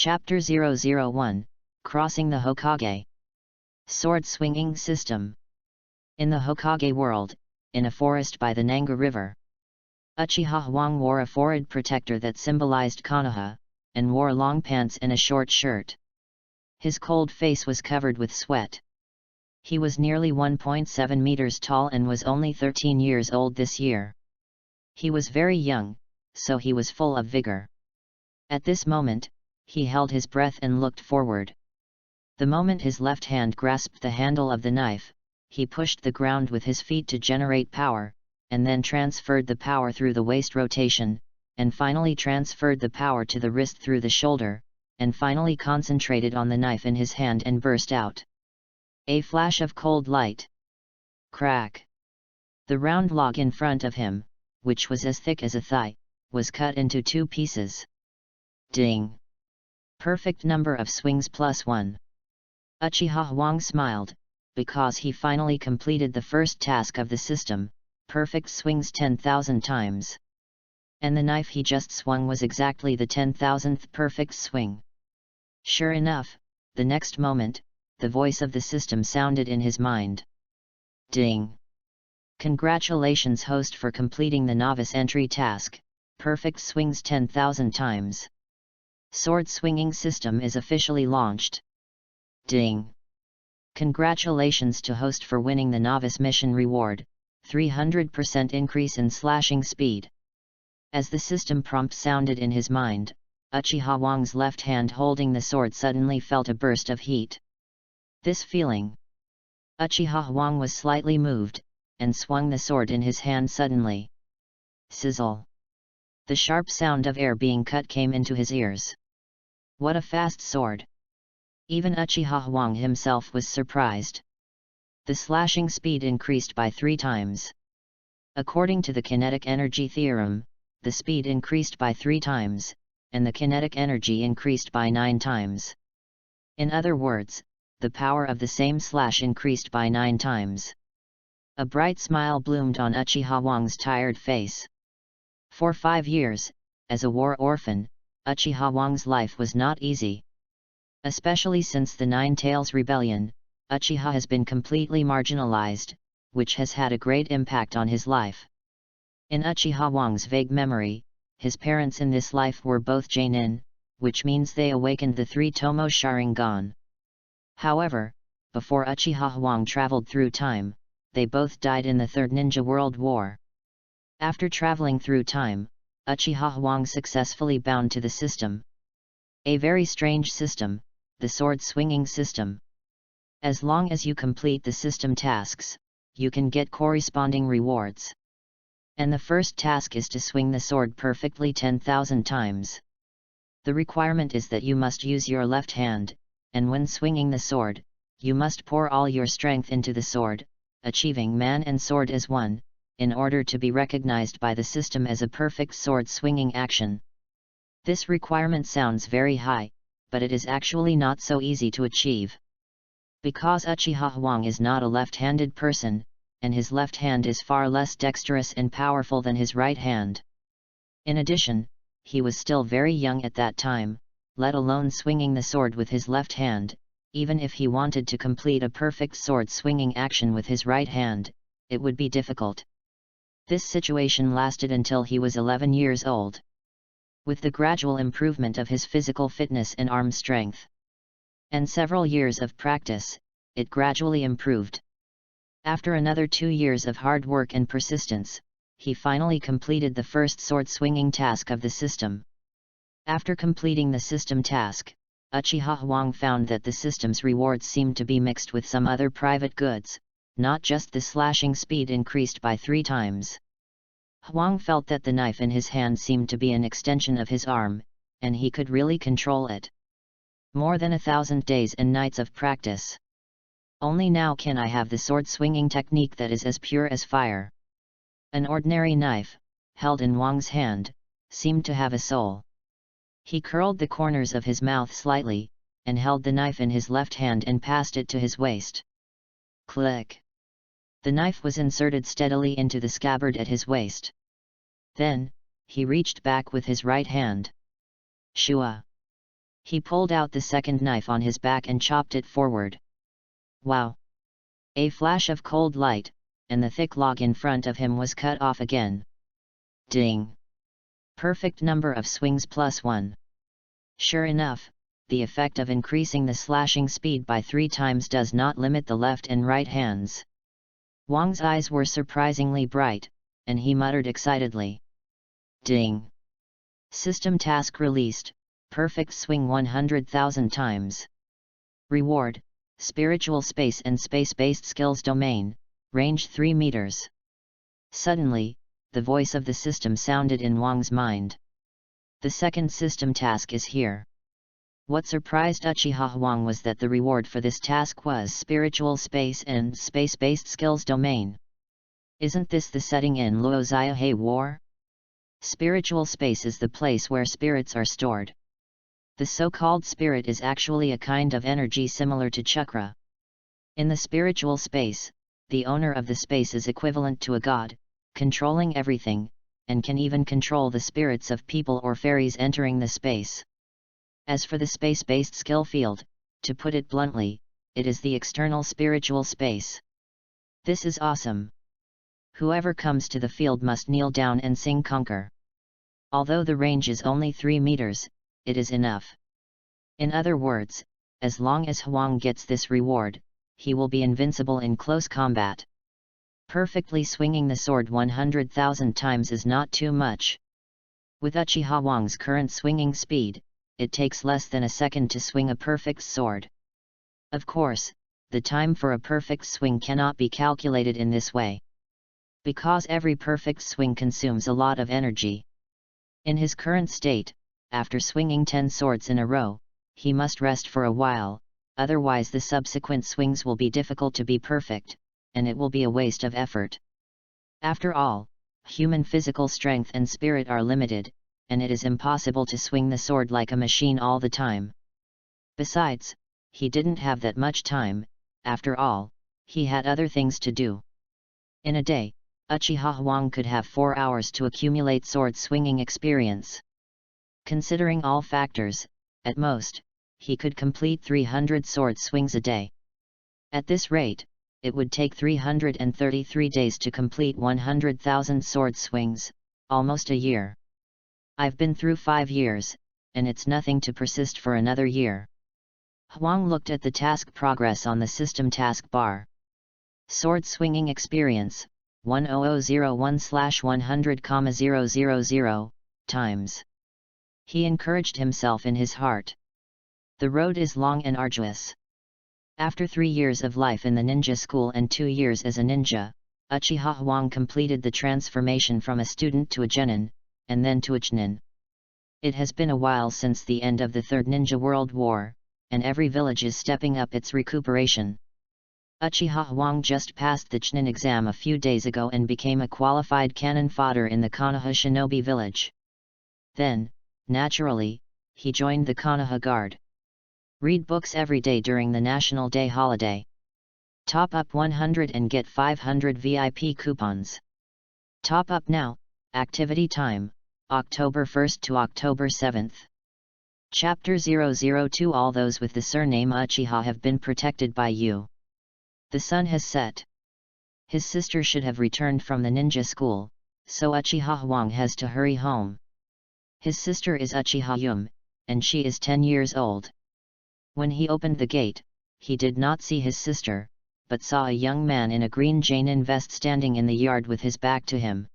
Chapter 001, Crossing the Hokage. Sword Swinging System. In the Hokage world, in a forest by the Nanga River, Achiha Huang wore a forehead protector that symbolized Konoha, and wore long pants and a short shirt. His cold face was covered with sweat. He was nearly 1.7 meters tall and was only 13 years old this year. He was very young, so he was full of vigor. At this moment, he held his breath and looked forward. The moment his left hand grasped the handle of the knife, he pushed the ground with his feet to generate power, and then transferred the power through the waist rotation, and finally transferred the power to the wrist through the shoulder, and finally concentrated on the knife in his hand and burst out. A flash of cold light. Crack! The round log in front of him, which was as thick as a thigh, was cut into 2 pieces. Ding! Perfect number of swings +1. Achiha Huang smiled, because he finally completed the first task of the system, perfect swings 10,000 times. And the knife he just swung was exactly the 10,000th perfect swing. Sure enough, the next moment, the voice of the system sounded in his mind. Ding! Congratulations host for completing the novice entry task, perfect swings 10,000 times. Sword swinging system is officially launched. Ding! Congratulations to host for winning the novice mission reward, 300% increase in slashing speed. As the system prompt sounded in his mind, Achiha Huang's left hand holding the sword suddenly felt a burst of heat. This feeling. Achiha Huang was slightly moved, and swung the sword in his hand suddenly. Sizzle! The sharp sound of air being cut came into his ears. What a fast sword! Even Achiha Huang himself was surprised. The slashing speed increased by 3 times. According to the kinetic energy theorem, the speed increased by 3 times, and the kinetic energy increased by 9 times. In other words, the power of the same slash increased by 9 times. A bright smile bloomed on Achiha Huang's tired face. For 5 years, as a war orphan, Achiha Huang's life was not easy. Especially since the Nine Tails Rebellion, Achiha has been completely marginalized, which has had a great impact on his life. In Achiha Huang's vague memory, his parents in this life were both Genin, which means they awakened the 3 Tomo Sharingan. However, before Achiha Huang traveled through time, they both died in the Third Ninja World War. After traveling through time, Achiha Huang successfully bound to the system. A very strange system, the sword swinging system. As long as you complete the system tasks, you can get corresponding rewards. And the first task is to swing the sword perfectly 10,000 times. The requirement is that you must use your left hand, and when swinging the sword, you must pour all your strength into the sword, achieving man and sword as one, in order to be recognized by the system as a perfect sword swinging action. This requirement sounds very high, but it is actually not so easy to achieve. Because Achiha Huang is not a left-handed person, and his left hand is far less dexterous and powerful than his right hand. In addition, he was still very young at that time, let alone swinging the sword with his left hand. Even if he wanted to complete a perfect sword swinging action with his right hand, it would be difficult. This situation lasted until he was 11 years old. With the gradual improvement of his physical fitness and arm strength, and several years of practice, it gradually improved. After another 2 years of hard work and persistence, he finally completed the first sword swinging task of the system. After completing the system task, Achiha Huang found that the system's rewards seemed to be mixed with some other private goods, not just the slashing speed increased by 3 times. Huang felt that the knife in his hand seemed to be an extension of his arm, and he could really control it. More than 1,000 days and nights of practice. Only now can I have the sword swinging technique that is as pure as fire. An ordinary knife, held in Huang's hand, seemed to have a soul. He curled the corners of his mouth slightly, and held the knife in his left hand and passed it to his waist. Click! The knife was inserted steadily into the scabbard at his waist. Then, he reached back with his right hand. Shua! He pulled out the second knife on his back and chopped it forward. Wow! A flash of cold light, and the thick log in front of him was cut off again. Ding! Perfect number of swings +1. Sure enough, the effect of increasing the slashing speed by 3 times does not limit the left and right hands. Wang's eyes were surprisingly bright, and he muttered excitedly. Ding! System task released, perfect swing 100,000 times. Reward, spiritual space and space-based skills domain, range 3 meters. Suddenly, the voice of the system sounded in Wang's mind. The second system task is here. What surprised Achiha Wang was that the reward for this task was spiritual space and space-based skills domain. Isn't this the setting in Luo Xiahei War? Spiritual space is the place where spirits are stored. The so-called spirit is actually a kind of energy similar to chakra. In the spiritual space, the owner of the space is equivalent to a god, controlling everything, and can even control the spirits of people or fairies entering the space. As for the space-based skill field, to put it bluntly, it is the external spiritual space. This is awesome. Whoever comes to the field must kneel down and sing conquer. Although the range is only 3 meters, it is enough. In other words, as long as Huang gets this reward, he will be invincible in close combat. Perfectly swinging the sword 100,000 times is not too much. With Achiha Wang's current swinging speed, it takes less than a second to swing a perfect sword. Of course, the time for a perfect swing cannot be calculated in this way, because every perfect swing consumes a lot of energy. In his current state, after swinging 10 swords in a row, he must rest for a while, otherwise the subsequent swings will be difficult to be perfect, and it will be a waste of effort. After all, human physical strength and spirit are limited, and it is impossible to swing the sword like a machine all the time. Besides, he didn't have that much time. After all, he had other things to do. In a day, Achiha Wang could have 4 hours to accumulate sword swinging experience. Considering all factors, at most, he could complete 300 sword swings a day. At this rate, it would take 333 days to complete 100,000 sword swings, almost a year. I've been through 5 years, and it's nothing to persist for another year. Huang looked at the task progress on the system task bar. Sword swinging experience, 10001/100,000 times. He encouraged himself in his heart. The road is long and arduous. After 3 years of life in the ninja school and 2 years as a ninja, Achiha Wang completed the transformation from a student to a genin, and then to a chunin. It has been a while since the end of the Third Ninja World War, and every village is stepping up its recuperation. Achiha Wang just passed the chunin exam a few days ago and became a qualified cannon fodder in the Konoha shinobi village. Then, naturally, he joined the Konoha Guard. Read books every day during the National Day holiday. Top up 100 and get 500 VIP coupons. Top up now. Activity time, October 1st to October 7th. Chapter 002. All those with the surname Achiha have been protected by you. The sun has set. His sister should have returned from the ninja school, so Achiha Wang has to hurry home. His sister is Achiha Yum, and she is 10 years old. When he opened the gate, he did not see his sister, but saw a young man in a green Jainin vest standing in the yard with his back to him.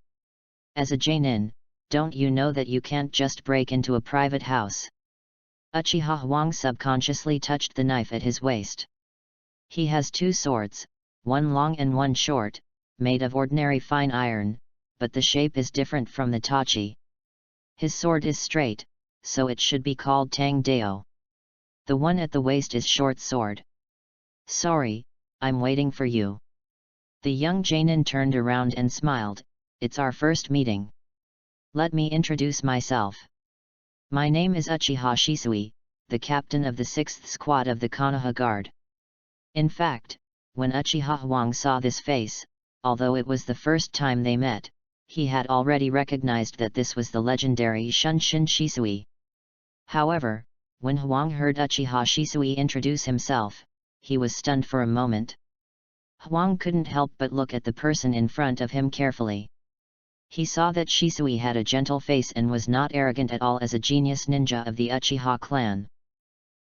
As a Jainin, don't you know that you can't just break into a private house? Achiha Wang subconsciously touched the knife at his waist. He has 2 swords, one long and one short, made of ordinary fine iron, but the shape is different from the Itachi. His sword is straight, so it should be called Tang Dao. The one at the waist is short sword. Sorry, I'm waiting for you. The young Jainin turned around and smiled. It's our first meeting. Let me introduce myself. My name is Uchiha Shisui, the captain of the 6th squad of the Konoha Guard. In fact, when Achiha Wang saw this face, although it was the first time they met, he had already recognized that this was the legendary Shunshin Shisui. However, When Huang heard Uchiha Shisui introduce himself, he was stunned for a moment. Huang couldn't help but look at the person in front of him carefully. He saw that Shisui had a gentle face and was not arrogant at all as a genius ninja of the Uchiha clan.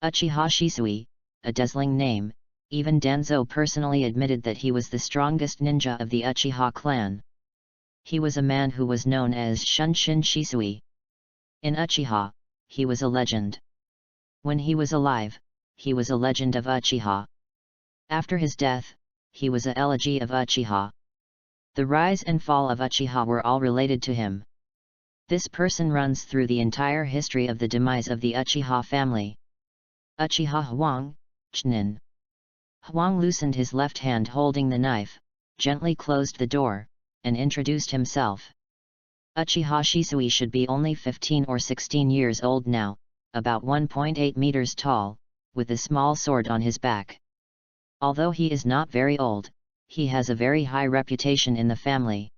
Uchiha Shisui, a dazzling name, even Danzo personally admitted that he was the strongest ninja of the Uchiha clan. He was a man who was known as Shunshin Shisui. In Uchiha, he was a legend. When he was alive, he was a legend of Uchiha. After his death, he was a elegy of Uchiha. The rise and fall of Uchiha were all related to him. This person runs through the entire history of the demise of the Uchiha family. Uchiha Huang, Chnin. Huang loosened his left hand holding the knife, gently closed the door, and introduced himself. Uchiha Shisui should be only 15 or 16 years old now, about 1.8 meters tall, with a small sword on his back. Although he is not very old, he has a very high reputation in the family.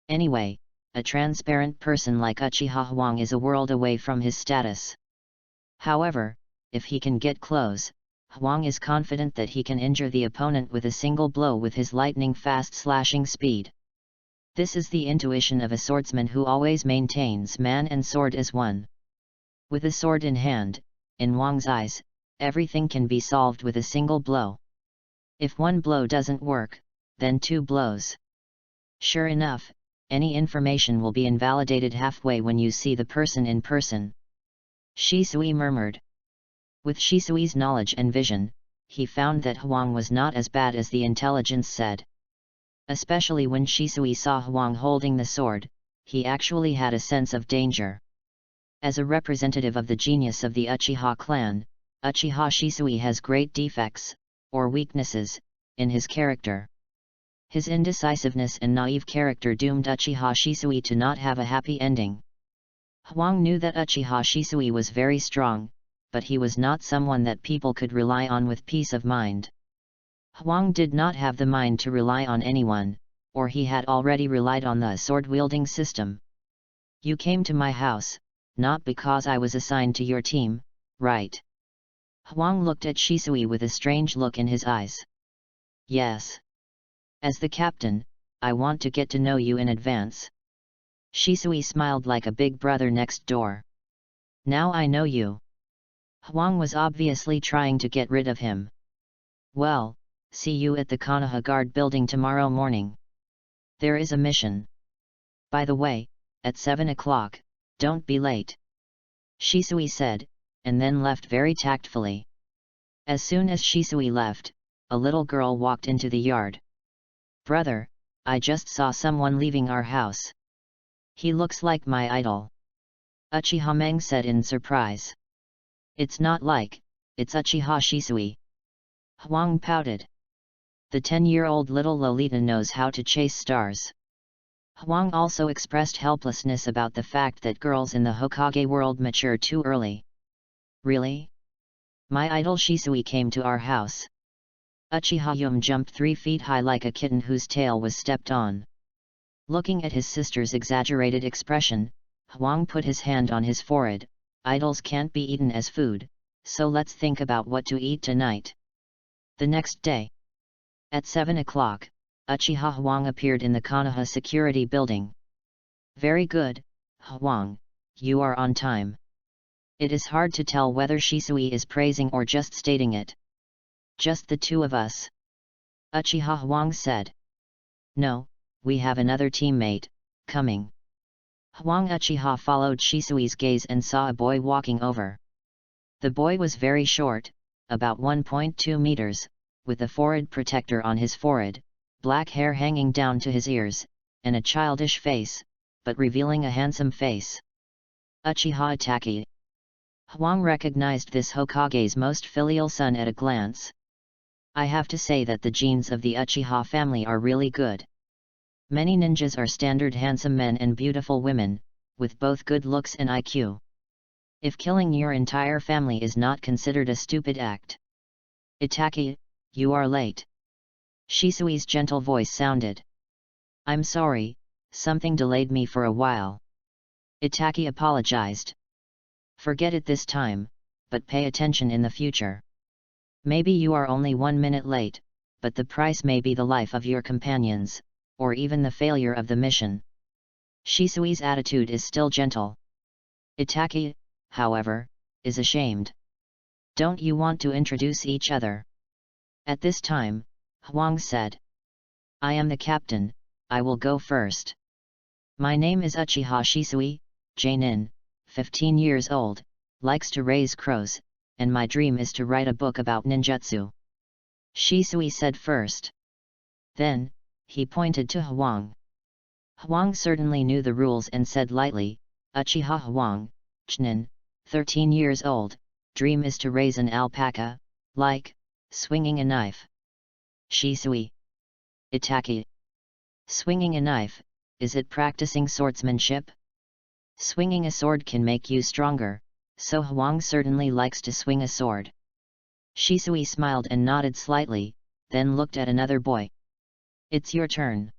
Anyway, a transparent person like Uchiha Huang is a world away from his status. However, if he can get close, Huang is confident that he can injure the opponent with a single blow with his lightning-fast slashing speed. This is the intuition of a swordsman who always maintains man and sword as one. With a sword in hand, in Huang's eyes, everything can be solved with a single blow. If one blow doesn't work, then 2 blows. Sure enough, any information will be invalidated halfway when you see the person in person. Shisui murmured. With Shisui's knowledge and vision, he found that Huang was not as bad as the intelligence said. Especially when Shisui saw Huang holding the sword, he actually had a sense of danger. As a representative of the genius of the Uchiha clan, Uchiha Shisui has great defects, or weaknesses, in his character. His indecisiveness and naive character doomed Uchiha Shisui to not have a happy ending. Huang knew that Uchiha Shisui was very strong, but he was not someone that people could rely on with peace of mind. Huang did not have the mind to rely on anyone, or he had already relied on the sword-wielding system. You came to my house, not because I was assigned to your team, right? Huang looked at Shisui with a strange look in his eyes. Yes. As the captain, I want to get to know you in advance. Shisui smiled like a big brother next door. Now I know you. Huang was obviously trying to get rid of him. Well, see you at the Konoha guard building tomorrow morning. There is a mission. By the way, at 7 o'clock, don't be late. Shisui said, and then left very tactfully. As soon as Shisui left, a little girl walked into the yard. Brother, I just saw someone leaving our house. He looks like my idol. Uchiha Meng said in surprise. It's not like, it's Uchiha Shisui. Huang pouted. The 10-year-old little Lolita knows how to chase stars. Huang also expressed helplessness about the fact that girls in the Hokage world mature too early. Really? My idol Shisui came to our house. Uchiha Yum jumped 3 feet high like a kitten whose tail was stepped on. Looking at his sister's exaggerated expression, Huang put his hand on his forehead. Idols can't be eaten as food, so let's think about what to eat tonight. The next day. At 7 o'clock, Uchiha Huang appeared in the Konoha security building. Very good, Huang, you are on time. It is hard to tell whether Shisui is praising or just stating it. Just the 2 of us. Uchiha Huang said. No, we have another teammate, coming. Huang Uchiha followed Shisui's gaze and saw a boy walking over. The boy was very short, about 1.2 meters, with a forehead protector on his forehead, black hair hanging down to his ears, and a childish face, but revealing a handsome face. Uchiha Itachi. Huang recognized this Hokage's most filial son at a glance. I have to say that the genes of the Uchiha family are really good. Many ninjas are standard handsome men and beautiful women, with both good looks and IQ. If killing your entire family is not considered a stupid act. Itachi, you are late. Shisui's gentle voice sounded. I'm sorry, something delayed me for a while. Itachi apologized. Forget it this time, but pay attention in the future. Maybe you are only 1 minute late, but the price may be the life of your companions, or even the failure of the mission. Shisui's attitude is still gentle. Itachi, however, is ashamed. Don't you want to introduce each other? At this time, Huang said. I am the captain, I will go first. My name is Achiha Shisui, Jainin, 15 years old, likes to raise crows, and my dream is to write a book about ninjutsu. Shisui said first. Then, he pointed to Huang. Huang certainly knew the rules and said lightly, Achiha Huang, Chnin, 13 years old, dream is to raise an alpaca, like, swinging a knife. Shisui. Itachi. Swinging a knife, is it practicing swordsmanship? Swinging a sword can make you stronger, so Huang certainly likes to swing a sword. Shisui smiled and nodded slightly, then looked at another boy. It's your turn.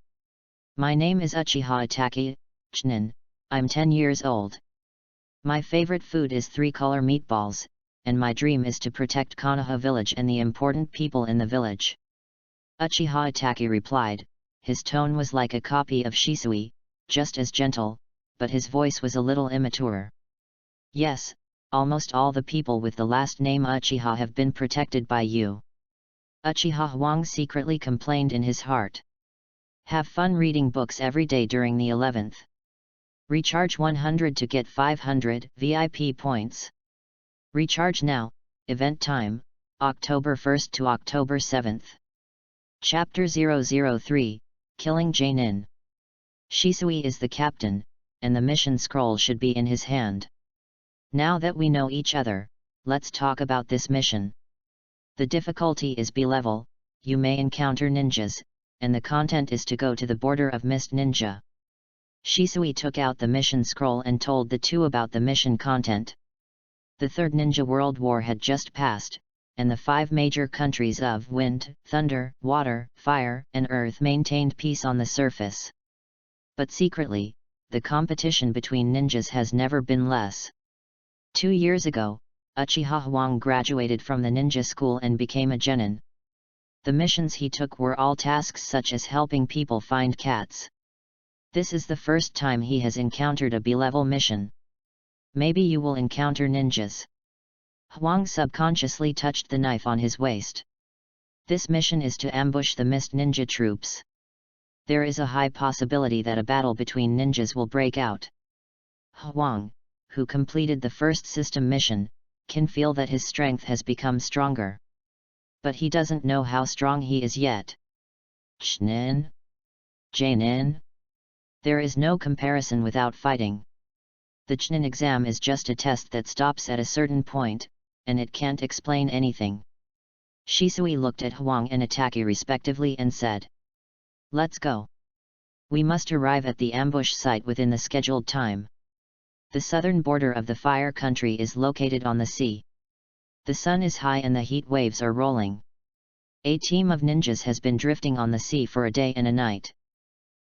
My name is Achiha Itachi, Chnin, I'm 10 years old. My favorite food is 3-color meatballs, and my dream is to protect Konoha village and the important people in the village. Achiha Itachi replied, his tone was like a copy of Shisui, just as gentle, but his voice was a little immature. Yes, almost all the people with the last name Achiha have been protected by you. Achiha Huang secretly complained in his heart. Have fun reading books every day during the 11th. Recharge 100 to get 500 VIP points. Recharge now, event time, October 1st to October 7th. Chapter 003, Killing Jainin. Shisui is the captain, and the mission scroll should be in his hand. Now that we know each other, let's talk about this mission. The difficulty is B-level, you may encounter ninjas, and the content is to go to the border of Mist Ninja. Shisui took out the mission scroll and told the two about the mission content. The Third Ninja World War had just passed, and the 5 major countries of Wind, Thunder, Water, Fire, and Earth maintained peace on the surface. But secretly, the competition between ninjas has never been less. 2 years ago, Achiha Huang graduated from the ninja school and became a genin. The missions he took were all tasks such as helping people find cats. This is the first time he has encountered a B-level mission. Maybe you will encounter ninjas. Huang subconsciously touched the knife on his waist. This mission is to ambush the Mist Ninja troops. There is a high possibility that a battle between ninjas will break out. Huang, who completed the first system mission, can feel that his strength has become stronger. But he doesn't know how strong he is yet. Chnin? Jainin? There is no comparison without fighting. The Chnin exam is just a test that stops at a certain point, and it can't explain anything. Shisui looked at Huang and Itachi respectively and said, let's go. We must arrive at the ambush site within the scheduled time. The southern border of the Fire Country is located on the sea. The sun is high and the heat waves are rolling. A team of ninjas has been drifting on the sea for a day and a night.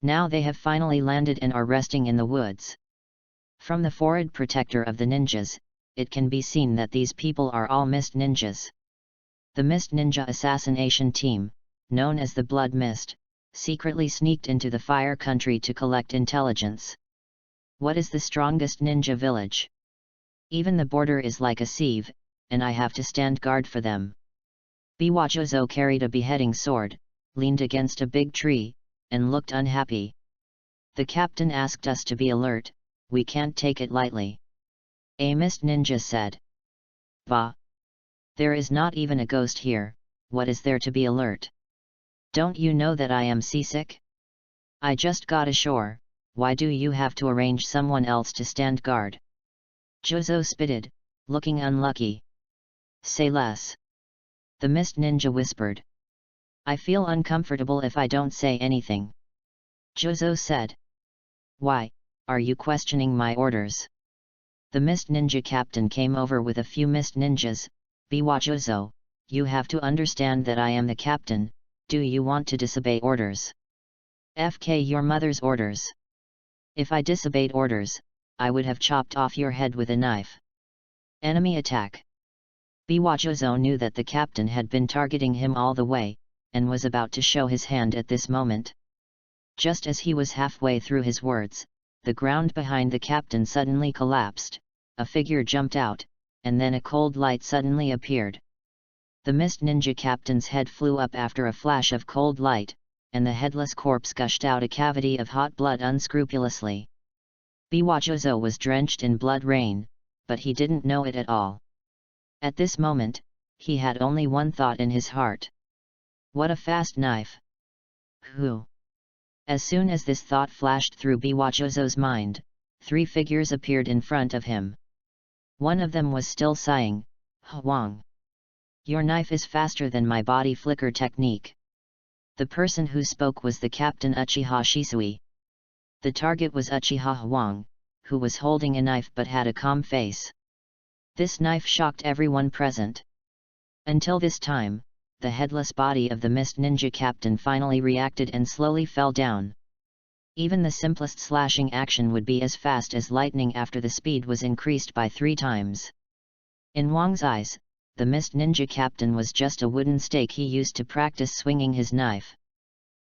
Now they have finally landed and are resting in the woods. From the forehead protector of the ninjas, it can be seen that these people are all Mist Ninjas. The Mist Ninja assassination team, known as the Blood Mist, secretly sneaked into the Fire Country to collect intelligence. What is the strongest ninja village? Even the border is like a sieve, and I have to stand guard for them. Biwajozo carried a beheading sword, leaned against a big tree, and looked unhappy. The captain asked us to be alert, we can't take it lightly. A Mist Ninja said. Bah! There is not even a ghost here, what is there to be alert? Don't you know that I am seasick? I just got ashore, why do you have to arrange someone else to stand guard? Jozo spitted, looking unlucky. Say less. The Mist Ninja whispered. I feel uncomfortable if I don't say anything. Jozo said. Why, are you questioning my orders? The Mist Ninja captain came over with a few Mist Ninjas. Biwajozo, you have to understand that I am the captain, do you want to disobey orders? FK your mother's orders. If I disobeyed orders, I would have chopped off your head with a knife. Enemy attack. Biwajozo knew that the captain had been targeting him all the way, and was about to show his hand at this moment. Just as he was halfway through his words, the ground behind the captain suddenly collapsed, a figure jumped out, and then a cold light suddenly appeared. The mist ninja captain's head flew up after a flash of cold light, and the headless corpse gushed out a cavity of hot blood unscrupulously. Biwajozo was drenched in blood rain, but he didn't know it at all. At this moment, he had only one thought in his heart. What a fast knife! Who? As soon as this thought flashed through Biwajozo's mind, 3 figures appeared in front of him. One of them was still sighing, "Hwang. Your knife is faster than my body flicker technique." The person who spoke was the captain Uchiha Shisui. The target was Achiha Hwang, who was holding a knife but had a calm face. This knife shocked everyone present. Until this time, the headless body of the mist ninja captain finally reacted and slowly fell down. Even the simplest slashing action would be as fast as lightning after the speed was increased by 3 times. In Hwang's eyes, the mist ninja captain was just a wooden stake he used to practice swinging his knife.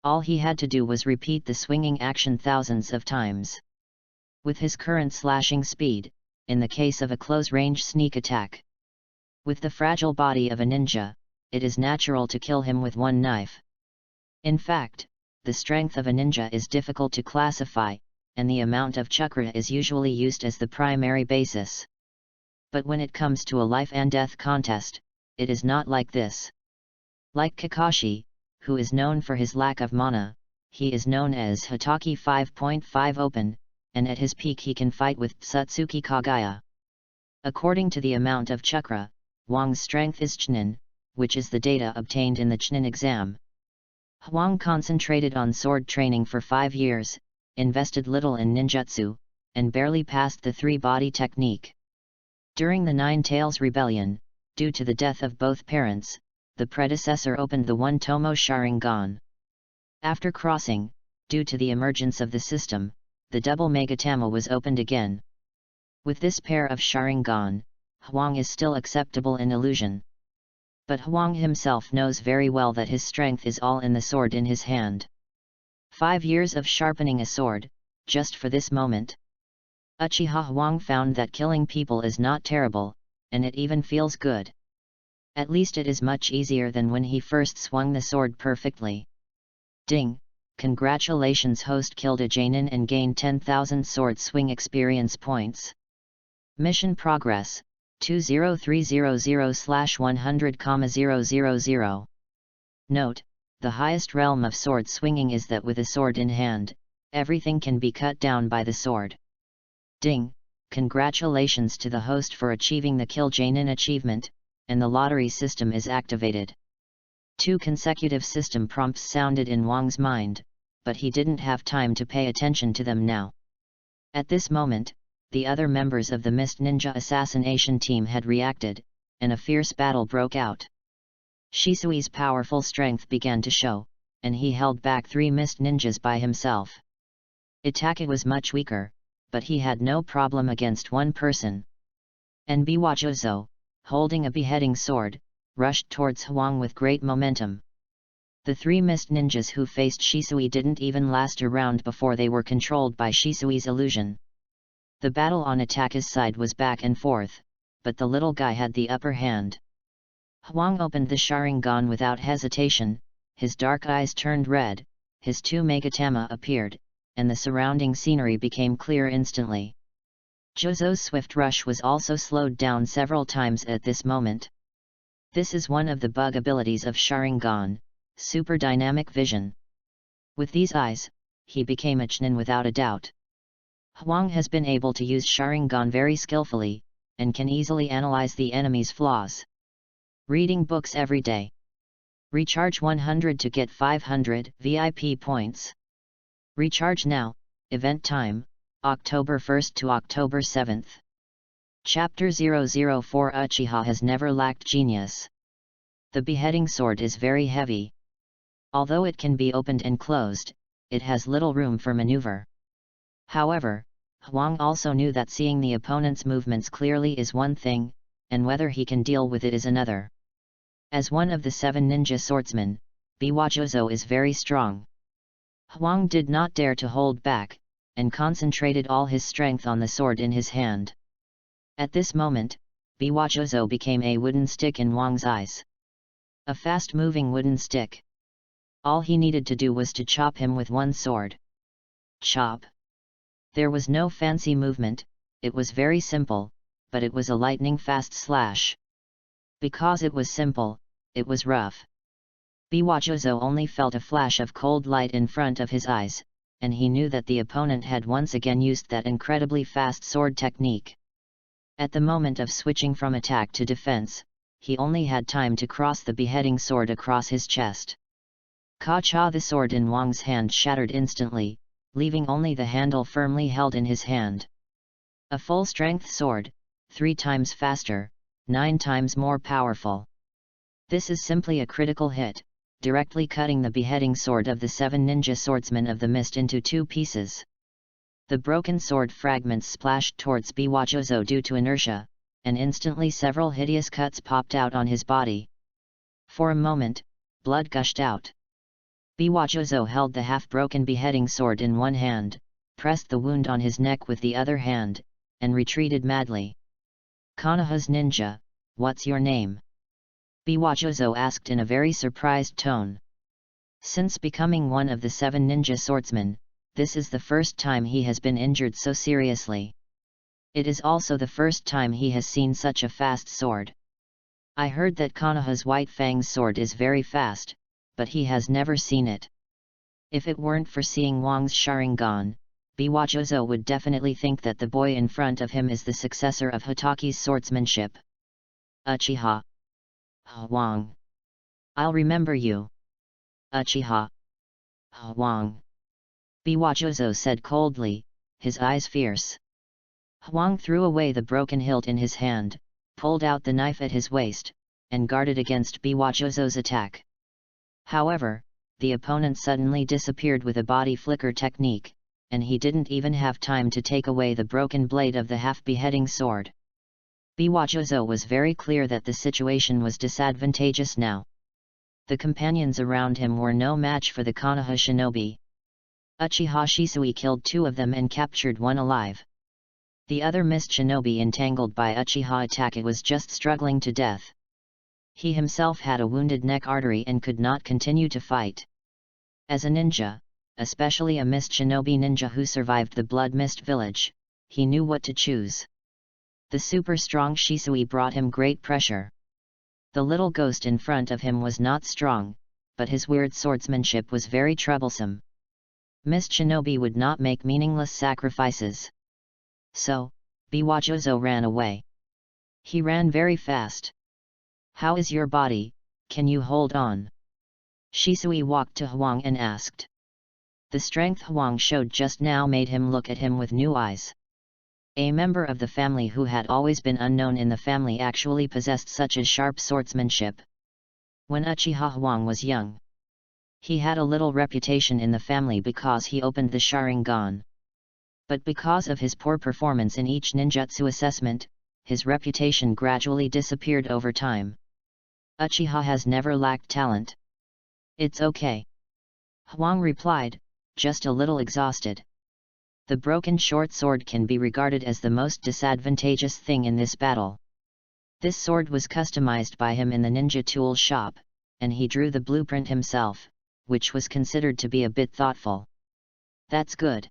All he had to do was repeat the swinging action thousands of times. With his current slashing speed, in the case of a close-range sneak attack. With the fragile body of a ninja, it is natural to kill him with one knife. In fact, the strength of a ninja is difficult to classify, and the amount of chakra is usually used as the primary basis. But when it comes to a life and death contest, it is not like this. Like Kakashi, who is known for his lack of mana, he is known as Hatake 5.5 Open, and at his peak he can fight with Tsutsuki Kagaya. According to the amount of chakra, Hwang's strength is Chunin, which is the data obtained in the Chunin exam. Hwang concentrated on sword training for 5 years, invested little in ninjutsu, and barely passed the 3-body technique. During the Nine Tails Rebellion, due to the death of both parents, the predecessor opened the One-Tomo Sharingan. After crossing, due to the emergence of the system, the double Megatama was opened again. With this pair of Sharingan, Hwang is still acceptable in illusion. But Hwang himself knows very well that his strength is all in the sword in his hand. 5 years of sharpening a sword, just for this moment. Uchiha Hwang found that killing people is not terrible, and it even feels good. At least it is much easier than when he first swung the sword perfectly. Ding! Congratulations, host killed a Jainin and gained 10,000 sword swing experience points. Mission progress, 20300/100,000. Note, the highest realm of sword swinging is that with a sword in hand, everything can be cut down by the sword. Ding! Congratulations to the host for achieving the Kill Jainin achievement, and the lottery system is activated. 2 consecutive system prompts sounded in Hwang's mind, but he didn't have time to pay attention to them now. At this moment, the other members of the Mist Ninja assassination team had reacted, and a fierce battle broke out. Shisui's powerful strength began to show, and he held back 3 Mist Ninjas by himself. Itachi was much weaker, but he had no problem against one person. And Biwajozo, holding a beheading sword, rushed towards Hwang with great momentum. The 3 Mist Ninjas who faced Shisui didn't even last a round before they were controlled by Shisui's illusion. The battle on Itachi's side was back and forth, but the little guy had the upper hand. Hwang opened the Sharingan without hesitation, his dark eyes turned red, his 2 Megatama appeared, and the surrounding scenery became clear instantly. Jozo's swift rush was also slowed down several times at this moment. This is one of the bug abilities of Sharingan, super dynamic vision. With these eyes, he became a Chunin without a doubt. Hwang has been able to use Sharingan very skillfully, and can easily analyze the enemy's flaws. Reading books every day. Recharge 100 to get 500 VIP points. Recharge now, event time, October 1st to October 7th. Chapter 004 Achiha has never lacked genius. The beheading sword is very heavy. Although it can be opened and closed, it has little room for maneuver. However, Hwang also knew that seeing the opponent's movements clearly is one thing, and whether he can deal with it is another. As one of the 7 ninja swordsmen, Biwajozo is very strong. Huang did not dare to hold back, and concentrated all his strength on the sword in his hand. At this moment, Biwajozo became a wooden stick in Wang's eyes. A fast-moving wooden stick. All he needed to do was to chop him with one sword. Chop. There was no fancy movement, it was very simple, but it was a lightning-fast slash. Because it was simple, it was rough. Biwajozo only felt a flash of cold light in front of his eyes, and he knew that the opponent had once again used that incredibly fast sword technique. At the moment of switching from attack to defense, he only had time to cross the beheading sword across his chest. Ka-cha! The sword in Wang's hand shattered instantly, leaving only the handle firmly held in his hand. A full-strength sword, 3 times faster, 9 times more powerful. This is simply a critical hit, directly cutting the beheading sword of the 7 ninja swordsmen of the mist into 2 pieces. The broken sword fragments splashed towards Biwajozo due to inertia, and instantly several hideous cuts popped out on his body. For a moment, blood gushed out. Biwajozo held the half-broken beheading sword in one hand, pressed the wound on his neck with the other hand, and retreated madly. Konoha's ninja, what's your name? Biwajozo asked in a very surprised tone. Since becoming one of the 7 ninja swordsmen, this is the first time he has been injured so seriously. It is also the first time he has seen such a fast sword. I heard that Konoha's White Fang's sword is very fast, but he has never seen it. If it weren't for seeing Wang's Sharingan, Biwajozo would definitely think that the boy in front of him is the successor of Hotaki's swordsmanship. Achiha. Wang. I'll remember you. Achiha. Wang. Biwajozo said coldly, his eyes fierce. Huang threw away the broken hilt in his hand, pulled out the knife at his waist, and guarded against Biwajozo's attack. However, the opponent suddenly disappeared with a body flicker technique, and he didn't even have time to take away the broken blade of the half-beheading sword. Biwajozo was very clear that the situation was disadvantageous now. The companions around him were no match for the Konoha shinobi. Uchiha Shisui killed 2 of them and captured 1 alive. The other mist shinobi entangled by Uchiha attack was just struggling to death. He himself had a wounded neck artery and could not continue to fight. As a ninja, especially a mist shinobi ninja who survived the Blood Mist village, he knew what to choose. The super strong Shisui brought him great pressure. The little ghost in front of him was not strong, but his weird swordsmanship was very troublesome. Mist shinobi would not make meaningless sacrifices. So, Biwajozo ran away. He ran very fast. How is your body, can you hold on? Shisui walked to Huang and asked. The strength Huang showed just now made him look at him with new eyes. A member of the family who had always been unknown in the family actually possessed such a sharp swordsmanship. When Uchiha Huang was young, he had a little reputation in the family because he opened the Sharingan. But because of his poor performance in each ninjutsu assessment, his reputation gradually disappeared over time. Uchiha has never lacked talent. It's okay. Huang replied, just a little exhausted. The broken short sword can be regarded as the most disadvantageous thing in this battle. This sword was customized by him in the ninja tool shop, and he drew the blueprint himself, which was considered to be a bit thoughtful. That's good.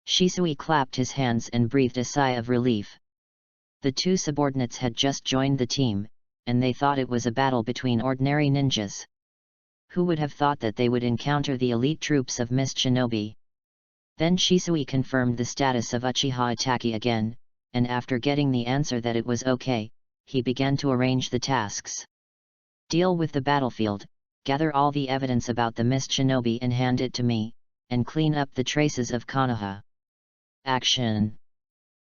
Shisui clapped his hands and breathed a sigh of relief. The 2 subordinates had just joined the team, and they thought it was a battle between ordinary ninjas. Who would have thought that they would encounter the elite troops of Mist Shinobi? Then Shisui confirmed the status of Uchiha Itachi again, and after getting the answer that it was okay, he began to arrange the tasks. Deal with the battlefield, gather all the evidence about the Mist Shinobi and hand it to me, and clean up the traces of Konoha. Action!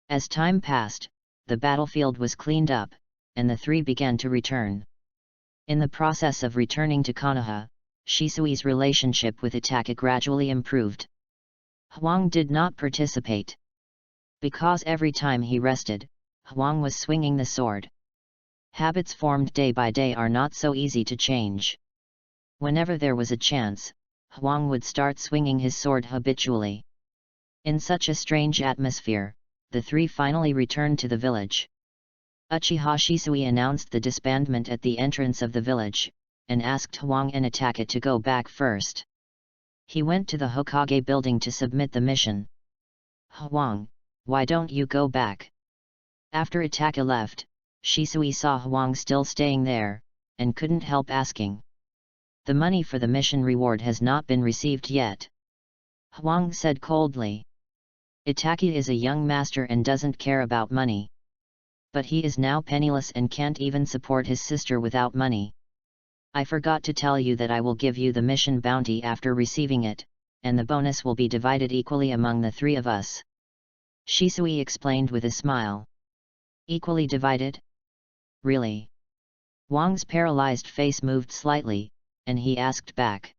As time passed, the battlefield was cleaned up, and the 3 began to return. In the process of returning to Konoha, Shisui's relationship with Itachi gradually improved. Huang did not participate. Because every time he rested, Huang was swinging the sword. Habits formed day by day are not so easy to change. Whenever there was a chance, Hwang would start swinging his sword habitually. In such a strange atmosphere, the three finally returned to the village. Uchiha Shisui announced the disbandment at the entrance of the village, and asked Hwang and Itachi to go back first. He went to the Hokage building to submit the mission. "Hwang, why don't you go back?" After Itachi left, Shisui saw Hwang still staying there, and couldn't help asking. "The money for the mission reward has not been received yet," Hwang said coldly. Itachi is a young master and doesn't care about money. But he is now penniless and can't even support his sister without money. "I forgot to tell you that I will give you the mission bounty after receiving it, and the bonus will be divided equally among the three of us," Shisui explained with a smile. "Equally divided? Really?" Hwang's paralyzed face moved slightly, and he asked back.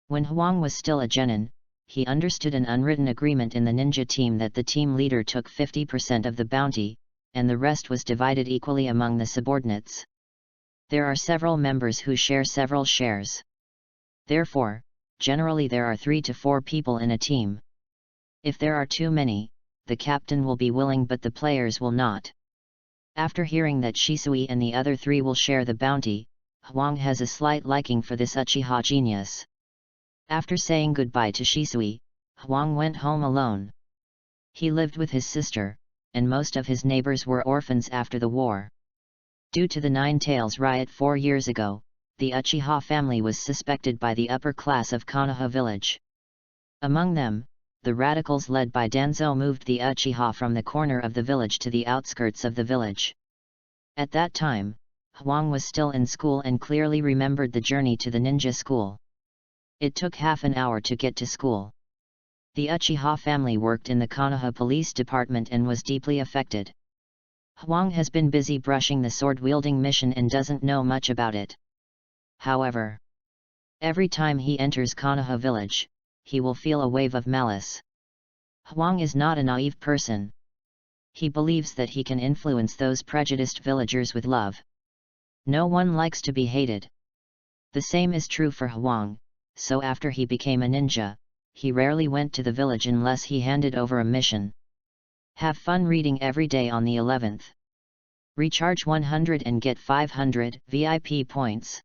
When Hwang was still a genin, he understood an unwritten agreement in the ninja team that the team leader took 50% of the bounty, and the rest was divided equally among the subordinates. There are several members who share several shares. Therefore, generally there are 3 to 4 people in a team. If there are too many, the captain will be willing but the players will not. After hearing that Shisui and the other 3 will share the bounty, Hwang has a slight liking for this Uchiha genius. After saying goodbye to Shisui, Hwang went home alone. He lived with his sister, and most of his neighbors were orphans after the war. Due to the Nine Tails riot 4 years ago, the Achiha family was suspected by the upper class of Konoha village. Among them, the radicals led by Danzo moved the Achiha from the corner of the village to the outskirts of the village. At that time, Hwang was still in school and clearly remembered the journey to the ninja school. It took half an hour to get to school. The Achiha family worked in the Konoha police department and was deeply affected. Hwang has been busy brushing the sword-wielding mission and doesn't know much about it. However, every time he enters Konoha village, he will feel a wave of malice. Hwang is not a naive person. He believes that he can influence those prejudiced villagers with love. No one likes to be hated. The same is true for Hwang, so after he became a ninja, he rarely went to the village unless he handed over a mission. Have fun reading every day on the 11th. Recharge 100 and get 500 VIP points.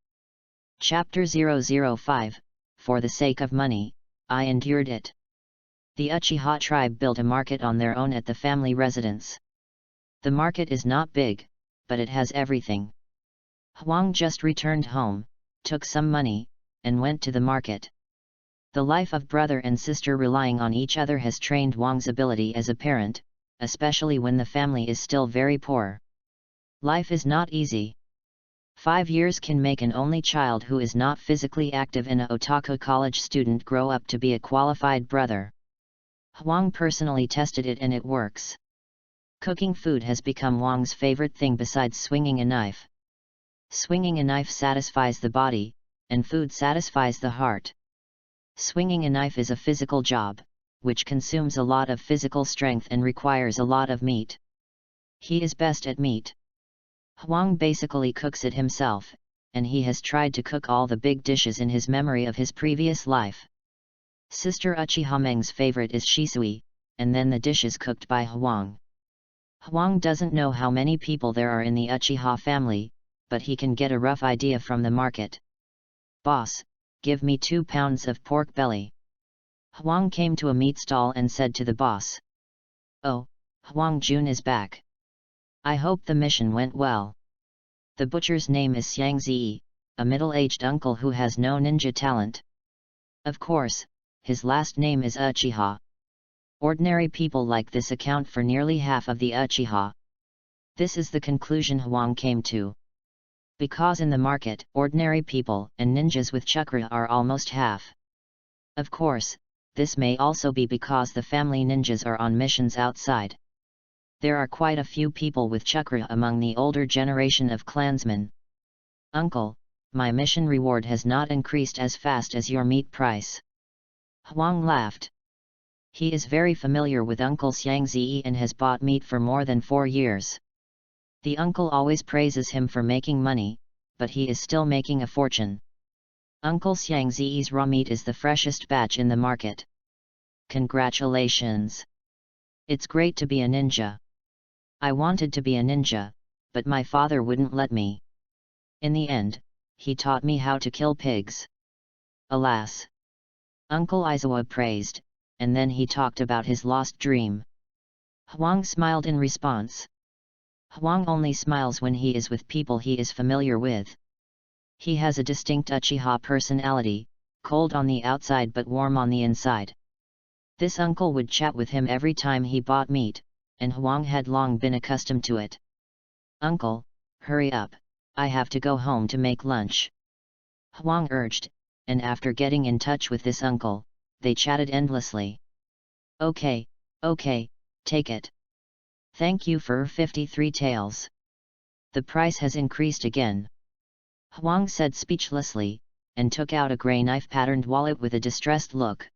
Chapter 005, For the Sake of Money, I Endured It. The Uchiha tribe built a market on their own at the family residence. The market is not big, but it has everything. Hwang just returned home, took some money, and went to the market. The life of brother and sister relying on each other has trained Hwang's ability as a parent, especially when the family is still very poor. Life is not easy. 5 years can make an only child who is not physically active and a otaku college student grow up to be a qualified brother. Hwang personally tested it and it works. Cooking food has become Hwang's favorite thing besides swinging a knife. Swinging a knife satisfies the body, and food satisfies the heart. Swinging a knife is a physical job, which consumes a lot of physical strength and requires a lot of meat. He is best at meat. Hwang basically cooks it himself, and he has tried to cook all the big dishes in his memory of his previous life. Sister Uchiha Meng's favorite is Shisui, and then the dishes cooked by Hwang. Hwang doesn't know how many people there are in the Uchiha family, but he can get a rough idea from the market. "Boss, give me 2 pounds of pork belly." Hwang came to a meat stall and said to the boss. "Oh, Hwang Jun is back. I hope the mission went well." The butcher's name is Xiang Zi, a middle-aged uncle who has no ninja talent. Of course, his last name is Uchiha. Ordinary people like this account for nearly half of the Uchiha. This is the conclusion Hwang came to. Because in the market, ordinary people and ninjas with chakra are almost half. Of course, this may also be because the family ninjas are on missions outside. There are quite a few people with chakra among the older generation of clansmen. "Uncle, my mission reward has not increased as fast as your meat price." Hwang laughed. He is very familiar with Uncle Xiang Zi and has bought meat for more than 4 years. The uncle always praises him for making money, but he is still making a fortune. Uncle Xiangzi's raw meat is the freshest batch in the market. Congratulations! It's great to be a ninja. I wanted to be a ninja, but my father wouldn't let me. In the end, he taught me how to kill pigs. Alas! Uncle Aizawa praised, and then he talked about his lost dream. Huang smiled in response. Huang only smiles when he is with people he is familiar with. He has a distinct Uchiha personality, cold on the outside but warm on the inside. This uncle would chat with him every time he bought meat, and Huang had long been accustomed to it. "Uncle, hurry up, I have to go home to make lunch," Huang urged, and after getting in touch with this uncle, they chatted endlessly. Okay, take it. Thank you for 53 taels. The price has increased again," Huang said speechlessly, and took out a grey knife-patterned wallet with a distressed look.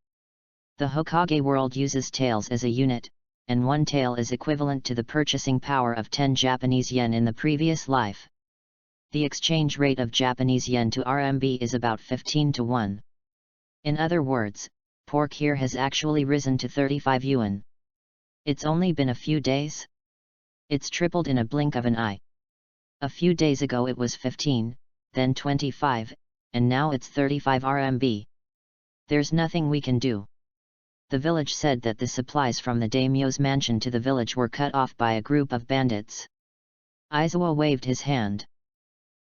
The Hokage world uses taels as a unit, and 1 tael is equivalent to the purchasing power of 10 Japanese yen in the previous life. The exchange rate of Japanese yen to RMB is about 15 to 1. In other words, pork here has actually risen to 35 yuan. It's only been a few days? It's tripled in a blink of an eye. A few days ago it was 15, then 25, and now it's 35 RMB. There's nothing we can do. The village said that the supplies from the daimyo's mansion to the village were cut off by a group of bandits. Aizawa waved his hand.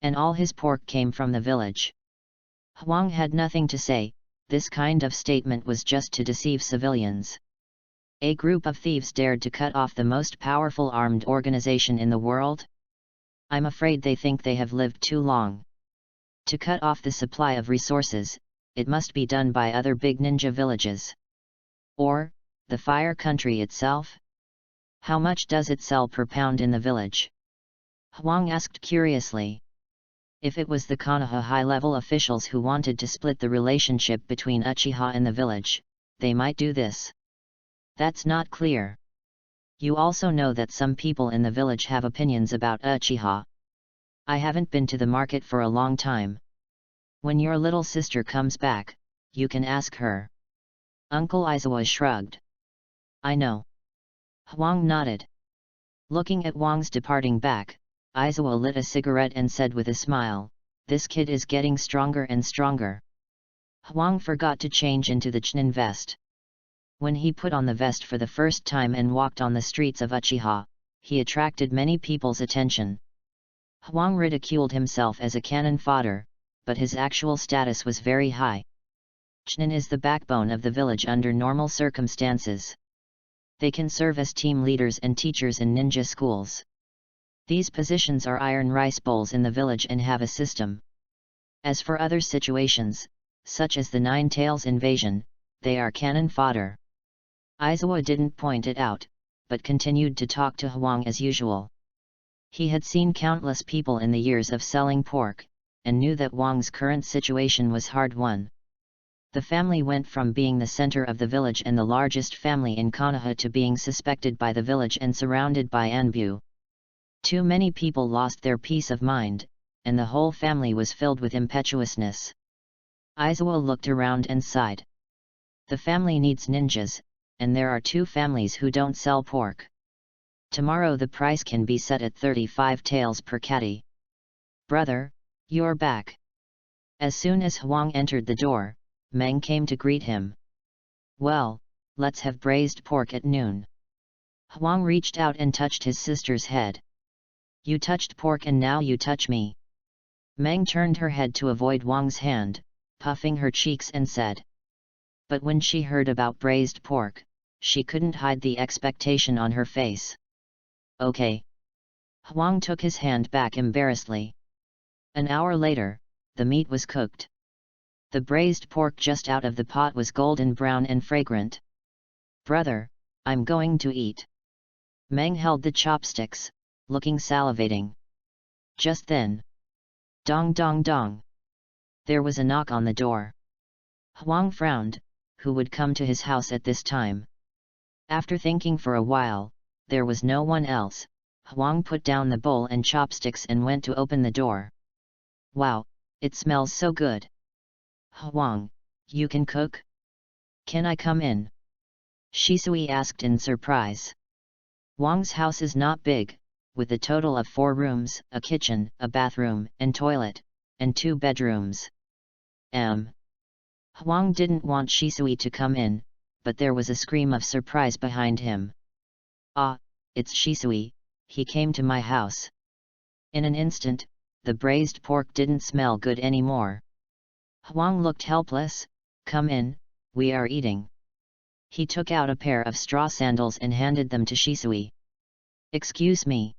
And all his pork came from the village. Huang had nothing to say. This kind of statement was just to deceive civilians. A group of thieves dared to cut off the most powerful armed organization in the world? I'm afraid they think they have lived too long. To cut off the supply of resources, it must be done by other big ninja villages. Or, the fire country itself? How much does it sell per pound in the village? Huang asked curiously. If it was the Konoha high-level officials who wanted to split the relationship between Uchiha and the village, they might do this. That's not clear. You also know that some people in the village have opinions about Uchiha. I haven't been to the market for a long time. When your little sister comes back, you can ask her. Uncle Aizawa shrugged. I know. Huang nodded. Looking at Wang's departing back, Aizawa lit a cigarette and said with a smile, "This kid is getting stronger and stronger." Huang forgot to change into the Chunin vest. When he put on the vest for the first time and walked on the streets of Uchiha, he attracted many people's attention. Huang ridiculed himself as a cannon fodder, but his actual status was very high. Chunin is the backbone of the village under normal circumstances. They can serve as team leaders and teachers in ninja schools. These positions are iron rice bowls in the village and have a system. As for other situations, such as the Nine Tails invasion, they are cannon fodder. Aizawa didn't point it out, but continued to talk to Huang as usual. He had seen countless people in the years of selling pork, and knew that Wang's current situation was hard won. The family went from being the center of the village and the largest family in Konoha to being suspected by the village and surrounded by Anbu. Too many people lost their peace of mind, and the whole family was filled with impetuousness. Aizawa looked around and sighed. The family needs ninjas, and there are 2 families who don't sell pork. Tomorrow the price can be set at 35 taels per catty. Brother, you're back. As soon as Huang entered the door, Meng came to greet him. Well, let's have braised pork at noon. Huang reached out and touched his sister's head. You touched pork and now you touch me. Meng turned her head to avoid Wang's hand, puffing her cheeks and said. But when she heard about braised pork, she couldn't hide the expectation on her face. Okay. Huang took his hand back embarrassedly. An hour later, the meat was cooked. The braised pork just out of the pot was golden brown and fragrant. Brother, I'm going to eat. Meng held the chopsticks, looking salivating. Just then. Dong dong dong. There was a knock on the door. Huang frowned, who would come to his house at this time? After thinking for a while, there was no one else. Huang put down the bowl and chopsticks and went to open the door. Wow, it smells so good. Huang, you can cook? Can I come in? Shisui asked in surprise. Huang's house is not big, with a total of 4 rooms, a kitchen, a bathroom, and toilet, and 2 bedrooms. Huang didn't want Shisui to come in, but there was a scream of surprise behind him. Ah, it's Shisui, he came to my house. In an instant, the braised pork didn't smell good anymore. Huang looked helpless. Come in, we are eating. He took out a pair of straw sandals and handed them to Shisui. Excuse me.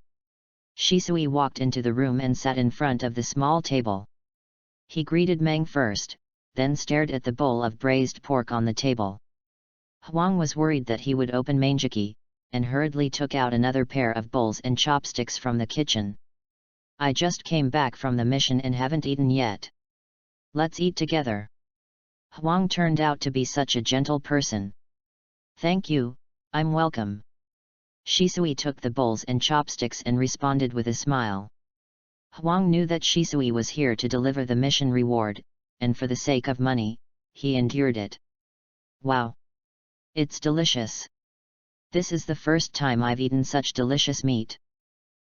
Shisui walked into the room and sat in front of the small table. He greeted Meng first, then stared at the bowl of braised pork on the table. Huang was worried that he would open Manjiki, and hurriedly took out another pair of bowls and chopsticks from the kitchen. I just came back from the mission and haven't eaten yet. Let's eat together. Huang turned out to be such a gentle person. Thank you, I'm welcome. Shisui took the bowls and chopsticks and responded with a smile. Huang knew that Shisui was here to deliver the mission reward, and for the sake of money, he endured it. Wow! It's delicious. This is the first time I've eaten such delicious meat.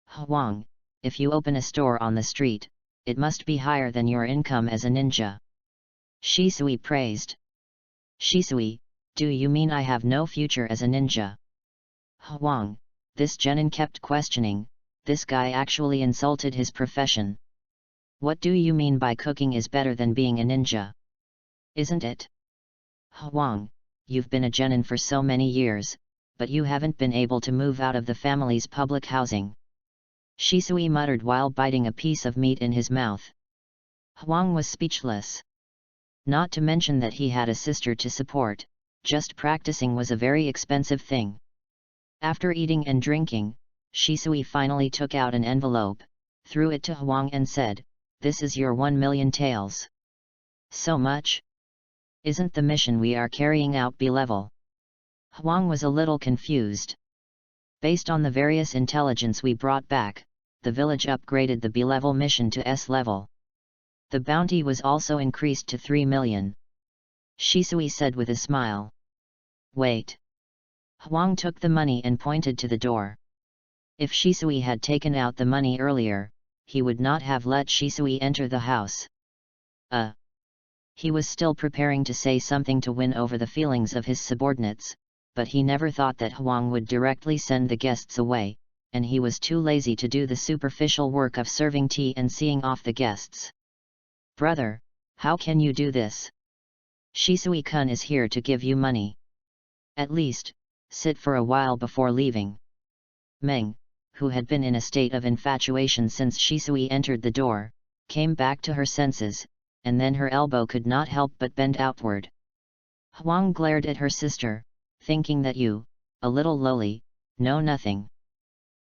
Huang, if you open a store on the street, it must be higher than your income as a ninja. Shisui praised. Shisui, do you mean I have no future as a ninja? Huang, this genin kept questioning, this guy actually insulted his profession. What do you mean by cooking is better than being a ninja? Isn't it? Huang, you've been a genin for so many years, but you haven't been able to move out of the family's public housing. Shisui muttered while biting a piece of meat in his mouth. Huang was speechless. Not to mention that he had a sister to support, just practicing was a very expensive thing. After eating and drinking, Shisui finally took out an envelope, threw it to Huang and said, "This is your 1 million taels." So much? Isn't the mission we are carrying out B level? Huang was a little confused. Based on the various intelligence we brought back, the village upgraded the B level mission to S level. The bounty was also increased to 3 million. Shisui said with a smile. Wait. Huang took the money and pointed to the door. If Shisui had taken out the money earlier, he would not have let Shisui enter the house. He was still preparing to say something to win over the feelings of his subordinates, but he never thought that Huang would directly send the guests away, and he was too lazy to do the superficial work of serving tea and seeing off the guests. Brother, how can you do this? Shisui-kun is here to give you money. At least, sit for a while before leaving. Meng, who had been in a state of infatuation since Shisui entered the door, came back to her senses, and then her elbow could not help but bend outward. Huang glared at her sister, thinking that you, a little lowly, know nothing.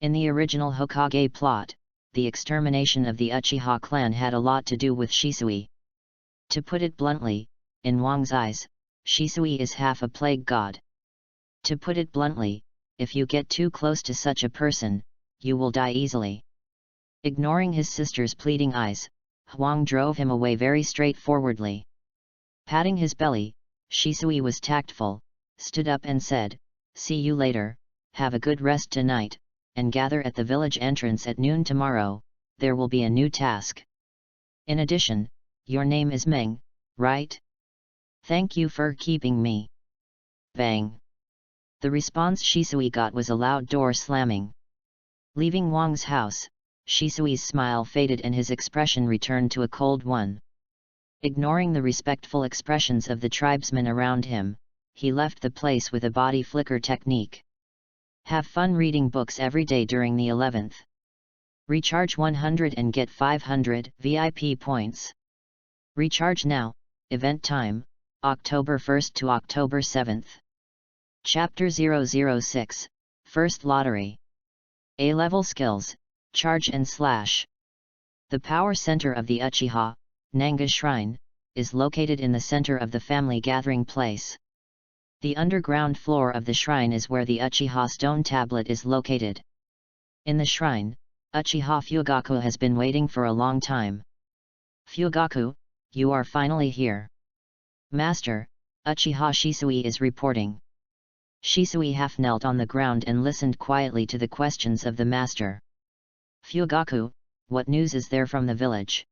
In the original Hokage plot, the extermination of the Achiha clan had a lot to do with Shisui. To put it bluntly, in Huang's eyes, Shisui is half a plague god. To put it bluntly, if you get too close to such a person, you will die easily. Ignoring his sister's pleading eyes, Huang drove him away very straightforwardly. Patting his belly, Shisui was tactful, stood up and said, "See you later, have a good rest tonight, and gather at the village entrance at noon tomorrow, there will be a new task. In addition, your name is Meng, right? Thank you for keeping me." Bang! The response Shisui got was a loud door slamming. Leaving Huang's house, Shisui's smile faded and his expression returned to a cold one. Ignoring the respectful expressions of the tribesmen around him, he left the place with a body flicker technique. Have fun reading books every day during the 11th. Recharge 100 and get 500 VIP points. Recharge now, event time, October 1st to October 7th. Chapter 006, First Lottery. A-level skills, charge and slash. The power center of the Achiha, Nanga Shrine, is located in the center of the family gathering place. The underground floor of the shrine is where the Achiha stone tablet is located. In the shrine, Uchiha Fugaku has been waiting for a long time. Fugaku, you are finally here. Master, Uchiha Shisui is reporting. Shisui half knelt on the ground and listened quietly to the questions of the master. Fugaku, what news is there from the village?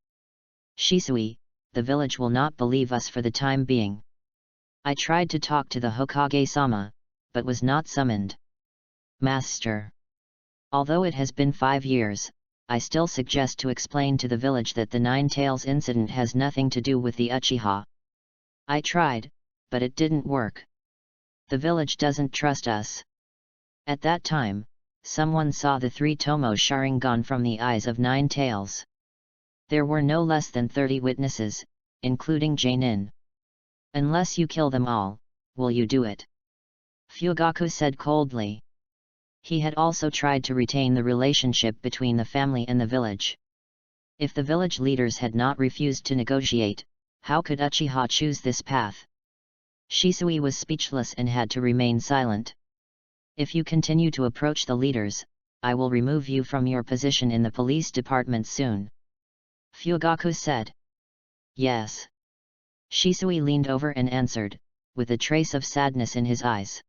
Shisui, the village will not believe us for the time being. I tried to talk to the Hokage-sama, but was not summoned. Master. Although it has been 5 years, I still suggest to explain to the village that the Nine Tails incident has nothing to do with the Uchiha. I tried, but it didn't work. The village doesn't trust us. At that time, someone saw the 3 Tomo Sharingan from the eyes of Nine Tails. There were no less than 30 witnesses, including Jainin. Unless you kill them all, will you do it? Fugaku said coldly. He had also tried to retain the relationship between the family and the village. If the village leaders had not refused to negotiate, how could Uchiha choose this path? Shisui was speechless and had to remain silent. If you continue to approach the leaders, I will remove you from your position in the police department soon. Fugaku said. Yes. Shisui leaned over and answered, with a trace of sadness in his eyes.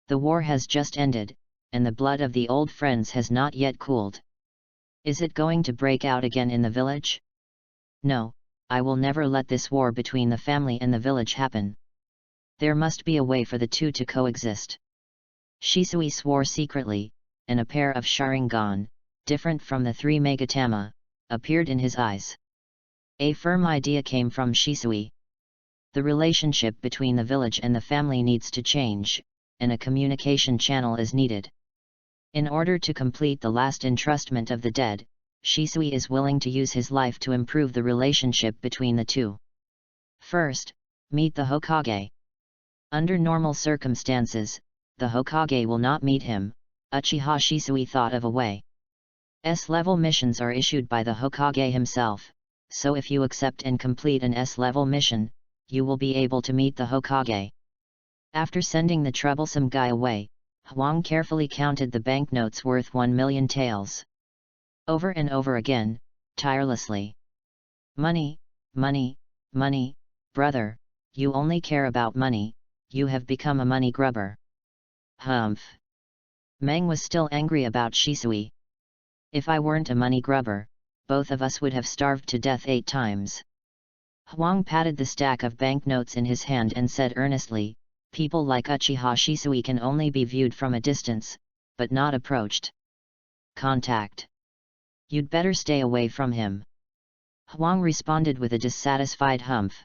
The war has just ended, and the blood of the old friends has not yet cooled. Is it going to break out again in the village? No, I will never let this war between the family and the village happen. There must be a way for the two to coexist. Shisui swore secretly, and a pair of Sharingan, different from the 3 Megatama, appeared in his eyes. A firm idea came from Shisui. The relationship between the village and the family needs to change, and a communication channel is needed. In order to complete the last entrustment of the dead, Shisui is willing to use his life to improve the relationship between the two. First, meet the Hokage. Under normal circumstances, the Hokage will not meet him. Uchiha Shisui thought of a way. S-level missions are issued by the Hokage himself, so if you accept and complete an S-level mission, you will be able to meet the Hokage. After sending the troublesome guy away, Huang carefully counted the banknotes worth 1 million taels. Over and over again, tirelessly. Money, money, money, brother, you only care about money, you have become a money grubber. Humph. Meng was still angry about Shisui. If I weren't a money grubber, both of us would have starved to death 8 times. Huang patted the stack of banknotes in his hand and said earnestly, people like Uchiha Shisui can only be viewed from a distance, but not approached. Contact. You'd better stay away from him. Huang responded with a dissatisfied humph.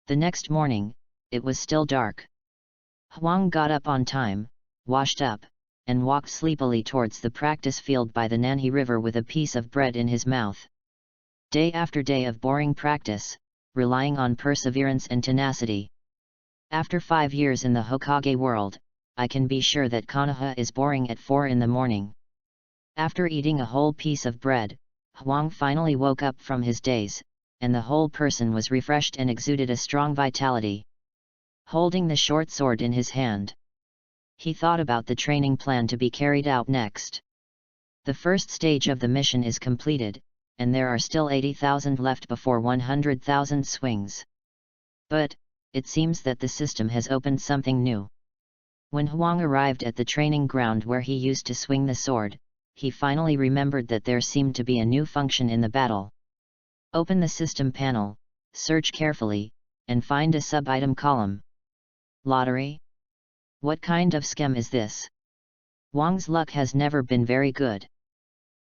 The next morning, it was still dark. Huang got up on time, washed up, and walked sleepily towards the practice field by the Nanhi River with a piece of bread in his mouth. Day after day of boring practice, relying on perseverance and tenacity. After 5 years in the Hokage world, I can be sure that Konoha is boring at 4 in the morning. After eating a whole piece of bread, Huang finally woke up from his daze, and the whole person was refreshed and exuded a strong vitality. Holding the short sword in his hand, he thought about the training plan to be carried out next. The first stage of the mission is completed, and there are still 80,000 left before 100,000 swings. But, it seems that the system has opened something new. When Huang arrived at the training ground where he used to swing the sword, he finally remembered that there seemed to be a new function in the battle. Open the system panel, search carefully, and find a sub-item column. Lottery? What kind of scam is this? Huang's luck has never been very good.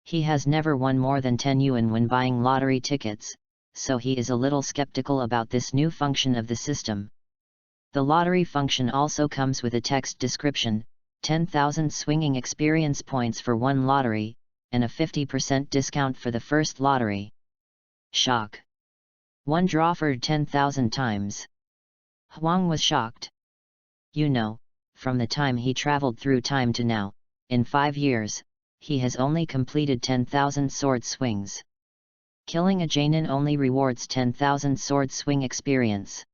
He has never won more than 10 yuan when buying lottery tickets, so he is a little skeptical about this new function of the system. The lottery function also comes with a text description, 10,000 swinging experience points for 1 lottery, and a 50% discount for the first lottery. Shock. 1 draw for 10,000 times. Huang was shocked. You know, from the time he traveled through time to now, in 5 years, he has only completed 10,000 sword swings. Killing a Jainin only rewards 10,000 sword swing experience.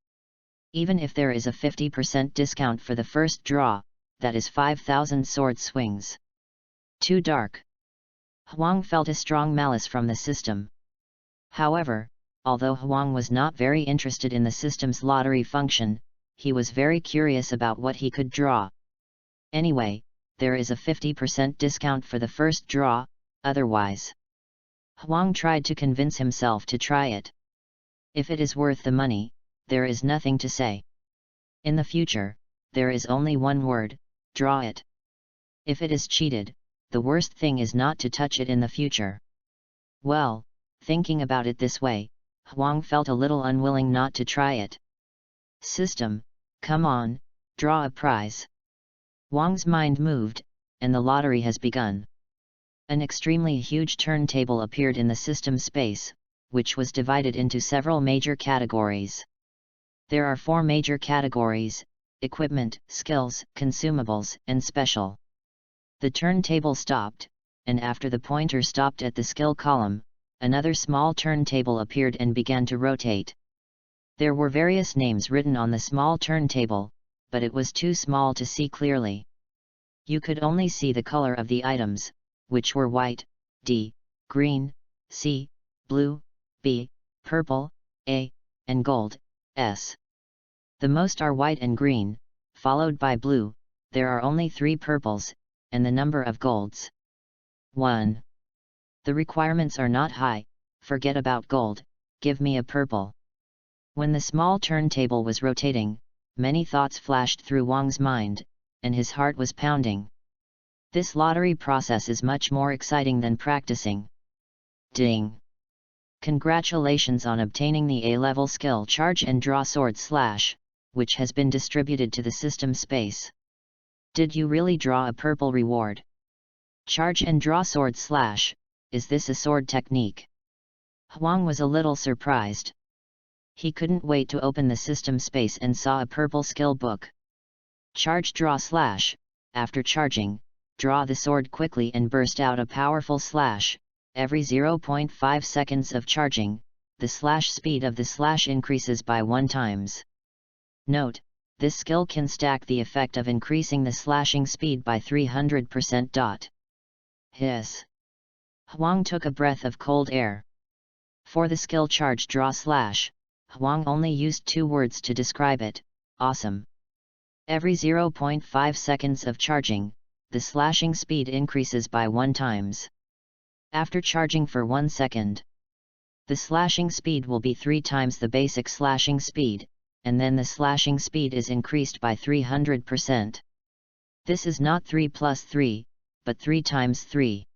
Even if there is a 50% discount for the first draw, that is 5,000 sword swings. Too dark. Huang felt a strong malice from the system. However, although Huang was not very interested in the system's lottery function, he was very curious about what he could draw. Anyway, there is a 50% discount for the first draw, otherwise. Huang tried to convince himself to try it. If it is worth the money, there is nothing to say. In the future, there is only one word: draw it. If it is cheated, the worst thing is not to touch it in the future. Well, thinking about it this way, Huang felt a little unwilling not to try it. System, come on, draw a prize. Huang's mind moved, and the lottery has begun. An extremely huge turntable appeared in the system space, which was divided into several major categories. There are 4 major categories: equipment, skills, consumables, and special. The turntable stopped, and after the pointer stopped at the skill column, another small turntable appeared and began to rotate. There were various names written on the small turntable, but it was too small to see clearly. You could only see the color of the items, which were white, D, green, C, blue, B, purple, A, and gold, S. The most are white and green, followed by blue. There are only 3 purples, and the number of golds: 1. The requirements are not high. Forget about gold, give me a purple. When the small turntable was rotating, many thoughts flashed through Huang's mind, and his heart was pounding. This lottery process is much more exciting than practicing. Ding! Congratulations on obtaining the A-level skill Charge and Draw Sword Slash, which has been distributed to the system space. Did you really draw a purple reward? Charge and Draw Sword Slash, is this a sword technique? Huang was a little surprised. He couldn't wait to open the system space and saw a purple skill book. Charge Draw Slash, after charging, draw the sword quickly and burst out a powerful slash. Every 0.5 seconds of charging, the slash speed of the slash increases by 1 times. Note, this skill can stack the effect of increasing the slashing speed by 300%. Hiss! Huang took a breath of cold air. For the skill Charge Draw Slash, Huang only used 2 words to describe it: awesome. Every 0.5 seconds of charging, the slashing speed increases by 1 times. After charging for 1 second, the slashing speed will be 3 times the basic slashing speed, and then the slashing speed is increased by 300%. This is not 3 plus 3, but 3 times 3.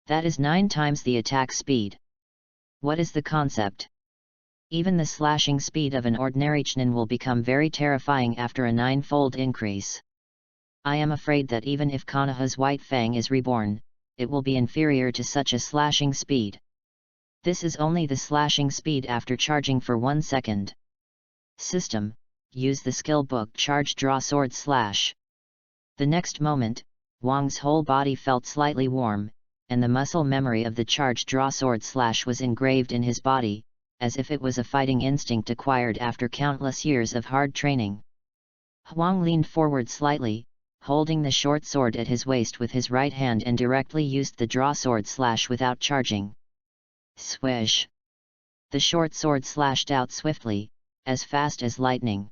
That is 9 times the attack speed. What is the concept? Even the slashing speed of an ordinary Chunin will become very terrifying after a 9-fold increase. I am afraid that even if Konoha's White Fang is reborn, it will be inferior to such a slashing speed. This is only the slashing speed after charging for 1 second. System, use the skill book Charge Draw Sword Slash. The next moment, Huang's whole body felt slightly warm, and the muscle memory of the Charge Draw Sword Slash was engraved in his body, as if it was a fighting instinct acquired after countless years of hard training. Huang leaned forward slightly, holding the short sword at his waist with his right hand, and directly used the Draw Sword Slash without charging. Swish! The short sword slashed out swiftly, as fast as lightning.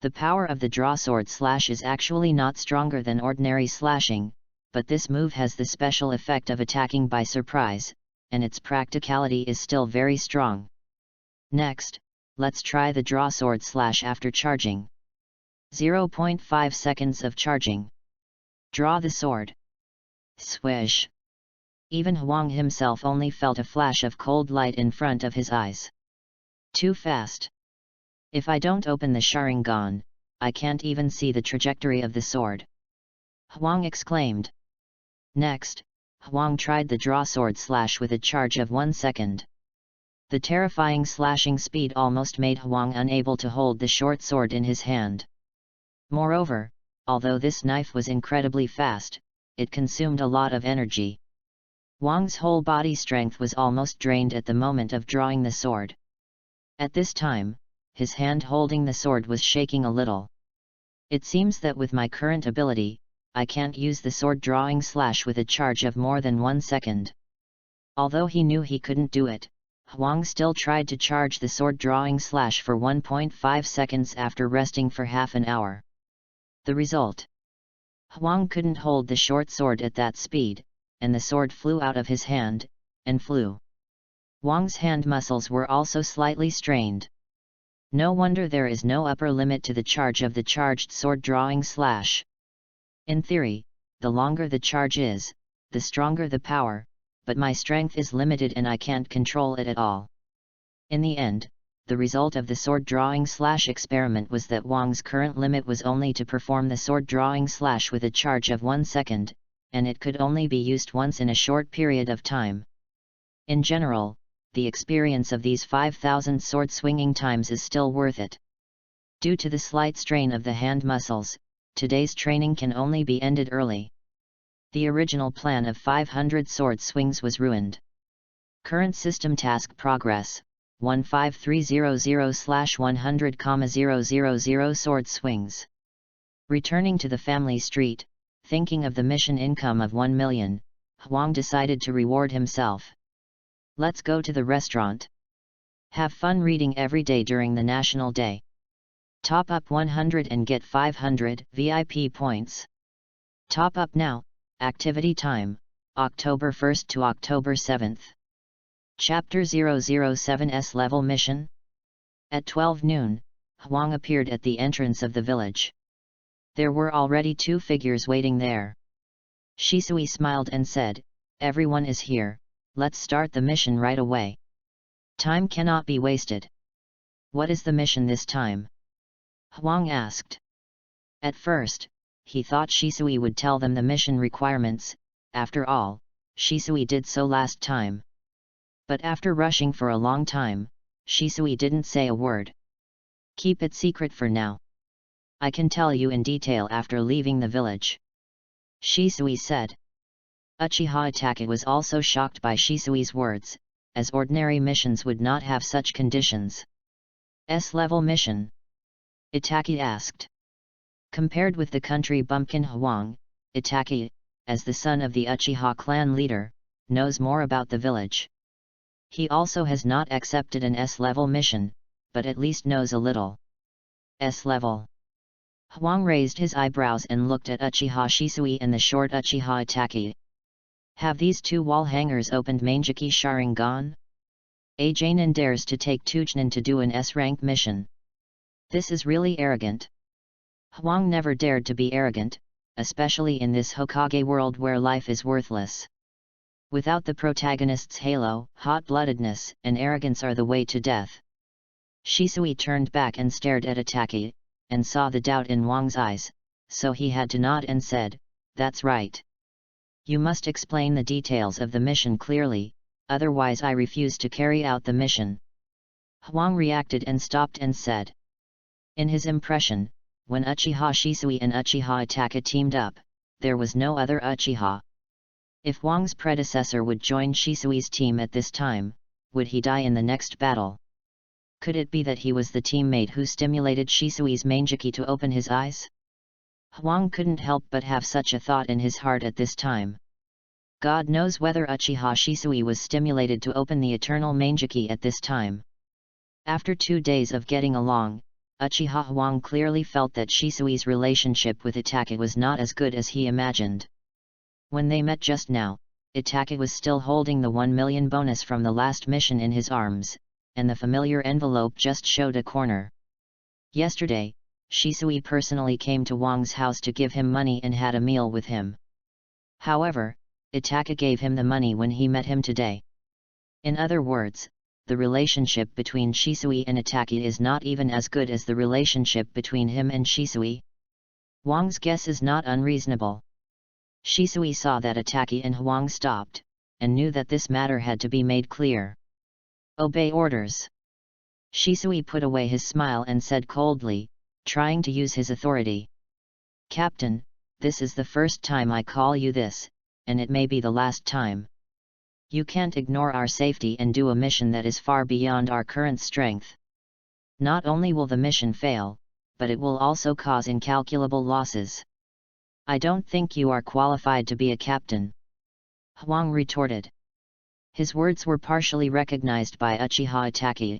The power of the Draw Sword Slash is actually not stronger than ordinary slashing, but this move has the special effect of attacking by surprise, and its practicality is still very strong. Next, let's try the Draw Sword Slash after charging. 0.5 seconds of charging. Draw the sword. Swish! Even Huang himself only felt a flash of cold light in front of his eyes. Too fast. If I don't open the Sharingan, I can't even see the trajectory of the sword. Huang exclaimed. Next, Huang tried the Draw Sword Slash with a charge of 1 second. The terrifying slashing speed almost made Huang unable to hold the short sword in his hand. Moreover, although this knife was incredibly fast, it consumed a lot of energy. Huang's whole body strength was almost drained at the moment of drawing the sword. At this time, his hand holding the sword was shaking a little. It seems that with my current ability, I can't use the sword drawing slash with a charge of more than 1 second. Although he knew he couldn't do it, Huang still tried to charge the sword drawing slash for 1.5 seconds after resting for half an hour. The result: Huang couldn't hold the short sword at that speed, and the sword flew out of his hand, and flew. Huang's hand muscles were also slightly strained. No wonder there is no upper limit to the charge of the charged sword drawing slash. In theory, the longer the charge is, the stronger the power, but my strength is limited and I can't control it at all. In the end, the result of the sword drawing slash experiment was that Wang's current limit was only to perform the sword drawing slash with a charge of 1 second, and it could only be used once in a short period of time. In general, the experience of these 5,000 sword swinging times is still worth it. Due to the slight strain of the hand muscles, today's training can only be ended early. The original plan of 500 sword swings was ruined. Current system task progress, 15300/100,000 sword swings. Returning to the family street, thinking of the mission income of 1 million, Huang decided to reward himself. Let's go to the restaurant. Have fun reading every day during the National Day. Top up 100 and get 500 VIP points. Top up now. Activity time, October 1st to October 7th. Chapter 007's level mission. At 12 noon, Huang appeared at the entrance of the village. There were already 2 figures waiting there. Shisui smiled and said, "Everyone is here, let's start the mission right away. Time cannot be wasted." "What is the mission this time?" Huang asked. At first, he thought Shisui would tell them the mission requirements. After all, Shisui did so last time. But after rushing for a long time, Shisui didn't say a word. "Keep it secret for now. I can tell you in detail after leaving the village," Shisui said. Uchiha Itachi was also shocked by Shisui's words, as ordinary missions would not have such conditions. S-level mission? Itachi asked. Compared with the country bumpkin Huang, Itachi, as the son of the Uchiha clan leader, knows more about the village. He also has not accepted an S-level mission, but at least knows a little. S-level. Huang raised his eyebrows and looked at Uchiha Shisui and the short Uchiha Itachi. Have these 2 wall hangers opened Mangeki Sharingan? A Jainin dares to take Tujnin to do an S-rank mission. This is really arrogant. Huang never dared to be arrogant, especially in this Hokage world where life is worthless. Without the protagonist's halo, hot-bloodedness and arrogance are the way to death. Shisui turned back and stared at Itachi, and saw the doubt in Huang's eyes, so he had to nod and said, "That's right. You must explain the details of the mission clearly, otherwise I refuse to carry out the mission." Huang reacted and stopped and said. In his impression, when Uchiha Shisui and Uchiha Itachi teamed up, there was no other Uchiha. If Huang's predecessor would join Shisui's team at this time, would he die in the next battle? Could it be that he was the teammate who stimulated Shisui's Mangeki to open his eyes? Huang couldn't help but have such a thought in his heart at this time. God knows whether Uchiha Shisui was stimulated to open the eternal Mangeki at this time. After 2 days of getting along, Uchiha Huang clearly felt that Shisui's relationship with Itachi was not as good as he imagined. When they met just now, Itachi was still holding the 1 million bonus from the last mission in his arms, and the familiar envelope just showed a corner. Yesterday, Shisui personally came to Huang's house to give him money and had a meal with him. However, Itachi gave him the money when he met him today. In other words, the relationship between Shisui and Itachi is not even as good as the relationship between him and Shisui. Huang's guess is not unreasonable. Shisui saw that Itachi and Huang stopped, and knew that this matter had to be made clear. "Obey orders." Shisui put away his smile and said coldly, trying to use his authority. "Captain, this is the first time I call you this, and it may be the last time. You can't ignore our safety and do a mission that is far beyond our current strength. Not only will the mission fail, but it will also cause incalculable losses." I don't think you are qualified to be a captain, Huang retorted. His words were partially recognized by Uchiha Itachi.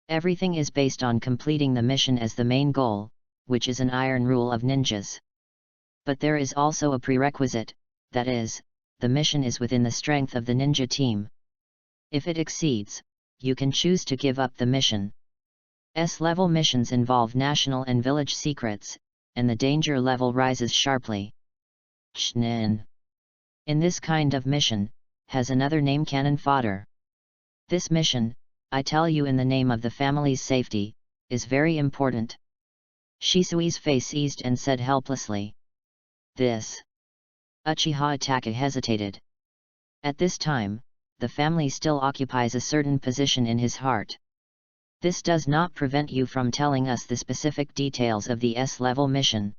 Everything is based on completing the mission as the main goal, which is an iron rule of ninjas. But there is also a prerequisite, that is, the mission is within the strength of the ninja team. If it exceeds, you can choose to give up the mission. S-level missions involve national and village secrets, and the danger level rises sharply. Shnin. In this kind of mission, has another name cannon fodder. This mission, I tell you in the name of the family's safety, is very important. Shisui's face eased and said helplessly. This. Uchiha Itachi hesitated. At this time, the family still occupies a certain position in his heart. This does not prevent you from telling us the specific details of the S-level mission.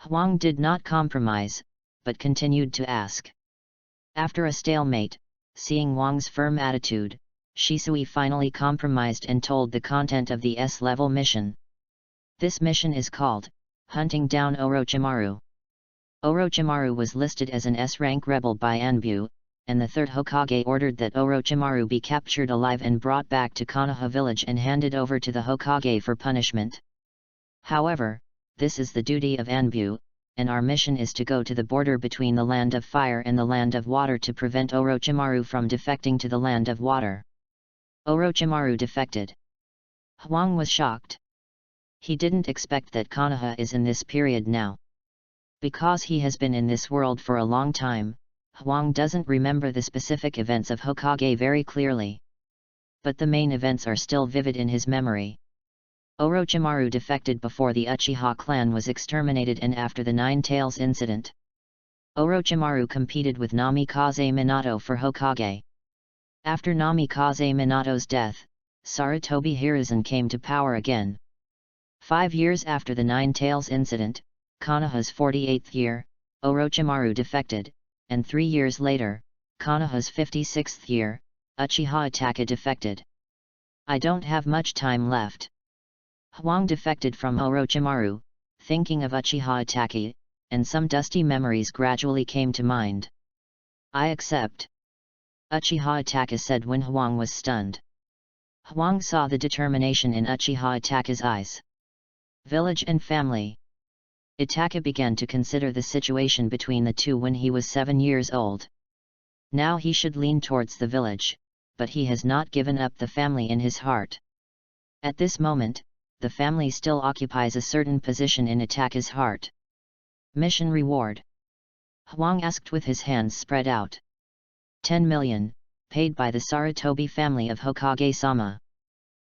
Huang did not compromise, but continued to ask. After a stalemate, seeing Wang's firm attitude, Shisui finally compromised and told the content of the S-level mission. This mission is called, Hunting Down Orochimaru. Orochimaru was listed as an S-rank rebel by Anbu, and the third Hokage ordered that Orochimaru be captured alive and brought back to Konoha village and handed over to the Hokage for punishment. However, this is the duty of Anbu, and our mission is to go to the border between the land of fire and the land of water to prevent Orochimaru from defecting to the land of water. Orochimaru defected. Huang was shocked. He didn't expect that Konoha is in this period now. Because he has been in this world for a long time, Huang doesn't remember the specific events of Hokage very clearly. But the main events are still vivid in his memory. Orochimaru defected before the Uchiha clan was exterminated and after the Nine Tails incident. Orochimaru competed with Namikaze Minato for Hokage. After Namikaze Minato's death, Sarutobi Hiruzen came to power again. 5 years after the Nine Tails incident, Konoha's 48th year, Orochimaru defected, and 3 years later, Konoha's 56th year, Uchiha Itachi defected. I don't have much time left. Huang defected from Orochimaru, thinking of Uchiha Itachi, and some dusty memories gradually came to mind. I accept. Uchiha Itachi said when Huang was stunned. Huang saw the determination in Uchiha Itachi's eyes. Village and family. Itachi began to consider the situation between the two when he was 7 years old. Now he should lean towards the village, but he has not given up the family in his heart. At this moment, the family still occupies a certain position in Itachi's heart. Mission reward. Huang asked with his hands spread out. 10 million, paid by the Sarutobi family of Hokage-sama.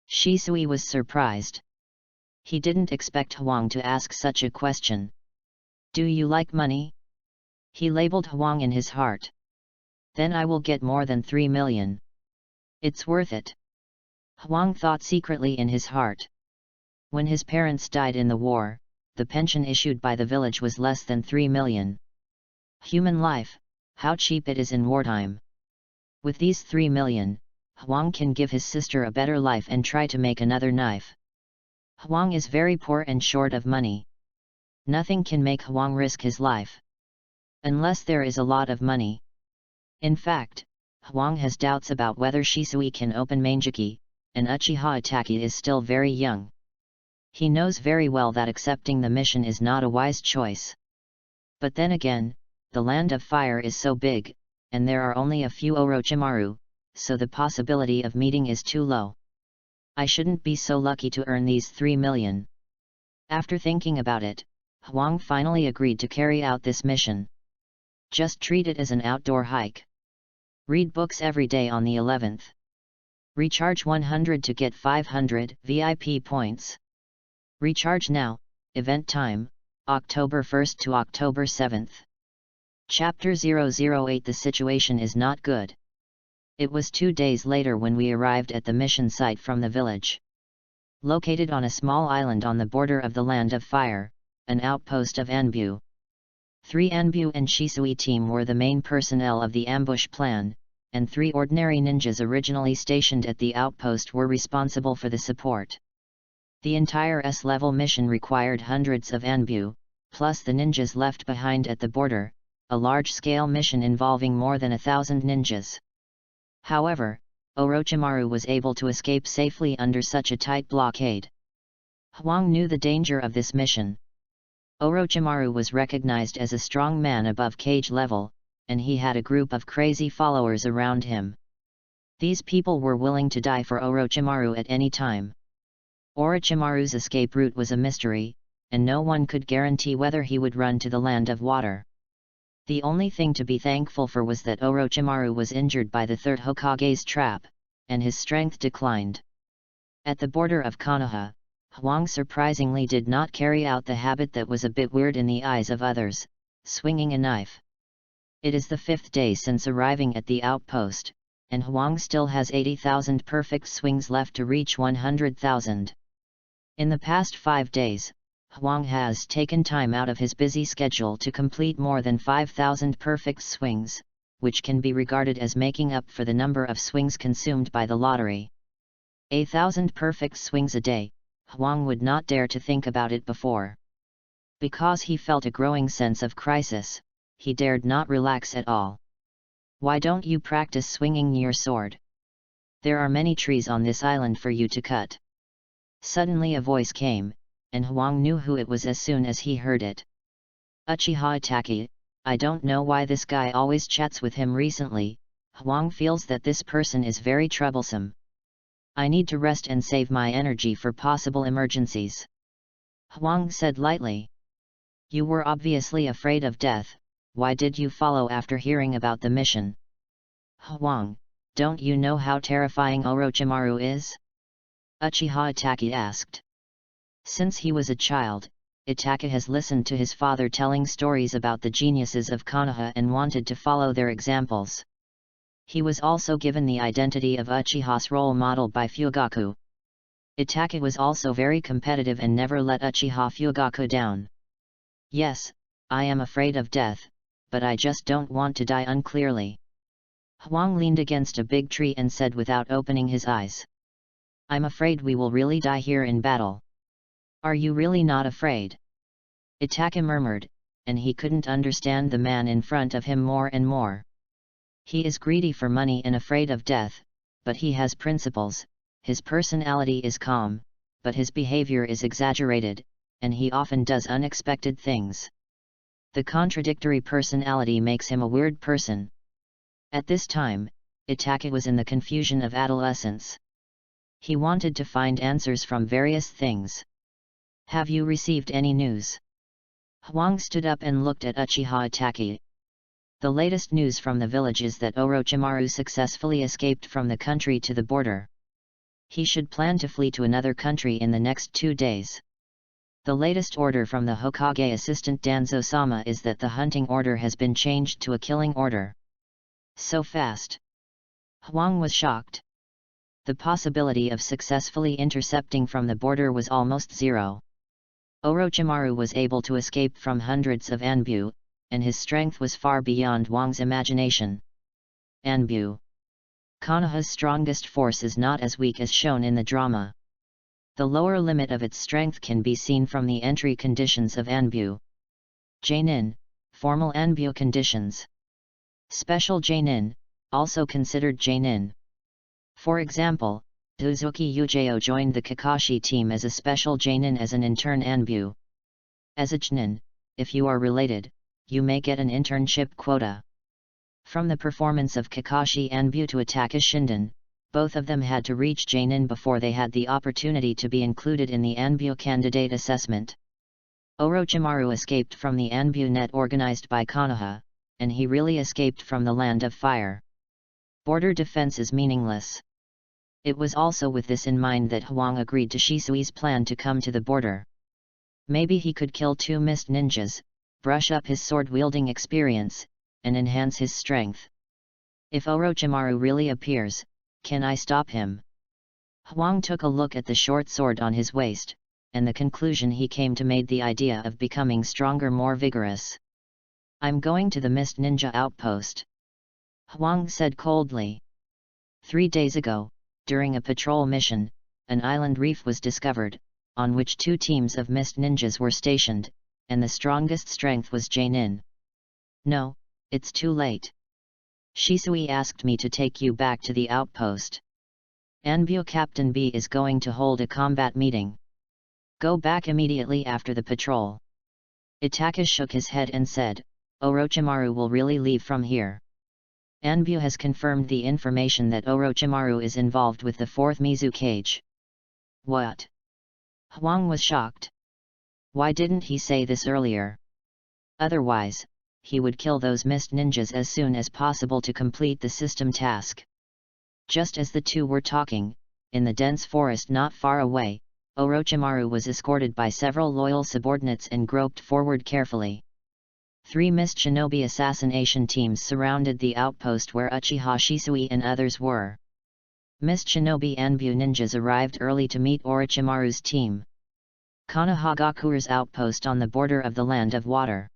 Shisui was surprised. He didn't expect Huang to ask such a question. Do you like money? He labeled Huang in his heart. Then I will get more than 3 million. It's worth it. Huang thought secretly in his heart. When his parents died in the war, the pension issued by the village was less than 3 million. Human life, how cheap it is in wartime. With these 3 million, Huang can give his sister a better life and try to make another knife. Huang is very poor and short of money. Nothing can make Huang risk his life. Unless there is a lot of money. In fact, Huang has doubts about whether Shisui can open Mangeki, and Uchiha Itachi is still very young. He knows very well that accepting the mission is not a wise choice. But then again, the land of fire is so big, and there are only a few Orochimaru, so the possibility of meeting is too low. I shouldn't be so lucky to earn these 3 million. After thinking about it, Huang finally agreed to carry out this mission. Just treat it as an outdoor hike. Read books every day on the 11th. Recharge 100 to get 500 VIP points. Recharge now, event time, October 1st to October 7th. Chapter 008. The situation is not good. It was 2 days later when we arrived at the mission site from the village. Located on a small island on the border of the Land of Fire, an outpost of Anbu. 3 Anbu and Shisui team were the main personnel of the ambush plan, and 3 ordinary ninjas originally stationed at the outpost were responsible for the support. The entire S-level mission required hundreds of Anbu, plus the ninjas left behind at the border, a large-scale mission involving more than 1,000 ninjas. However, Orochimaru was able to escape safely under such a tight blockade. Huang knew the danger of this mission. Orochimaru was recognized as a strong man above cage level, and he had a group of crazy followers around him. These people were willing to die for Orochimaru at any time. Orochimaru's escape route was a mystery, and no one could guarantee whether he would run to the land of water. The only thing to be thankful for was that Orochimaru was injured by the third Hokage's trap, and his strength declined. At the border of Konoha, Huang surprisingly did not carry out the habit that was a bit weird in the eyes of others, swinging a knife. It is the 5th day since arriving at the outpost, and Huang still has 80,000 perfect swings left to reach 100,000. In the past 5 days, Huang has taken time out of his busy schedule to complete more than 5,000 perfect swings, which can be regarded as making up for the number of swings consumed by the lottery. 1,000 perfect swings a day, Huang would not dare to think about it before. Because he felt a growing sense of crisis, he dared not relax at all. Why don't you practice swinging your sword? There are many trees on this island for you to cut. Suddenly a voice came, and Huang knew who it was as soon as he heard it. Achiha Itachi, I don't know why this guy always chats with him recently. Huang feels that this person is very troublesome. I need to rest and save my energy for possible emergencies. Huang said lightly. You were obviously afraid of death, why did you follow after hearing about the mission? Huang, don't you know how terrifying Orochimaru is? Achiha Itachi asked. Since he was a child, Itachi has listened to his father telling stories about the geniuses of Konoha and wanted to follow their examples. He was also given the identity of Uchiha's role model by Fugaku. Itachi was also very competitive and never let Uchiha Fugaku down. Yes, I am afraid of death, but I just don't want to die unclearly. Huang leaned against a big tree and said without opening his eyes. I'm afraid we will really die here in battle. Are you really not afraid? Itachi murmured, and he couldn't understand the man in front of him more and more. He is greedy for money and afraid of death, but he has principles, his personality is calm, but his behavior is exaggerated, and he often does unexpected things. The contradictory personality makes him a weird person. At this time, Itachi was in the confusion of adolescence. He wanted to find answers from various things. Have you received any news? Huang stood up and looked at Uchiha Itachi. The latest news from the village is that Orochimaru successfully escaped from the country to the border. He should plan to flee to another country in the next 2 days. The latest order from the Hokage assistant Danzo-sama is that the hunting order has been changed to a killing order. So fast. Huang was shocked. The possibility of successfully intercepting from the border was almost zero. Orochimaru was able to escape from hundreds of Anbu, and his strength was far beyond Huang's imagination. Anbu. Konoha's strongest force is not as weak as shown in the drama. The lower limit of its strength can be seen from the entry conditions of Anbu. Jainin, formal Anbu conditions. Special Jainin, also considered Jainin. For example, Dozuki Yujeo joined the Kakashi team as a special Jainin as an intern Anbu. As a Jnin, if you are related, you may get an internship quota. From the performance of Kakashi Anbu to Itachi Shinden, both of them had to reach Jainin before they had the opportunity to be included in the Anbu candidate assessment. Orochimaru escaped from the Anbu net organized by Konoha, and he really escaped from the land of fire. Border defense is meaningless. It was also with this in mind that Huang agreed to Shisui's plan to come to the border. Maybe he could kill 2 mist ninjas, brush up his sword-wielding experience, and enhance his strength. If Orochimaru really appears, can I stop him? Huang took a look at the short sword on his waist, and the conclusion he came to made the idea of becoming stronger more vigorous. I'm going to the Mist Ninja outpost. Huang said coldly. 3 days ago, during a patrol mission, an island reef was discovered, on which 2 teams of Mist Ninjas were stationed, and the strongest strength was Jainin. No, it's too late. Shisui asked me to take you back to the outpost. Anbu Captain B is going to hold a combat meeting. Go back immediately after the patrol. Itachi shook his head and said, Orochimaru will really leave from here. Anbu has confirmed the information that Orochimaru is involved with the 4th Mizukage. What? Huang was shocked. Why didn't he say this earlier? Otherwise, he would kill those mist ninjas as soon as possible to complete the system task. Just as the two were talking, in the dense forest not far away, Orochimaru was escorted by several loyal subordinates and groped forward carefully. 3 mist shinobi assassination teams surrounded the outpost where Uchiha Shisui and others were. Mist shinobi Anbu ninjas arrived early to meet Orochimaru's team. Konoha Gaku's outpost on the border of the Land of Water.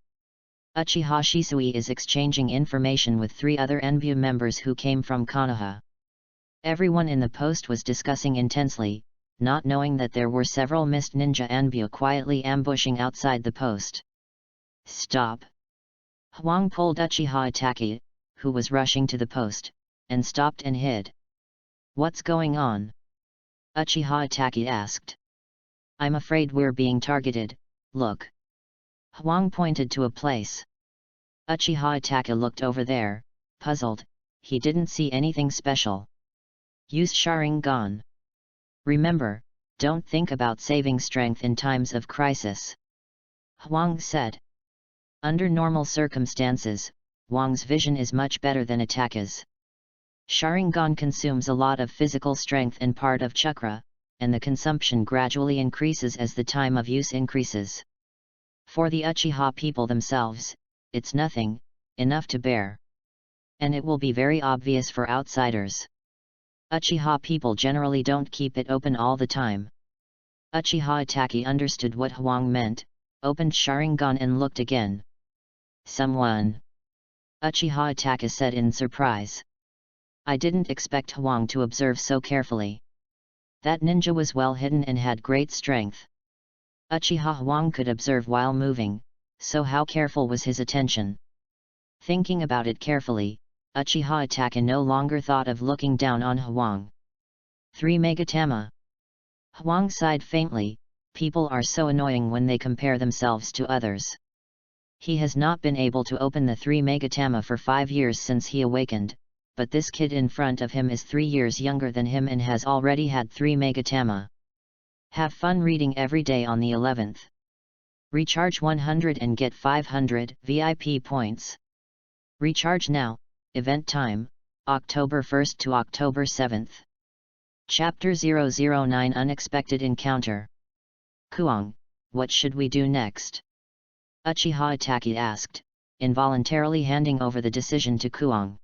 Uchiha Shisui is exchanging information with 3 other Anbu members who came from Konoha. Everyone in the post was discussing intensely, not knowing that there were several mist ninja Anbu quietly ambushing outside the post. Stop! Huang pulled Uchiha Itachi, who was rushing to the post, and stopped and hid. What's going on? Uchiha Itachi asked. I'm afraid we're being targeted, look. Huang pointed to a place. Uchiha Itachi looked over there, puzzled, he didn't see anything special. Use Sharingan. Remember, don't think about saving strength in times of crisis. Huang said. Under normal circumstances, Huang's vision is much better than Itachi's. Sharingan consumes a lot of physical strength and part of chakra, and the consumption gradually increases as the time of use increases. For the Uchiha people themselves, it's nothing, enough to bear. And it will be very obvious for outsiders. Uchiha people generally don't keep it open all the time. Uchiha Itachi understood what Huang meant, opened Sharingan and looked again. Someone. Uchiha Itachi said in surprise. I didn't expect Huang to observe so carefully. That ninja was well hidden and had great strength. Uchiha Huang could observe while moving, so how careful was his attention? Thinking about it carefully, Uchiha Itachi no longer thought of looking down on Huang. 3 Megatama. Huang sighed faintly, people are so annoying when they compare themselves to others. He has not been able to open the 3 Megatama for 5 years since he awakened, but this kid in front of him is 3 years younger than him and has already had 3 Megatama. Have fun reading every day on the 11th. Recharge 100 and get 500 VIP points. Recharge now, event time, October 1st to October 7th. Chapter 009 Unexpected Encounter. Kuang, what should we do next? Uchiha Itachi asked, involuntarily handing over the decision to Kuang.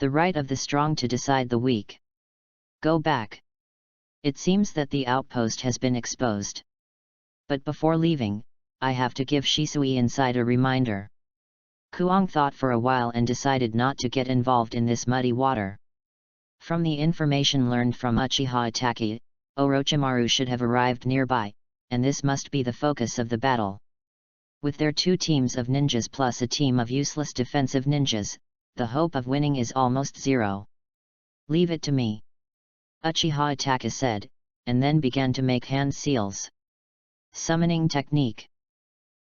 The right of the strong to decide the weak. Go back. It seems that the outpost has been exposed. But before leaving, I have to give Shisui inside a reminder. Kuang thought for a while and decided not to get involved in this muddy water. From the information learned from Uchiha Itachi, Orochimaru should have arrived nearby, and this must be the focus of the battle. With their 2 teams of ninjas plus a team of useless defensive ninjas, the hope of winning is almost zero. Leave it to me. Uchiha Itachi said, and then began to make hand seals. Summoning technique.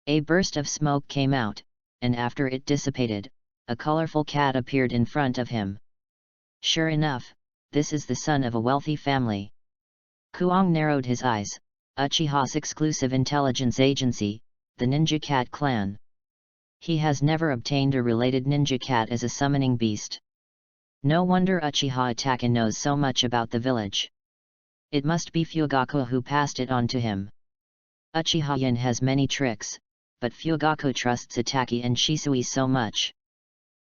A burst of smoke came out, and after it dissipated, a colorful cat appeared in front of him. Sure enough, this is the son of a wealthy family. Kuang narrowed his eyes. Uchiha's exclusive intelligence agency, the Ninja Cat Clan. He has never obtained a related ninja cat as a summoning beast. No wonder Uchiha Itachi knows so much about the village. It must be Fugaku who passed it on to him. Uchiha Yin has many tricks, but Fugaku trusts Itachi and Shisui so much.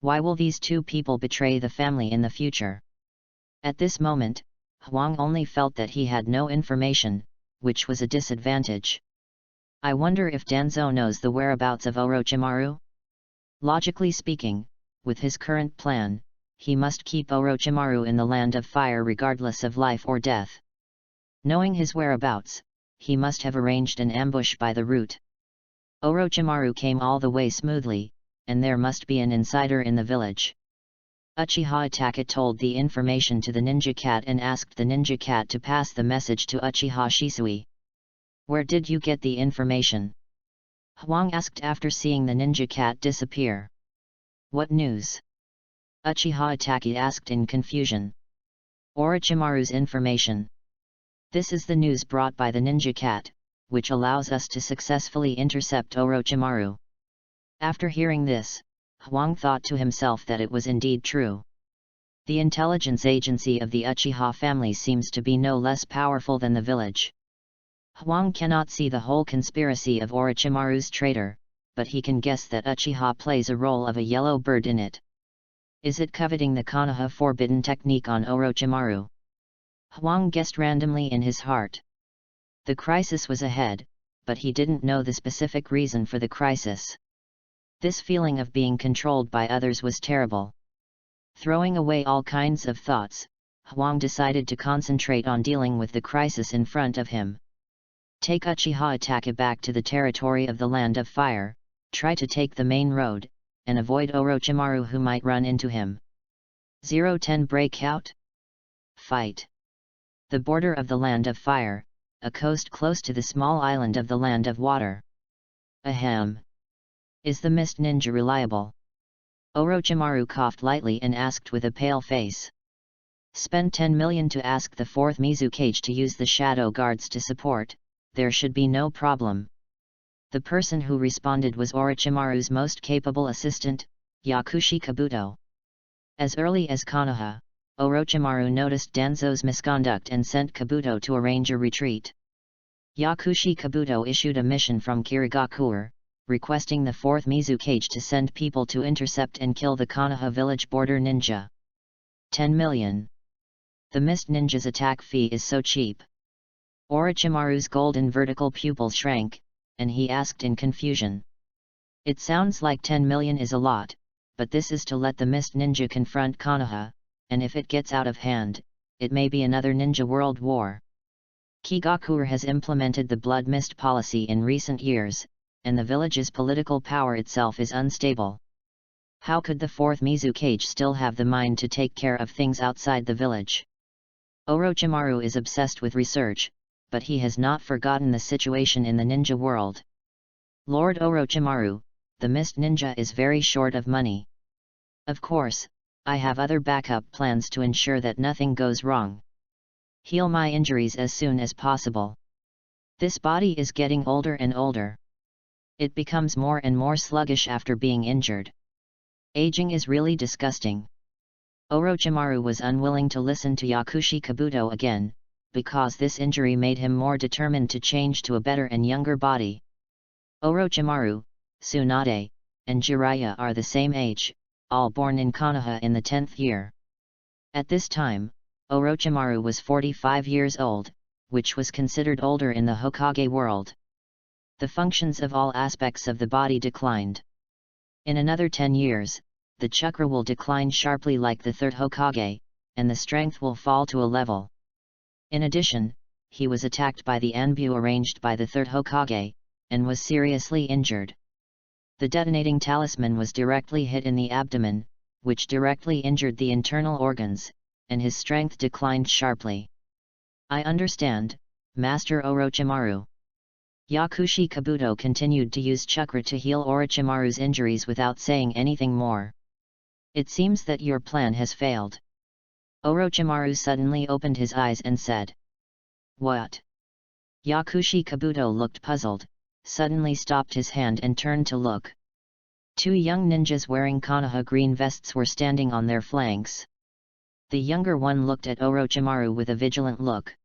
Why will these 2 people betray the family in the future? At this moment, Huang only felt that he had no information, which was a disadvantage. I wonder if Danzo knows the whereabouts of Orochimaru? Logically speaking, with his current plan, he must keep Orochimaru in the Land of Fire regardless of life or death. Knowing his whereabouts, he must have arranged an ambush by the route. Orochimaru came all the way smoothly, and there must be an insider in the village. Uchiha Itachi told the information to the ninja cat and asked the ninja cat to pass the message to Uchiha Shisui. Where did you get the information? Huang asked after seeing the ninja cat disappear. What news? Uchiha Itachi asked in confusion. Orochimaru's information. This is the news brought by the ninja cat, which allows us to successfully intercept Orochimaru. After hearing this, Huang thought to himself that it was indeed true. The intelligence agency of the Uchiha family seems to be no less powerful than the village. Huang cannot see the whole conspiracy of Orochimaru's traitor, but he can guess that Uchiha plays a role of a yellow bird in it. Is it coveting the Konoha forbidden technique on Orochimaru? Huang guessed randomly in his heart. The crisis was ahead, but he didn't know the specific reason for the crisis. This feeling of being controlled by others was terrible. Throwing away all kinds of thoughts, Huang decided to concentrate on dealing with the crisis in front of him. Take Uchiha Itachi back to the territory of the Land of Fire, try to take the main road, and avoid Orochimaru who might run into him. 010 Breakout. Fight. The border of the Land of Fire, a coast close to the small island of the Land of Water. Ahem. Is the mist ninja reliable? Orochimaru coughed lightly and asked with a pale face. Spend 10 million to ask the 4th Mizukage to use the shadow guards to support, there should be no problem. The person who responded was Orochimaru's most capable assistant, Yakushi Kabuto. As early as Konoha, Orochimaru noticed Danzo's misconduct and sent Kabuto to arrange a retreat. Yakushi Kabuto issued a mission from Kirigakuer, requesting the 4th Mizukage to send people to intercept and kill the Konoha village border ninja. 10 million. The mist ninja's attack fee is so cheap. Orochimaru's golden vertical pupils shrank, and he asked in confusion. It sounds like 10 million is a lot, but this is to let the mist ninja confront Konoha, and if it gets out of hand, it may be another ninja world war. Kigakuer has implemented the blood mist policy in recent years, and the village's political power itself is unstable. How could the 4th Mizukage still have the mind to take care of things outside the village? Orochimaru is obsessed with research, but he has not forgotten the situation in the ninja world. Lord Orochimaru, the mist ninja is very short of money. Of course, I have other backup plans to ensure that nothing goes wrong. Heal my injuries as soon as possible. This body is getting older and older. It becomes more and more sluggish after being injured. Aging is really disgusting. Orochimaru was unwilling to listen to Yakushi Kabuto again, because this injury made him more determined to change to a better and younger body. Orochimaru, Tsunade, and Jiraiya are the same age, all born in Konoha in the 10th year. At this time, Orochimaru was 45 years old, which was considered older in the Hokage world. The functions of all aspects of the body declined. In another 10 years, the chakra will decline sharply like the 3rd Hokage, and the strength will fall to a level. In addition, he was attacked by the Anbu arranged by the 3rd Hokage, and was seriously injured. The detonating talisman was directly hit in the abdomen, which directly injured the internal organs, and his strength declined sharply. I understand, Master Orochimaru. Yakushi Kabuto continued to use chakra to heal Orochimaru's injuries without saying anything more. It seems that your plan has failed. Orochimaru suddenly opened his eyes and said. What? Yakushi Kabuto looked puzzled, suddenly stopped his hand and turned to look. 2 young ninjas wearing Konoha green vests were standing on their flanks. The younger one looked at Orochimaru with a vigilant look.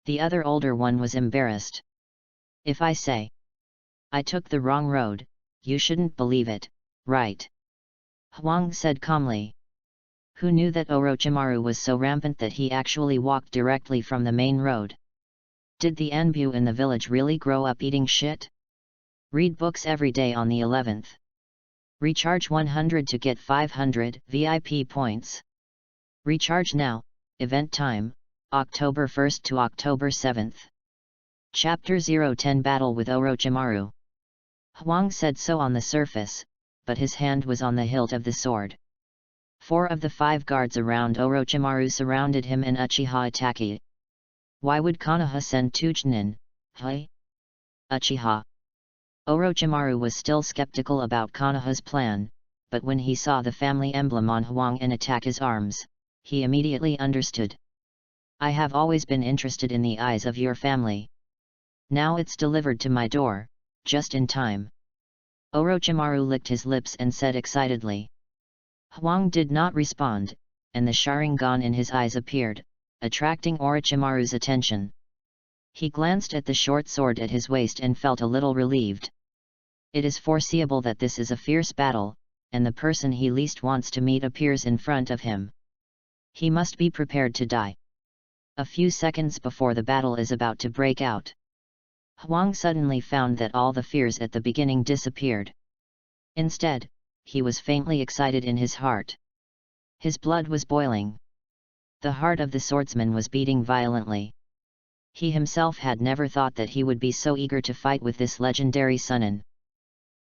The other older one was embarrassed. If I say I took the wrong road, you shouldn't believe it, right? Huang said calmly. Who knew that Orochimaru was so rampant that he actually walked directly from the main road? Did the Anbu in the village really grow up eating shit? Read books every day on the 11th. Recharge 100 to get 500 VIP points. Recharge now, event time, October 1st to October 7th. Chapter 010 Battle with Orochimaru. Huang said so on the surface, but his hand was on the hilt of the sword. 4 of the 5 guards around Orochimaru surrounded him and Uchiha Itachi. Why would Konoha send 2 Chunin? Hey? Uchiha. Orochimaru was still skeptical about Konoha's plan, but when he saw the family emblem on Huang and Itachi's arms, he immediately understood. I have always been interested in the eyes of your family. Now it's delivered to my door, just in time. Orochimaru licked his lips and said excitedly. Huang did not respond, and the Sharingan in his eyes appeared, attracting Orochimaru's attention. He glanced at the short sword at his waist and felt a little relieved. It is foreseeable that this is a fierce battle, and the person he least wants to meet appears in front of him. He must be prepared to die. A few seconds before the battle is about to break out. Huang suddenly found that all the fears at the beginning disappeared. Instead, he was faintly excited in his heart. His blood was boiling. The heart of the swordsman was beating violently. He himself had never thought that he would be so eager to fight with this legendary Sunin.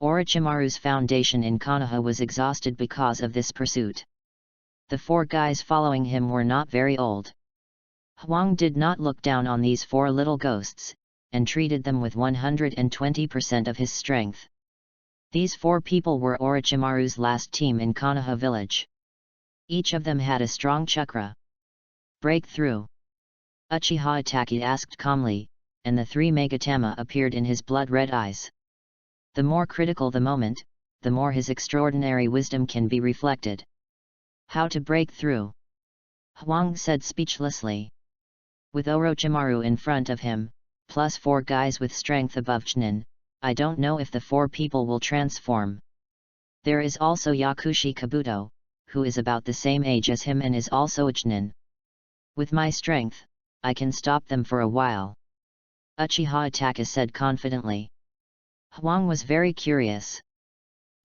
Orochimaru's foundation in Konoha was exhausted because of this pursuit. The 4 guys following him were not very old. Huang did not look down on these 4 little ghosts, and treated them with 120% of his strength. These 4 people were Orochimaru's last team in Konoha village. Each of them had a strong chakra. Breakthrough. Uchiha Itachi asked calmly, and the 3 Megatama appeared in his blood-red eyes. The more critical the moment, the more his extraordinary wisdom can be reflected. How to break through? Huang said speechlessly. With Orochimaru in front of him, plus 4 guys with strength above Chunin, I don't know if the 4 people will transform. There is also Yakushi Kabuto, who is about the same age as him and is also a Chunin. With my strength, I can stop them for a while. Uchiha Itachi said confidently. Huang was very curious.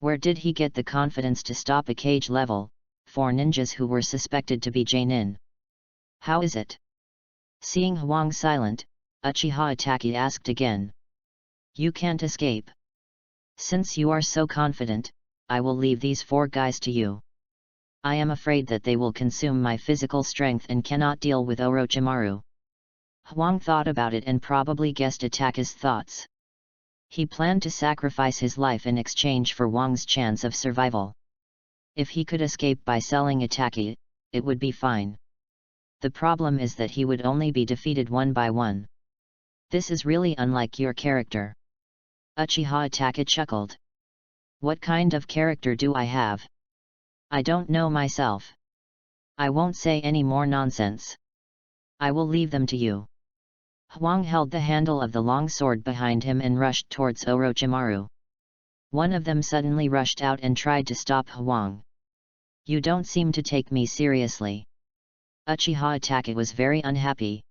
Where did he get the confidence to stop a cage level 4 ninjas who were suspected to be Jonin? How is it? Seeing Huang silent, Uchiha Itachi asked again. You can't escape. Since you are so confident, I will leave these 4 guys to you. I am afraid that they will consume my physical strength and cannot deal with Orochimaru. Huang thought about it and probably guessed Itachi's thoughts. He planned to sacrifice his life in exchange for Huang's chance of survival. If he could escape by selling Itachi, it would be fine. The problem is that he would only be defeated one by one. This is really unlike your character. Uchiha Itachi chuckled. What kind of character do I have? I don't know myself. I won't say any more nonsense. I will leave them to you. Huang held the handle of the long sword behind him and rushed towards Orochimaru. One of them suddenly rushed out and tried to stop Huang. You don't seem to take me seriously. Uchiha Itachi was very unhappy.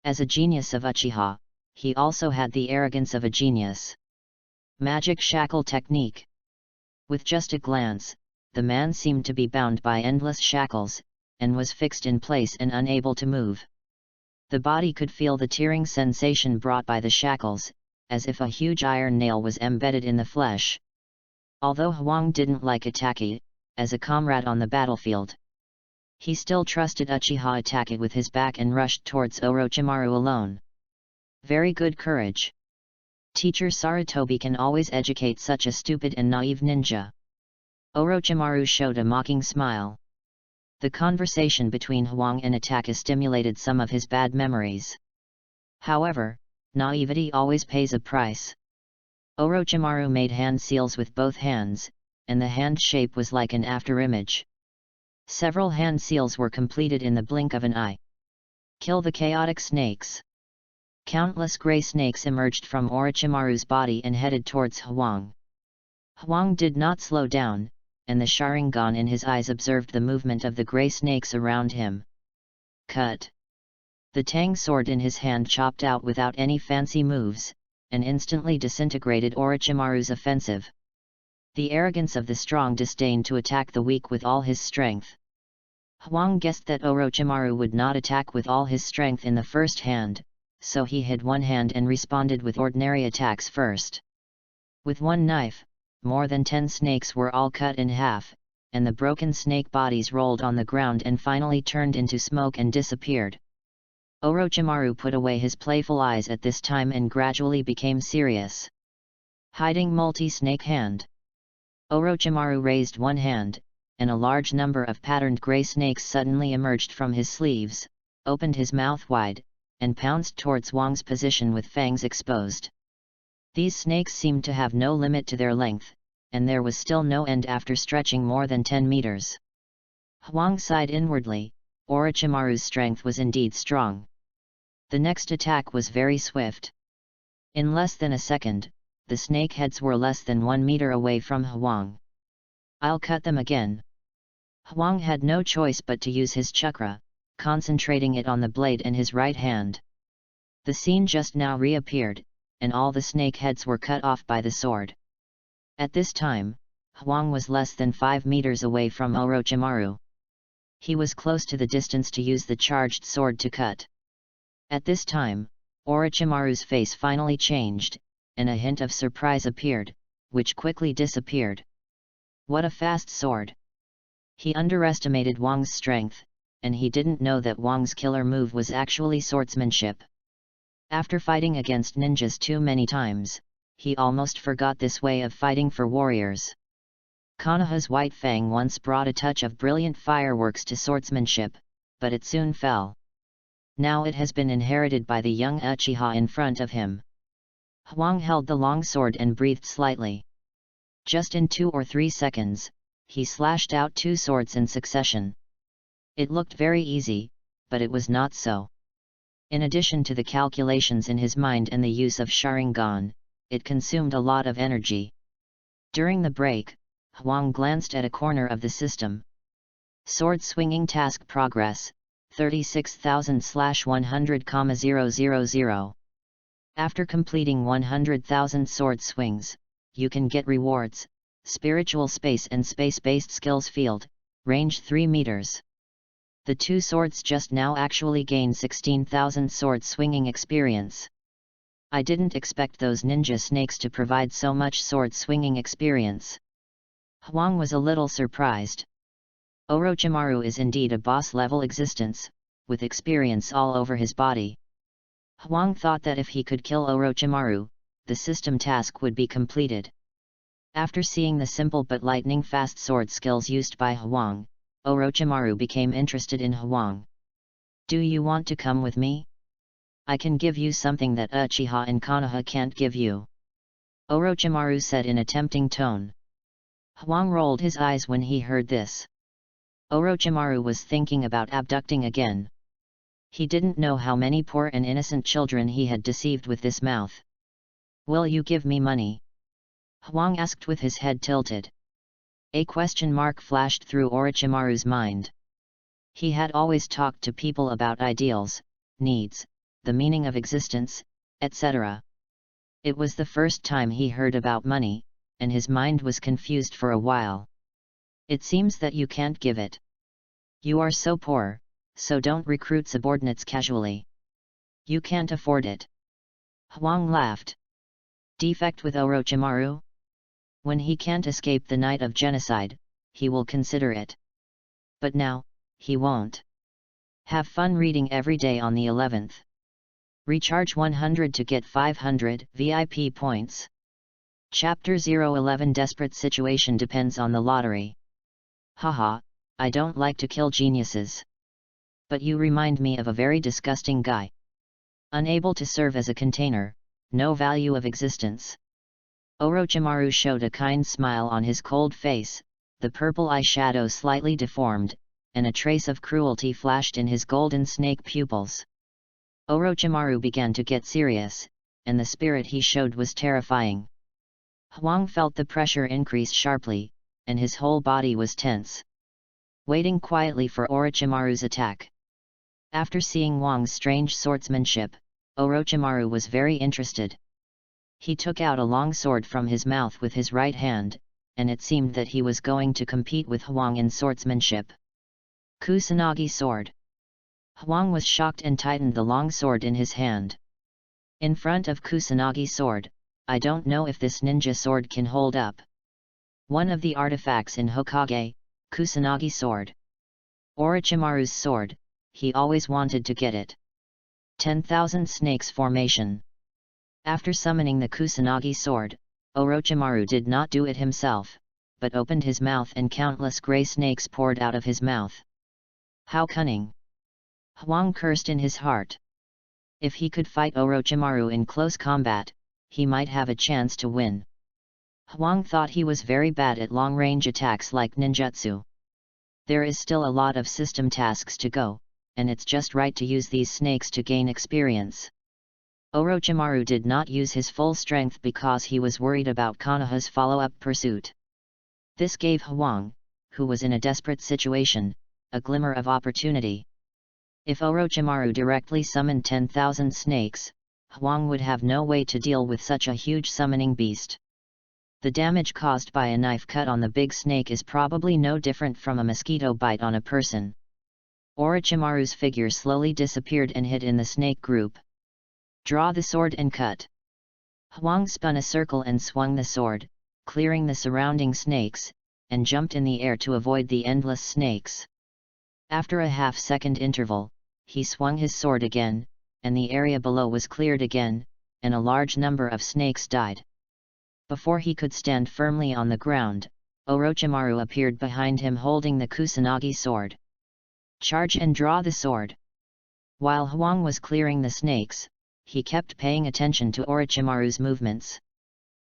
As a genius of Uchiha, he also had the arrogance of a genius. Magic shackle technique. With just a glance, the man seemed to be bound by endless shackles, and was fixed in place and unable to move. The body could feel the tearing sensation brought by the shackles, as if a huge iron nail was embedded in the flesh. Although Huang didn't like Itachi, as a comrade on the battlefield, he still trusted Uchiha Itachi with his back and rushed towards Orochimaru alone. Very good courage. Teacher Sarutobi can always educate such a stupid and naive ninja. Orochimaru showed a mocking smile. The conversation between Huang and Itachi stimulated some of his bad memories. However, naivety always pays a price. Orochimaru made hand seals with both hands, and the hand shape was like an afterimage. Several hand seals were completed in the blink of an eye. Kill the chaotic snakes. Countless grey snakes emerged from Orochimaru's body and headed towards Huang. Huang did not slow down, and the Sharingan in his eyes observed the movement of the grey snakes around him. Cut! The tang sword in his hand chopped out without any fancy moves, and instantly disintegrated Orochimaru's offensive. The arrogance of the strong disdained to attack the weak with all his strength. Huang guessed that Orochimaru would not attack with all his strength in the first hand, so he hid one hand and responded with ordinary attacks first. With one knife, more than 10 snakes were all cut in half, and the broken snake bodies rolled on the ground and finally turned into smoke and disappeared. Orochimaru put away his playful eyes at this time and gradually became serious. Hiding multi-snake hand. Orochimaru raised one hand, and a large number of patterned grey snakes suddenly emerged from his sleeves, opened his mouth wide, and pounced towards Huang's position with fangs exposed. These snakes seemed to have no limit to their length, and there was still no end after stretching more than 10 meters. Huang sighed inwardly. Orochimaru's strength was indeed strong. The next attack was very swift. In less than a second, the snake heads were less than 1 meter away from Huang. "I'll cut them again." Huang had no choice but to use his chakra, concentrating it on the blade in his right hand. The scene just now reappeared, and all the snake heads were cut off by the sword. At this time, Huang was less than 5 meters away from Orochimaru. He was close to the distance to use the charged sword to cut. At this time, Orochimaru's face finally changed, and a hint of surprise appeared, which quickly disappeared. What a fast sword! He underestimated Huang's strength, and he didn't know that Huang's killer move was actually swordsmanship. After fighting against ninjas too many times, he almost forgot this way of fighting for warriors. Konoha's white fang once brought a touch of brilliant fireworks to swordsmanship, but it soon fell. Now it has been inherited by the young Achiha in front of him. Huang held the long sword and breathed slightly. Just in 2 or 3 seconds, he slashed out 2 swords in succession. It looked very easy, but it was not so. In addition to the calculations in his mind and the use of Sharingan, it consumed a lot of energy. During the break, Huang glanced at a corner of the system. Sword swinging task progress, 36,000/100,000. After completing 100,000 sword swings, you can get rewards, spiritual space and space-based skills field, range 3 meters. The 2 swords just now actually gained 16,000 sword swinging experience. I didn't expect those ninja snakes to provide so much sword swinging experience. Huang was a little surprised. Orochimaru is indeed a boss-level existence, with experience all over his body. Huang thought that if he could kill Orochimaru, the system task would be completed. After seeing the simple but lightning-fast sword skills used by Huang, Orochimaru became interested in Huang. "Do you want to come with me? I can give you something that Uchiha and Konoha can't give you," Orochimaru said in a tempting tone. Huang rolled his eyes when he heard this. Orochimaru was thinking about abducting again. He didn't know how many poor and innocent children he had deceived with this mouth. "Will you give me money?" Huang asked with his head tilted. A question mark flashed through Orochimaru's mind. He had always talked to people about ideals, needs, the meaning of existence, etc. It was the first time he heard about money, and his mind was confused for a while. "It seems that you can't give it. You are so poor, so don't recruit subordinates casually. You can't afford it." Huang laughed. Defect with Orochimaru? When he can't escape the night of genocide, he will consider it. But now, he won't. Have fun reading every day on the 11th. Recharge 100 to get 500 VIP points. Chapter 011 Desperate situation depends on the lottery. Haha, I don't like to kill geniuses. But you remind me of a very disgusting guy. Unable to serve as a container, no value of existence. Orochimaru showed a kind smile on his cold face, the purple eyeshadow slightly deformed, and a trace of cruelty flashed in his golden snake pupils. Orochimaru began to get serious, and the spirit he showed was terrifying. Huang felt the pressure increase sharply, and his whole body was tense. Waiting quietly for Orochimaru's attack. After seeing Huang's strange swordsmanship, Orochimaru was very interested. He took out a long sword from his mouth with his right hand, and it seemed that he was going to compete with Huang in swordsmanship. Kusanagi sword. Huang was shocked and tightened the long sword in his hand. In front of Kusanagi sword, I don't know if this ninja sword can hold up. One of the artifacts in Hokage, Kusanagi sword. Orochimaru's sword, he always wanted to get it. 10,000 Snakes Formation. After summoning the Kusanagi sword, Orochimaru did not do it himself, but opened his mouth and countless grey snakes poured out of his mouth. How cunning! Hwang cursed in his heart. If he could fight Orochimaru in close combat, he might have a chance to win. Hwang thought he was very bad at long-range attacks like ninjutsu. There is still a lot of system tasks to go, and it's just right to use these snakes to gain experience. Orochimaru did not use his full strength because he was worried about Konoha's follow-up pursuit. This gave Hwang, who was in a desperate situation, a glimmer of opportunity. If Orochimaru directly summoned 10,000 snakes, Hwang would have no way to deal with such a huge summoning beast. The damage caused by a knife cut on the big snake is probably no different from a mosquito bite on a person. Orochimaru's figure slowly disappeared and hid in the snake group. Draw the sword and cut. Hwang spun a circle and swung the sword, clearing the surrounding snakes, and jumped in the air to avoid the endless snakes. After a half-second interval, he swung his sword again, and the area below was cleared again, and a large number of snakes died. Before he could stand firmly on the ground, Orochimaru appeared behind him holding the Kusanagi sword. Charge and draw the sword. While Hwang was clearing the snakes, he kept paying attention to Orochimaru's movements.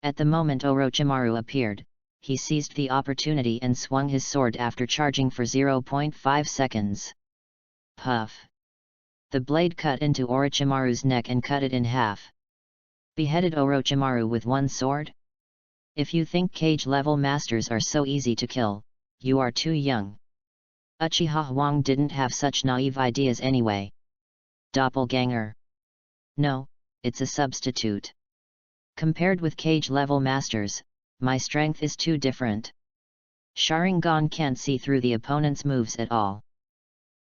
At the moment Orochimaru appeared, he seized the opportunity and swung his sword after charging for 0.5 seconds. Puff! The blade cut into Orochimaru's neck and cut it in half. Beheaded Orochimaru with one sword? If you think cage-level masters are so easy to kill, you are too young. Uchiha Hwang didn't have such naive ideas anyway. Doppelganger. No, it's a substitute. Compared with cage-level masters, my strength is too different. Sharingan can't see through the opponent's moves at all.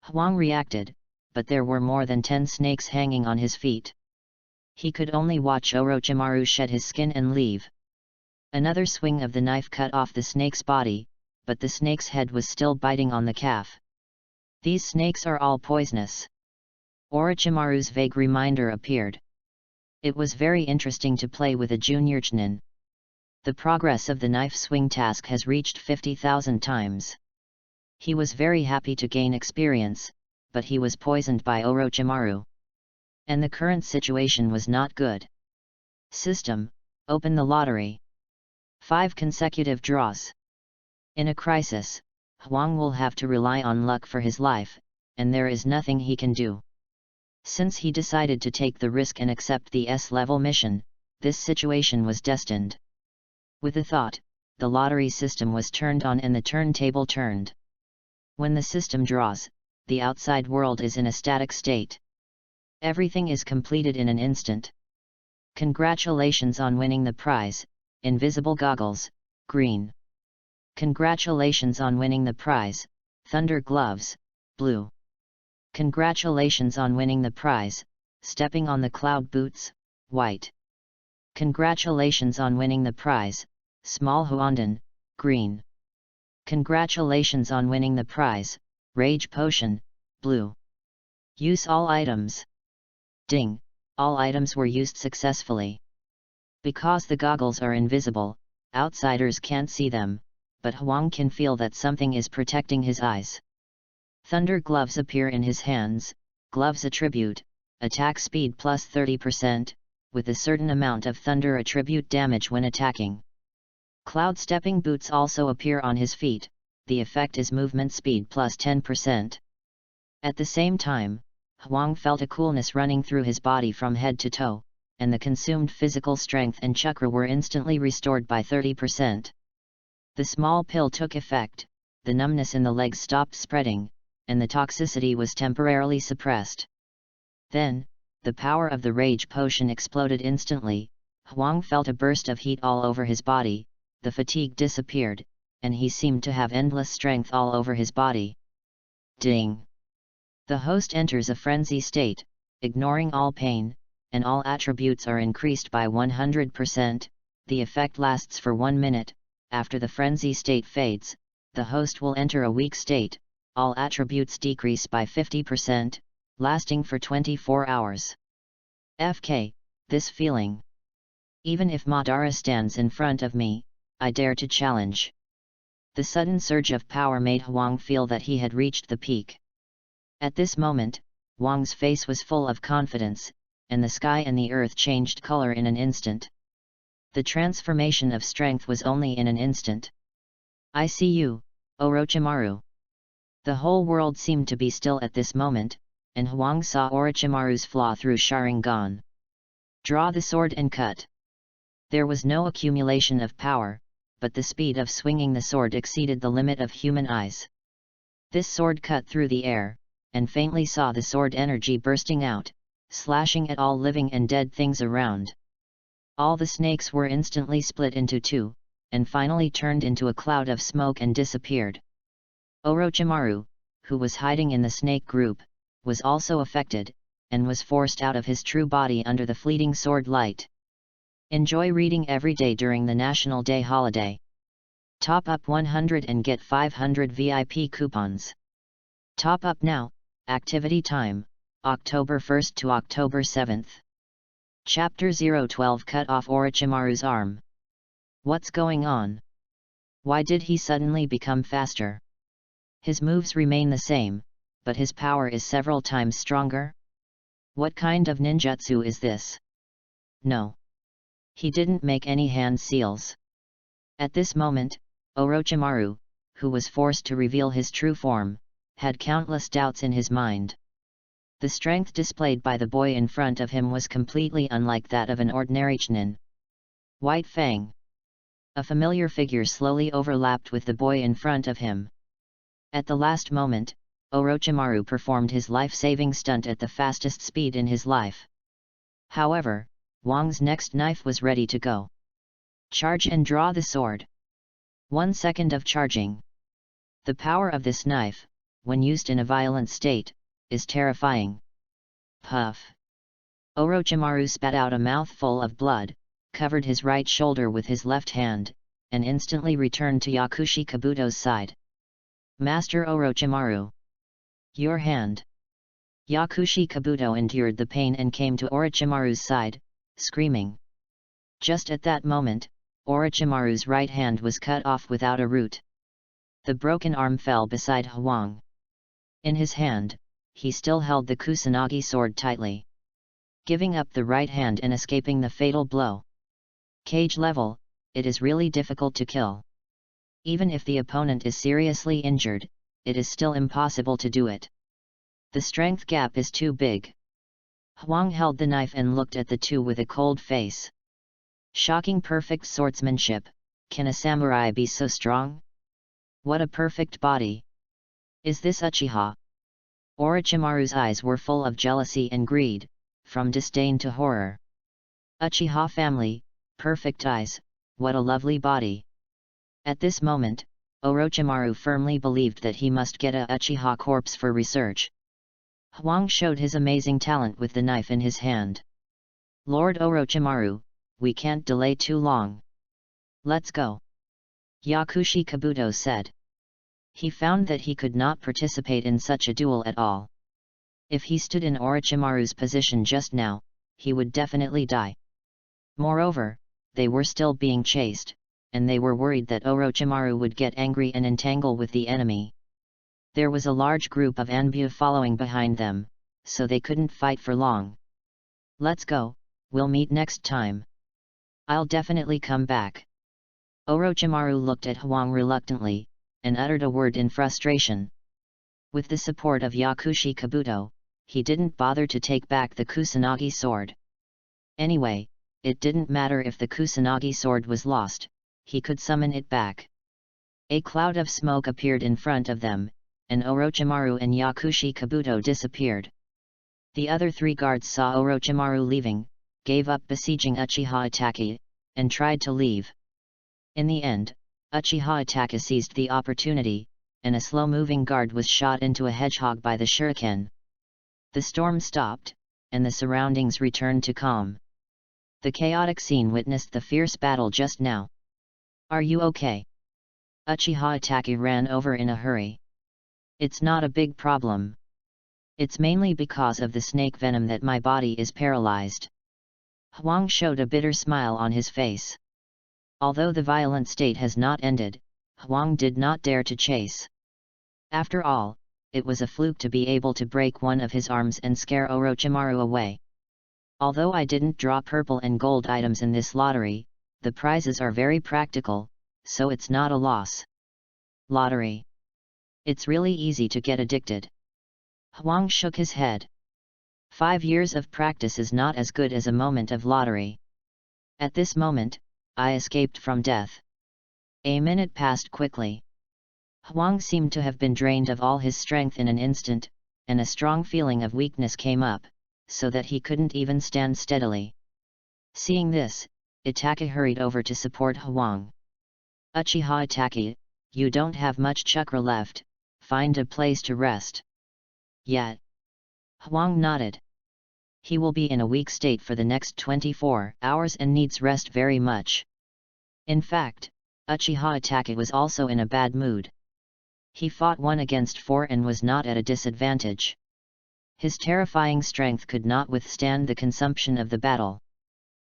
Hwang reacted, but there were more than 10 snakes hanging on his feet. He could only watch Orochimaru shed his skin and leave. Another swing of the knife cut off the snake's body, but the snake's head was still biting on the calf. These snakes are all poisonous. Orochimaru's vague reminder appeared. It was very interesting to play with a junior chunin. The progress of the knife swing task has reached 50,000 times. He was very happy to gain experience, but he was poisoned by Orochimaru. And the current situation was not good. System, open the lottery. 5 consecutive draws. In a crisis, Hwang will have to rely on luck for his life, and there is nothing he can do. Since he decided to take the risk and accept the S-level mission, this situation was destined. With a thought, the lottery system was turned on and the turntable turned. When the system draws, the outside world is in a static state. Everything is completed in an instant. Congratulations on winning the prize, Invisible Goggles, green. Congratulations on winning the prize, Thunder Gloves, blue. Congratulations on winning the prize, Stepping on the Cloud Boots, white. Congratulations on winning the prize, Small Huandan, green. Congratulations on winning the prize, Rage Potion, blue. Use all items. Ding, all items were used successfully. Because the goggles are invisible, outsiders can't see them, but Hwang can feel that something is protecting his eyes. Thunder Gloves appear in his hands, gloves attribute, attack speed plus 30%, with a certain amount of thunder attribute damage when attacking. Cloud Stepping Boots also appear on his feet, the effect is movement speed plus 10%. At the same time, Hwang felt a coolness running through his body from head to toe, and the consumed physical strength and chakra were instantly restored by 30%. The small pill took effect, the numbness in the legs stopped spreading, and the toxicity was temporarily suppressed. Then, the power of the Rage Potion exploded instantly. Hwang felt a burst of heat all over his body, the fatigue disappeared, and he seemed to have endless strength all over his body. Ding! The host enters a frenzy state, ignoring all pain, and all attributes are increased by 100%, the effect lasts for 1 minute. After the frenzy state fades, the host will enter a weak state, all attributes decrease by 50%, lasting for 24 hours. FK, this feeling. Even if Madara stands in front of me, I dare to challenge. The sudden surge of power made Hwang feel that he had reached the peak. At this moment, Hwang's face was full of confidence, and the sky and the earth changed color in an instant. The transformation of strength was only in an instant. I see you, Orochimaru. The whole world seemed to be still at this moment, and Hwang saw Orochimaru's flaw through Sharingan. Draw the sword and cut. There was no accumulation of power, but the speed of swinging the sword exceeded the limit of human eyes. This sword cut through the air, and faintly saw the sword energy bursting out, slashing at all living and dead things around. All the snakes were instantly split into two, and finally turned into a cloud of smoke and disappeared. Orochimaru, who was hiding in the snake group, was also affected, and was forced out of his true body under the fleeting sword light. Enjoy reading every day during the National Day holiday. Top up 100 and get 500 VIP coupons. Top up now, activity time, October 1st to October 7th. Chapter 012 Cut off Orochimaru's arm. What's going on? Why did he suddenly become faster? His moves remain the same, but his power is several times stronger? What kind of ninjutsu is this? No. He didn't make any hand seals. At this moment, Orochimaru, who was forced to reveal his true form, had countless doubts in his mind. The strength displayed by the boy in front of him was completely unlike that of an ordinary Chunin. White Fang. A familiar figure slowly overlapped with the boy in front of him. At the last moment, Orochimaru performed his life-saving stunt at the fastest speed in his life. However, Wang's next knife was ready to go. Charge and draw the sword. 1 second of charging. The power of this knife, when used in a violent state, is terrifying. Puff. Orochimaru spat out a mouthful of blood, covered his right shoulder with his left hand, and instantly returned to Yakushi Kabuto's side. Master Orochimaru. Your hand. Yakushi Kabuto endured the pain and came to Orochimaru's side, screaming. Just at that moment, Orochimaru's right hand was cut off without a root. The broken arm fell beside Hwang. In his hand, he still held the Kusanagi sword tightly. Giving up the right hand and escaping the fatal blow. Cage level, it is really difficult to kill. Even if the opponent is seriously injured, it is still impossible to do it. The strength gap is too big. Hwang held the knife and looked at the two with a cold face. Shocking perfect swordsmanship, can a samurai be so strong? What a perfect body! Is this Uchiha? Orochimaru's eyes were full of jealousy and greed, from disdain to horror. Uchiha family, perfect eyes, what a lovely body! At this moment, Orochimaru firmly believed that he must get a Uchiha corpse for research. Hwang showed his amazing talent with the knife in his hand. Lord Orochimaru, we can't delay too long. Let's go. Yakushi Kabuto said. He found that he could not participate in such a duel at all. If he stood in Orochimaru's position just now, he would definitely die. Moreover, they were still being chased, and they were worried that Orochimaru would get angry and entangle with the enemy. There was a large group of Anbu following behind them, so they couldn't fight for long. Let's go, we'll meet next time. I'll definitely come back. Orochimaru looked at Hwang reluctantly, and uttered a word in frustration. With the support of Yakushi Kabuto, he didn't bother to take back the Kusanagi sword. Anyway, it didn't matter if the Kusanagi sword was lost, he could summon it back. A cloud of smoke appeared in front of them, and Orochimaru and Yakushi Kabuto disappeared. The other three guards saw Orochimaru leaving, gave up besieging Uchiha Itachi, and tried to leave. In the end, Uchiha Itachi seized the opportunity, and a slow-moving guard was shot into a hedgehog by the shuriken. The storm stopped, and the surroundings returned to calm. The chaotic scene witnessed the fierce battle just now. "Are you okay?" Uchiha Itachi ran over in a hurry. "It's not a big problem. It's mainly because of the snake venom that my body is paralyzed." Huang showed a bitter smile on his face. Although the violent state has not ended, Huang did not dare to chase. After all, it was a fluke to be able to break one of his arms and scare Orochimaru away. "Although I didn't draw purple and gold items in this lottery, the prizes are very practical, so it's not a loss." "Lottery? It's really easy to get addicted." Huang shook his head. 5 years of practice is not as good as a moment of lottery. At this moment, I escaped from death. A minute passed quickly. Huang seemed to have been drained of all his strength in an instant, and a strong feeling of weakness came up, so that he couldn't even stand steadily. Seeing this, Itachi hurried over to support Huang. "Uchiha Itachi, you don't have much chakra left, find a place to rest." "Yet." Huang nodded. "He will be in a weak state for the next 24 hours and needs rest very much." In fact, Uchiha Itachi was also in a bad mood. He fought 1 against 4 and was not at a disadvantage. His terrifying strength could not withstand the consumption of the battle.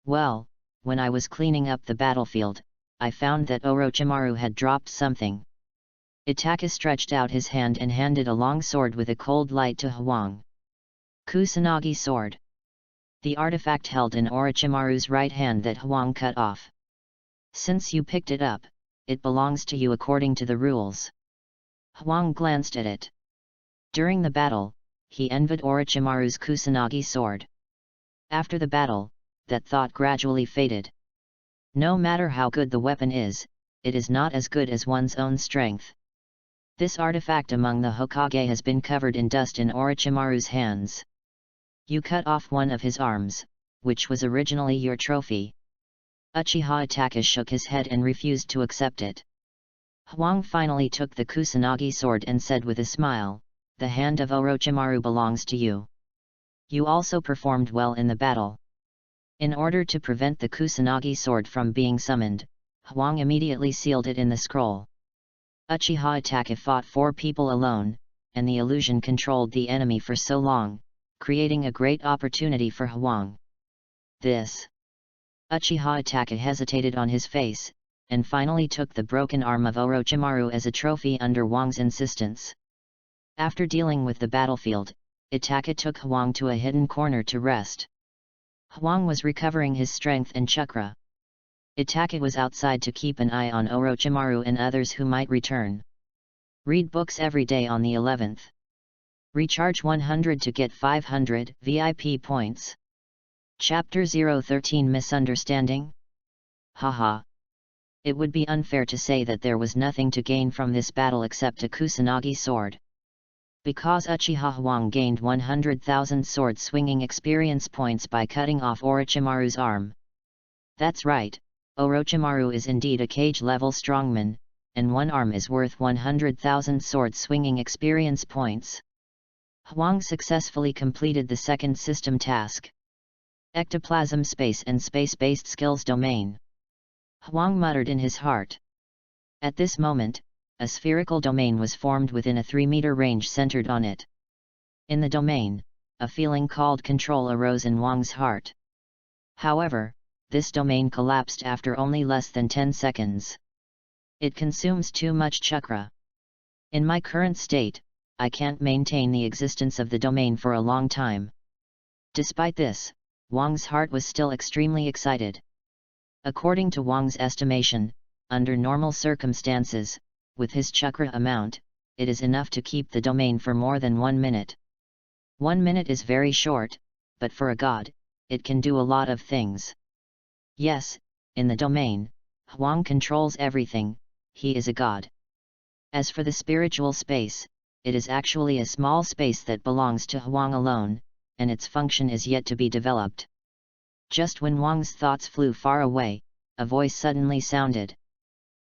"Well, when I was cleaning up the battlefield, I found that Orochimaru had dropped something." Itachi stretched out his hand and handed a long sword with a cold light to Huang. "Kusanagi sword." The artifact held in Orochimaru's right hand that Huang cut off. "Since you picked it up, it belongs to you according to the rules." Huang glanced at it. During the battle, he envied Orochimaru's Kusanagi sword. After the battle, that thought gradually faded. No matter how good the weapon is, it is not as good as one's own strength. This artifact among the Hokage has been covered in dust in Orochimaru's hands. "You cut off one of his arms, which was originally your trophy." Uchiha Itachi shook his head and refused to accept it. Huang finally took the Kusanagi sword and said with a smile, "The hand of Orochimaru belongs to you. You also performed well in the battle." In order to prevent the Kusanagi sword from being summoned, Huang immediately sealed it in the scroll. Uchiha Itachi fought 4 people alone, and the illusion controlled the enemy for so long, creating a great opportunity for Huang. "This." Uchiha Itachi hesitated on his face, and finally took the broken arm of Orochimaru as a trophy under Huang's insistence. After dealing with the battlefield, Itachi took Huang to a hidden corner to rest. Huang was recovering his strength and chakra. Itachi was outside to keep an eye on Orochimaru and others who might return. Read books every day on the 11th. Recharge 100 to get 500 VIP points. Chapter 013 Misunderstanding? Haha. It would be unfair to say that there was nothing to gain from this battle except a Kusanagi sword. Because Uchiha Huang gained 100,000 sword swinging experience points by cutting off Orochimaru's arm. That's right, Orochimaru is indeed a cage-level strongman, and one arm is worth 100,000 sword swinging experience points. Huang successfully completed the second system task. Ectoplasm space and space-based skills domain. Huang muttered in his heart. At this moment, a spherical domain was formed within a 3-meter range centered on it. In the domain, a feeling called control arose in Huang's heart. However, this domain collapsed after only less than 10 seconds. It consumes too much chakra. In my current state, I can't maintain the existence of the domain for a long time. Despite this, Huang's heart was still extremely excited. According to Huang's estimation, under normal circumstances, with his chakra amount, it is enough to keep the domain for more than 1 minute. 1 minute is very short, but for a god, it can do a lot of things. Yes, in the domain, Huang controls everything, he is a god. As for the spiritual space, it is actually a small space that belongs to Huang alone, and its function is yet to be developed. Just when Huang's thoughts flew far away, a voice suddenly sounded.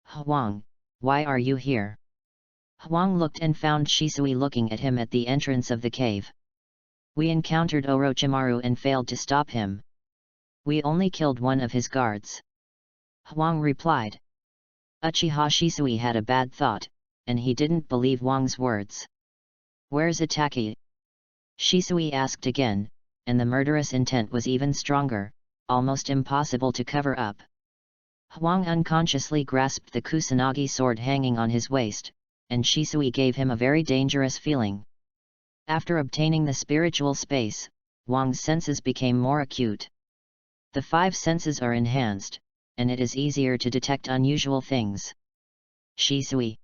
"Huang, why are you here?" Huang looked and found Shisui looking at him at the entrance of the cave. We encountered Orochimaru and failed to stop him. We only killed one of his guards. Huang replied. Uchiha Shisui had a bad thought, and he didn't believe Wang's words. Where's Itachi? Shisui asked again, and the murderous intent was even stronger, almost impossible to cover up. Huang unconsciously grasped the Kusanagi sword hanging on his waist, and Shisui gave him a very dangerous feeling. After obtaining the spiritual space, Wang's senses became more acute. The five senses are enhanced, and it is easier to detect unusual things. Shisui.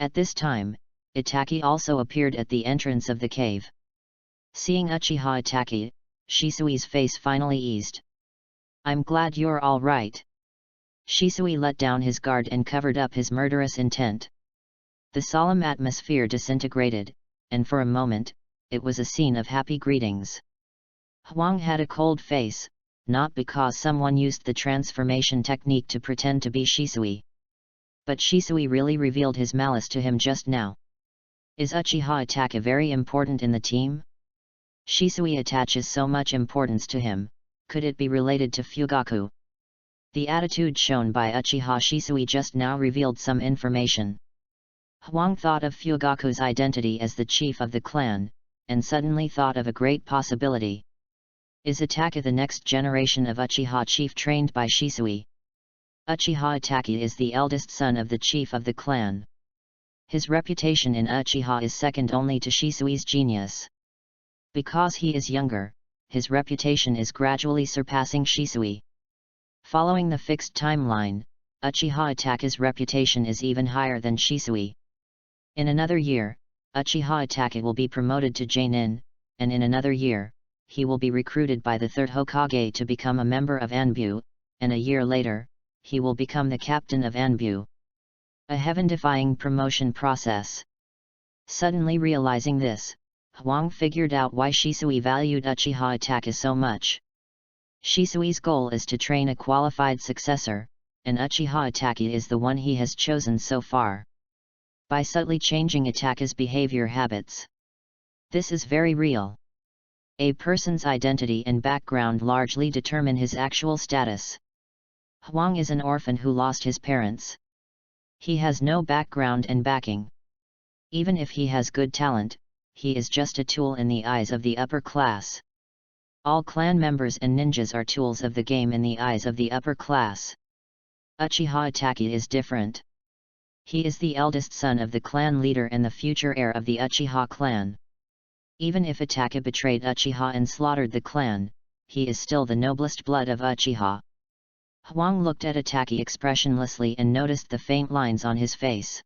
At this time, Itachi also appeared at the entrance of the cave. Seeing Uchiha Itachi, Shisui's face finally eased. I'm glad you're all right. Shisui let down his guard and covered up his murderous intent. The solemn atmosphere disintegrated, and for a moment, it was a scene of happy greetings. Huang had a cold face, not because someone used the transformation technique to pretend to be Shisui. But Shisui really revealed his malice to him just now. Is Uchiha Itachi very important in the team? Shisui attaches so much importance to him, could it be related to Fugaku? The attitude shown by Uchiha Shisui just now revealed some information. Huang thought of Fugaku's identity as the chief of the clan, and suddenly thought of a great possibility. Is Itachi the next generation of Uchiha chief trained by Shisui? Uchiha Itachi is the eldest son of the chief of the clan. His reputation in Uchiha is second only to Shisui's genius. Because he is younger, his reputation is gradually surpassing Shisui. Following the fixed timeline, Uchiha Itachi's reputation is even higher than Shisui. In another year, Uchiha Itachi will be promoted to Genin, and in another year, he will be recruited by the third Hokage to become a member of Anbu, and a year later, he will become the captain of Anbu. A heaven-defying promotion process. Suddenly realizing this, Huang figured out why Shisui valued Uchiha Itachi so much. Shisui's goal is to train a qualified successor, and Uchiha Itachi is the one he has chosen so far. By subtly changing Itachi's behavior habits. This is very real. A person's identity and background largely determine his actual status. Huang is an orphan who lost his parents. He has no background and backing. Even if he has good talent, he is just a tool in the eyes of the upper class. All clan members and ninjas are tools of the game in the eyes of the upper class. Uchiha Itachi is different. He is the eldest son of the clan leader and the future heir of the Uchiha clan. Even if Itachi betrayed Uchiha and slaughtered the clan, he is still the noblest blood of Uchiha. Huang looked at Itachi expressionlessly and noticed the faint lines on his face.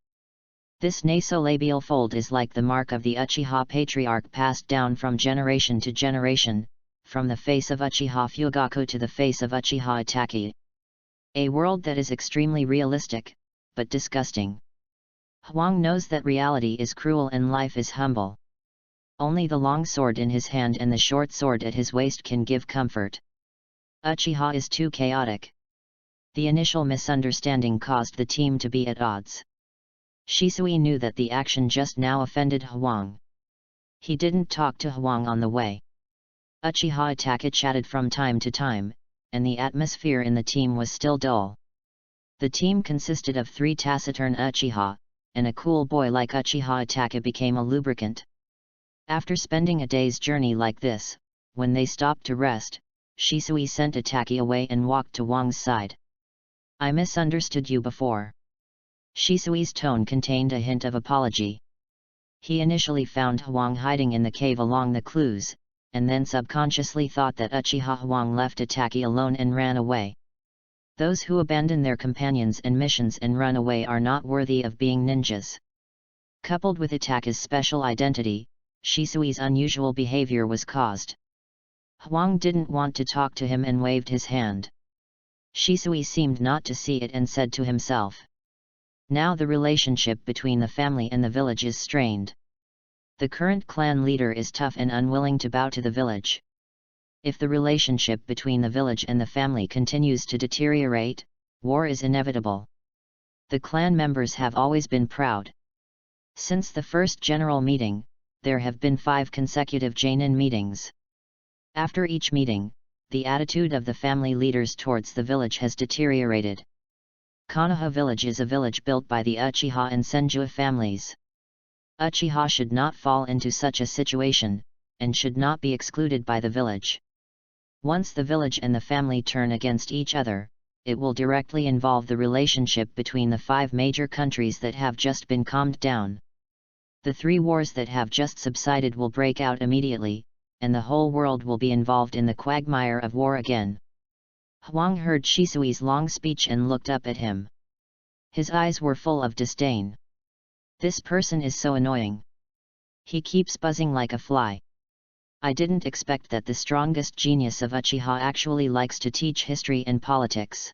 This nasolabial fold is like the mark of the Uchiha patriarch passed down from generation to generation, from the face of Uchiha Fugaku to the face of Uchiha Itachi. A world that is extremely realistic, but disgusting. Huang knows that reality is cruel and life is humble. Only the long sword in his hand and the short sword at his waist can give comfort. Uchiha is too chaotic. The initial misunderstanding caused the team to be at odds. Shisui knew that the action just now offended Huang. He didn't talk to Huang on the way. Uchiha Itachi chatted from time to time, and the atmosphere in the team was still dull. The team consisted of 3 taciturn Uchiha, and a cool boy like Uchiha Itachi became a lubricant. After spending a day's journey like this, when they stopped to rest, Shisui sent Itachi away and walked to Wang's side. I misunderstood you before. Shisui's tone contained a hint of apology. He initially found Huang hiding in the cave along the clues, and then subconsciously thought that Uchiha Huang left Itachi alone and ran away. Those who abandon their companions and missions and run away are not worthy of being ninjas. Coupled with Itachi's special identity, Shisui's unusual behavior was caused. Huang didn't want to talk to him and waved his hand. Shisui seemed not to see it and said to himself. Now the relationship between the family and the village is strained. The current clan leader is tough and unwilling to bow to the village. If the relationship between the village and the family continues to deteriorate, war is inevitable. The clan members have always been proud. Since the first general meeting, there have been 5 consecutive Jainin meetings. After each meeting, the attitude of the family leaders towards the village has deteriorated. Konoha village is a village built by the Achiha and Senju families. Achiha should not fall into such a situation, and should not be excluded by the village. Once the village and the family turn against each other, it will directly involve the relationship between the 5 major countries that have just been calmed down. The 3 wars that have just subsided will break out immediately, and the whole world will be involved in the quagmire of war again. Hwang heard Shisui's long speech and looked up at him. His eyes were full of disdain. This person is so annoying. He keeps buzzing like a fly. I didn't expect that the strongest genius of Achiha actually likes to teach history and politics.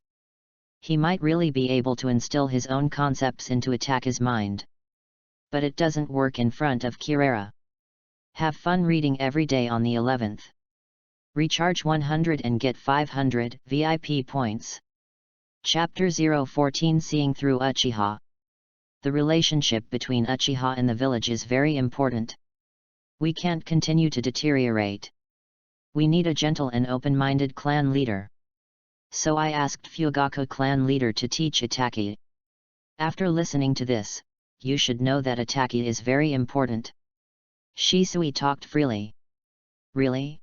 He might really be able to instill his own concepts into Itachi's mind. But it doesn't work in front of Kirara. Have fun reading every day on the 11th. Recharge 100 and get 500 VIP points. Chapter 014 Seeing Through Achiha. The relationship between Achiha and the village is very important. We can't continue to deteriorate. We need a gentle and open-minded clan leader. So I asked Fugaku clan leader to teach Itachi. After listening to this, you should know that Itachi is very important. Shisui talked freely. Really?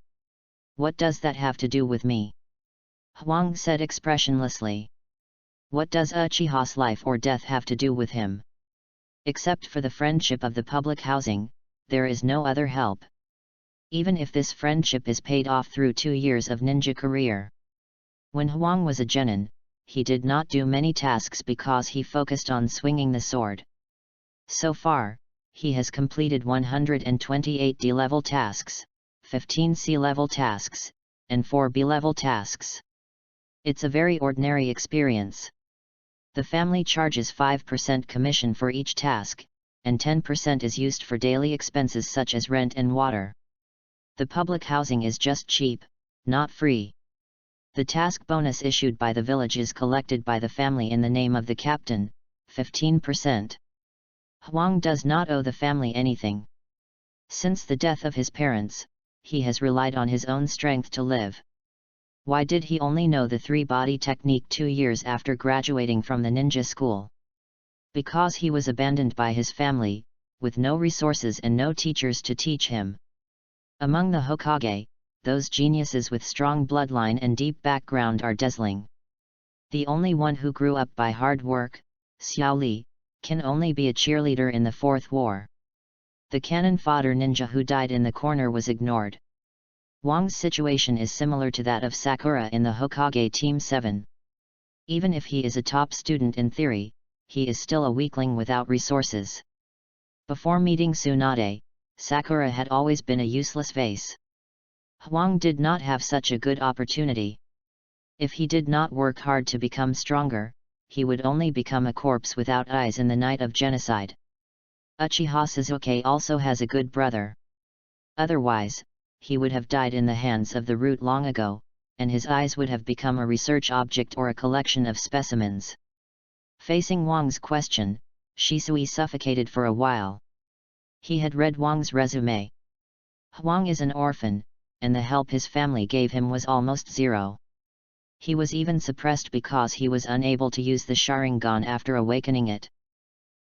What does that have to do with me? Hwang said expressionlessly. What does Achiha's life or death have to do with him? Except for the friendship of the public housing, there is no other help. Even if this friendship is paid off through 2 years of ninja career. When Hwang was a genin, he did not do many tasks because he focused on swinging the sword. So far, he has completed 128 D-level tasks, 15 C-level tasks, and 4 B-level tasks. It's a very ordinary experience. The family charges 5% commission for each task, and 10% is used for daily expenses such as rent and water. The public housing is just cheap, not free. The task bonus issued by the village is collected by the family in the name of the captain, 15%. Hwang does not owe the family anything. Since the death of his parents, he has relied on his own strength to live. Why did he only know the 3-body technique 2 years after graduating from the ninja school? Because he was abandoned by his family, with no resources and no teachers to teach him. Among the Hokage, those geniuses with strong bloodline and deep background are dazzling. The only one who grew up by hard work, Xiao Li, can only be a cheerleader in the 4th war. The cannon fodder ninja who died in the corner was ignored. Wang's situation is similar to that of Sakura in the Hokage Team 7. Even if he is a top student in theory, he is still a weakling without resources. Before meeting Tsunade, Sakura had always been a useless vase. Hwang did not have such a good opportunity. If he did not work hard to become stronger, he would only become a corpse without eyes in the night of genocide. Uchiha Sasuke also has a good brother. Otherwise, he would have died in the hands of the root long ago, and his eyes would have become a research object or a collection of specimens. Facing Wang's question, Shisui suffocated for a while. He had read Wang's resume. Hwang is an orphan, and the help his family gave him was almost zero. He was even suppressed because he was unable to use the Sharingan after awakening it.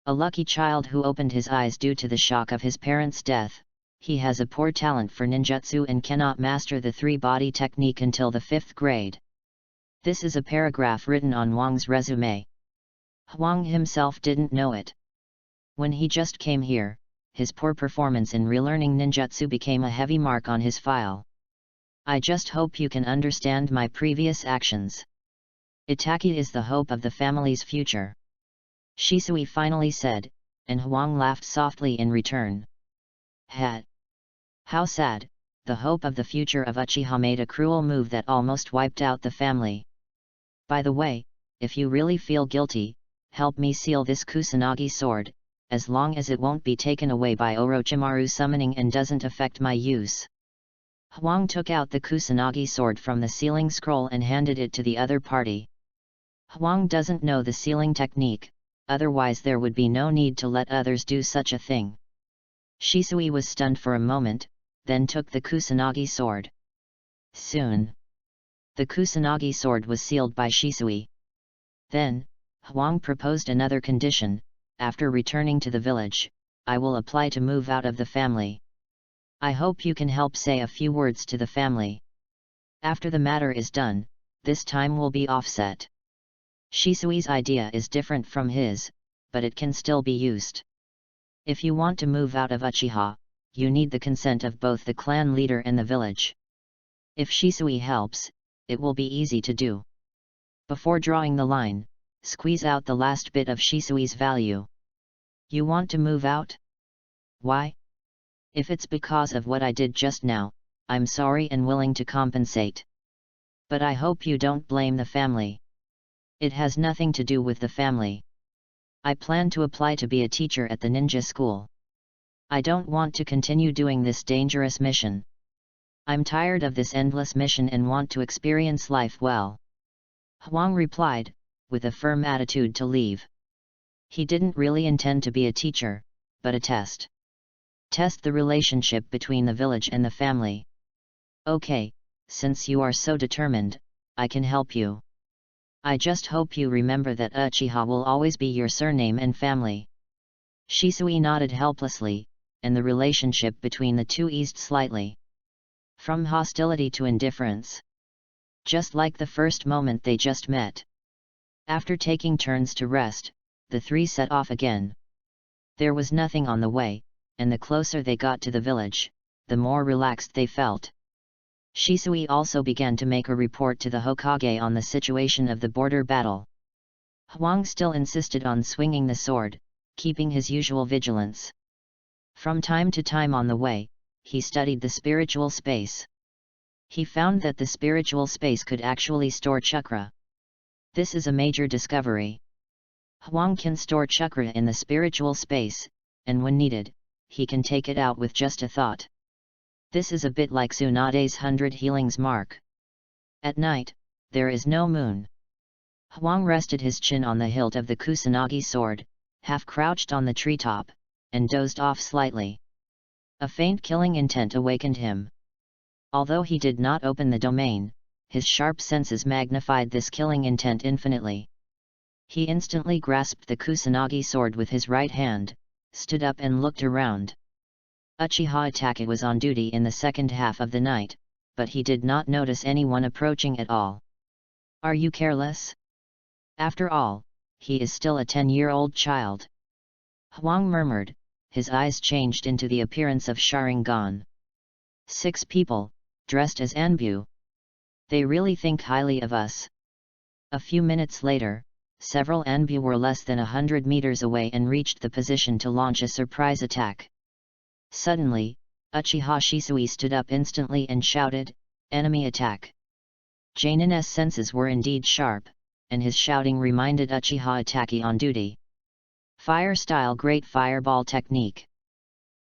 A lucky child who opened his eyes due to the shock of his parents' death, he has a poor talent for ninjutsu and cannot master the 3-body technique until the 5th grade. This is a paragraph written on Wang's resume. Hwang himself didn't know it. When he just came here, his poor performance in relearning ninjutsu became a heavy mark on his file. I just hope you can understand my previous actions. Itachi is the hope of the family's future. Shisui finally said, and Hwang laughed softly in return. How sad, the hope of the future of Achiha made a cruel move that almost wiped out the family. By the way, if you really feel guilty, help me seal this Kusanagi sword, as long as it won't be taken away by Orochimaru summoning and doesn't affect my use. Hwang took out the Kusanagi sword from the sealing scroll and handed it to the other party. Hwang doesn't know the sealing technique, otherwise there would be no need to let others do such a thing. Shisui was stunned for a moment, then took the Kusanagi sword. Soon, the Kusanagi sword was sealed by Shisui. Then, Huang proposed another condition: after returning to the village, I will apply to move out of the family. I hope you can help say a few words to the family. After the matter is done, this time will be offset. Shisui's idea is different from his, but it can still be used. If you want to move out of Achiha, you need the consent of both the clan leader and the village. If Shisui helps, it will be easy to do. Before drawing the line, squeeze out the last bit of Shisui's value. You want to move out? Why? If it's because of what I did just now, I'm sorry and willing to compensate. But I hope you don't blame the family. It has nothing to do with the family. I plan to apply to be a teacher at the ninja school. I don't want to continue doing this dangerous mission. I'm tired of this endless mission and want to experience life well. Huang replied, with a firm attitude to leave. He didn't really intend to be a teacher, but a test. Test the relationship between the village and the family. Okay, since you are so determined, I can help you. I just hope you remember that Achiha will always be your surname and family. Shisui nodded helplessly, and the relationship between the two eased slightly. From hostility to indifference. Just like the first moment they just met. After taking turns to rest, the three set off again. There was nothing on the way, and the closer they got to the village, the more relaxed they felt. Shisui also began to make a report to the Hokage on the situation of the border battle. Huang still insisted on swinging the sword, keeping his usual vigilance. From time to time on the way, he studied the spiritual space. He found that the spiritual space could actually store chakra. This is a major discovery. Huang can store chakra in the spiritual space, and when needed, he can take it out with just a thought. This is a bit like Tsunade's 100 healings mark. At night, there is no moon. Huang rested his chin on the hilt of the Kusanagi sword, half crouched on the treetop, and dozed off slightly. A faint killing intent awakened him. Although he did not open the domain, his sharp senses magnified this killing intent infinitely. He instantly grasped the Kusanagi sword with his right hand, stood up and looked around. Uchiha Itachi was on duty in the second half of the night, but he did not notice anyone approaching at all. Are you careless? After all, he is still a 10-year-old child. Huang murmured, his eyes changed into the appearance of Sharingan. 6 people, dressed as Anbu. They really think highly of us. A few minutes later, several Anbu were less than 100 meters away and reached the position to launch a surprise attack. Suddenly, Uchiha Shisui stood up instantly and shouted, "Enemy attack!" Janin's senses were indeed sharp, and his shouting reminded Uchiha Itachi on duty. Fire-style Great Fireball Technique.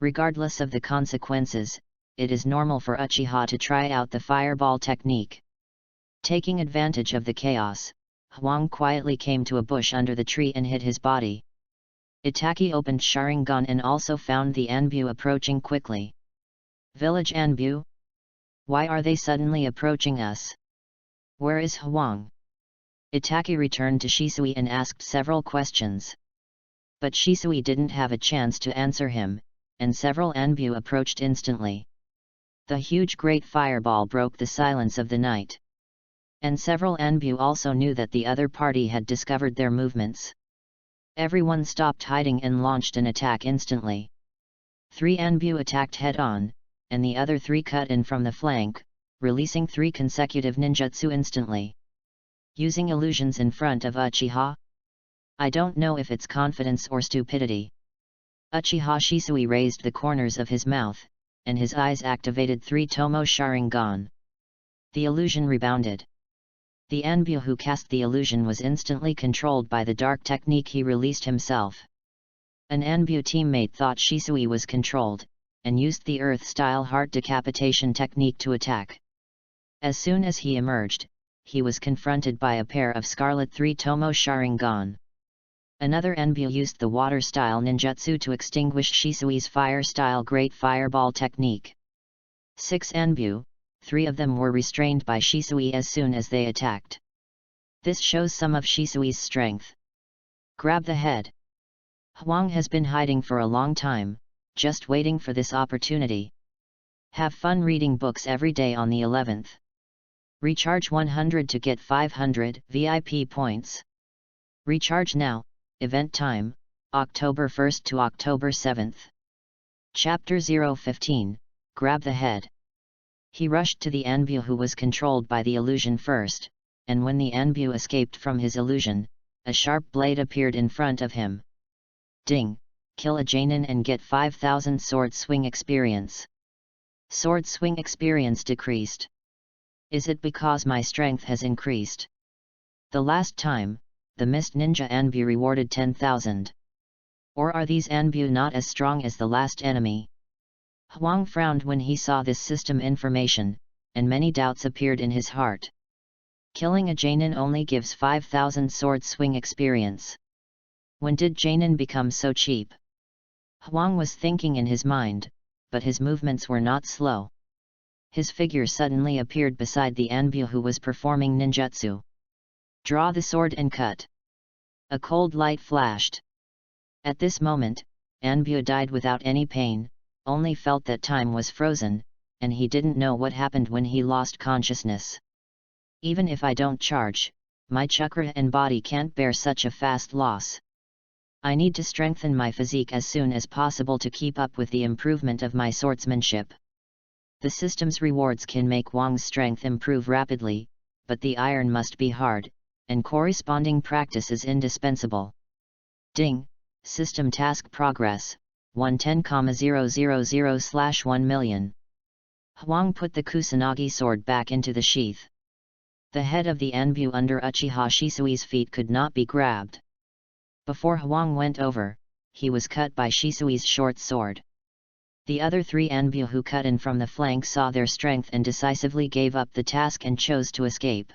Regardless of the consequences, it is normal for Uchiha to try out the fireball technique. Taking advantage of the chaos, Huang quietly came to a bush under the tree and hid his body. Itachi opened Sharingan and also found the Anbu approaching quickly. Village Anbu? Why are they suddenly approaching us? Where is Huang? Itachi returned to Shisui and asked several questions. But Shisui didn't have a chance to answer him, and several Anbu approached instantly. The huge great fireball broke the silence of the night. And several Anbu also knew that the other party had discovered their movements. Everyone stopped hiding and launched an attack instantly. 3 Anbu attacked head-on, and the other 3 cut in from the flank, releasing 3 consecutive ninjutsu instantly. Using illusions in front of Uchiha? I don't know if it's confidence or stupidity. Uchiha Shisui raised the corners of his mouth, and his eyes activated 3 Tomo Sharingan. The illusion rebounded. The Anbu who cast the illusion was instantly controlled by the dark technique he released himself. An Anbu teammate thought Shisui was controlled, and used the earth-style heart decapitation technique to attack. As soon as he emerged, he was confronted by a pair of scarlet 3 Tomo Sharingan. Another Enbu used the water-style ninjutsu to extinguish Shisui's fire-style Great Fireball technique. 6 Enbu, 3 of them were restrained by Shisui as soon as they attacked. This shows some of Shisui's strength. Grab the head. Hwang has been hiding for a long time, just waiting for this opportunity. Have fun reading books every day on the 11th. Recharge 100 to get 500 VIP points. Recharge now. Event time, October 1st to October 7th. Chapter 015, Grab the Head. He rushed to the Enbu who was controlled by the illusion first, and when the Enbu escaped from his illusion, a sharp blade appeared in front of him. Ding! Kill a Jainin and get 5000 sword swing experience. Sword swing experience decreased. Is it because my strength has increased? The last time, the Mist Ninja Enbu rewarded 10,000. Or are these Enbu not as strong as the last enemy? Hwang frowned when he saw this system information, and many doubts appeared in his heart. Killing a Jainin only gives 5000 sword swing experience. When did Jainin become so cheap? Hwang was thinking in his mind, but his movements were not slow. His figure suddenly appeared beside the Enbu who was performing ninjutsu. Draw the sword and cut. A cold light flashed. At this moment, Enbu died without any pain, only felt that time was frozen, and he didn't know what happened when he lost consciousness. Even if I don't charge, my chakra and body can't bear such a fast loss. I need to strengthen my physique as soon as possible to keep up with the improvement of my swordsmanship. The system's rewards can make Hwang's strength improve rapidly, but the iron must be hard, and corresponding practice is indispensable. Ding! System task progress, 110,000/1,000,000. Hwang put the Kusanagi sword back into the sheath. The head of the Enbu under Uchiha Shisui's feet could not be grabbed. Before Hwang went over, he was cut by Shisui's short sword. The other 3 Enbu who cut in from the flank saw their strength and decisively gave up the task and chose to escape.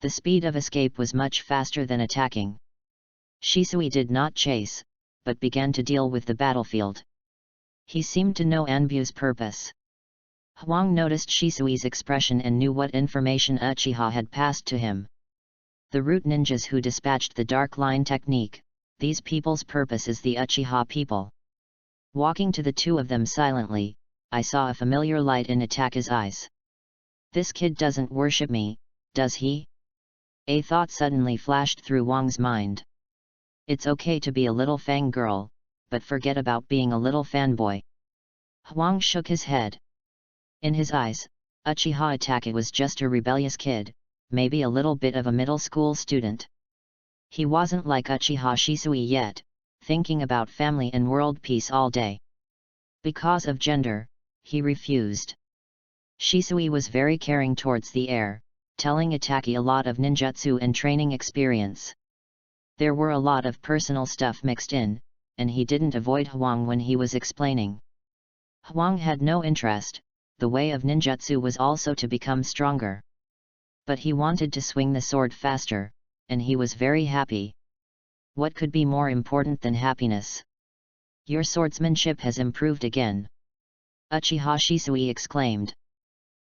The speed of escape was much faster than attacking. Shisui did not chase, but began to deal with the battlefield. He seemed to know Enbu's purpose. Hwang noticed Shisui's expression and knew what information Uchiha had passed to him. The root ninjas who dispatched the dark line technique, these people's purpose is the Uchiha people. Walking to the 2 of them silently, I saw a familiar light in Ataka's eyes. This kid doesn't worship me, does he? A thought suddenly flashed through Hwang's mind. It's okay to be a little fangirl, but forget about being a little fanboy. Hwang shook his head. In his eyes, Uchiha Ataka was just a rebellious kid, maybe a little bit of a middle school student. He wasn't like Uchiha Shisui yet, thinking about family and world peace all day. Because of gender, he refused. Shisui was very caring towards the heir, telling Itachi a lot of ninjutsu and training experience. There were a lot of personal stuff mixed in, and he didn't avoid Hwang when he was explaining. Hwang had no interest, the way of ninjutsu was also to become stronger. But he wanted to swing the sword faster, and he was very happy. What could be more important than happiness? Your swordsmanship has improved again. Uchiha Shisui exclaimed.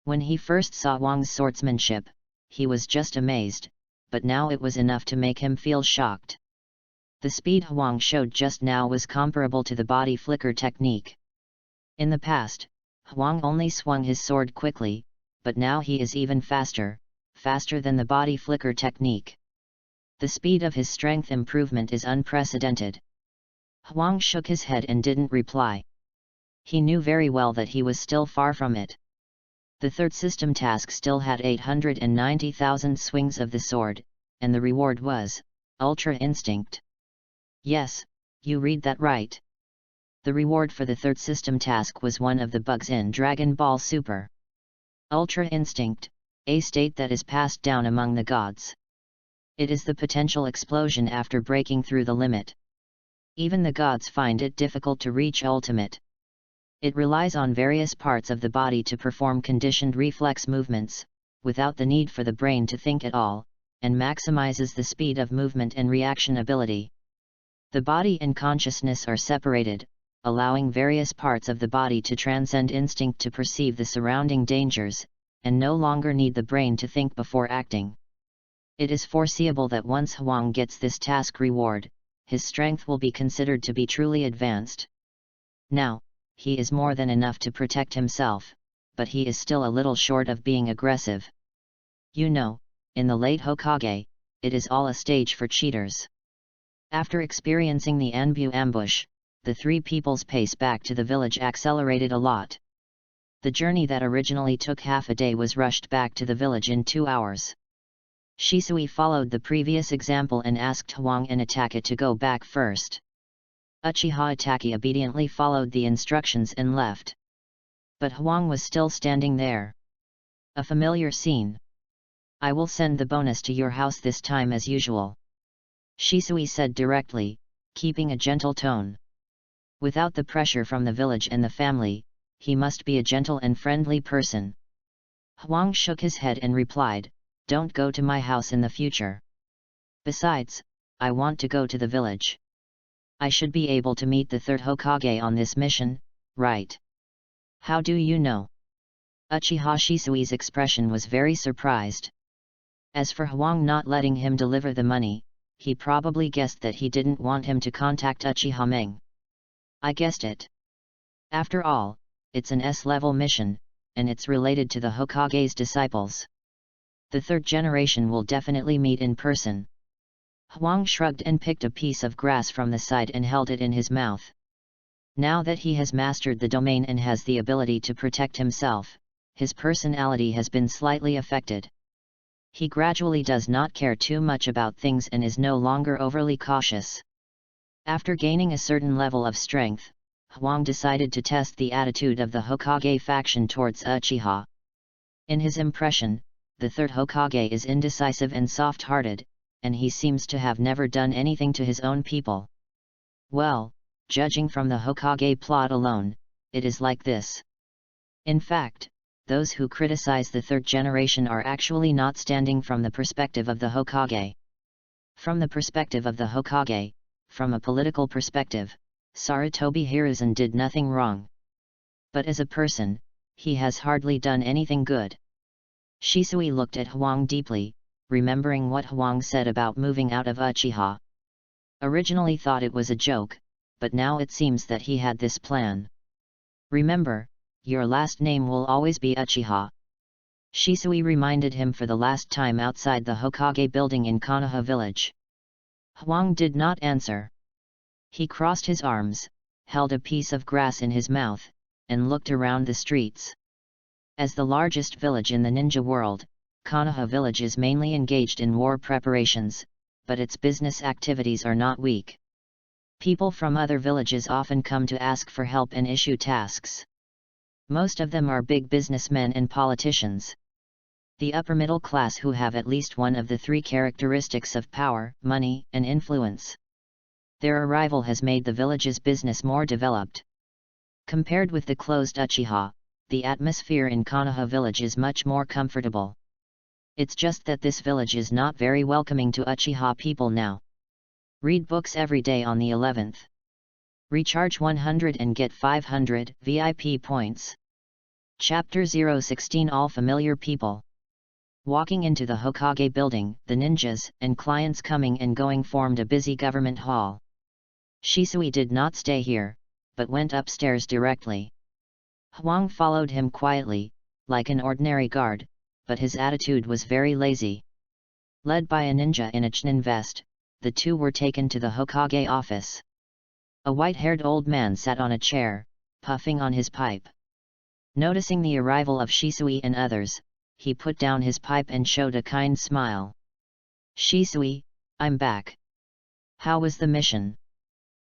When he first saw Hwang's swordsmanship, he was just amazed, but now it was enough to make him feel shocked. The speed Hwang showed just now was comparable to the body flicker technique. In the past, Hwang only swung his sword quickly, but now he is even faster, faster than the body flicker technique. The speed of his strength improvement is unprecedented. Hwang shook his head and didn't reply. He knew very well that he was still far from it. The third system task still had 890,000 swings of the sword, and the reward was Ultra Instinct. Yes, you read that right. The reward for the third system task was one of the bugs in Dragon Ball Super. Ultra Instinct, a state that is passed down among the gods. It is the potential explosion after breaking through the limit. Even the gods find it difficult to reach ultimate. It relies on various parts of the body to perform conditioned reflex movements, without the need for the brain to think at all, and maximizes the speed of movement and reaction ability. The body and consciousness are separated, allowing various parts of the body to transcend instinct to perceive the surrounding dangers, and no longer need the brain to think before acting. It is foreseeable that once Hwang gets this task reward, his strength will be considered to be truly advanced. Now, he is more than enough to protect himself, but he is still a little short of being aggressive. You know, in the late Hokage, it is all a stage for cheaters. After experiencing the Anbu ambush, the three people's pace back to the village accelerated a lot. The journey that originally took half a day was rushed back to the village in 2 hours. Shisui followed the previous example and asked Hwang and Itachi to go back first. Uchiha Itachi obediently followed the instructions and left. But Hwang was still standing there. A familiar scene. "I will send the bonus to your house this time as usual," Shisui said directly, keeping a gentle tone. Without the pressure from the village and the family, he must be a gentle and friendly person. Hwang shook his head and replied, "Don't go to my house in the future. Besides, I want to go to the village. I should be able to meet the third Hokage on this mission, right?" "How do you know?" Uchiha Shisui's expression was very surprised. As for Hwang not letting him deliver the money, he probably guessed that he didn't want him to contact Uchiha Meng. "I guessed it. After all, it's an S-level mission, and it's related to the Hokage's disciples. The third generation will definitely meet in person." Hwang shrugged and picked a piece of grass from the side and held it in his mouth. Now that he has mastered the domain and has the ability to protect himself, his personality has been slightly affected. He gradually does not care too much about things and is no longer overly cautious. After gaining a certain level of strength, Hwang decided to test the attitude of the Hokage faction towards Uchiha. In his impression, the third Hokage is indecisive and soft-hearted, and he seems to have never done anything to his own people. Well, judging from the Hokage plot alone, it is like this. In fact, those who criticize the third generation are actually not standing from the perspective of the Hokage. From the perspective of the Hokage, from a political perspective, Sarutobi Hiruzen did nothing wrong. But as a person, he has hardly done anything good. Shisui looked at Hwang deeply, remembering what Hwang said about moving out of Uchiha. Originally thought it was a joke, but now it seems that he had this plan. "Remember, your last name will always be Achiha," Shisui reminded him for the last time outside the Hokage building in Konoha village. Hwang did not answer. He crossed his arms, held a piece of grass in his mouth, and looked around the streets. As the largest village in the ninja world, Konoha village is mainly engaged in war preparations, but its business activities are not weak. People from other villages often come to ask for help and issue tasks. Most of them are big businessmen and politicians. The upper middle class who have at least one of the three characteristics of power, money, and influence. Their arrival has made the village's business more developed. Compared with the closed Uchiha, the atmosphere in Konoha village is much more comfortable. It's just that this village is not very welcoming to Uchiha people now. Read books every day on the 11th. Recharge 100 and get 500 VIP points. Chapter 016 All Familiar People. Walking into the Hokage building, the ninjas and clients coming and going formed a busy government hall. Shisui did not stay here, but went upstairs directly. Hwang followed him quietly, like an ordinary guard, but his attitude was very lazy. Led by a ninja in a Chunin vest, the two were taken to the Hokage office. A white-haired old man sat on a chair, puffing on his pipe. Noticing the arrival of Shisui and others, he put down his pipe and showed a kind smile. "Shisui, I'm back. How was the mission?"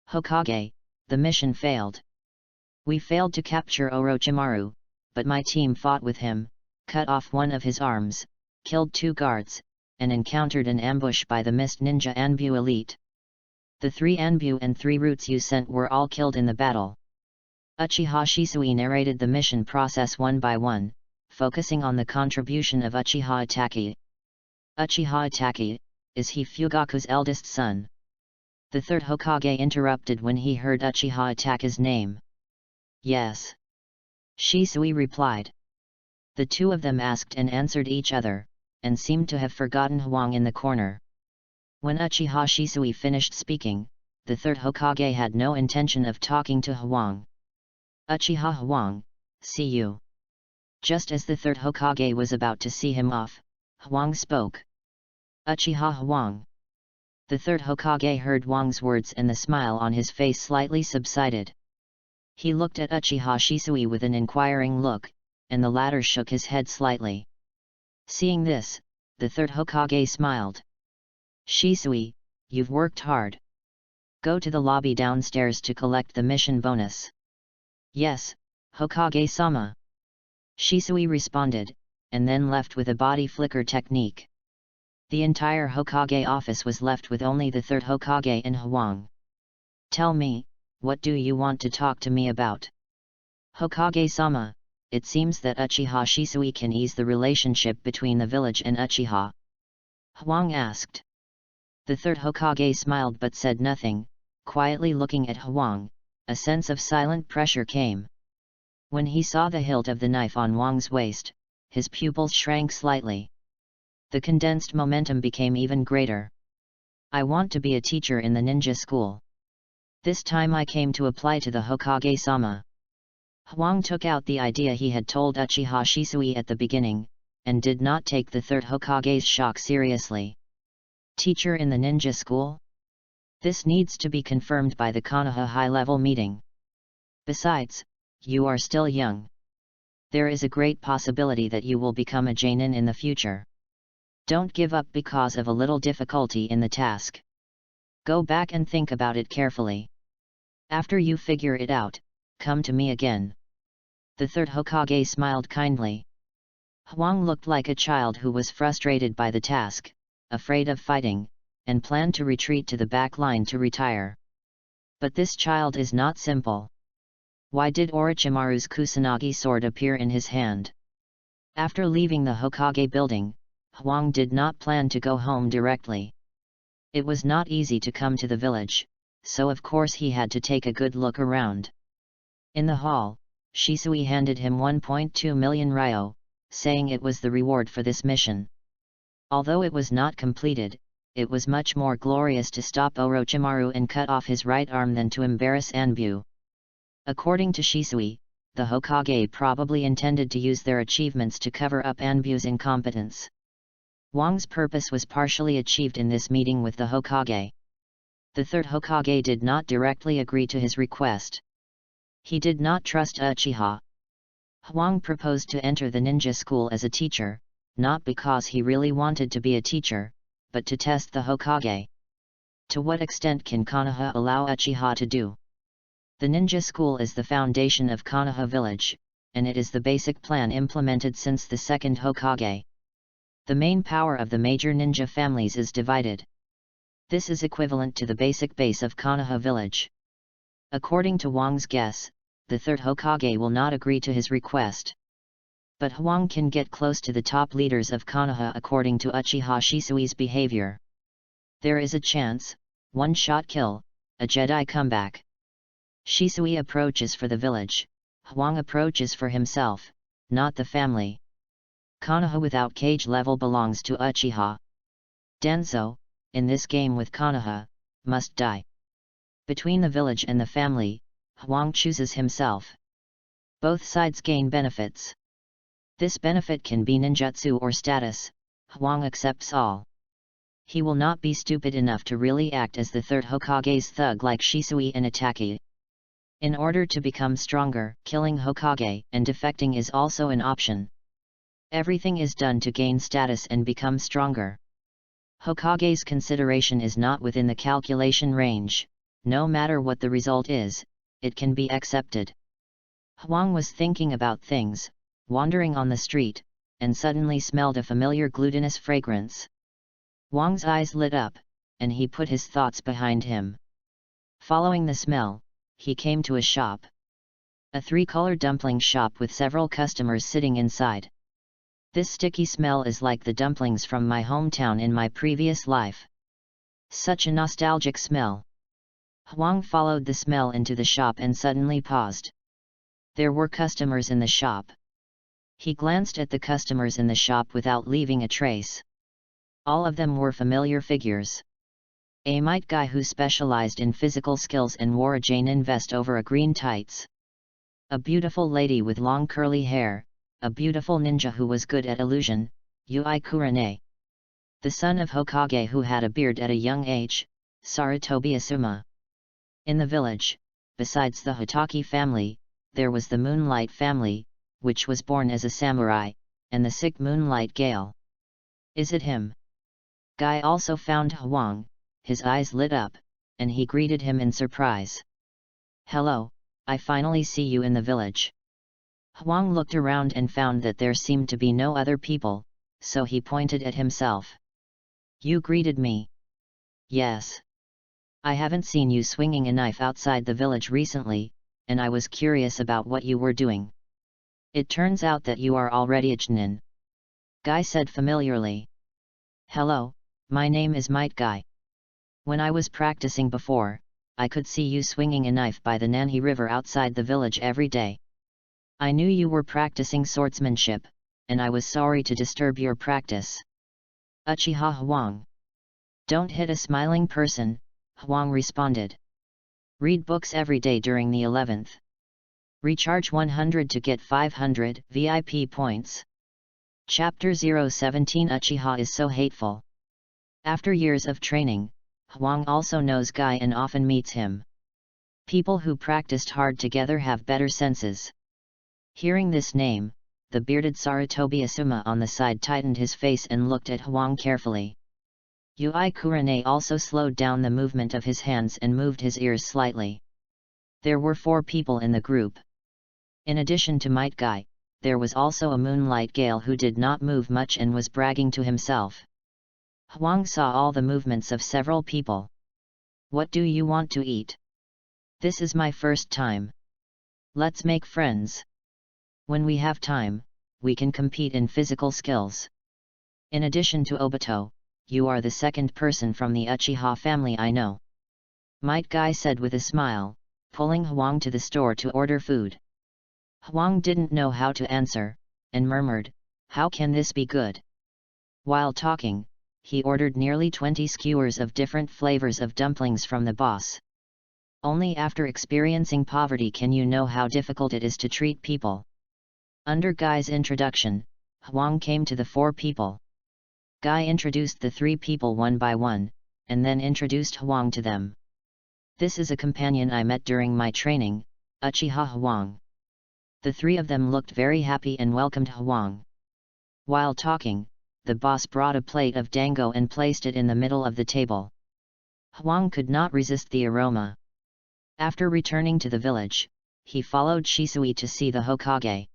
"Hokage, the mission failed. We failed to capture Orochimaru, but my team fought with him, cut off one of his arms, killed 2 guards, and encountered an ambush by the Mist Ninja Anbu elite. The 3 Anbu and 3 roots you sent were all killed in the battle." Uchiha Shisui narrated the mission process one by one, focusing on the contribution of Uchiha Itachi. "Uchiha Itachi, is he Fugaku's eldest son?" The third Hokage interrupted when he heard Uchiha attack his name. Yes. Shisui replied. The two of them asked and answered each other, and seemed to have forgotten Huang in the corner. When Uchiha Shisui finished speaking, the third Hokage had no intention of talking to Huang. Uchiha Huang, see you. Just as the third Hokage was about to see him off, Huang spoke. Uchiha Huang. The third Hokage heard Huang's words and the smile on his face slightly subsided. He looked at Uchiha Shisui with an inquiring look, and the latter shook his head slightly. Seeing this, the third Hokage smiled. Shisui, you've worked hard. Go to the lobby downstairs to collect the mission bonus. Yes, Hokage-sama. Shisui responded, and then left with a body flicker technique. The entire Hokage office was left with only the third Hokage and Huang. Tell me, what do you want to talk to me about? Hokage-sama, it seems that Uchiha Shisui can ease the relationship between the village and Uchiha. Huang asked. The third Hokage smiled but said nothing, quietly looking at Huang. A sense of silent pressure came. When he saw the hilt of the knife on Huang's waist, his pupils shrank slightly. The condensed momentum became even greater. I want to be a teacher in the ninja school. This time I came to apply to the Hokage-sama. Huang took out the idea he had told Uchiha Shisui at the beginning, and did not take the third Hokage's shock seriously. Teacher in the ninja school? This needs to be confirmed by the Konoha high-level meeting. Besides, you are still young. There is a great possibility that you will become a Jonin in the future. Don't give up because of a little difficulty in the task. Go back and think about it carefully. After you figure it out, come to me again. The third Hokage smiled kindly. Huang looked like a child who was frustrated by the task, afraid of fighting, and planned to retreat to the back line to retire. But this child is not simple. Why did Orochimaru's Kusanagi sword appear in his hand? After leaving the Hokage building, Huang did not plan to go home directly. It was not easy to come to the village, so of course he had to take a good look around. In the hall, Shisui handed him 1.2 million ryo, saying it was the reward for this mission. Although it was not completed, it was much more glorious to stop Orochimaru and cut off his right arm than to embarrass Anbu. According to Shisui, the Hokage probably intended to use their achievements to cover up Anbu's incompetence. Huang's purpose was partially achieved in this meeting with the Hokage. The third Hokage did not directly agree to his request. He did not trust Uchiha. Huang proposed to enter the ninja school as a teacher, not because he really wanted to be a teacher, but to test the Hokage. To what extent can Konoha allow Uchiha to do? The ninja school is the foundation of Konoha village, and it is the basic plan implemented since the second Hokage. The main power of the major ninja families is divided. This is equivalent to the basic base of Konoha village. According to Huang's guess, the third Hokage will not agree to his request. But Huang can get close to the top leaders of Konoha according to Uchiha Shisui's behavior. There is a chance, one-shot kill, a Jedi comeback. Shisui approaches for the village, Huang approaches for himself, not the family. Konoha without cage level belongs to Uchiha. Danzo, in this game with Konoha, must die. Between the village and the family, Huang chooses himself. Both sides gain benefits. This benefit can be ninjutsu or status, Huang accepts all. He will not be stupid enough to really act as the third Hokage's thug like Shisui and Itachi. In order to become stronger, killing Hokage and defecting is also an option. Everything is done to gain status and become stronger. Hokage's consideration is not within the calculation range. No matter what the result is, it can be accepted. Huang was thinking about things, wandering on the street, and suddenly smelled a familiar glutinous fragrance. Huang's eyes lit up, and he put his thoughts behind him. Following the smell, he came to a shop. A three-color dumpling shop with several customers sitting inside. This sticky smell is like the dumplings from my hometown in my previous life. Such a nostalgic smell. Huang followed the smell into the shop and suddenly paused. There were customers in the shop. He glanced at the customers in the shop without leaving a trace. All of them were familiar figures. A white guy who specialized in physical skills and wore a Janin vest over a green tights. A beautiful lady with long curly hair, a beautiful ninja who was good at illusion, Yui Kurane. The son of Hokage who had a beard at a young age, Sarutobi Asuma. In the village, besides the Hotaki family, there was the Moonlight family, which was born as a samurai, and the sick Moonlight Gale. Is it him? Guy also found Huang, his eyes lit up, and he greeted him in surprise. Hello, I finally see you in the village. Huang looked around and found that there seemed to be no other people, so he pointed at himself. You greeted me? Yes. I haven't seen you swinging a knife outside the village recently, and I was curious about what you were doing. It turns out that you are already a Chunin. Guy said familiarly. Hello, my name is Might Guy. When I was practicing before, I could see you swinging a knife by the Nanhi River outside the village every day. I knew you were practicing swordsmanship, and I was sorry to disturb your practice. Achiha Huang. Don't hit a smiling person, Huang responded. Read books every day during the 11th. Recharge 100 to get 500 VIP points. Chapter 017 Achiha is so hateful. After years of training, Huang also knows Guy and often meets him. People who practiced hard together have better senses. Hearing this name, the bearded Sarutobi Asuma on the side tightened his face and looked at Huang carefully. Yui Kurane also slowed down the movement of his hands and moved his ears slightly. There were 4 people in the group. In addition to Might Guy, there was also a Moonlight Gale who did not move much and was bragging to himself. Huang saw all the movements of several people. What do you want to eat? This is my first time. Let's make friends. When we have time, we can compete in physical skills. In addition to Obito, you are the second person from the Uchiha family I know. Might Guy said with a smile, pulling Huang to the store to order food. Huang didn't know how to answer, and murmured, how can this be good? While talking, he ordered nearly 20 skewers of different flavors of dumplings from the boss. Only after experiencing poverty can you know how difficult it is to treat people. Under Guy's introduction, Huang came to the 4 people. Guy introduced the 3 people one by one, and then introduced Huang to them. This is a companion I met during my training, Achiha Huang. The 3 of them looked very happy and welcomed Huang. While talking, the boss brought a plate of dango and placed it in the middle of the table. Huang could not resist the aroma. After returning to the village, he followed Shisui to see the Hokage.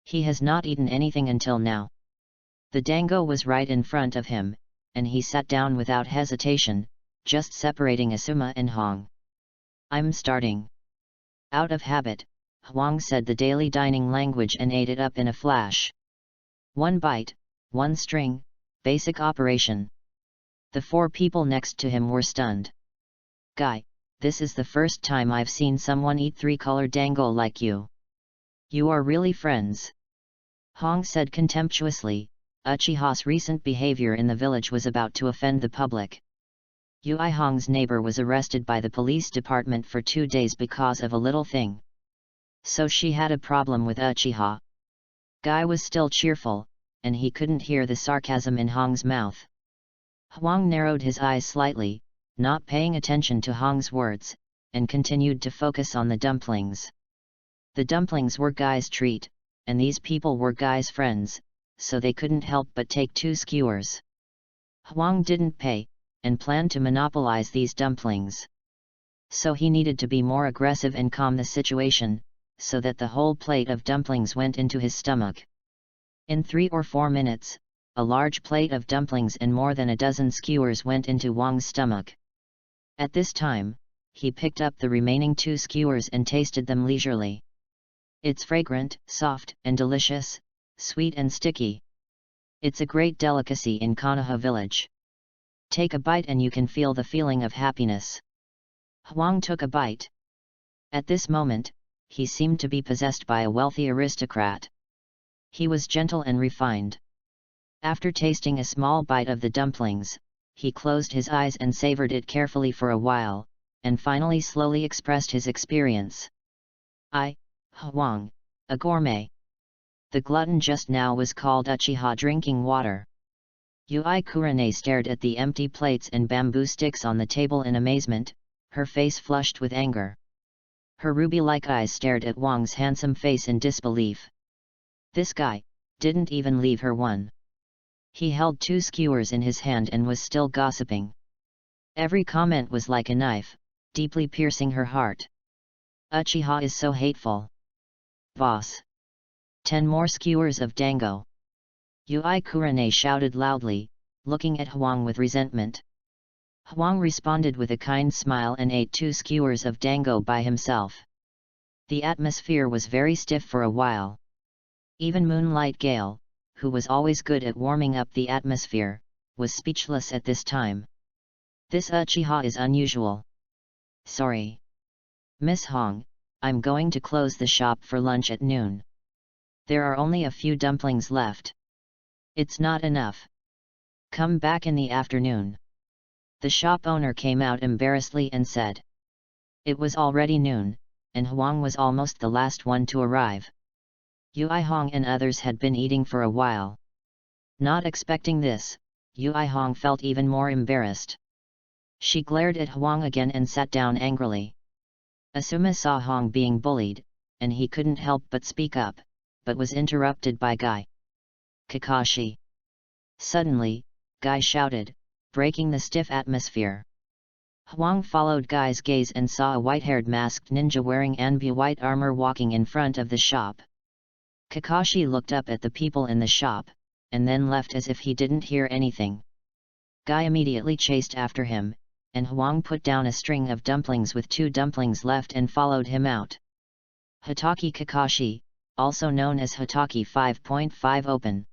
He has not eaten anything until now. The dango was right in front of him, and he sat down without hesitation, just separating Asuma and Huang. I'm starting. Out of habit, Huang said the daily dining language and ate it up in a flash. 1 bite, 1 string, basic operation. The 4 people next to him were stunned. Guy, this is the first time I've seen someone eat 3-color dango like you. You are really friends. Huang said contemptuously. Uchiha's recent behavior in the village was about to offend the public. Yui Hong's neighbor was arrested by the police department for 2 days because of a little thing. So she had a problem with Achiha. Guy was still cheerful, and he couldn't hear the sarcasm in Hong's mouth. Huang narrowed his eyes slightly, not paying attention to Hong's words, and continued to focus on the dumplings. The dumplings were Guy's treat, and these people were Guy's friends, so they couldn't help but take 2 skewers. Huang didn't pay, and planned to monopolize these dumplings. So he needed to be more aggressive and calm the situation, so that the whole plate of dumplings went into his stomach. In 3 or 4 minutes, a large plate of dumplings and more than a dozen skewers went into Huang's stomach. At this time, he picked up the remaining 2 skewers and tasted them leisurely. It's fragrant, soft and delicious, sweet and sticky. It's a great delicacy in Konoha village. Take a bite and you can feel the feeling of happiness. Huang took a bite. At this moment, he seemed to be possessed by a wealthy aristocrat. He was gentle and refined. After tasting a small bite of the dumplings, he closed his eyes and savored it carefully for a while, and finally slowly expressed his experience. I, Huang, a gourmet. The glutton just now was called Achiha, drinking water. Yui Kurane stared at the empty plates and bamboo sticks on the table in amazement, her face flushed with anger. Her ruby-like eyes stared at Wang's handsome face in disbelief. This guy didn't even leave her one. He held 2 skewers in his hand and was still gossiping. Every comment was like a knife, deeply piercing her heart. Achiha is so hateful. Boss. 10 more skewers of dango. Yui Kurane shouted loudly, looking at Huang with resentment. Huang responded with a kind smile and ate 2 skewers of dango by himself. The atmosphere was very stiff for a while. Even Moonlight Gale, who was always good at warming up the atmosphere, was speechless at this time. This Achiha is unusual. Sorry. Miss Hong, I'm going to close the shop for lunch at noon. There are only a few dumplings left. It's not enough. Come back in the afternoon. The shop owner came out embarrassedly and said. It was already noon, and Huang was almost the last one to arrive. Yui Hong and others had been eating for a while. Not expecting this, Yui Hong felt even more embarrassed. She glared at Huang again and sat down angrily. Asuma saw Hong being bullied, and he couldn't help but speak up, but was interrupted by Guy. Kakashi. Suddenly, Guy shouted, breaking the stiff atmosphere. Huang followed Guy's gaze and saw a white-haired masked ninja wearing Anbu white armor walking in front of the shop. Kakashi looked up at the people in the shop, and then left as if he didn't hear anything. Guy immediately chased after him, and Huang put down a string of dumplings with 2 dumplings left and followed him out. Hatake Kakashi, also known as Hatake 5.5 Open.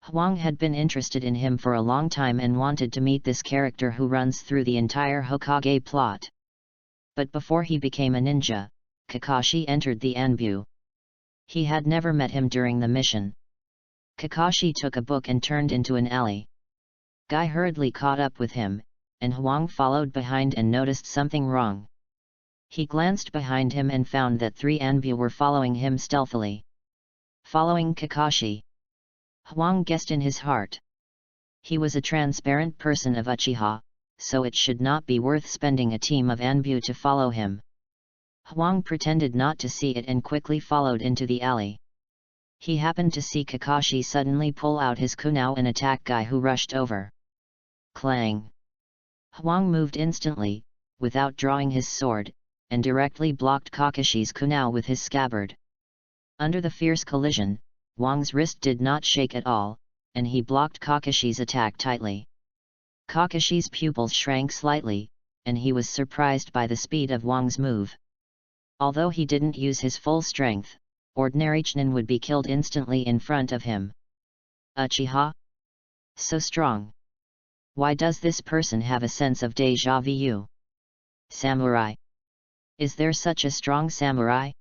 Huang had been interested in him for a long time and wanted to meet this character who runs through the entire Hokage plot. But before he became a ninja, Kakashi entered the Anbu. He had never met him during the mission. Kakashi took a book and turned into an alley. Guy hurriedly caught up with him, and Huang followed behind and noticed something wrong. He glanced behind him and found that 3 Anbu were following him stealthily. Following Kakashi. Huang guessed in his heart. He was a transparent person of Achiha, so it should not be worth spending a team of Anbu to follow him. Huang pretended not to see it and quickly followed into the alley. He happened to see Kakashi suddenly pull out his kunai and attack Guy, who rushed over. Clang! Huang moved instantly, without drawing his sword, and directly blocked Kakashi's kunai with his scabbard. Under the fierce collision, Huang's wrist did not shake at all, and he blocked Kakashi's attack tightly. Kakashi's pupils shrank slightly, and he was surprised by the speed of Huang's move. Although he didn't use his full strength, ordinary Chunin would be killed instantly in front of him. Achiha? So strong. Why does this person have a sense of déjà vu? Samurai. Is there such a strong samurai?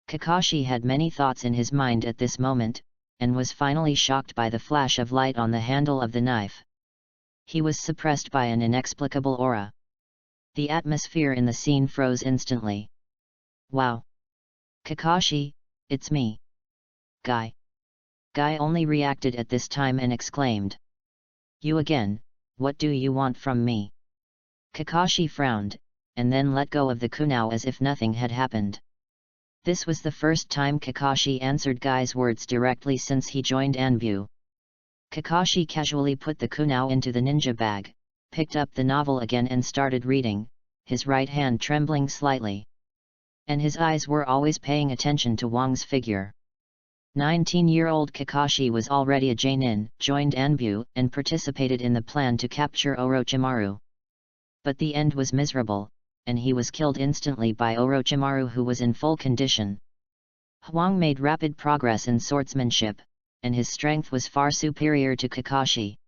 Kakashi had many thoughts in his mind at this moment, and was finally shocked by the flash of light on the handle of the knife. He was suppressed by an inexplicable aura. The atmosphere in the scene froze instantly. Wow! Kakashi, it's me. Guy. Guy only reacted at this time and exclaimed. You again, what do you want from me? Kakashi frowned, and then let go of the kunai as if nothing had happened. This was the first time Kakashi answered Guy's words directly since he joined Anbu. Kakashi casually put the kunai into the ninja bag, picked up the novel again and started reading, his right hand trembling slightly. And his eyes were always paying attention to Wang's figure. 19-year-old Kakashi was already a Jonin, joined Anbu, and participated in the plan to capture Orochimaru. But the end was miserable, and he was killed instantly by Orochimaru, who was in full condition. Huang made rapid progress in swordsmanship, and his strength was far superior to Kakashi.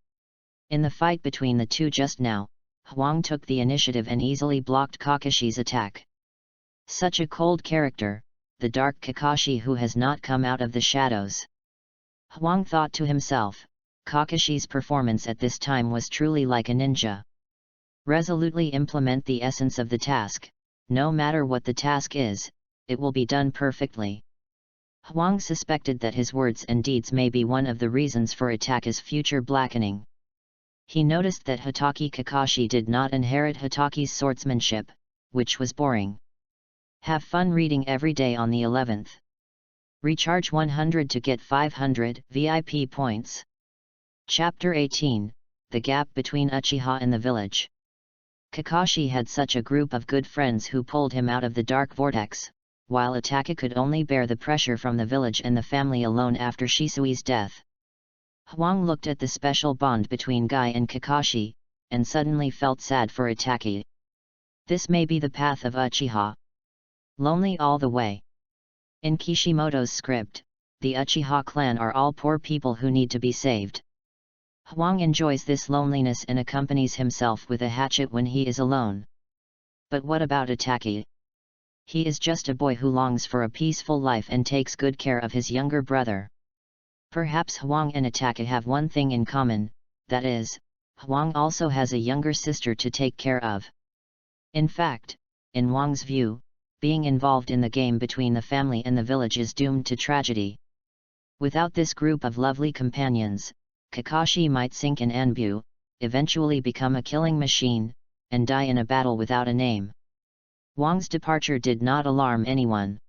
In the fight between the two just now, Hwang took the initiative and easily blocked Kakashi's attack. Such a cold character, the dark Kakashi who has not come out of the shadows. Hwang thought to himself, Kakashi's performance at this time was truly like a ninja. Resolutely implement the essence of the task, no matter what the task is, it will be done perfectly. Hwang suspected that his words and deeds may be one of the reasons for Itachi's future blackening. He noticed that Hotake Kakashi did not inherit Hotake's swordsmanship, which was boring. Have fun reading every day on the 11th. Recharge 100 to get 500 VIP points. Chapter 18, The Gap Between Achiha and the Village. Kakashi had such a group of good friends who pulled him out of the dark vortex, while Itachi could only bear the pressure from the village and the family alone after Shisui's death. Hwang looked at the special bond between Guy and Kakashi, and suddenly felt sad for Itachi. This may be the path of Achiha. Lonely all the way. In Kishimoto's script, the Achiha clan are all poor people who need to be saved. Hwang enjoys this loneliness and accompanies himself with a hatchet when he is alone. But what about Itachi? He is just a boy who longs for a peaceful life and takes good care of his younger brother. Perhaps Hwang and Itachi have one thing in common, that is, Hwang also has a younger sister to take care of. In fact, in Hwang's view, being involved in the game between the family and the village is doomed to tragedy. Without this group of lovely companions, Kakashi might sink in Anbu, eventually become a killing machine, and die in a battle without a name. Hwang's departure did not alarm anyone.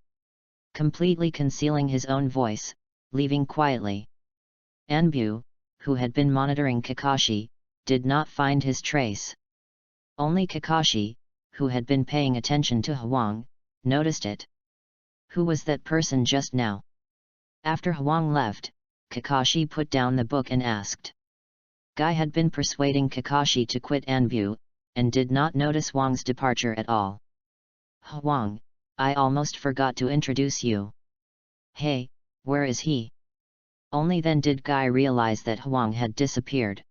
Completely concealing his own voice, leaving quietly. Anbu, who had been monitoring Kakashi, did not find his trace. Only Kakashi, who had been paying attention to Hwang, noticed it. Who was that person just now? After Hwang left, Kakashi put down the book and asked. Guy had been persuading Kakashi to quit Anbu, and did not notice Hwang's departure at all. Hwang, I almost forgot to introduce you. Hey, where is he? Only then did Guy realize that Hwang had disappeared.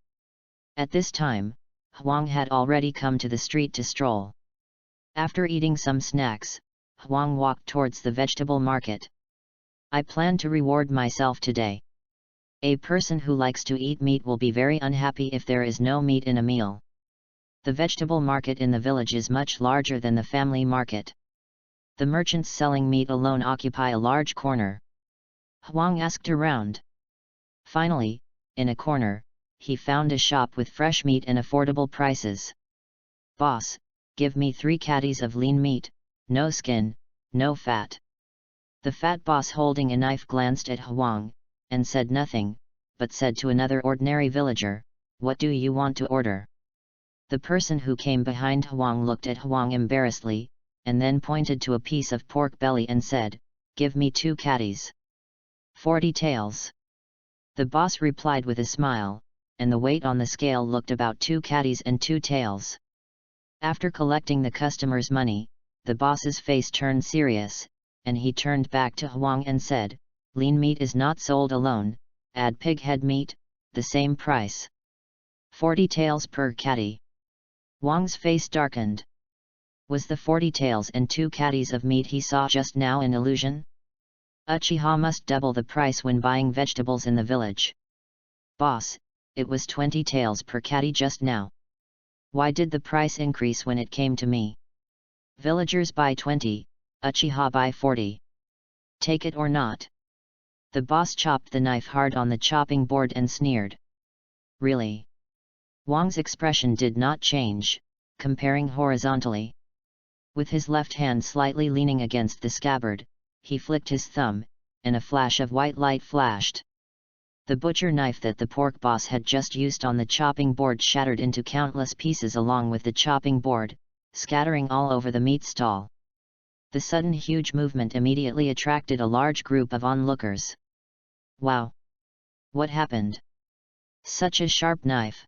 At this time, Hwang had already come to the street to stroll. After eating some snacks, Hwang walked towards the vegetable market. I plan to reward myself today. A person who likes to eat meat will be very unhappy if there is no meat in a meal. The vegetable market in the village is much larger than the family market. The merchants selling meat alone occupy a large corner. Hwang asked around. Finally, in a corner, he found a shop with fresh meat and affordable prices. Boss, give me 3 caddies of lean meat, no skin, no fat. The fat boss holding a knife glanced at Hwang, and said nothing, but said to another ordinary villager, what do you want to order? The person who came behind Hwang looked at Hwang embarrassedly, and then pointed to a piece of pork belly and said, give me 2 caddies. 40 taels. The boss replied with a smile, and the weight on the scale looked about 2 caddies and 2 taels. After collecting the customer's money, the boss's face turned serious, and he turned back to Hwang and said, lean meat is not sold alone, add pig head meat, the same price. 40 taels per caddy. Hwang's face darkened. Was the 40 taels and 2 caddies of meat he saw just now an illusion? Achiha must double the price when buying vegetables in the village. Boss, it was 20 taels per caddy just now. Why did the price increase when it came to me? Villagers buy 20, Achiha buy 40. Take it or not. The boss chopped the knife hard on the chopping board and sneered. Really? Hwang's expression did not change, comparing horizontally. With his left hand slightly leaning against the scabbard, he flicked his thumb, and a flash of white light flashed. The butcher knife that the pork boss had just used on the chopping board shattered into countless pieces along with the chopping board, scattering all over the meat stall. The sudden huge movement immediately attracted a large group of onlookers. Wow! What happened? Such a sharp knife!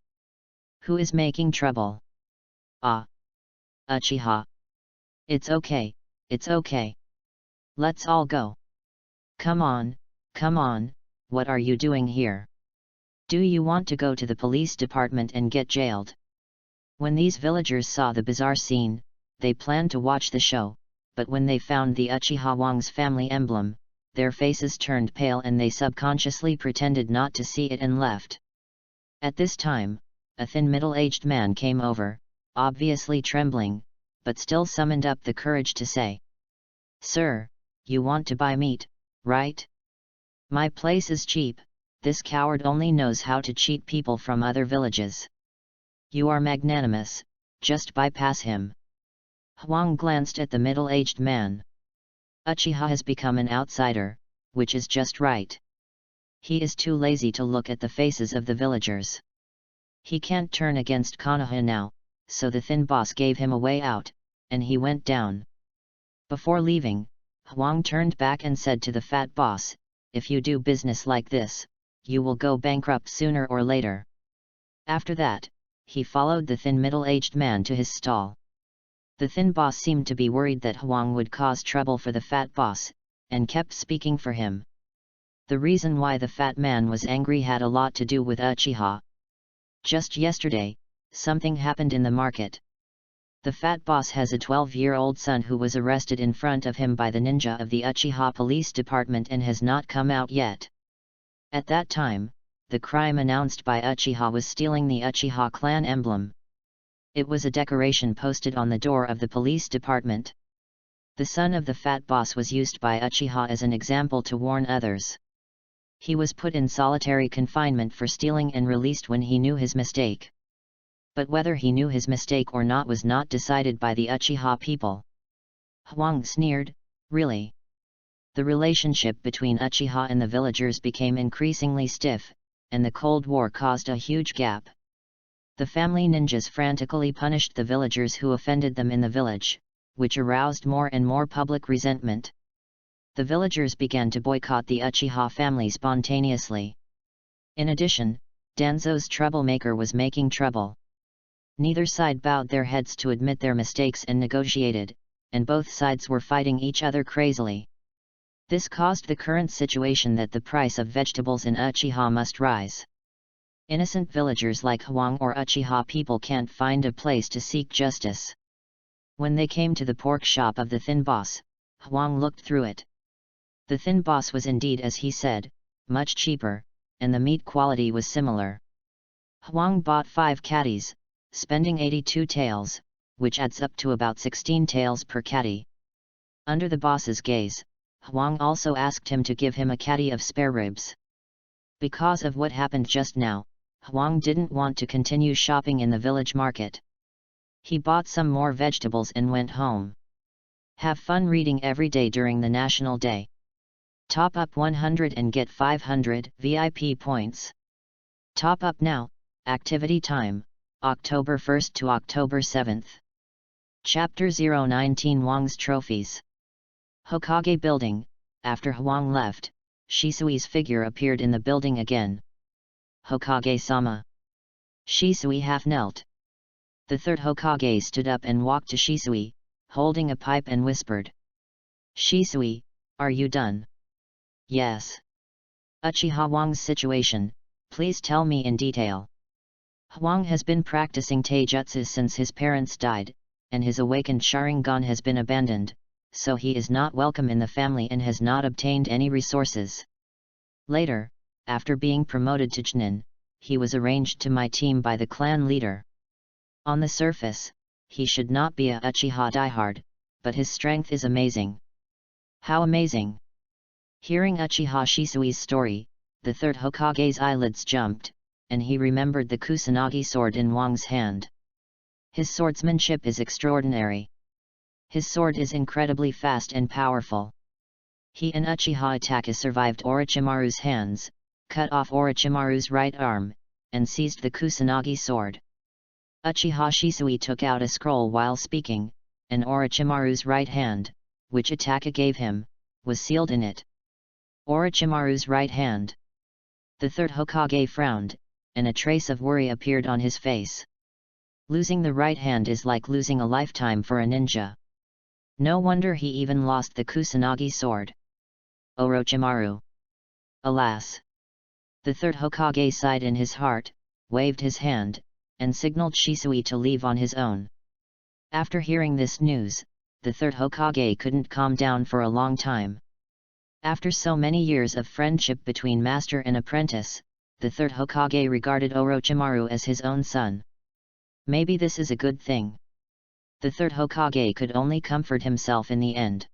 Who is making trouble? Ah! Achiha! It's okay, it's okay. Let's all go. Come on, what are you doing here? Do you want to go to the police department and get jailed? When these villagers saw the bizarre scene, they planned to watch the show, but when they found the Uchiha Wang's family emblem, their faces turned pale and they subconsciously pretended not to see it and left. At this time, a thin middle-aged man came over, obviously trembling, but still summoned up the courage to say, "Sir, you want to buy meat, right? My place is cheap, this coward only knows how to cheat people from other villages. You are magnanimous, just bypass him." Huang glanced at the middle-aged man. Uchiha has become an outsider, which is just right. He is too lazy to look at the faces of the villagers. He can't turn against Konoha now, so the thin boss gave him a way out, and he went down. Before leaving, Huang turned back and said to the fat boss, "If you do business like this, you will go bankrupt sooner or later." After that, he followed the thin middle-aged man to his stall. The thin boss seemed to be worried that Huang would cause trouble for the fat boss, and kept speaking for him. The reason why the fat man was angry had a lot to do with Uchiha. Just yesterday, something happened in the market. The fat boss has a 12-year-old son who was arrested in front of him by the ninja of the Uchiha police department and has not come out yet. At that time, the crime announced by Uchiha was stealing the Uchiha clan emblem. It was a decoration posted on the door of the police department. The son of the fat boss was used by Uchiha as an example to warn others. He was put in solitary confinement for stealing and released when he knew his mistake. But whether he knew his mistake or not was not decided by the Uchiha people. Huang sneered, "Really?" The relationship between Uchiha and the villagers became increasingly stiff, and the Cold War caused a huge gap. The family ninjas frantically punished the villagers who offended them in the village, which aroused more and more public resentment. The villagers began to boycott the Uchiha family spontaneously. In addition, Danzo's troublemaker was making trouble. Neither side bowed their heads to admit their mistakes and negotiated, and both sides were fighting each other crazily. This caused the current situation that the price of vegetables in Uchiha must rise. Innocent villagers like Huang or Uchiha people can't find a place to seek justice. When they came to the pork shop of the thin boss, Huang looked through it. The thin boss was indeed, as he said, much cheaper, and the meat quality was similar. Huang bought 5 catties, spending 82 taels, which adds up to about 16 taels per catty. Under the boss's gaze, Huang also asked him to give him a catty of spare ribs. Because of what happened just now, Huang didn't want to continue shopping in the village market. He bought some more vegetables and went home. Have fun reading every day during the National Day. Top up 100 and get 500 VIP points. Top up now. Activity time, October 1st to October 7th. Chapter 019 Wang's Trophies. Hokage Building. After Huang left, Shisui's figure appeared in the building again. "Hokage-sama." Shisui half knelt. The third Hokage stood up and walked to Shisui, holding a pipe and whispered, "Shisui, are you done?" "Yes." "Uchiha Wang's situation, please tell me in detail." Huang has been practicing taijutsu since his parents died, and his awakened Sharingan has been abandoned, so he is not welcome in the family and has not obtained any resources. Later, after being promoted to Chunin, he was arranged to my team by the clan leader. On the surface, he should not be a Uchiha diehard, but his strength is amazing. How amazing! Hearing Uchiha Shisui's story, the third Hokage's eyelids jumped, and he remembered the Kusanagi sword in Wang's hand. His swordsmanship is extraordinary. His sword is incredibly fast and powerful. He and Uchiha Itachi survived Orochimaru's hands, cut off Orochimaru's right arm, and seized the Kusanagi sword. Uchiha Shisui took out a scroll while speaking, and Orochimaru's right hand, which Itachi gave him, was sealed in it. Orochimaru's right hand. The third Hokage frowned, and a trace of worry appeared on his face. Losing the right hand is like losing a lifetime for a ninja. No wonder he even lost the Kusanagi sword. Orochimaru. Alas! The third Hokage sighed in his heart, waved his hand, and signaled Shisui to leave on his own. After hearing this news, the third Hokage couldn't calm down for a long time. After so many years of friendship between master and apprentice, the third Hokage regarded Orochimaru as his own son. Maybe this is a good thing. The third Hokage could only comfort himself in the end.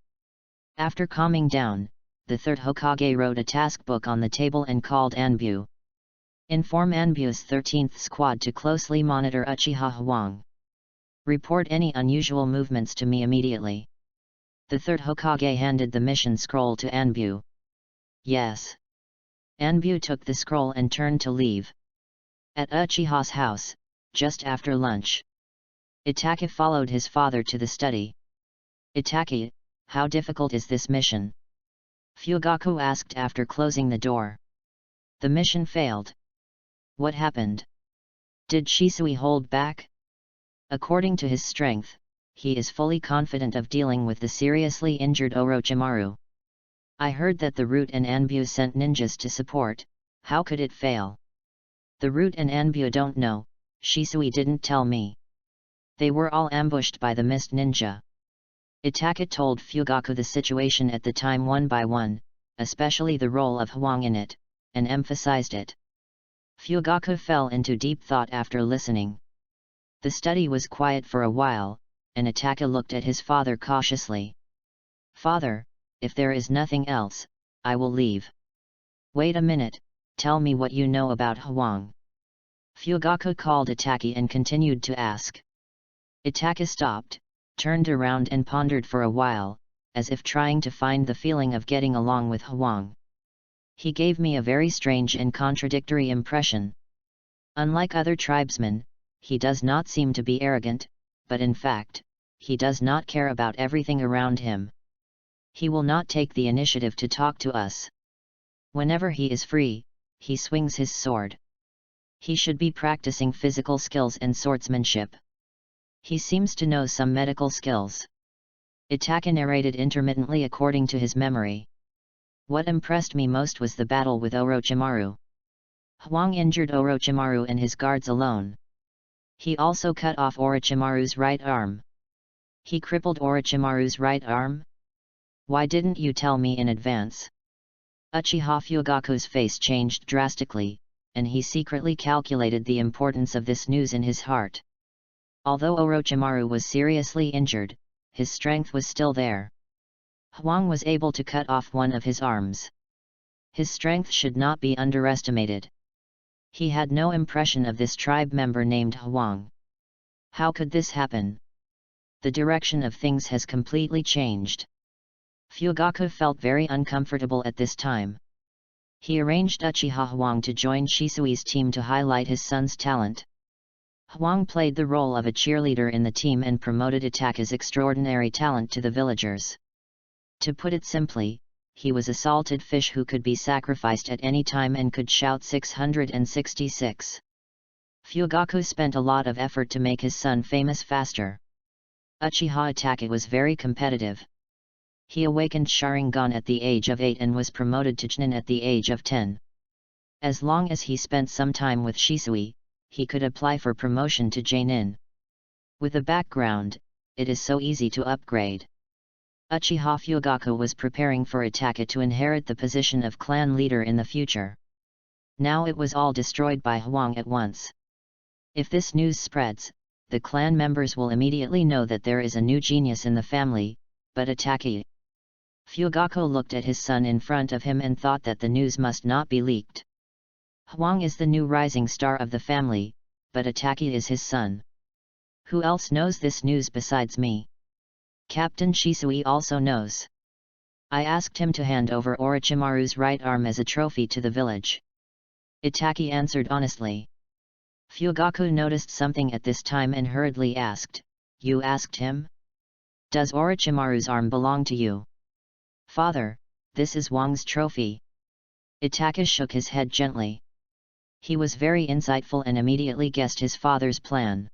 After calming down, the third Hokage wrote a task book on the table and called Anbu. Inform Anbu's 13th squad to closely monitor Uchiha Hwang. Report any unusual movements to me immediately. The third Hokage handed the mission scroll to Anbu. Yes. Anbu took the scroll and turned to leave. At Uchiha's house, just after lunch, Itachi followed his father to the study. Itachi, how difficult is this mission? Fugaku asked after closing the door. The mission failed. What happened? Did Shisui hold back? According to his strength, he is fully confident of dealing with the seriously injured Orochimaru. I heard that the Root and Anbu sent ninjas to support. How could it fail? The Root and Anbu don't know, Shisui didn't tell me. They were all ambushed by the Mist Ninja. Itachi told Fugaku the situation at the time one by one, especially the role of Hwang in it, and emphasized it. Fugaku fell into deep thought after listening. The study was quiet for a while, and Itachi looked at his father cautiously. Father, if there is nothing else, I will leave. Wait a minute, tell me what you know about Hwang. Fugaku called Itachi and continued to ask. Itachi stopped, turned around and pondered for a while, as if trying to find the feeling of getting along with Hwang. He gave me a very strange and contradictory impression. Unlike other tribesmen, he does not seem to be arrogant, but in fact, he does not care about everything around him. He will not take the initiative to talk to us. Whenever he is free, he swings his sword. He should be practicing physical skills and swordsmanship. He seems to know some medical skills. Itachi narrated intermittently according to his memory. What impressed me most was the battle with Orochimaru. Hwang injured Orochimaru and his guards alone. He also cut off Orochimaru's right arm. He crippled Orochimaru's right arm? Why didn't you tell me in advance? Uchiha Fugaku's face changed drastically, and he secretly calculated the importance of this news in his heart. Although Orochimaru was seriously injured, his strength was still there. Hwang was able to cut off one of his arms. His strength should not be underestimated. He had no impression of this tribe member named Hwang. How could this happen? The direction of things has completely changed. Fugaku felt very uncomfortable at this time. He arranged Uchiha Hwang to join Shisui's team to highlight his son's talent. Hwang played the role of a cheerleader in the team and promoted Itachi's extraordinary talent to the villagers. To put it simply, he was a salted fish who could be sacrificed at any time and could shout 666. Fugaku spent a lot of effort to make his son famous faster. Uchiha Itachi was very competitive. He awakened Sharingan at the age of 8 and was promoted to Chunin at the age of 10. As long as he spent some time with Shisui, he could apply for promotion to Jainin. With a background, it is so easy to upgrade. Uchiha Fugaku was preparing for Itachi to inherit the position of clan leader in the future. Now it was all destroyed by Hwang at once. If this news spreads, the clan members will immediately know that there is a new genius in the family, but Itachi. Fugaku looked at his son in front of him and thought that the news must not be leaked. Hwang is the new rising star of the family, but Itachi is his son. Who else knows this news besides me? Captain Shisui also knows. I asked him to hand over Orochimaru's right arm as a trophy to the village. Itachi answered honestly. Fugaku noticed something at this time and hurriedly asked, "You asked him? Does Orochimaru's arm belong to you?" "Father, this is Hwang's trophy." Itachi shook his head gently. He was very insightful and immediately guessed his father's plan.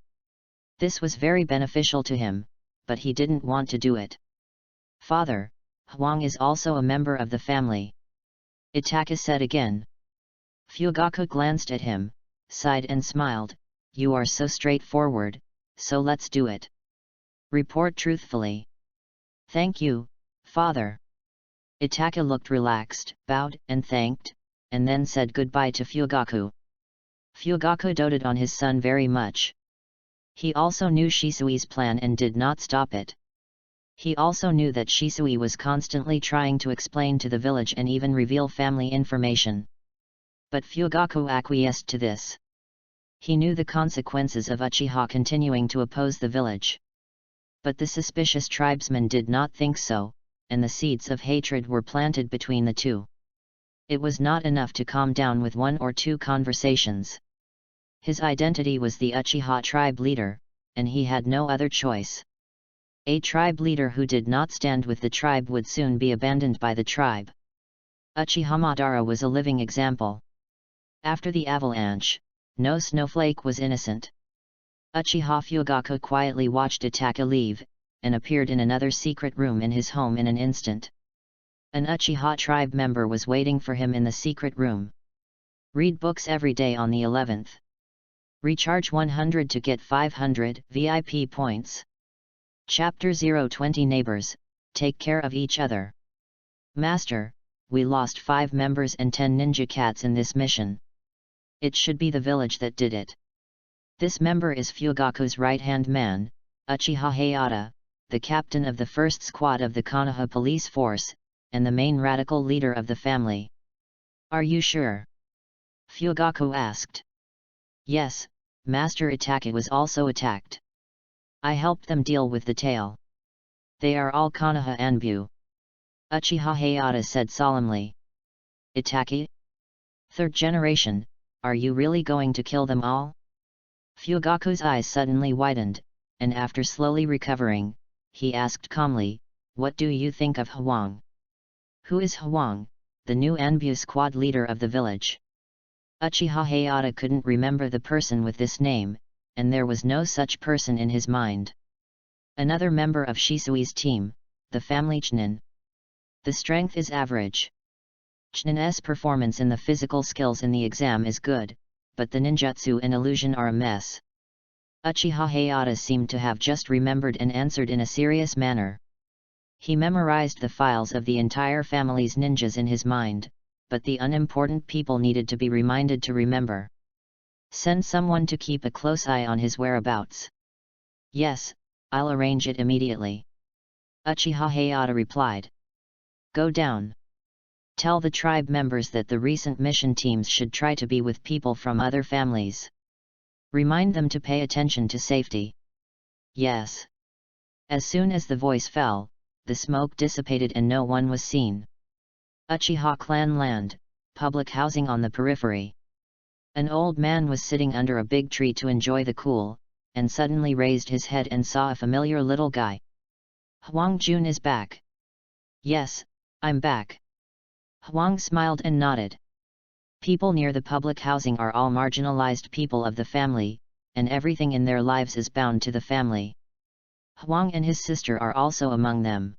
This was very beneficial to him, but he didn't want to do it. "Father, Hwang is also a member of the family," Itachi said again. Fugaku glanced at him, sighed and smiled, you are so straightforward, so let's do it. Report truthfully. Thank you, father. Itachi looked relaxed, bowed and thanked, and then said goodbye to Fugaku. Fugaku doted on his son very much. He also knew Shisui's plan and did not stop it. He also knew that Shisui was constantly trying to explain to the village and even reveal family information. But Fugaku acquiesced to this. He knew the consequences of Achiha continuing to oppose the village. But the suspicious tribesmen did not think so, and the seeds of hatred were planted between the two. It was not enough to calm down with 1 or 2 conversations. His identity was the Achiha tribe leader, and he had no other choice. A tribe leader who did not stand with the tribe would soon be abandoned by the tribe. Uchiha Madara was a living example. After the avalanche, no snowflake was innocent. Uchiha Fugaku quietly watched Itachi leave, and appeared in another secret room in his home in an instant. An Uchiha tribe member was waiting for him in the secret room. Read books every day on the 11th. Recharge 100 to get 500 VIP points. Chapter 020 Neighbors, take care of each other. Master, we lost 5 members and 10 ninja cats in this mission. It should be the village that did it. This member is Fugaku's right-hand man, Uchiha Hayata, the captain of the first squad of the Konoha police force, and the main radical leader of the family. Are you sure? Fugaku asked. Yes, Master. Itachi was also attacked. I helped them deal with the tail. They are all Konoha Anbu. Uchiha Hayata said solemnly. Itachi? 3rd generation, are you really going to kill them all? Fugaku's eyes suddenly widened, and after slowly recovering, he asked calmly, what do you think of Hwang? Who is Hwang, the new Anbu squad leader of the village? Uchiha Hayata couldn't remember the person with this name, and there was no such person in his mind. Another member of Shisui's team, the family Chunin. The strength is average. Chunin's performance in the physical skills in the exam is good, but the ninjutsu and illusion are a mess. Uchiha Hayata seemed to have just remembered and answered in a serious manner. He memorized the files of the entire family's ninjas in his mind, but the unimportant people needed to be reminded to remember. Send someone to keep a close eye on his whereabouts. Yes, I'll arrange it immediately. Uchiha Hayata replied. Go down. Tell the tribe members that the recent mission teams should try to be with people from other families. Remind them to pay attention to safety. Yes. As soon as the voice fell, the smoke dissipated and no one was seen. Uchiha clan land, public housing on the periphery. An old man was sitting under a big tree to enjoy the cool, and suddenly raised his head and saw a familiar little guy. Hwang Jun is back. Yes, I'm back. Hwang smiled and nodded. People near the public housing are all marginalized people of the family, and everything in their lives is bound to the family. Hwang and his sister are also among them.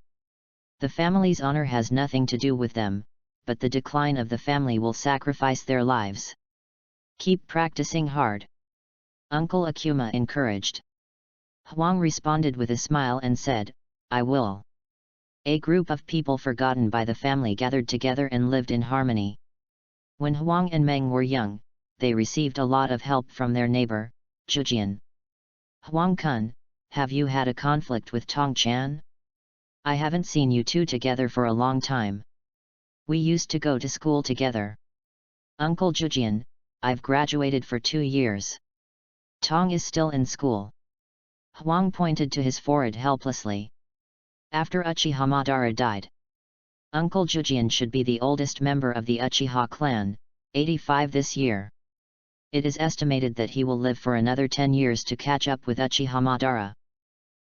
The family's honor has nothing to do with them, but the decline of the family will sacrifice their lives. Keep practicing hard. Uncle Akuma encouraged. Hwang responded with a smile and said, I will. A group of people forgotten by the family gathered together and lived in harmony. When Hwang and Meng were young, they received a lot of help from their neighbor, Jujian. Hwang-kun, have you had a conflict with Tong-chan? I haven't seen you two together for a long time. We used to go to school together. Uncle Jujian, I've graduated for 2 years. Tong is still in school. Hwang pointed to his forehead helplessly. After Uchiha Madara died, Uncle Jujian should be the oldest member of the Uchiha clan, 85 this year. It is estimated that he will live for another 10 years to catch up with Uchiha Madara.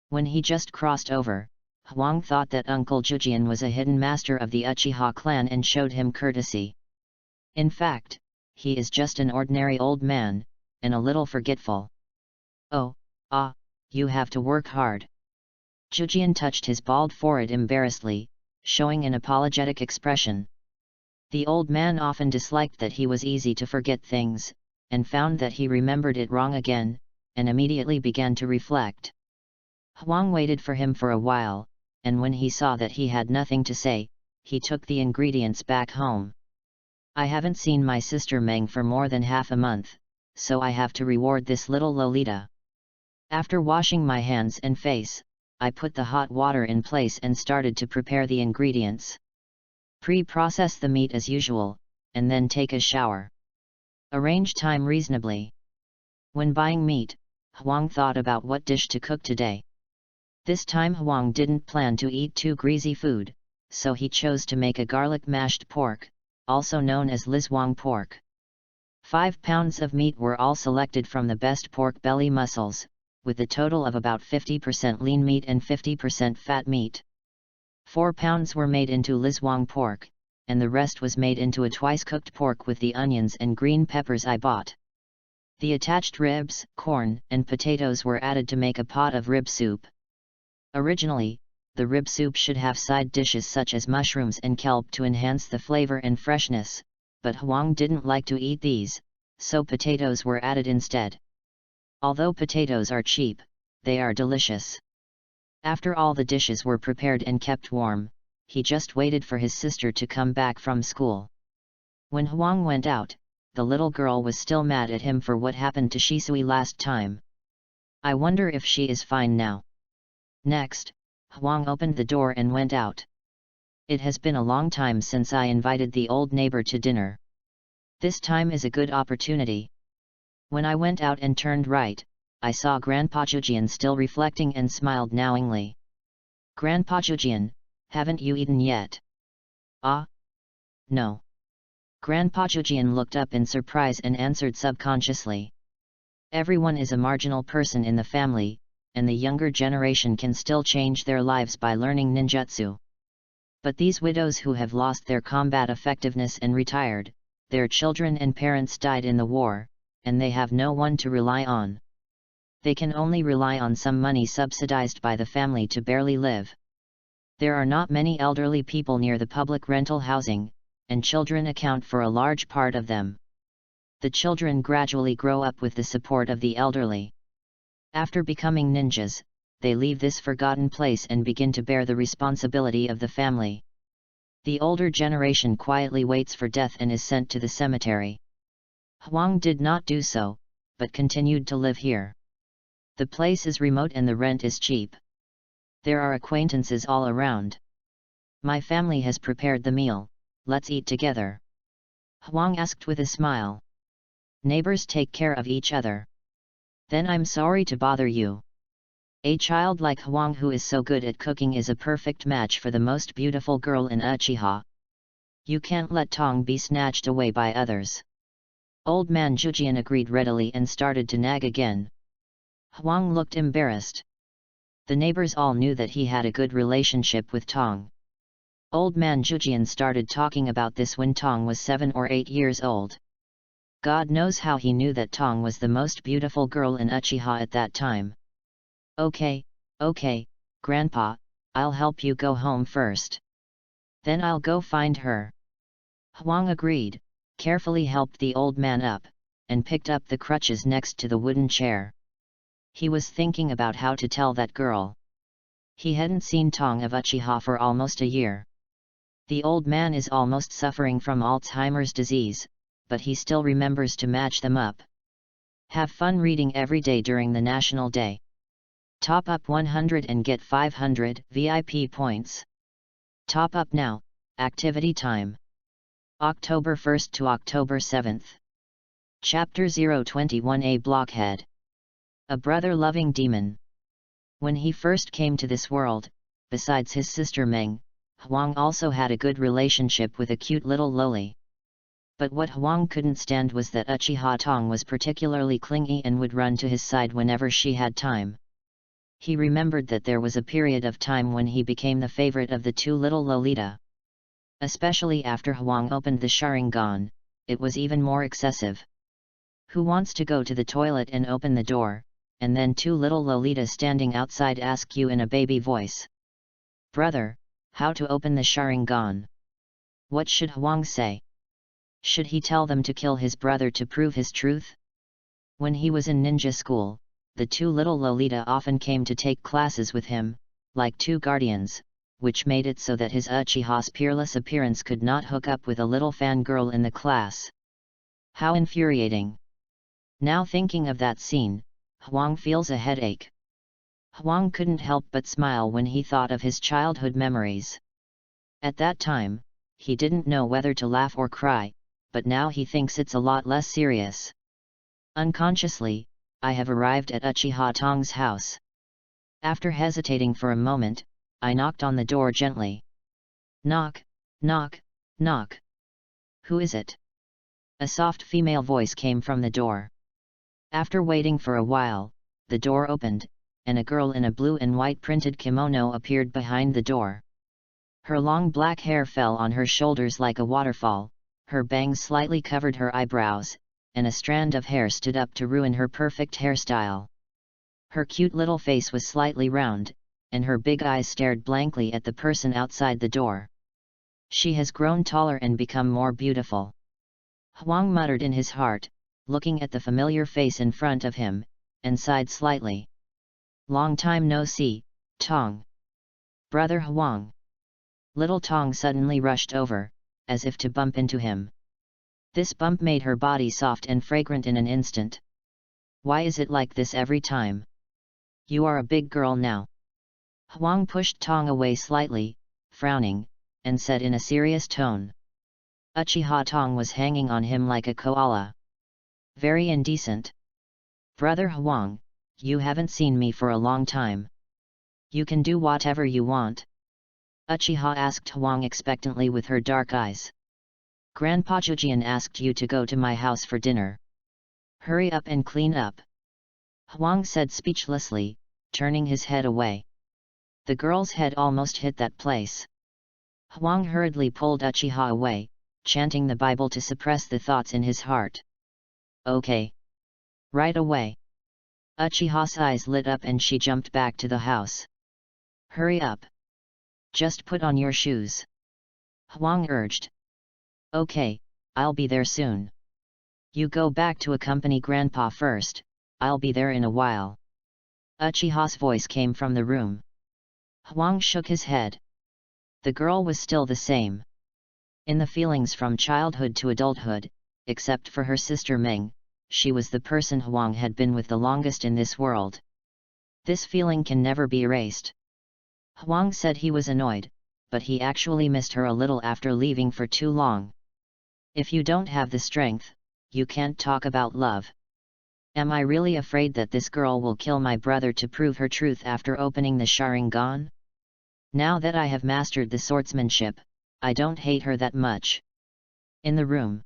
When he just crossed over, Hwang thought that Uncle Jujian was a hidden master of the Uchiha clan and showed him courtesy. In fact, he is just an ordinary old man, and a little forgetful. Oh, you have to work hard. Jujian touched his bald forehead embarrassedly, showing an apologetic expression. The old man often disliked that he was easy to forget things, and found that he remembered it wrong again, and immediately began to reflect. Huang waited for him for a while, and when he saw that he had nothing to say, he took the ingredients back home. I haven't seen my sister Meng for more than half a month, so I have to reward this little Lolita. After washing my hands and face, I put the hot water in place and started to prepare the ingredients. Pre-process the meat as usual, and then take a shower. Arrange time reasonably. When buying meat, Huang thought about what dish to cook today. This time Huang didn't plan to eat too greasy food, so he chose to make a garlic mashed pork, also known as Lizhuang pork. 5 pounds of meat were all selected from the best pork belly muscles, with a total of about 50% lean meat and 50% fat meat. 4 pounds were made into Lizhuang pork, and the rest was made into a twice-cooked pork with the onions and green peppers I bought. The attached ribs, corn, and potatoes were added to make a pot of rib soup. Originally, the rib soup should have side dishes such as mushrooms and kelp to enhance the flavor and freshness, but Huang didn't like to eat these, so potatoes were added instead. Although potatoes are cheap, they are delicious. After all the dishes were prepared and kept warm, he just waited for his sister to come back from school. When Huang went out, the little girl was still mad at him for what happened to Shisui last time. I wonder if she is fine now. Next, Huang opened the door and went out. It has been a long time since I invited the old neighbor to dinner. This time is a good opportunity. When I went out and turned right, I saw Grandpa Zhujian still reflecting and smiled knowingly. Grandpa Zhujian, haven't you eaten yet? Ah? No. Grandpa Zhujian looked up in surprise and answered subconsciously. Everyone is a marginal person in the family, and the younger generation can still change their lives by learning ninjutsu. But these widows who have lost their combat effectiveness and retired, their children and parents died in the war, and they have no one to rely on. They can only rely on some money subsidized by the family to barely live. There are not many elderly people near the public rental housing, and children account for a large part of them. The children gradually grow up with the support of the elderly. After becoming ninjas, they leave this forgotten place and begin to bear the responsibility of the family. The older generation quietly waits for death and is sent to the cemetery. Huang did not do so, but continued to live here. The place is remote and the rent is cheap. There are acquaintances all around. My family has prepared the meal, let's eat together. Huang asked with a smile. Neighbors take care of each other. Then I'm sorry to bother you. A child like Huang who is so good at cooking is a perfect match for the most beautiful girl in Achiha. You can't let Tong be snatched away by others. Old man Zhujian agreed readily and started to nag again. Huang looked embarrassed. The neighbors all knew that he had a good relationship with Tong. Old man Zhujian started talking about this when Tong was 7 or 8 years old. God knows how he knew that Tong was the most beautiful girl in Achiha at that time. Okay, Grandpa, I'll help you go home first. Then I'll go find her. Huang agreed, carefully helped the old man up, and picked up the crutches next to the wooden chair. He was thinking about how to tell that girl. He hadn't seen Tong of Achiha for almost a year. The old man is almost suffering from Alzheimer's disease, but he still remembers to match them up. Have fun reading every day during the National Day. Top up 100 and get 500 VIP points. Top up now, activity time. October 1st to October 7th. Chapter 021A Blockhead. A brother-loving demon. When he first came to this world, besides his sister Meng, Huang also had a good relationship with a cute little loli. But what Huang couldn't stand was that Achiha Tong was particularly clingy and would run to his side whenever she had time. He remembered that there was a period of time when he became the favorite of the two little Lolita. Especially after Huang opened the Sharingan, it was even more excessive. Who wants to go to the toilet and open the door, and then two little Lolita standing outside ask you in a baby voice? Brother, how to open the Sharingan? What should Huang say? Should he tell them to kill his brother to prove his truth? When he was in ninja school, the two little Lolita often came to take classes with him, like two guardians, which made it so that his Uchiha's peerless appearance could not hook up with a little fangirl in the class. How infuriating! Now thinking of that scene, Huang feels a headache. Huang couldn't help but smile when he thought of his childhood memories. At that time, he didn't know whether to laugh or cry, but now he thinks it's a lot less serious. Unconsciously, I have arrived at Uchiha Tong's house. After hesitating for a moment, I knocked on the door gently. Knock, knock, knock. Who is it? A soft female voice came from the door. After waiting for a while, the door opened, and a girl in a blue and white printed kimono appeared behind the door. Her long black hair fell on her shoulders like a waterfall, her bangs slightly covered her eyebrows, and a strand of hair stood up to ruin her perfect hairstyle. Her cute little face was slightly round, and her big eyes stared blankly at the person outside the door. She has grown taller and become more beautiful. Huang muttered in his heart, looking at the familiar face in front of him, and sighed slightly. Long time no see, Tong. Brother Huang. Little Tong suddenly rushed over, as if to bump into him. This bump made her body soft and fragrant in an instant. Why is it like this every time? You are a big girl now. Huang pushed Tong away slightly, frowning, and said in a serious tone. Uchiha Tong was hanging on him like a koala. Very indecent. Brother Huang, you haven't seen me for a long time. You can do whatever you want. Uchiha asked Huang expectantly with her dark eyes. Grandpa Jujian asked you to go to my house for dinner. Hurry up and clean up. Huang said speechlessly, turning his head away. The girl's head almost hit that place. Huang hurriedly pulled Uchiha away, chanting the Bible to suppress the thoughts in his heart. Okay. Right away. Uchiha's eyes lit up and she jumped back to the house. Hurry up. Just put on your shoes. Huang urged. Okay, I'll be there soon. You go back to accompany Grandpa first, I'll be there in a while. Uchiha's voice came from the room. Huang shook his head. The girl was still the same. In the feelings from childhood to adulthood, except for her sister Meng, she was the person Huang had been with the longest in this world. This feeling can never be erased. Huang said he was annoyed, but he actually missed her a little after leaving for too long. If you don't have the strength, you can't talk about love. Am I really afraid that this girl will kill my brother to prove her truth after opening the Sharingan? Now that I have mastered the swordsmanship, I don't hate her that much. In the room,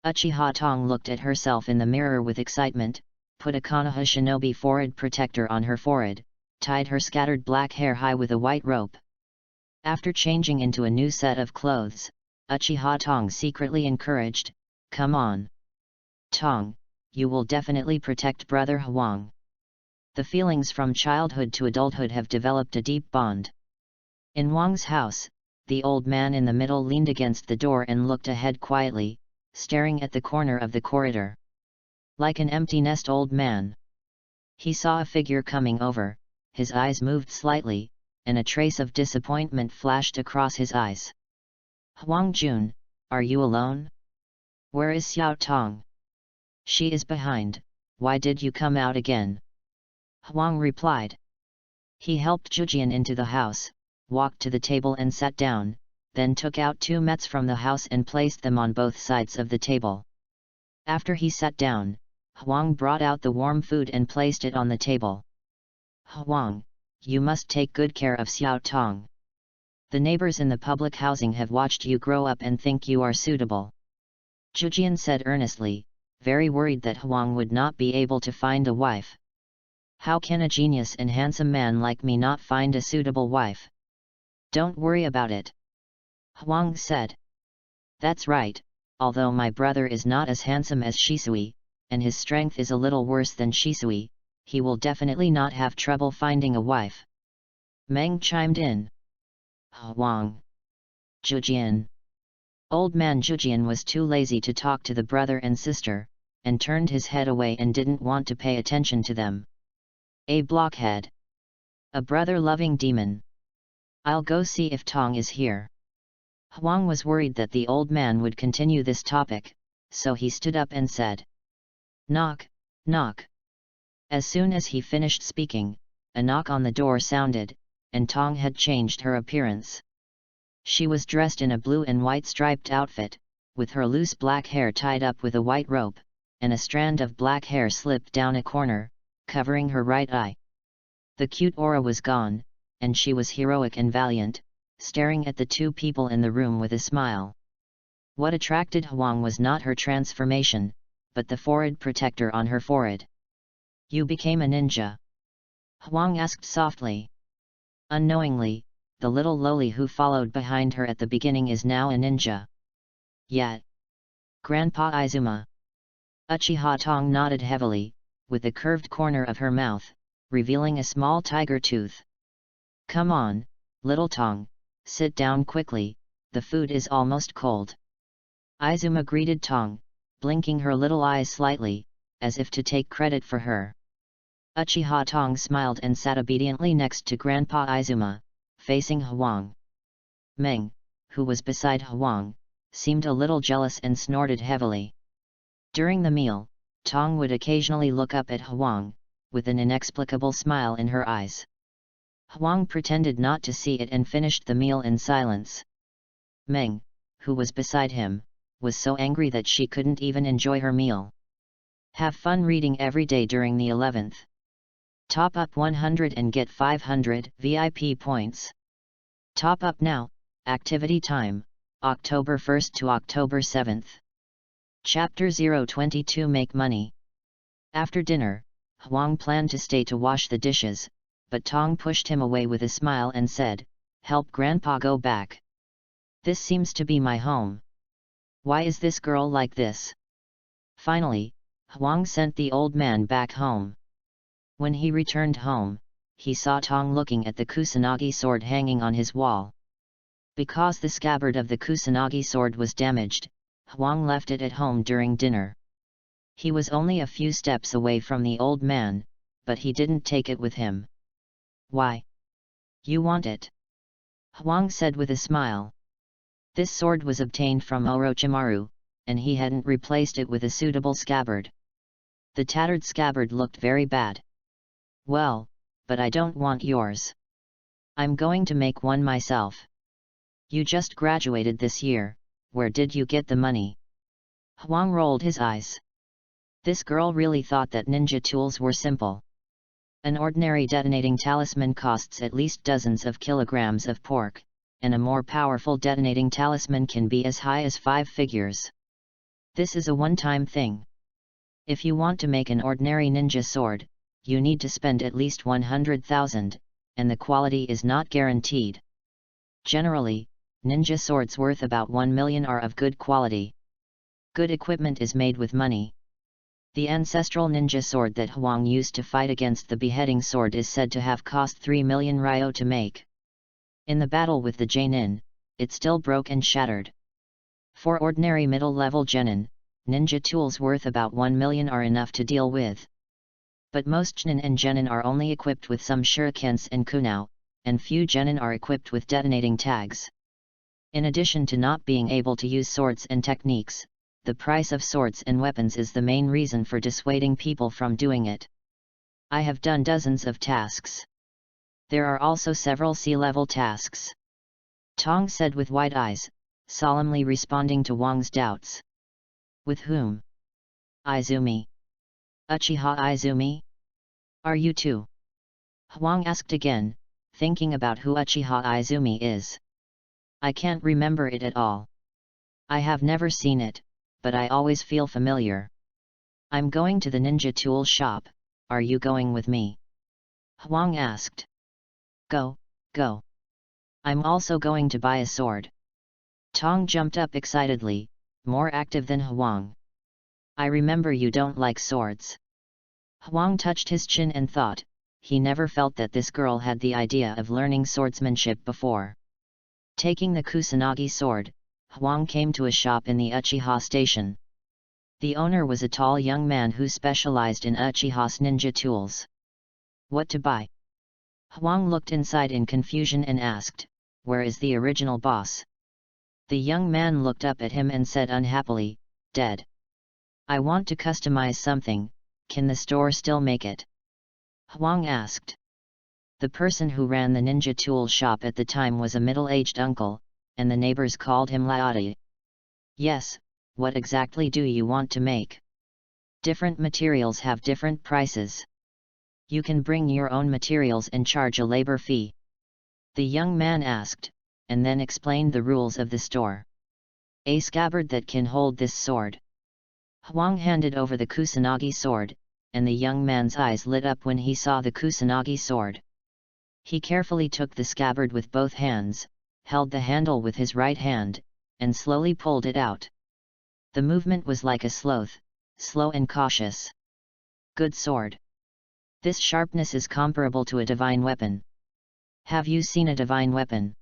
Uchiha Tong looked at herself in the mirror with excitement, put a Konoha shinobi forehead protector on her forehead, tied her scattered black hair high with a white rope. After changing into a new set of clothes, Uchiha Tong secretly encouraged, "Come on. Tong, you will definitely protect Brother Huang." The feelings from childhood to adulthood have developed a deep bond. In Huang's house, the old man in the middle leaned against the door and looked ahead quietly, staring at the corner of the corridor. Like an empty nest old man. He saw a figure coming over, his eyes moved slightly, and a trace of disappointment flashed across his eyes. "Huang Jun, are you alone? Where is Xiao Tong?" "She is behind, why did you come out again?" Huang replied. He helped Jujian into the house, walked to the table and sat down, then took out two mats from the house and placed them on both sides of the table. After he sat down, Huang brought out the warm food and placed it on the table. "Huang, you must take good care of Xiao Tong. The neighbors in the public housing have watched you grow up and think you are suitable." Jujian said earnestly, very worried that Huang would not be able to find a wife. "How can a genius and handsome man like me not find a suitable wife?" "Don't worry about it," Huang said. "That's right, although my brother is not as handsome as Shisui, and his strength is a little worse than Shisui, he will definitely not have trouble finding a wife." Meng chimed in. "Huang. Jujian. Old man Jujian was too lazy to talk to the brother and sister, and turned his head away and didn't want to pay attention to them. A blockhead. A brother-loving demon. I'll go see if Tong is here. Huang was worried that the old man would continue this topic, so he stood up and said, "Knock, knock." As soon as he finished speaking, a knock on the door sounded, and Tong had changed her appearance. She was dressed in a blue and white striped outfit, with her loose black hair tied up with a white rope, and a strand of black hair slipped down a corner, covering her right eye. The cute aura was gone, and she was heroic and valiant, staring at the two people in the room with a smile. What attracted Huang was not her transformation, but the forehead protector on her forehead. "You became a ninja?" Huang asked softly. Unknowingly, the little loli who followed behind her at the beginning is now a ninja. Yet. Grandpa Izuma. Uchiha Tong nodded heavily, with the curved corner of her mouth, revealing a small tiger tooth. "Come on, little Tong, sit down quickly, the food is almost cold." Izuma greeted Tong, blinking her little eyes slightly, as if to take credit for her. Uchiha Tong smiled and sat obediently next to Grandpa Izuma, facing Huang. Meng, who was beside Huang, seemed a little jealous and snorted heavily. During the meal, Tong would occasionally look up at Huang, with an inexplicable smile in her eyes. Huang pretended not to see it and finished the meal in silence. Meng, who was beside him, was so angry that she couldn't even enjoy her meal. Have fun reading every day during the 11th. Top up 100 and get 500 VIP points. Top up now, activity time, October 1st to October 7th. Chapter 022 Make Money. After dinner, Huang planned to stay to wash the dishes, but Tong pushed him away with a smile and said, "Help Grandpa go back. This seems to be my home. Why is this girl like this?" Finally, Huang sent the old man back home. When he returned home, he saw Tong looking at the Kusanagi sword hanging on his wall. Because the scabbard of the Kusanagi sword was damaged, Huang left it at home during dinner. He was only a few steps away from the old man, but he didn't take it with him. "Why? You want it?" Huang said with a smile. This sword was obtained from Orochimaru, and he hadn't replaced it with a suitable scabbard. The tattered scabbard looked very bad. "Well, but I don't want yours. I'm going to make one myself." "You just graduated this year, where did you get the money?" Huang rolled his eyes. This girl really thought that ninja tools were simple. An ordinary detonating talisman costs at least dozens of kilograms of pork, and a more powerful detonating talisman can be as high as 5 figures. This is a one-time thing. If you want to make an ordinary ninja sword, you need to spend at least 100,000, and the quality is not guaranteed. Generally, ninja swords worth about 1 million are of good quality. Good equipment is made with money. The ancestral ninja sword that Huang used to fight against the beheading sword is said to have cost 3 million ryo to make. In the battle with the Genin, it still broke and shattered. For ordinary middle-level genin, ninja tools worth about 1 million are enough to deal with. But most genin and genin are only equipped with some shurikens and kunao, and few genin are equipped with detonating tags. In addition to not being able to use swords and techniques, the price of swords and weapons is the main reason for dissuading people from doing it. I have done dozens of tasks. There are also several sea-level tasks. Tong said with wide eyes, solemnly responding to Wang's doubts. With whom? Izumi. Uchiha Izumi? Are you too? Huang asked again, thinking about who Uchiha Izumi is. I can't remember it at all. I have never seen it, but I always feel familiar. I'm going to the ninja tool shop, are you going with me? Huang asked. Go, go. I'm also going to buy a sword. Tong jumped up excitedly, more active than Huang. I remember you don't like swords. Huang touched his chin and thought, he never felt that this girl had the idea of learning swordsmanship before. Taking the Kusanagi sword, Huang came to a shop in the Achiha station. The owner was a tall young man who specialized in Uchiha's ninja tools. What to buy? Huang looked inside in confusion and asked, "Where is the original boss?" The young man looked up at him and said unhappily, "Dead. I want to customize something, can the store still make it?" Huang asked. The person who ran the ninja tool shop at the time was a middle-aged uncle, and the neighbors called him Laodi. "Yes, what exactly do you want to make? Different materials have different prices. You can bring your own materials and charge a labor fee." The young man asked, and then explained the rules of the store. "A scabbard that can hold this sword." Huang handed over the Kusanagi sword, and the young man's eyes lit up when he saw the Kusanagi sword. He carefully took the scabbard with both hands, held the handle with his right hand, and slowly pulled it out. The movement was like a sloth, slow and cautious. Good sword. This sharpness is comparable to a divine weapon. Have you seen a divine weapon?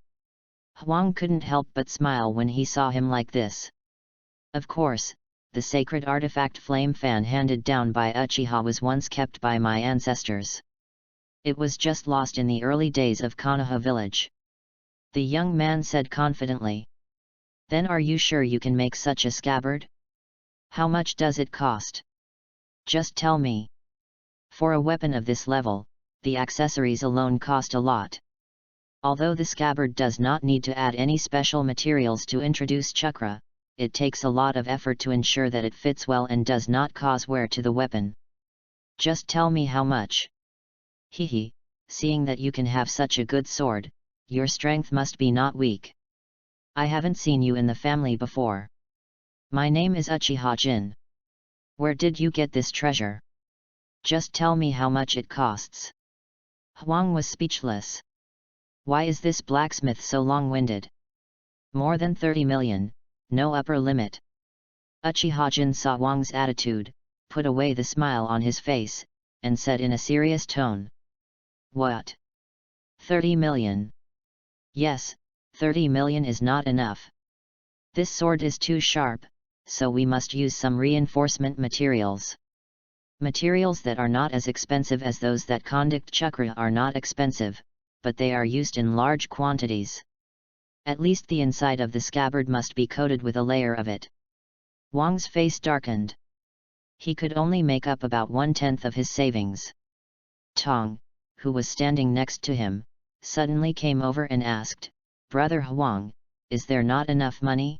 Huang couldn't help but smile when he saw him like this. Of course, the sacred artifact flame fan handed down by Achiha was once kept by my ancestors. It was just lost in the early days of Konoha village. The young man said confidently. Then are you sure you can make such a scabbard? How much does it cost? Just tell me. For a weapon of this level, the accessories alone cost a lot. Although the scabbard does not need to add any special materials to introduce chakra, it takes a lot of effort to ensure that it fits well and does not cause wear to the weapon. Just tell me how much. Hehe, seeing that you can have such a good sword, your strength must be not weak. I haven't seen you in the family before. My name is Uchiha Jin. Where did you get this treasure? Just tell me how much it costs." Huang was speechless. Why is this blacksmith so long-winded? More than 30 million, no upper limit. Uchiha Jin saw Huang's attitude, put away the smile on his face, and said in a serious tone. What? 30 million? Yes, 30 million is not enough. This sword is too sharp, so we must use some reinforcement materials. Materials that are not as expensive as those that conduct chakra are not expensive, but they are used in large quantities. At least the inside of the scabbard must be coated with a layer of it. Huang's face darkened. He could only make up about 1/10 of his savings. Tong, who was standing next to him, suddenly came over and asked, "Brother Huang, is there not enough money?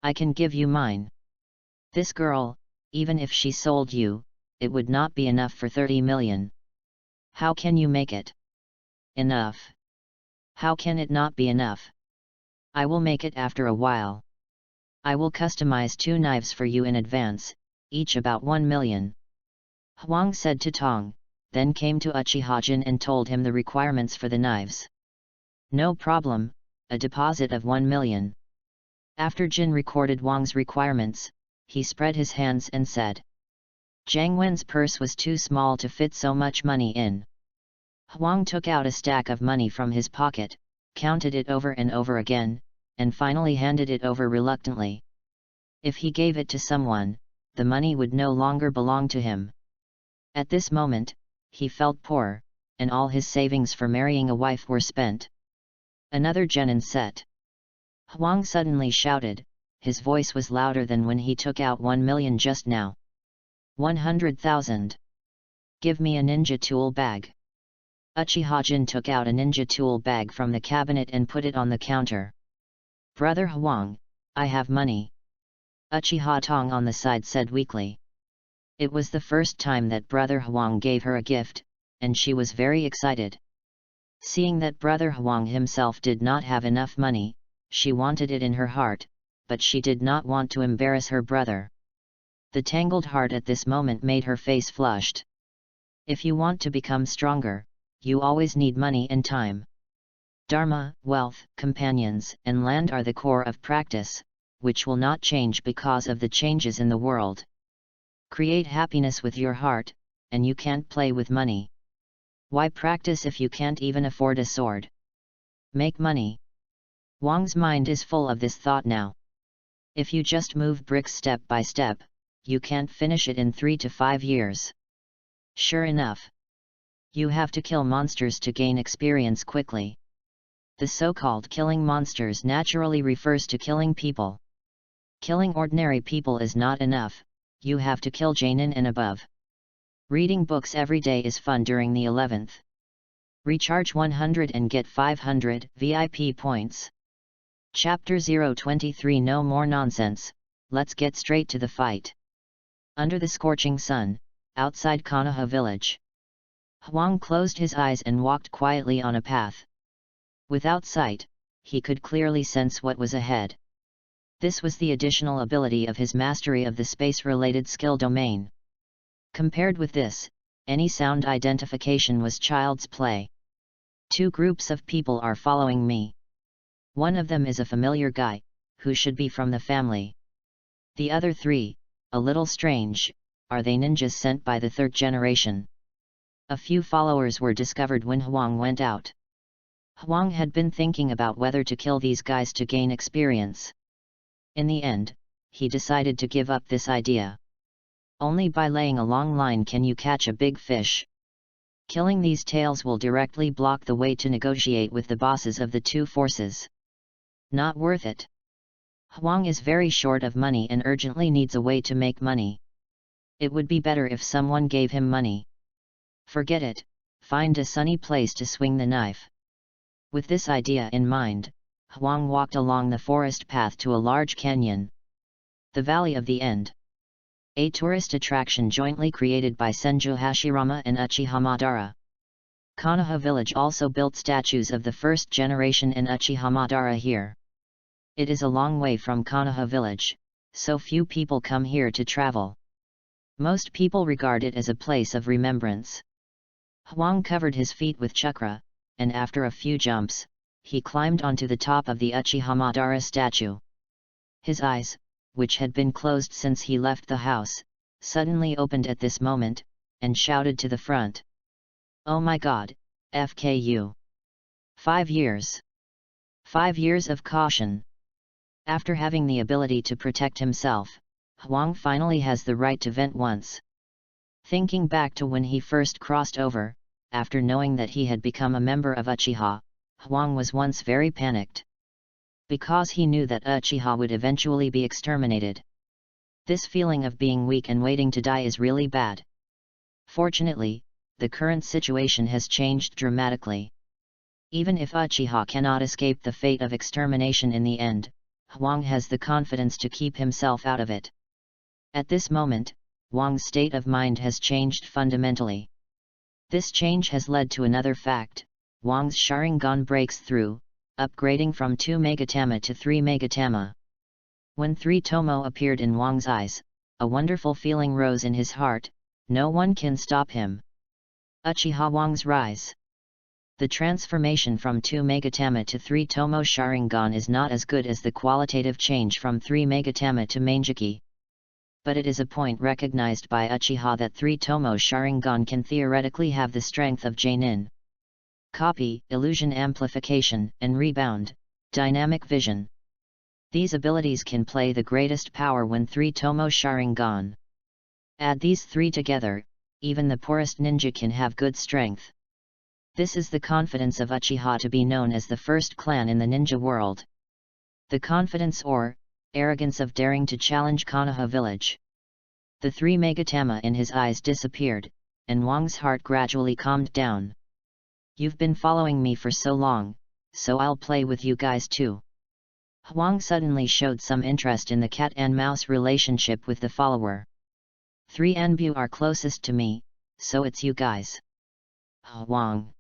I can give you mine. This girl, even if she sold you, it would not be enough for 30 million. How can you make it? Enough? How can it not be enough? I will make it after a while. I will customize 2 knives for you in advance, each about 1 million. Huang said to Tong, then came to Uchiha Jin and told him the requirements for the knives. No problem, a deposit of 1 million. After Jin recorded Huang's requirements, he spread his hands and said. Zhang Wen's purse was too small to fit so much money in. Huang took out a stack of money from his pocket, counted it over and over again, and finally handed it over reluctantly. If he gave it to someone, the money would no longer belong to him. At this moment, he felt poor, and all his savings for marrying a wife were spent. Another genin set. Huang suddenly shouted, his voice was louder than when he took out 1 million just now. 100,000. Give me a ninja tool bag. Uchiha Jin took out a ninja tool bag from the cabinet and put it on the counter. Brother Huang, I have money. Uchiha Tong on the side said weakly. It was the first time that Brother Huang gave her a gift, and she was very excited. Seeing that Brother Huang himself did not have enough money, she wanted it in her heart, but she did not want to embarrass her brother. The tangled heart at this moment made her face flushed. If you want to become stronger, you always need money and time. Dharma, wealth, companions, and land are the core of practice, which will not change because of the changes in the world. Create happiness with your heart, and you can't play with money. Why practice if you can't even afford a sword? Make money. Huang's mind is full of this thought now. If you just move bricks step by step, you can't finish it in 3 to 5 years. Sure enough. You have to kill monsters to gain experience quickly. The so-called killing monsters naturally refers to killing people. Killing ordinary people is not enough, you have to kill Jainin and above. Reading books every day is fun during the 11th. Recharge 100 and get 500 VIP points. Chapter 023 No more nonsense, let's get straight to the fight. Under the scorching sun, outside Konoha village. Hwang closed his eyes and walked quietly on a path. Without sight, he could clearly sense what was ahead. This was the additional ability of his mastery of the space-related skill domain. Compared with this, any sound identification was child's play. 2 groups of people are following me. One of them is a familiar guy, who should be from the family. The other 3, a little strange, are they ninjas sent by the 3rd generation. A few followers were discovered when Hwang went out. Hwang had been thinking about whether to kill these guys to gain experience. In the end, he decided to give up this idea. Only by laying a long line can you catch a big fish. Killing these tails will directly block the way to negotiate with the bosses of the 2 forces. Not worth it. Hwang is very short of money and urgently needs a way to make money. It would be better if someone gave him money. Forget it, find a sunny place to swing the knife. With this idea in mind, Hwang walked along the forest path to a large canyon. The Valley of the End. A tourist attraction jointly created by Senju Hashirama and Uchiha Madara. Konoha village also built statues of the 1st generation and Uchiha Madara here. It is a long way from Konoha village, so few people come here to travel. Most people regard it as a place of remembrance. Hwang covered his feet with chakra, and after a few jumps, he climbed onto the top of the Uchiha Madara statue. His eyes, which had been closed since he left the house, suddenly opened at this moment, and shouted to the front. Oh my god, FKU. 5 years. 5 years of caution. After having the ability to protect himself, Hwang finally has the right to vent once. Thinking back to when he first crossed over, after knowing that he had become a member of Uchiha, Hwang was once very panicked. Because he knew that Uchiha would eventually be exterminated. This feeling of being weak and waiting to die is really bad. Fortunately, the current situation has changed dramatically. Even if Uchiha cannot escape the fate of extermination in the end, Hwang has the confidence to keep himself out of it. At this moment, Hwang's state of mind has changed fundamentally. This change has led to another fact: Hwang's Sharingan breaks through, upgrading from 2 Megatama to 3 Megatama. When 3 Tomo appeared in Hwang's eyes, a wonderful feeling rose in his heart: no one can stop him. Uchiha Hwang's rise. The transformation from 2 Megatama to 3 Tomo Sharingan is not as good as the qualitative change from 3 Megatama to Manjiki. But it is a point recognized by Uchiha that 3 Tomo Sharingan can theoretically have the strength of Jainin. Copy, illusion amplification, and rebound, dynamic vision. These abilities can play the greatest power when 3 Tomo Sharingan. Add these 3 together, even the poorest ninja can have good strength. This is the confidence of Uchiha to be known as the first clan in the ninja world. The confidence or arrogance of daring to challenge Konoha village. The 3 Megatama in his eyes disappeared, and Hwang's heart gradually calmed down. You've been following me for so long, so I'll play with you guys too. Hwang suddenly showed some interest in the cat and mouse relationship with the follower. 3 Anbu are closest to me, so it's you guys. Hwang,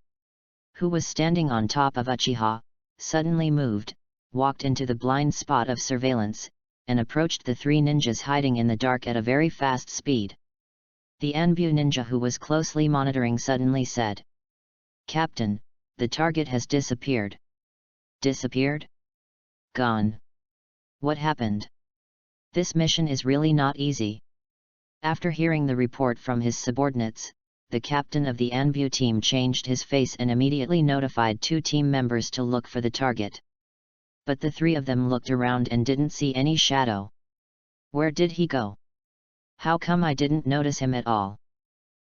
who was standing on top of Uchiha, suddenly moved, walked into the blind spot of surveillance, and approached the 3 ninjas hiding in the dark at a very fast speed. The Anbu ninja who was closely monitoring suddenly said, "Captain, the target has disappeared." Disappeared? Gone. What happened? This mission is really not easy. After hearing the report from his subordinates, the captain of the Anbu team changed his face and immediately notified 2 team members to look for the target. But the three of them looked around and didn't see any shadow. Where did he go? How come I didn't notice him at all?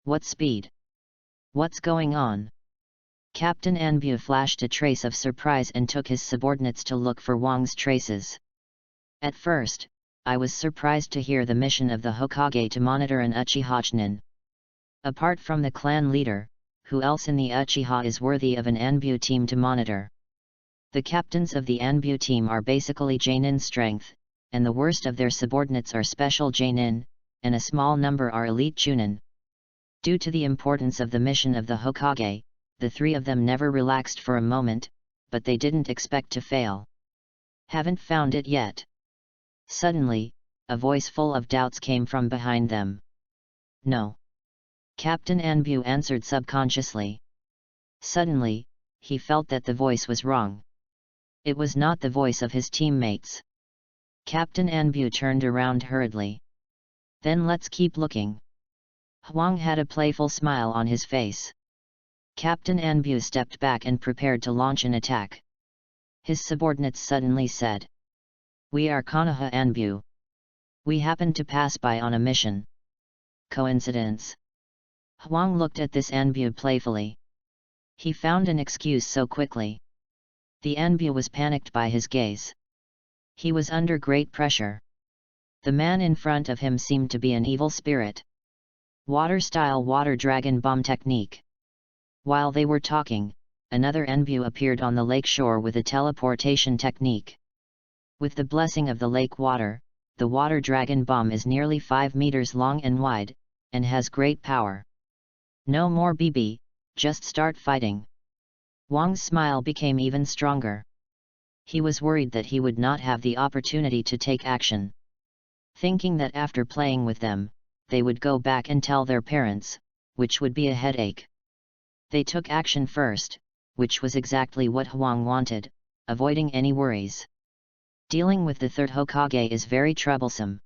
What speed? What's going on? Captain Anbu flashed a trace of surprise and took his subordinates to look for Wang's traces. At first, I was surprised to hear the mission of the Hokage to monitor an Uchiha Chunin. Apart from the clan leader, who else in the Uchiha is worthy of an Anbu team to monitor? The captains of the Anbu team are basically Jonin strength, and the worst of their subordinates are special Jonin, and a small number are elite Chunin. Due to the importance of the mission of the Hokage, the three of them never relaxed for a moment, but they didn't expect to fail. Haven't found it yet. Suddenly, a voice full of doubts came from behind them. No. Captain Anbu answered subconsciously. Suddenly, he felt that the voice was wrong. It was not the voice of his teammates. Captain Anbu turned around hurriedly. Then let's keep looking. Huang had a playful smile on his face. Captain Anbu stepped back and prepared to launch an attack. His subordinates suddenly said, "We are Konoha Anbu. We happened to pass by on a mission." Coincidence? Huang looked at this Anbu playfully. He found an excuse so quickly. The Anbu was panicked by his gaze. He was under great pressure. The man in front of him seemed to be an evil spirit. Water-style water dragon bomb technique. While they were talking, another Anbu appeared on the lake shore with a teleportation technique. With the blessing of the lake water, the water dragon bomb is nearly 5 meters long and wide, and has great power. No more BB, just start fighting. Wang's smile became even stronger. He was worried that he would not have the opportunity to take action. Thinking that after playing with them, they would go back and tell their parents, which would be a headache. They took action first, which was exactly what Huang wanted, avoiding any worries. Dealing with the third Hokage is very troublesome.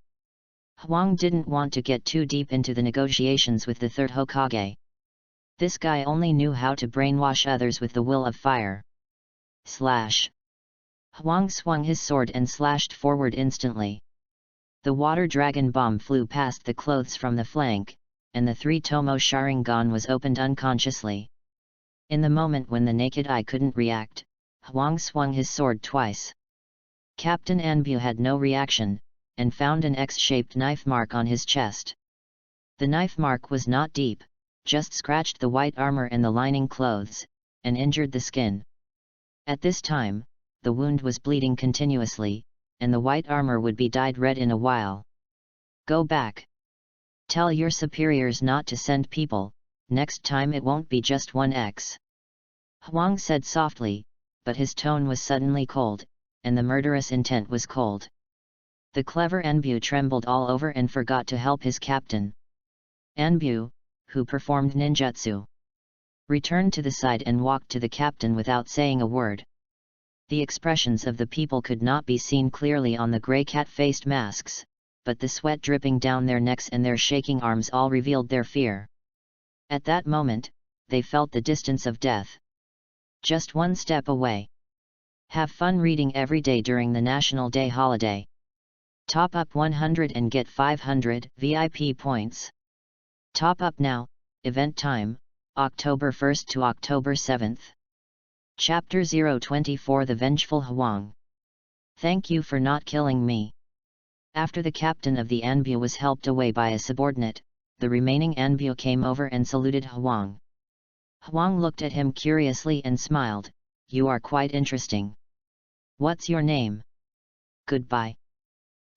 Huang didn't want to get too deep into the negotiations with the third Hokage. This guy only knew how to brainwash others with the will of fire. Slash! Huang swung his sword and slashed forward instantly. The water dragon bomb flew past the clothes from the flank, and the 3-tomo Sharingan was opened unconsciously. In the moment when the naked eye couldn't react, Huang swung his sword twice. Captain Anbu had no reaction, and found an X-shaped knife mark on his chest. The knife mark was not deep, just scratched the white armor and the lining clothes, and injured the skin. At this time, the wound was bleeding continuously, and the white armor would be dyed red in a while. Go back. Tell your superiors not to send people, next time it won't be just 1x. Huang said softly, but his tone was suddenly cold, and the murderous intent was cold. The clever Anbu trembled all over and forgot to help his captain. Anbu, who performed ninjutsu, returned to the side and walked to the captain without saying a word. The expressions of the people could not be seen clearly on the grey cat-faced masks, but the sweat dripping down their necks and their shaking arms all revealed their fear. At that moment, they felt the distance of death. Just one step away. Have fun reading every day during the National Day holiday. Top up 100 and get 500 VIP points. Top up now, event time, October 1st to October 7th. Chapter 024 The Vengeful Huang. Thank you for not killing me. After the captain of the Anbu was helped away by a subordinate, the remaining Anbu came over and saluted Huang. Huang looked at him curiously and smiled, "You are quite interesting. What's your name?" "Goodbye."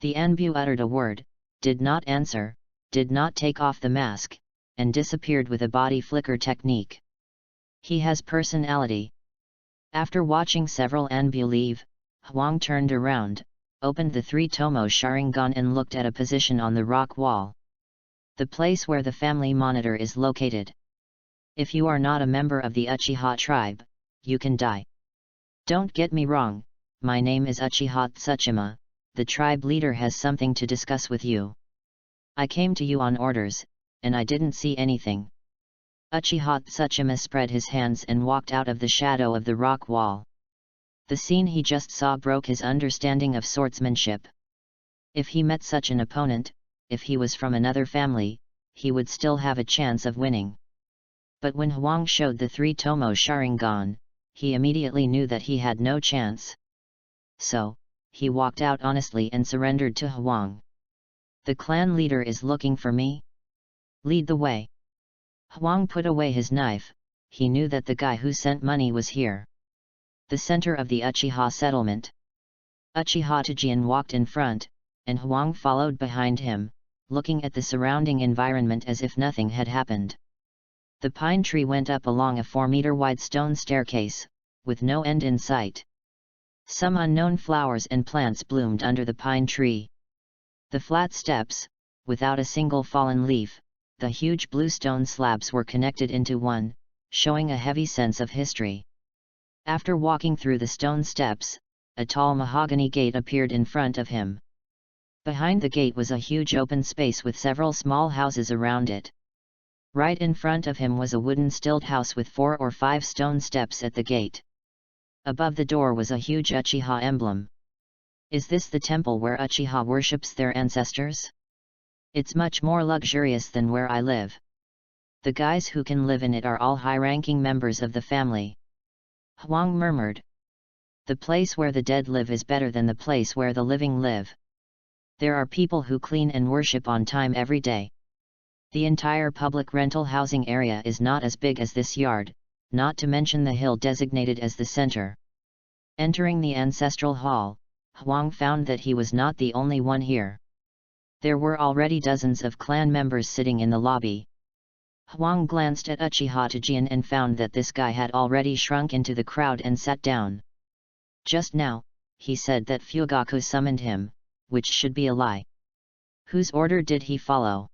The Anbu uttered a word, did not answer, did not take off the mask, and disappeared with a body flicker technique. He has personality. After watching several Anbu leave, Huang turned around, opened the 3-tomo Sharingan and looked at a position on the rock wall. The place where the family monitor is located. If you are not a member of the Uchiha tribe, you can die. Don't get me wrong, my name is Uchiha Tsuchima, the tribe leader has something to discuss with you. I came to you on orders, and I didn't see anything. Uchiha Tsuchima spread his hands and walked out of the shadow of the rock wall. The scene he just saw broke his understanding of swordsmanship. If he met such an opponent, if he was from another family, he would still have a chance of winning. But when Huang showed the 3 Tomo Sharingan, he immediately knew that he had no chance. So, he walked out honestly and surrendered to Huang. The clan leader is looking for me? Lead the way. Huang put away his knife. He knew that the guy who sent money was here. The center of the Achiha settlement. Achiha Tajian walked in front, and Huang followed behind him, looking at the surrounding environment as if nothing had happened. The pine tree went up along a 4-meter-wide stone staircase, with no end in sight. Some unknown flowers and plants bloomed under the pine tree. The flat steps, without a single fallen leaf, the huge blue stone slabs were connected into one, showing a heavy sense of history. After walking through the stone steps, a tall mahogany gate appeared in front of him. Behind the gate was a huge open space with several small houses around it. Right in front of him was a wooden stilt house with 4 or 5 stone steps at the gate. Above the door was a huge Achiha emblem. Is this the temple where Achiha worships their ancestors? It's much more luxurious than where I live. The guys who can live in it are all high-ranking members of the family. Huang murmured. The place where the dead live is better than the place where the living live. There are people who clean and worship on time every day. The entire public rental housing area is not as big as this yard, not to mention the hill designated as the center. Entering the ancestral hall, Huang found that he was not the only one here. There were already dozens of clan members sitting in the lobby. Huang glanced at Achiha Tajian and found that this guy had already shrunk into the crowd and sat down. Just now, he said that Fugaku summoned him, which should be a lie. Whose order did he follow?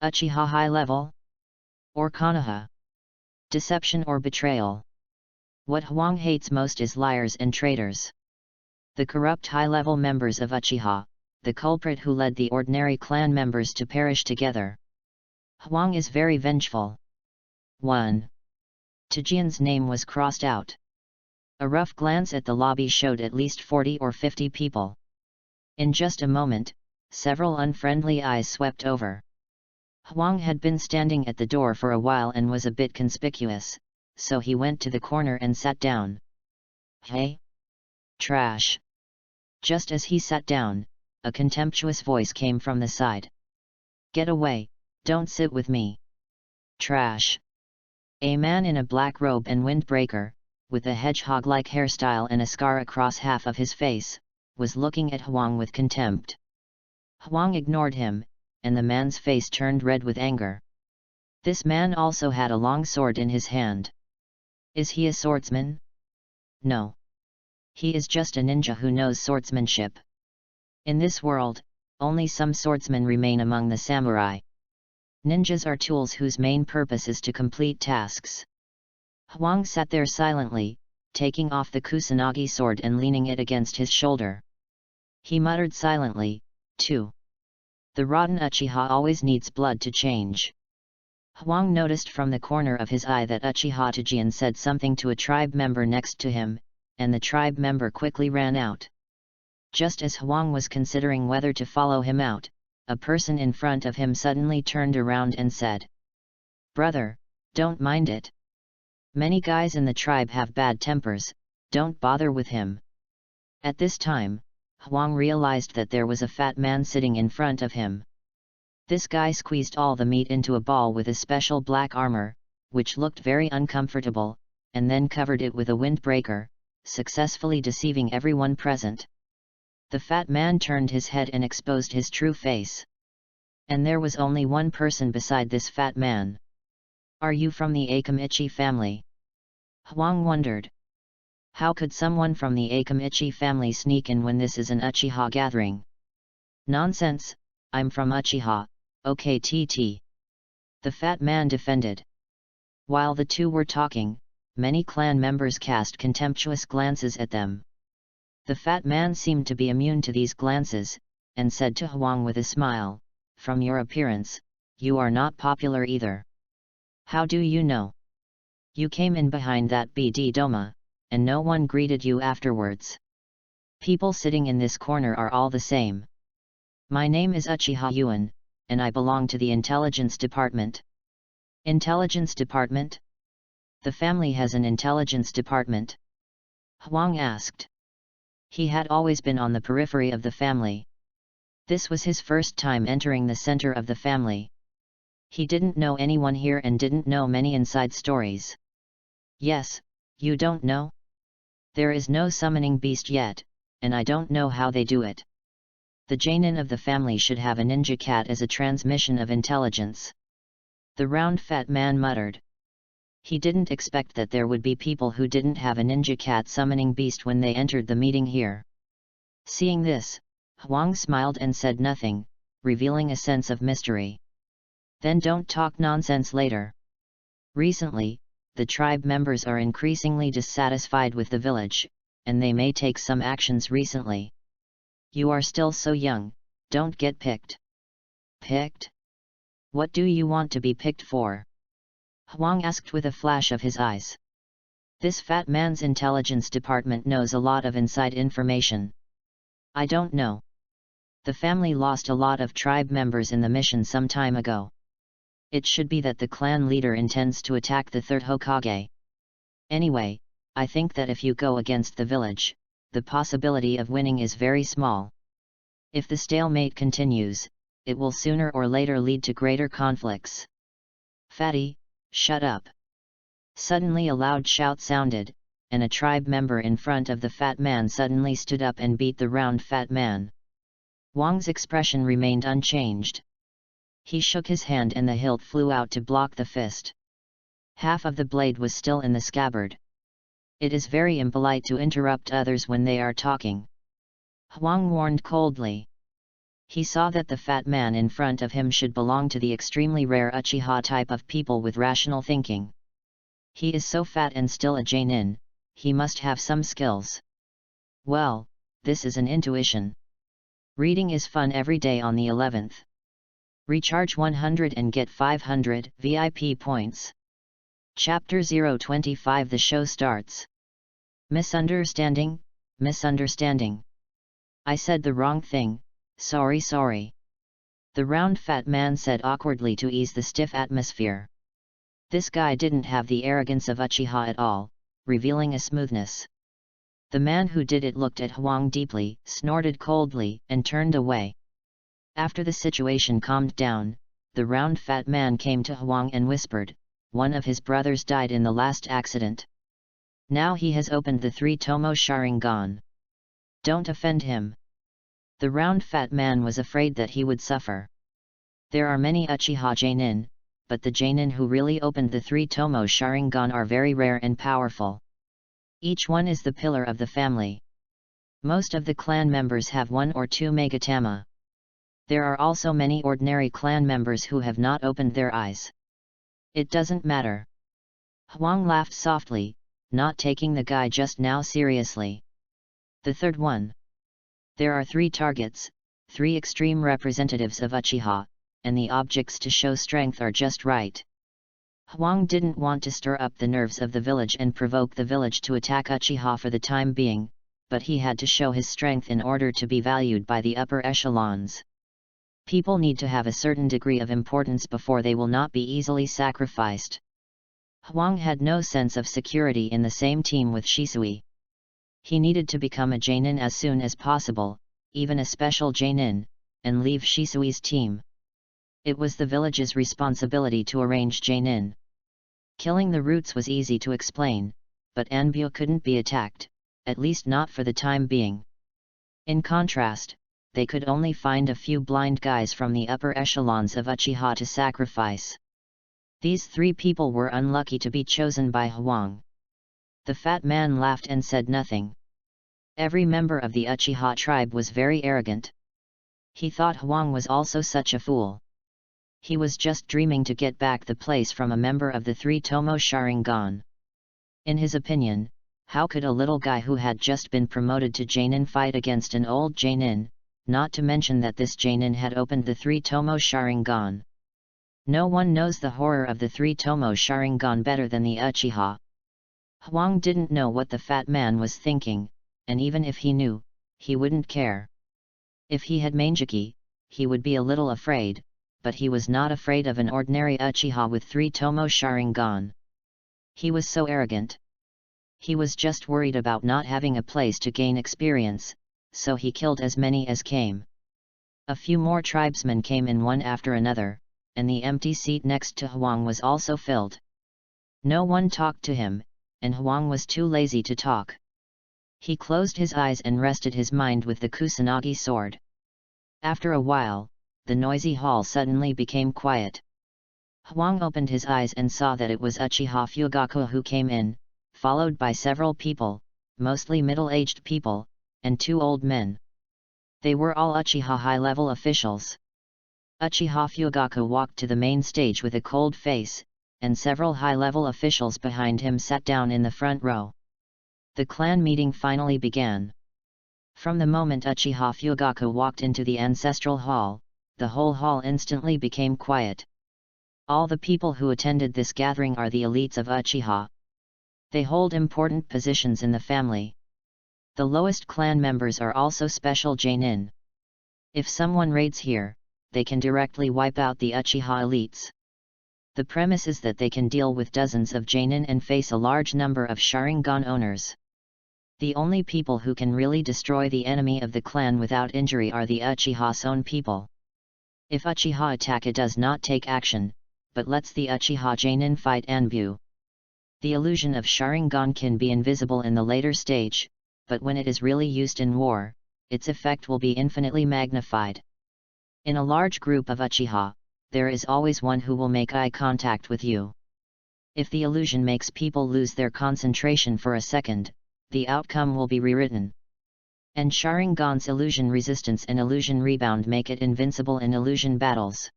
Achiha high level? Or Konoha? Deception or betrayal? What Huang hates most is liars and traitors. The corrupt high-level members of Achiha, the culprit who led the ordinary clan members to perish together. Huang is very vengeful. 1. Tajian's name was crossed out. A rough glance at the lobby showed at least 40 or 50 people. In just a moment, several unfriendly eyes swept over. Huang had been standing at the door for a while and was a bit conspicuous, so he went to the corner and sat down. Hey! Trash! Just as he sat down, a contemptuous voice came from the side. Get away, don't sit with me. Trash! A man in a black robe and windbreaker, with a hedgehog-like hairstyle and a scar across half of his face, was looking at Huang with contempt. Huang ignored him, and the man's face turned red with anger. This man also had a long sword in his hand. Is he a swordsman? No. He is just a ninja who knows swordsmanship. In this world, only some swordsmen remain among the samurai. Ninjas are tools whose main purpose is to complete tasks. Huang sat there silently, taking off the kusanagi sword and leaning it against his shoulder. He muttered silently, too. The rotten Achiha always needs blood to change. Huang noticed from the corner of his eye that Achiha Tajian said something to a tribe member next to him, and the tribe member quickly ran out. Just as Huang was considering whether to follow him out, a person in front of him suddenly turned around and said, "Brother, don't mind it. Many guys in the tribe have bad tempers, don't bother with him." At this time, Huang realized that there was a fat man sitting in front of him. This guy squeezed all the meat into a ball with a special black armor, which looked very uncomfortable, and then covered it with a windbreaker, successfully deceiving everyone present. The fat man turned his head and exposed his true face. And there was only one person beside this fat man. "Are you from the Akamichi family?" Huang wondered. How could someone from the Akamichi family sneak in when this is an Achiha gathering? "Nonsense, I'm from Achiha, OKTT." The fat man defended. While the two were talking, many clan members cast contemptuous glances at them. The fat man seemed to be immune to these glances, and said to Huang with a smile, "From your appearance, you are not popular either." "How do you know? You came in behind that BD Doma. and no one greeted you afterwards. People sitting in this corner are all the same. My name is Achiha Yuan, and I belong to the Intelligence Department. Intelligence Department? The family has an intelligence department? Huang asked. He had always been on the periphery of the family. This was his first time entering the center of the family. He didn't know anyone here and didn't know many inside stories. Yes, you don't know? There is no summoning beast yet, and I don't know how they do it. The Jainin of the family should have a ninja cat as a transmission of intelligence. The round fat man muttered. He didn't expect that there would be people who didn't have a ninja cat summoning beast when they entered the meeting here. Seeing this, Huang smiled and said nothing, revealing a sense of mystery. Then don't talk nonsense later. Recently, the tribe members are increasingly dissatisfied with the village, and they may take some actions recently. You are still so young, don't get picked. Picked? What do you want to be picked for? Huang asked with a flash of his eyes. This fat man's intelligence department knows a lot of inside information. I don't know. The family lost a lot of tribe members in the mission some time ago. It should be that the clan leader intends to attack the third Hokage. Anyway, I think that if you go against the village, the possibility of winning is very small. If the stalemate continues, it will sooner or later lead to greater conflicts. Fatty, shut up. Suddenly a loud shout sounded, and a tribe member in front of the fat man suddenly stood up and beat the round fat man. Wang's expression remained unchanged. He shook his hand and the hilt flew out to block the fist. Half of the blade was still in the scabbard. It is very impolite to interrupt others when they are talking. Huang warned coldly. He saw that the fat man in front of him should belong to the extremely rare Uchiha type of people with rational thinking. He is so fat and still a Jainin, he must have some skills. Well, this is an intuition. Reading is fun every day on the 11th. Recharge 100 and get 500 VIP points. Chapter 025. The show starts. Misunderstanding, misunderstanding. I said the wrong thing, sorry. The round fat man said awkwardly to ease the stiff atmosphere. This guy didn't have the arrogance of Uchiha at all, revealing a smoothness. The man who did it looked at Huang deeply, snorted coldly, and turned away. After the situation calmed down, the round fat man came to Huang and whispered, "One of his brothers died in the last accident. Now he has opened the 3-tomo Sharingan. Don't offend him." The round fat man was afraid that he would suffer. There are many Uchiha Jainin, but the Jainin who really opened the 3-tomo Sharingan are very rare and powerful. Each one is the pillar of the family. Most of the clan members have 1 or 2 Megatama. There are also many ordinary clan members who have not opened their eyes. It doesn't matter. Huang laughed softly, not taking the guy just now seriously. The third one. There are 3 targets, 3 extreme representatives of Uchiha, and the objects to show strength are just right. Huang didn't want to stir up the nerves of the village and provoke the village to attack Uchiha for the time being, but he had to show his strength in order to be valued by the upper echelons. People need to have a certain degree of importance before they will not be easily sacrificed. Huang had no sense of security in the same team with Shisui. He needed to become a Jainin as soon as possible, even a special Jainin, and leave Shisui's team. It was the village's responsibility to arrange Jainin. Killing the roots was easy to explain, but Anbu couldn't be attacked, at least not for the time being. In contrast, they could only find a few blind guys from the upper echelons of Uchiha to sacrifice. These 3 people were unlucky to be chosen by Huang. The fat man laughed and said nothing. Every member of the Uchiha tribe was very arrogant. He thought Huang was also such a fool. He was just dreaming to get back the place from a member of the 3-tomo Sharingan. In his opinion, how could a little guy who had just been promoted to Jainin fight against an old Jainin, not to mention that this Jainin had opened the 3-tomo Sharingan. No one knows the horror of the 3-tomo Sharingan better than the Uchiha. Huang didn't know what the fat man was thinking, and even if he knew, he wouldn't care. If he had Mangeki, he would be a little afraid, but he was not afraid of an ordinary Uchiha with 3 Tomo Sharingan. He was so arrogant. He was just worried about not having a place to gain experience, so he killed as many as came. A few more tribesmen came in one after another, and the empty seat next to Huang was also filled. No one talked to him, and Huang was too lazy to talk. He closed his eyes and rested his mind with the Kusanagi sword. After a while, the noisy hall suddenly became quiet. Huang opened his eyes and saw that it was Uchiha Fugaku who came in, followed by several people, mostly middle-aged people, and 2 old men. They were all Uchiha high-level officials. Uchiha Fugaku walked to the main stage with a cold face, and several high-level officials behind him sat down in the front row. The clan meeting finally began. From the moment Uchiha Fugaku walked into the ancestral hall, the whole hall instantly became quiet. All the people who attended this gathering are the elites of Uchiha. They hold important positions in the family. The lowest clan members are also special genin. If someone raids here, they can directly wipe out the Uchiha elites. The premise is that they can deal with dozens of genin and face a large number of Sharingan owners. The only people who can really destroy the enemy of the clan without injury are the Uchiha's own people. If Uchiha attack, it does not take action, but lets the Uchiha genin fight Anbu. The illusion of Sharingan can be invisible in the later stage, but when it is really used in war, its effect will be infinitely magnified. In a large group of Uchiha, there is always one who will make eye contact with you. If the illusion makes people lose their concentration for a second, the outcome will be rewritten. And Sharingan's illusion resistance and illusion rebound make it invincible in illusion battles.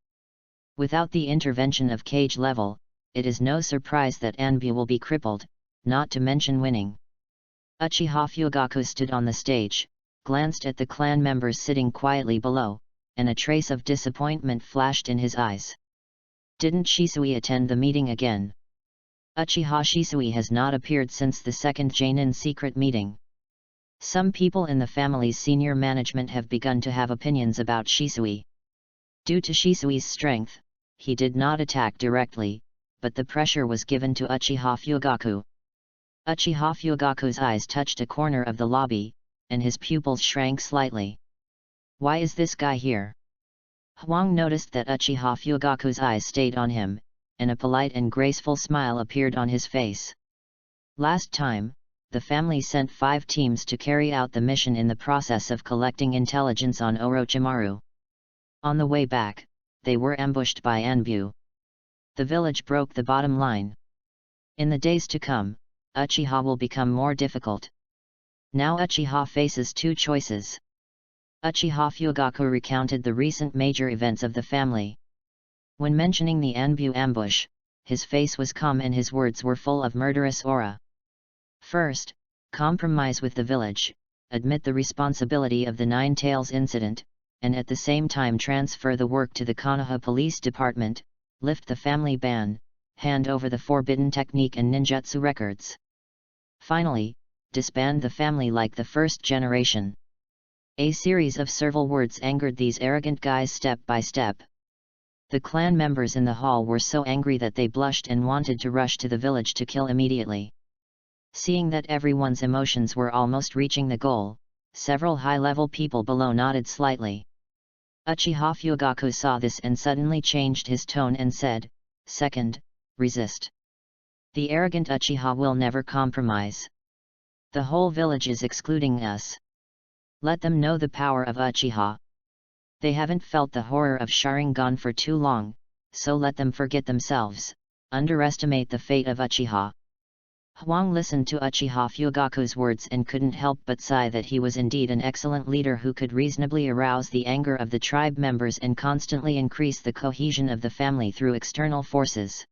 Without the intervention of cage level, it is no surprise that Anbu will be crippled, not to mention winning. Uchiha Fugaku stood on the stage, glanced at the clan members sitting quietly below, and a trace of disappointment flashed in his eyes. Didn't Shisui attend the meeting again? Uchiha Shisui has not appeared since the second genin secret meeting. Some people in the family's senior management have begun to have opinions about Shisui. Due to Shisui's strength, he did not attack directly, but the pressure was given to Uchiha Fugaku. Uchiha Fugaku's eyes touched a corner of the lobby, and his pupils shrank slightly. Why is this guy here? Huang noticed that Uchiha Fugaku's eyes stayed on him, and a polite and graceful smile appeared on his face. Last time, the family sent 5 teams to carry out the mission in the process of collecting intelligence on Orochimaru. On the way back, they were ambushed by Anbu. The village broke the bottom line. In the days to come, Uchiha will become more difficult. Now Uchiha faces 2 choices. Uchiha Fugaku recounted the recent major events of the family. When mentioning the Anbu ambush, his face was calm and his words were full of murderous aura. First, compromise with the village, admit the responsibility of the Nine Tails incident, and at the same time transfer the work to the Konoha Police Department, lift the family ban, hand over the forbidden technique and ninjutsu records. Finally, disband the family like the first generation. A series of servile words angered these arrogant guys step by step. The clan members in the hall were so angry that they blushed and wanted to rush to the village to kill immediately. Seeing that everyone's emotions were almost reaching the goal, several high-level people below nodded slightly. Uchiha Fugaku saw this and suddenly changed his tone and said, "Second, resist. The arrogant Uchiha will never compromise. The whole village is excluding us. Let them know the power of Uchiha. They haven't felt the horror of Sharingan for too long, so let them forget themselves, underestimate the fate of Uchiha." Huang listened to Uchiha Fugaku's words and couldn't help but sigh that he was indeed an excellent leader who could reasonably arouse the anger of the tribe members and constantly increase the cohesion of the family through external forces.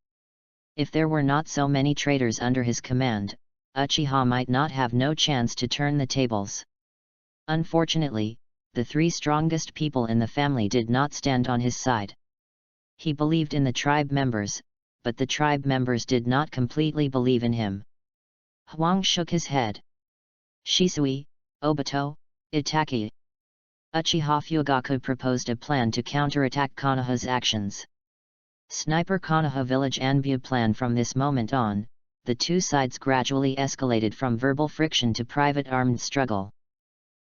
If there were not so many traitors under his command, Uchiha might not have no chance to turn the tables. Unfortunately, the 3 strongest people in the family did not stand on his side. He believed in the tribe members, but the tribe members did not completely believe in him. Huang shook his head. Shisui, Obito, Itachi. Uchiha Fugaku proposed a plan to counterattack Konoha's actions. Sniper Konoha village Anbu plan. From this moment on, the two sides gradually escalated from verbal friction to private armed struggle.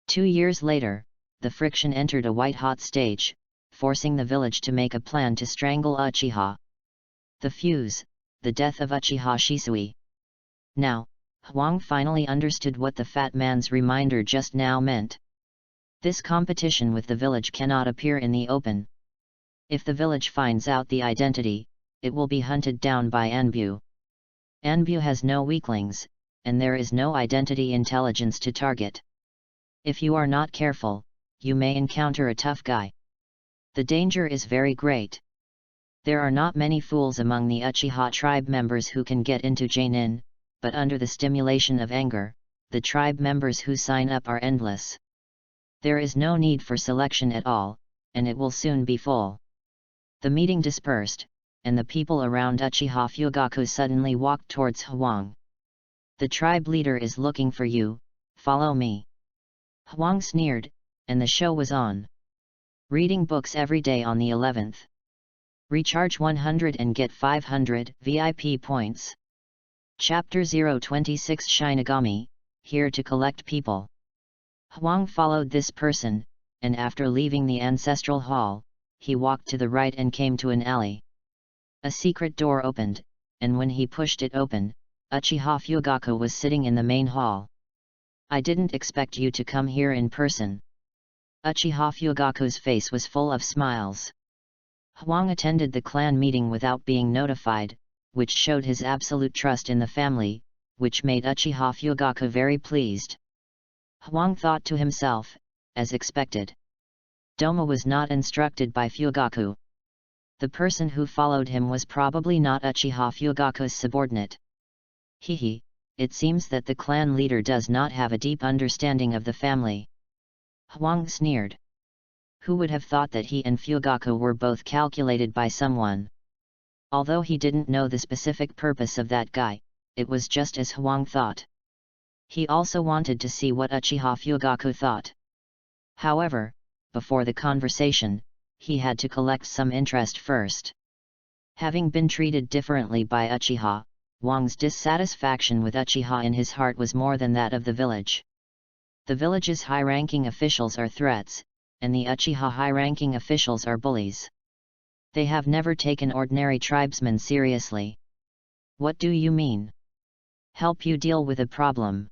2 years later, the friction entered a white-hot stage, forcing the village to make a plan to strangle Uchiha. The fuse, the death of Uchiha Shisui. Now, Huang finally understood what the fat man's reminder just now meant. This competition with the village cannot appear in the open. If the village finds out the identity, it will be hunted down by Anbu. Anbu has no weaklings, and there is no identity intelligence to target. If you are not careful, you may encounter a tough guy. The danger is very great. There are not many fools among the Uchiha tribe members who can get into Jainin, but under the stimulation of anger, the tribe members who sign up are endless. There is no need for selection at all, and it will soon be full. The meeting dispersed, and the people around Uchiha Fugaku suddenly walked towards Huang. The tribe leader is looking for you, follow me. Huang sneered, and the show was on. Reading books every day on the 11th. Recharge 100 and get 500 VIP points. Chapter 026 Shinigami, here to collect people. Huang followed this person, and after leaving the ancestral hall, he walked to the right and came to an alley. A secret door opened, and when he pushed it open, Uchiha Fugaku was sitting in the main hall. I didn't expect you to come here in person. Uchiha Fugaku's face was full of smiles. Huang attended the clan meeting without being notified, which showed his absolute trust in the family, which made Uchiha Fugaku very pleased. Huang thought to himself, as expected. Doma was not instructed by Fugaku. The person who followed him was probably not Uchiha Fugaku's subordinate. Hehe, it seems that the clan leader does not have a deep understanding of the family. Huang sneered. Who would have thought that he and Fugaku were both calculated by someone? Although he didn't know the specific purpose of that guy, it was just as Huang thought. He also wanted to see what Uchiha Fugaku thought. However, before the conversation, he had to collect some interest first. Having been treated differently by Uchiha, Huang's dissatisfaction with Uchiha in his heart was more than that of the village. The village's high-ranking officials are threats, and the Uchiha high-ranking officials are bullies. They have never taken ordinary tribesmen seriously. What do you mean? Help you deal with a problem.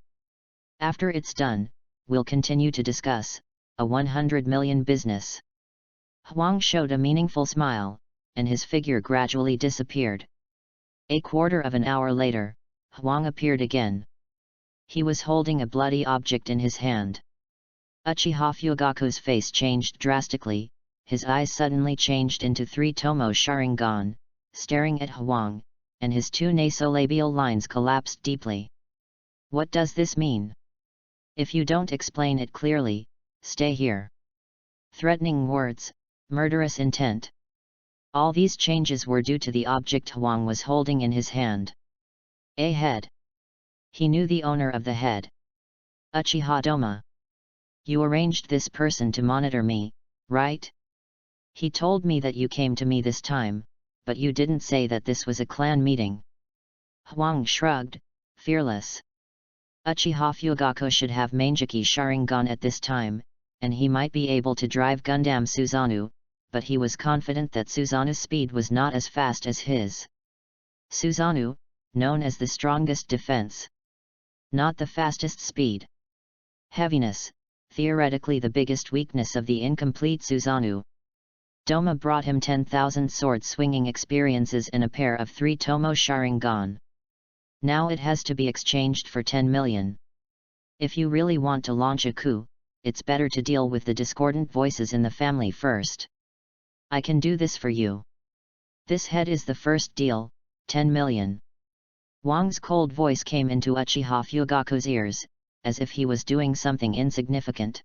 After it's done, we'll continue to discuss a 100 million business. Huang showed a meaningful smile, and his figure gradually disappeared. A quarter of an hour later, Huang appeared again. He was holding a bloody object in his hand. Uchiha Fugaku's face changed drastically, his eyes suddenly changed into 3 Tomo Sharingan, staring at Huang, and his 2 nasolabial lines collapsed deeply. What does this mean? If you don't explain it clearly, stay here. Threatening words, murderous intent. All these changes were due to the object Huang was holding in his hand. A head. He knew the owner of the head. Uchiha Doma. You arranged this person to monitor me, right? He told me that you came to me this time, but you didn't say that this was a clan meeting. Huang shrugged, fearless. Uchiha Fugaku should have Mangeki Sharingan at this time, and he might be able to drive Gundam Susanoo, but he was confident that Susanoo's speed was not as fast as his. Susanoo, known as the strongest defense. Not the fastest speed. Heaviness, theoretically the biggest weakness of the incomplete Susanoo. Doma brought him 10,000 sword-swinging experiences and a pair of 3 Tomo Sharingan. Now it has to be exchanged for 10 million. If you really want to launch a coup, it's better to deal with the discordant voices in the family first. I can do this for you. This head is the first deal, 10 million. Huang's cold voice came into Uchiha Fugaku's ears, as if he was doing something insignificant.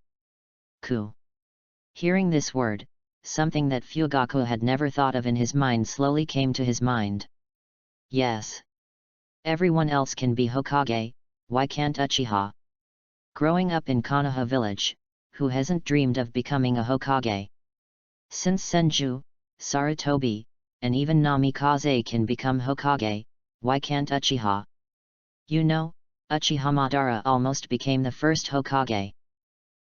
Coup. Hearing this word, something that Fugaku had never thought of in his mind slowly came to his mind. Yes. Everyone else can be Hokage, why can't Achiha? Growing up in Konoha village, who hasn't dreamed of becoming a Hokage? Since Senju, Sarutobi, and even Namikaze can become Hokage, why can't Achiha? You know, Uchiha Madara almost became the first Hokage.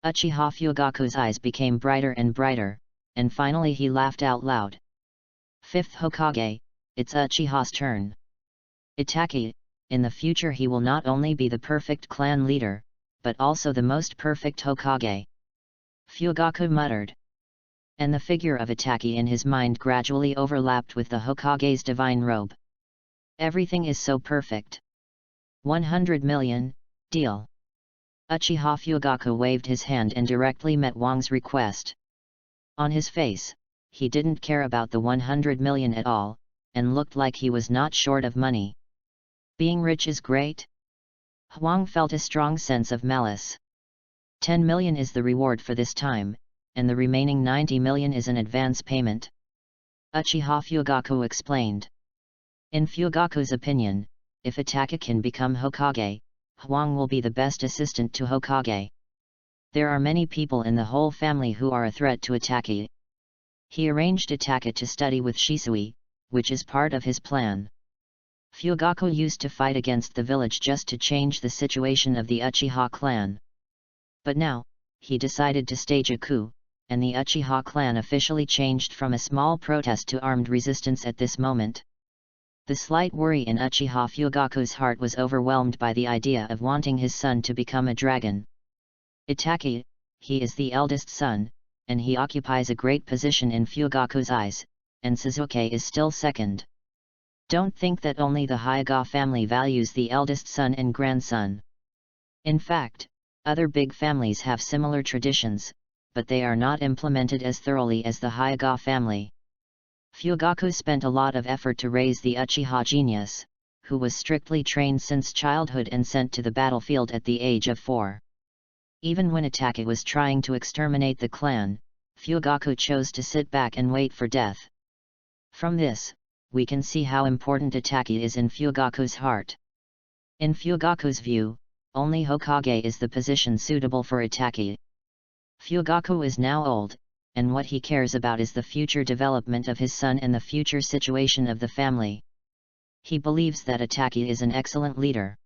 Uchiha Fugaku's eyes became brighter and brighter, and finally he laughed out loud. Fifth Hokage, it's Uchiha's turn. Itachi, in the future he will not only be the perfect clan leader, but also the most perfect Hokage. Fugaku muttered. And the figure of Itachi in his mind gradually overlapped with the Hokage's divine robe. Everything is so perfect. 100 million, deal. Uchiha Fugaku waved his hand and directly met Wang's request. On his face, he didn't care about the 100 million at all, and looked like he was not short of money. Being rich is great? Wang felt a strong sense of malice. 10 million is the reward for this time, and the remaining 90 million is an advance payment. Uchiha Fugaku explained. In Fugaku's opinion, if Itachi can become Hokage, Wang will be the best assistant to Hokage. There are many people in the whole family who are a threat to Itachi. He arranged Itachi to study with Shisui, which is part of his plan. Fugaku used to fight against the village just to change the situation of the Uchiha clan. But now, he decided to stage a coup, and the Uchiha clan officially changed from a small protest to armed resistance at this moment. The slight worry in Uchiha Fugaku's heart was overwhelmed by the idea of wanting his son to become a dragon. Itachi, he is the eldest son, and he occupies a great position in Fugaku's eyes, and Sasuke is still second. Don't think that only the Hyuga family values the eldest son and grandson. In fact, other big families have similar traditions, but they are not implemented as thoroughly as the Hyuga family. Fugaku spent a lot of effort to raise the Uchiha genius, who was strictly trained since childhood and sent to the battlefield at the age of 4. Even when Itachi was trying to exterminate the clan, Fugaku chose to sit back and wait for death. From this, we can see how important Itachi is in Fugaku's heart. In Fugaku's view, only Hokage is the position suitable for Itachi. Fugaku is now old, and what he cares about is the future development of his son and the future situation of the family. He believes that Itachi is an excellent leader.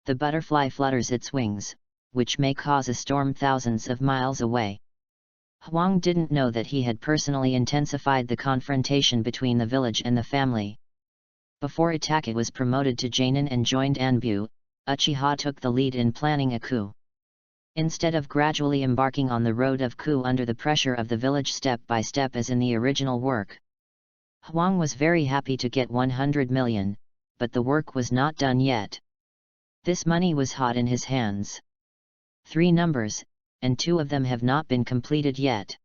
The butterfly flutters its wings, which may cause a storm thousands of miles away. Wang didn't know that he had personally intensified the confrontation between the village and the family. Before Itachi was promoted to Janin and joined Anbu, Uchiha took the lead in planning a coup. Instead of gradually embarking on the road of coup under the pressure of the village step by step as in the original work. Wang was very happy to get 100 million, but the work was not done yet. This money was hot in his hands. 3 numbers, and 2 of them have not been completed yet.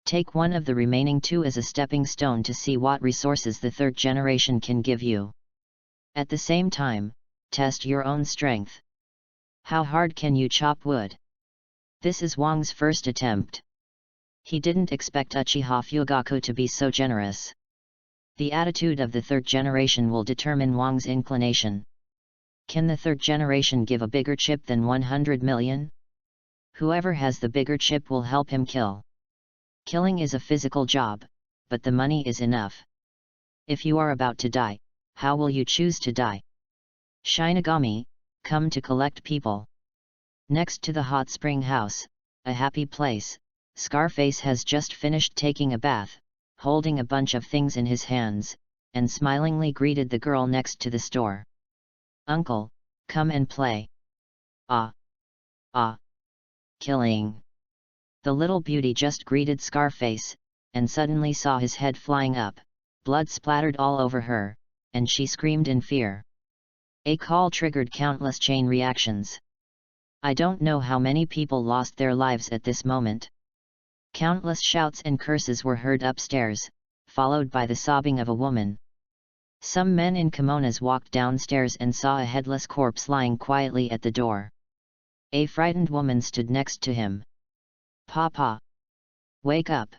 Take one of the remaining 2 as a stepping stone to see what resources the 3rd generation can give you. At the same time, test your own strength. How hard can you chop wood? This is Wang's first attempt. He didn't expect Uchiha Fugaku to be so generous. The attitude of the 3rd generation will determine Wang's inclination. Can the 3rd generation give a bigger chip than 100 million? Whoever has the bigger chip will help him kill. Killing is a physical job, but the money is enough. If you are about to die, how will you choose to die? Shinigami, come to collect people. Next to the hot spring house, a happy place, Scarface has just finished taking a bath, holding a bunch of things in his hands, and smilingly greeted the girl next to the store. Uncle, come and play. Ah. Killing. The little beauty just greeted Scarface, and suddenly saw his head flying up, blood splattered all over her, and she screamed in fear. A call triggered countless chain reactions. I don't know how many people lost their lives at this moment. Countless shouts and curses were heard upstairs, followed by the sobbing of a woman. Some men in kimonos walked downstairs and saw a headless corpse lying quietly at the door. A frightened woman stood next to him. Papa! Wake up!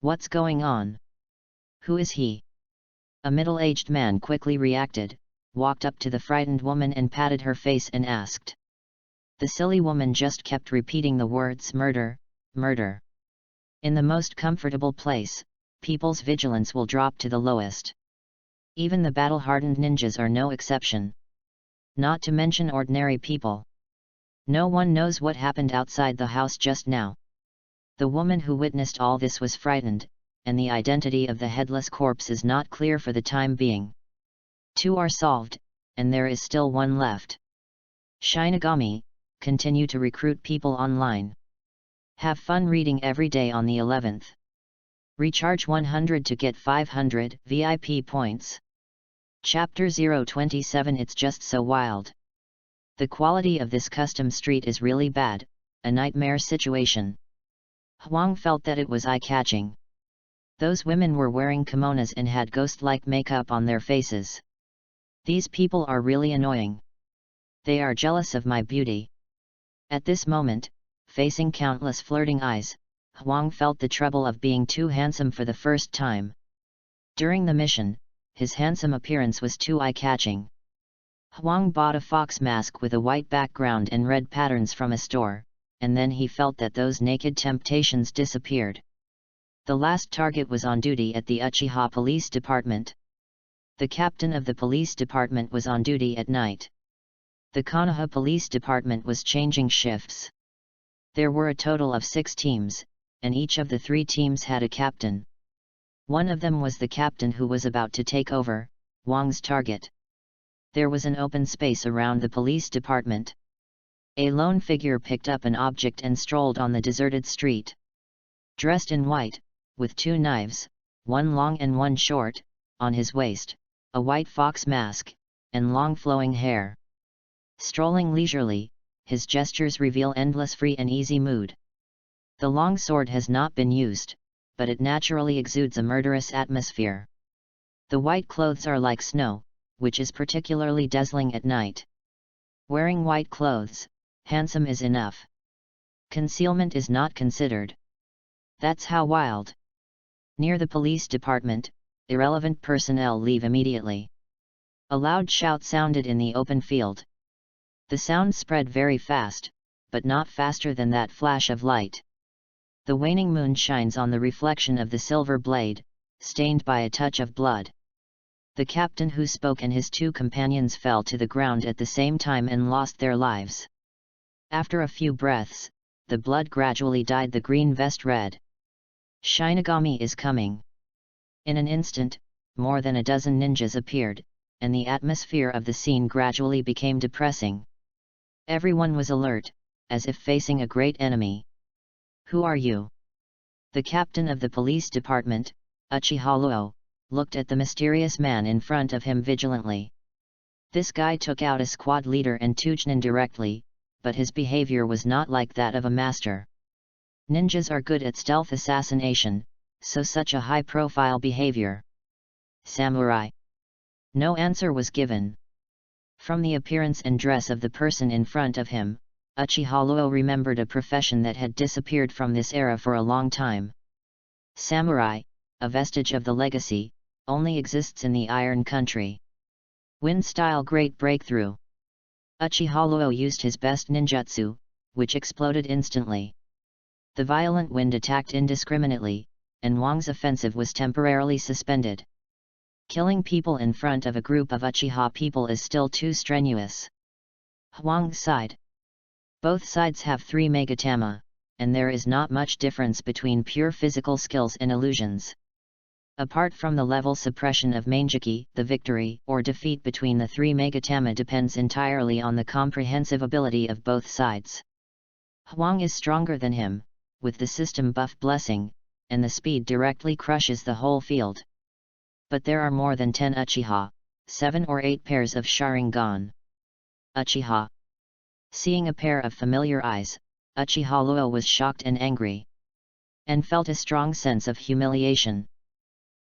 What's going on? Who is he? A middle-aged man quickly reacted, walked up to the frightened woman and patted her face and asked. The silly woman just kept repeating the words murder, murder. In the most comfortable place, people's vigilance will drop to the lowest. Even the battle-hardened ninjas are no exception. Not to mention ordinary people. No one knows what happened outside the house just now. The woman who witnessed all this was frightened, and the identity of the headless corpse is not clear for the time being. 2 are solved, and there is still 1 left. Shinigami, continue to recruit people online. Have fun reading every day on the 11th. Recharge 100 to get 500 VIP points. Chapter 027 It's just so wild. The quality of this custom street is really bad, a nightmare situation. Huang felt that it was eye-catching. Those women were wearing kimonos and had ghost-like makeup on their faces. These people are really annoying. They are jealous of my beauty. At this moment, facing countless flirting eyes, Huang felt the trouble of being too handsome for the first time. During the mission, his handsome appearance was too eye-catching. Huang bought a fox mask with a white background and red patterns from a store, and then he felt that those naked temptations disappeared. The last target was on duty at the Achiha police department. The captain of the police department was on duty at night. The Konoha police department was changing shifts. There were a total of 6 teams, and each of the 3 teams had a captain. One of them was the captain who was about to take over, Huang's target. There was an open space around the police department. A lone figure picked up an object and strolled on the deserted street. Dressed in white, with 2 knives, one long and one short, on his waist, a white fox mask, and long flowing hair. Strolling leisurely, his gestures reveal endless free and easy mood. The long sword has not been used, but it naturally exudes a murderous atmosphere. The white clothes are like snow, which is particularly dazzling at night. Wearing white clothes, handsome is enough. Concealment is not considered. That's how wild. Near the police department, irrelevant personnel leave immediately. A loud shout sounded in the open field. The sound spread very fast, but not faster than that flash of light. The waning moon shines on the reflection of the silver blade, stained by a touch of blood. The captain who spoke and his 2 companions fell to the ground at the same time and lost their lives. After a few breaths, the blood gradually dyed the green vest red. Shinigami is coming. In an instant, more than a dozen ninjas appeared, and the atmosphere of the scene gradually became depressing. Everyone was alert, as if facing a great enemy. Who are you? The captain of the police department, Achiha, looked at the mysterious man in front of him vigilantly. This guy took out a squad leader and Tujnin directly, but his behavior was not like that of a master. Ninjas are good at stealth assassination, so such a high-profile behavior. Samurai. No answer was given. From the appearance and dress of the person in front of him, Achiha remembered a profession that had disappeared from this era for a long time. Samurai, a vestige of the legacy, only exists in the Iron Country. Wind-style great breakthrough. Achiha used his best ninjutsu, which exploded instantly. The violent wind attacked indiscriminately, and Wang's offensive was temporarily suspended. Killing people in front of a group of Achiha people is still too strenuous. Huang sighed. Both sides have 3 megatama, and there is not much difference between pure physical skills and illusions. Apart from the level suppression of Manjiki, the victory or defeat between the 3 megatama depends entirely on the comprehensive ability of both sides. Huang is stronger than him, with the system buff blessing, and the speed directly crushes the whole field. But there are more than 10 Achiha, 7 or 8 pairs of Sharingan. Achiha. Seeing a pair of familiar eyes, Achiha was shocked and angry. And felt a strong sense of humiliation.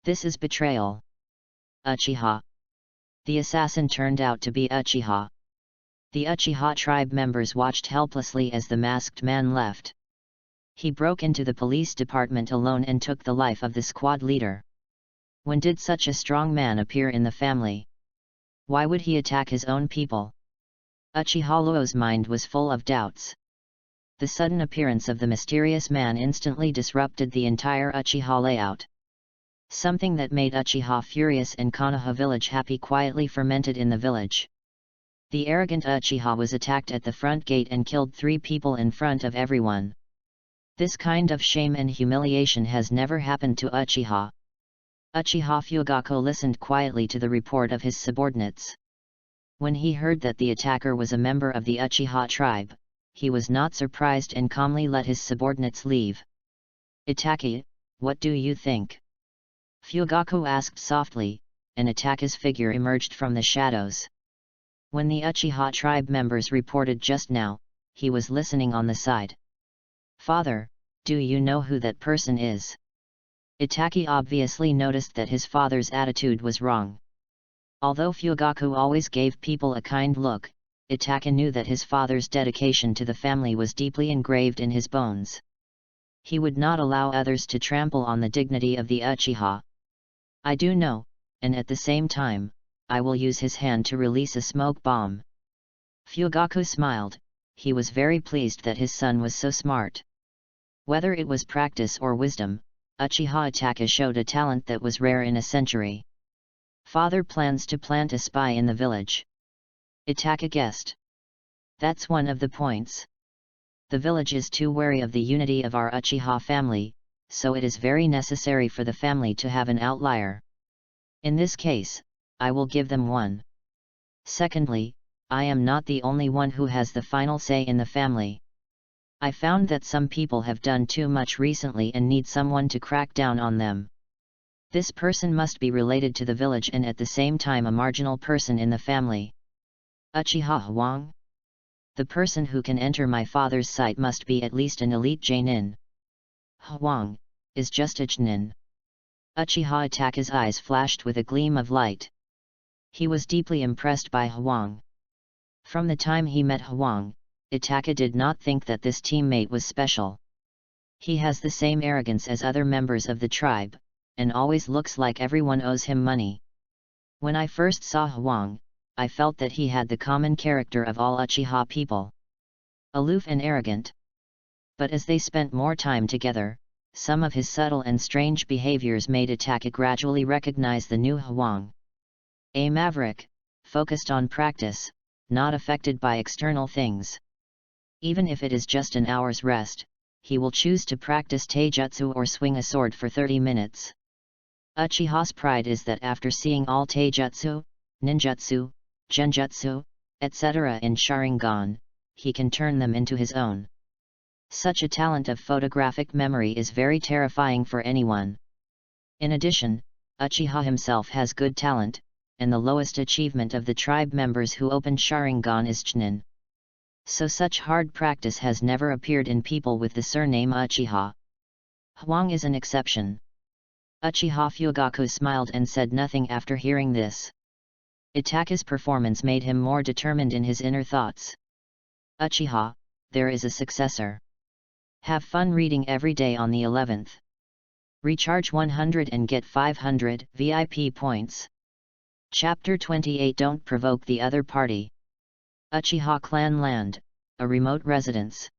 This is betrayal. Achiha. The assassin turned out to be Achiha. The Achiha tribe members watched helplessly as the masked man left. He broke into the police department alone and took the life of the squad leader. When did such a strong man appear in the family? Why would he attack his own people? Uchiha-Luo's mind was full of doubts. The sudden appearance of the mysterious man instantly disrupted the entire Uchiha layout. Something that made Uchiha furious and Konoha village happy quietly fermented in the village. The arrogant Uchiha was attacked at the front gate and killed 3 people in front of everyone. This kind of shame and humiliation has never happened to Uchiha. Uchiha Fugaku listened quietly to the report of his subordinates. When he heard that the attacker was a member of the Uchiha tribe, he was not surprised and calmly let his subordinates leave. "Itachi, what do you think?" Fugaku asked softly, and Itachi's figure emerged from the shadows. When the Uchiha tribe members reported just now, he was listening on the side. "Father, do you know who that person is?" Itachi obviously noticed that his father's attitude was wrong. Although Fugaku always gave people a kind look, Itachi knew that his father's dedication to the family was deeply engraved in his bones. He would not allow others to trample on the dignity of the Uchiha. "I do know, and at the same time, I will use his hand to release a smoke bomb." Fugaku smiled. He was very pleased that his son was so smart. Whether it was practice or wisdom, Uchiha Itachi showed a talent that was rare in a century. "Father plans to plant a spy in the village," Itachi guessed. "That's one of the points. The village is too wary of the unity of our Uchiha family, so it is very necessary for the family to have an outlier. In this case, I will give them one. Secondly, I am not the only one who has the final say in the family. I found that some people have done too much recently and need someone to crack down on them. This person must be related to the village and at the same time a marginal person in the family. Uchiha Hwang? The person who can enter my father's sight must be at least an elite Jainin. Hwang is just a Jnin." Uchiha Itachi's eyes flashed with a gleam of light. He was deeply impressed by Hwang. From the time he met Hwang, Itachi did not think that this teammate was special. He has the same arrogance as other members of the tribe, and always looks like everyone owes him money. When I first saw Hwang, I felt that he had the common character of all Uchiha people. Aloof and arrogant. But as they spent more time together, some of his subtle and strange behaviors made Itachi gradually recognize the new Hwang. A maverick, focused on practice, not affected by external things. Even if it is just an hour's rest, he will choose to practice taijutsu or swing a sword for 30 minutes. Uchiha's pride is that after seeing all taijutsu, ninjutsu, genjutsu, etc. in Sharingan, he can turn them into his own. Such a talent of photographic memory is very terrifying for anyone. In addition, Uchiha himself has good talent, and the lowest achievement of the tribe members who opened Sharingan is Chunin. So such hard practice has never appeared in people with the surname Uchiha. Hwang is an exception. Uchiha Fugaku smiled and said nothing after hearing this. Itachi's performance made him more determined in his inner thoughts. "Uchiha, there is a successor. Have fun reading every day on the 11th. Recharge 100 and get 500 VIP points. Chapter 28 Don't provoke the other party." Uchiha Clan Land, a remote residence.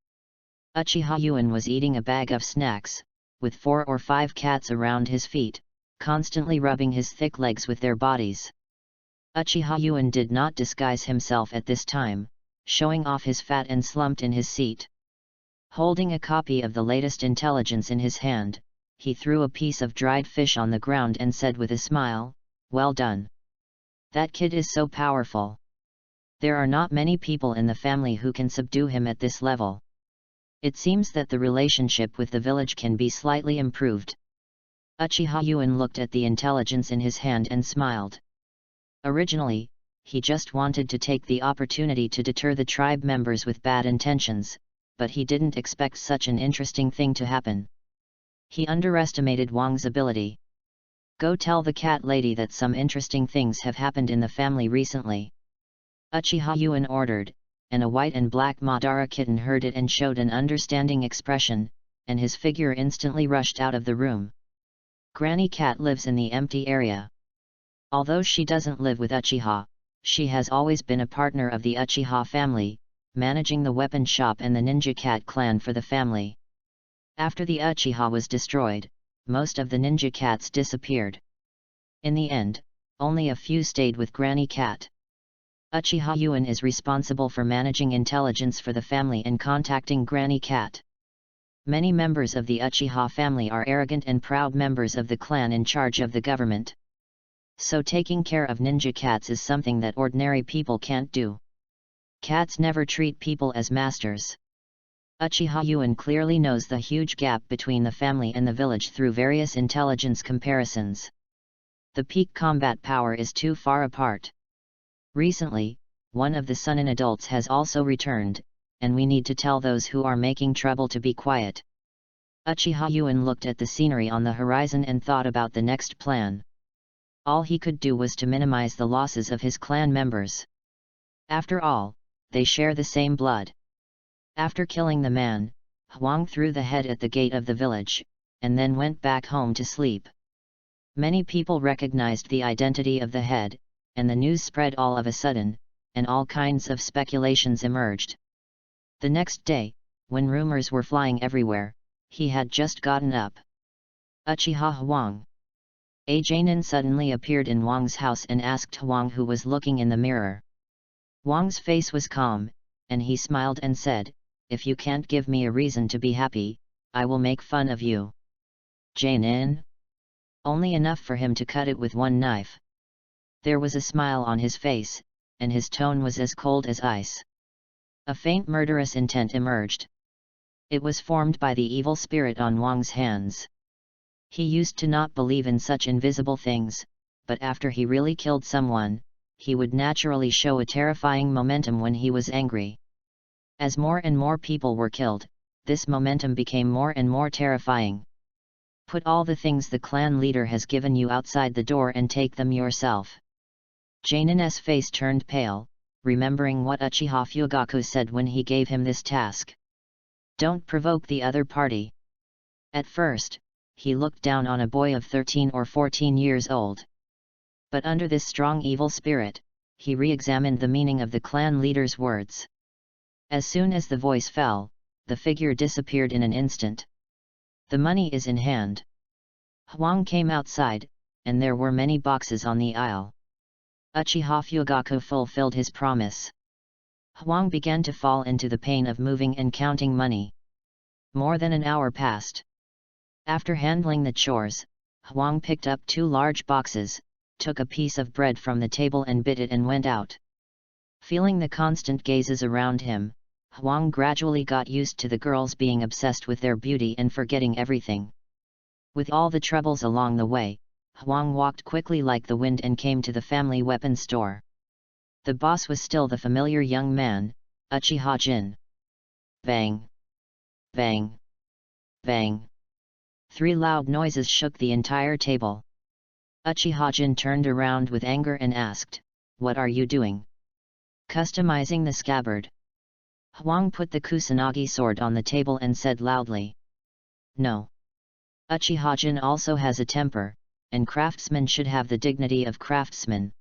Uchiha Yuan was eating a bag of snacks, with 4 or 5 cats around his feet, constantly rubbing his thick legs with their bodies. Uchiha Yuan did not disguise himself at this time, showing off his fat and slumped in his seat. Holding a copy of the latest intelligence in his hand, he threw a piece of dried fish on the ground and said with a smile, "Well done. That kid is so powerful. There are not many people in the family who can subdue him at this level. It seems that the relationship with the village can be slightly improved." Uchiha Yuan looked at the intelligence in his hand and smiled. Originally, he just wanted to take the opportunity to deter the tribe members with bad intentions, but he didn't expect such an interesting thing to happen. He underestimated Wang's ability. "Go tell the cat lady that some interesting things have happened in the family recently." Uchiha Yuan ordered, and a white and black Madara kitten heard it and showed an understanding expression, and his figure instantly rushed out of the room. Granny Cat lives in the empty area. Although she doesn't live with Uchiha, She has always been a partner of the Achiha family, managing the weapon shop and the Ninja Cat clan for the family. After the Achiha was destroyed, most of the Ninja Cats disappeared. In the end, only a few stayed with Granny Cat. Achiha Yuan is responsible for managing intelligence for the family and contacting Granny Cat. Many members of the Achiha family are arrogant and proud members of the clan in charge of the government. So taking care of ninja cats is something that ordinary people can't do. Cats never treat people as masters. Achiha Yuan clearly knows the huge gap between the family and the village through various intelligence comparisons. The peak combat power is too far apart. Recently, one of the Sunin adults has also returned, and we need to tell those who are making trouble to be quiet. Achiha Yuan looked at the scenery on the horizon and thought about the next plan. All he could do was to minimize the losses of his clan members. After all, they share the same blood. After killing the man, Huang threw the head at the gate of the village, and then went back home to sleep. Many people recognized the identity of the head, and the news spread all of a sudden, and all kinds of speculations emerged. The next day, when rumors were flying everywhere, he had just gotten up. Achiha Huang. A Jainin suddenly appeared in Wang's house and asked Huang who was looking in the mirror. Wang's face was calm, and he smiled and said, "If you can't give me a reason to be happy, I will make fun of you." Jainin? Only enough for him to cut it with one knife. There was a smile on his face, and his tone was as cold as ice. A faint murderous intent emerged. It was formed by the evil spirit on Wang's hands. He used to not believe in such invisible things, but after he really killed someone, he would naturally show a terrifying momentum when he was angry. As more and more people were killed, this momentum became more and more terrifying. Put all the things the clan leader has given you outside the door and take them yourself. Jainin's face turned pale, remembering what Uchiha Fugaku said when he gave him this task. Don't provoke the other party. At first, he looked down on a boy of 13 or 14 years old. But under this strong evil spirit, he re-examined the meaning of the clan leader's words. As soon as the voice fell, the figure disappeared in an instant. The money is in hand. Huang came outside, and there were many boxes on the aisle. Uchiha Fugaku fulfilled his promise. Huang began to fall into the pain of moving and counting money. More than an hour passed. After handling the chores, Huang picked up 2 large boxes, took a piece of bread from the table and bit it and went out. Feeling the constant gazes around him, Huang gradually got used to the girls being obsessed with their beauty and forgetting everything. With all the troubles along the way, Huang walked quickly like the wind and came to the family weapons store. The boss was still the familiar young man, Uchiha Jin. Bang! Bang! Bang! 3 loud noises shook the entire table. Uchiha Jin turned around with anger and asked, "What are you doing?" "Customizing the scabbard." Huang put the Kusanagi sword on the table and said loudly, "No. Uchiha Jin also has a temper, and craftsmen should have the dignity of craftsmen.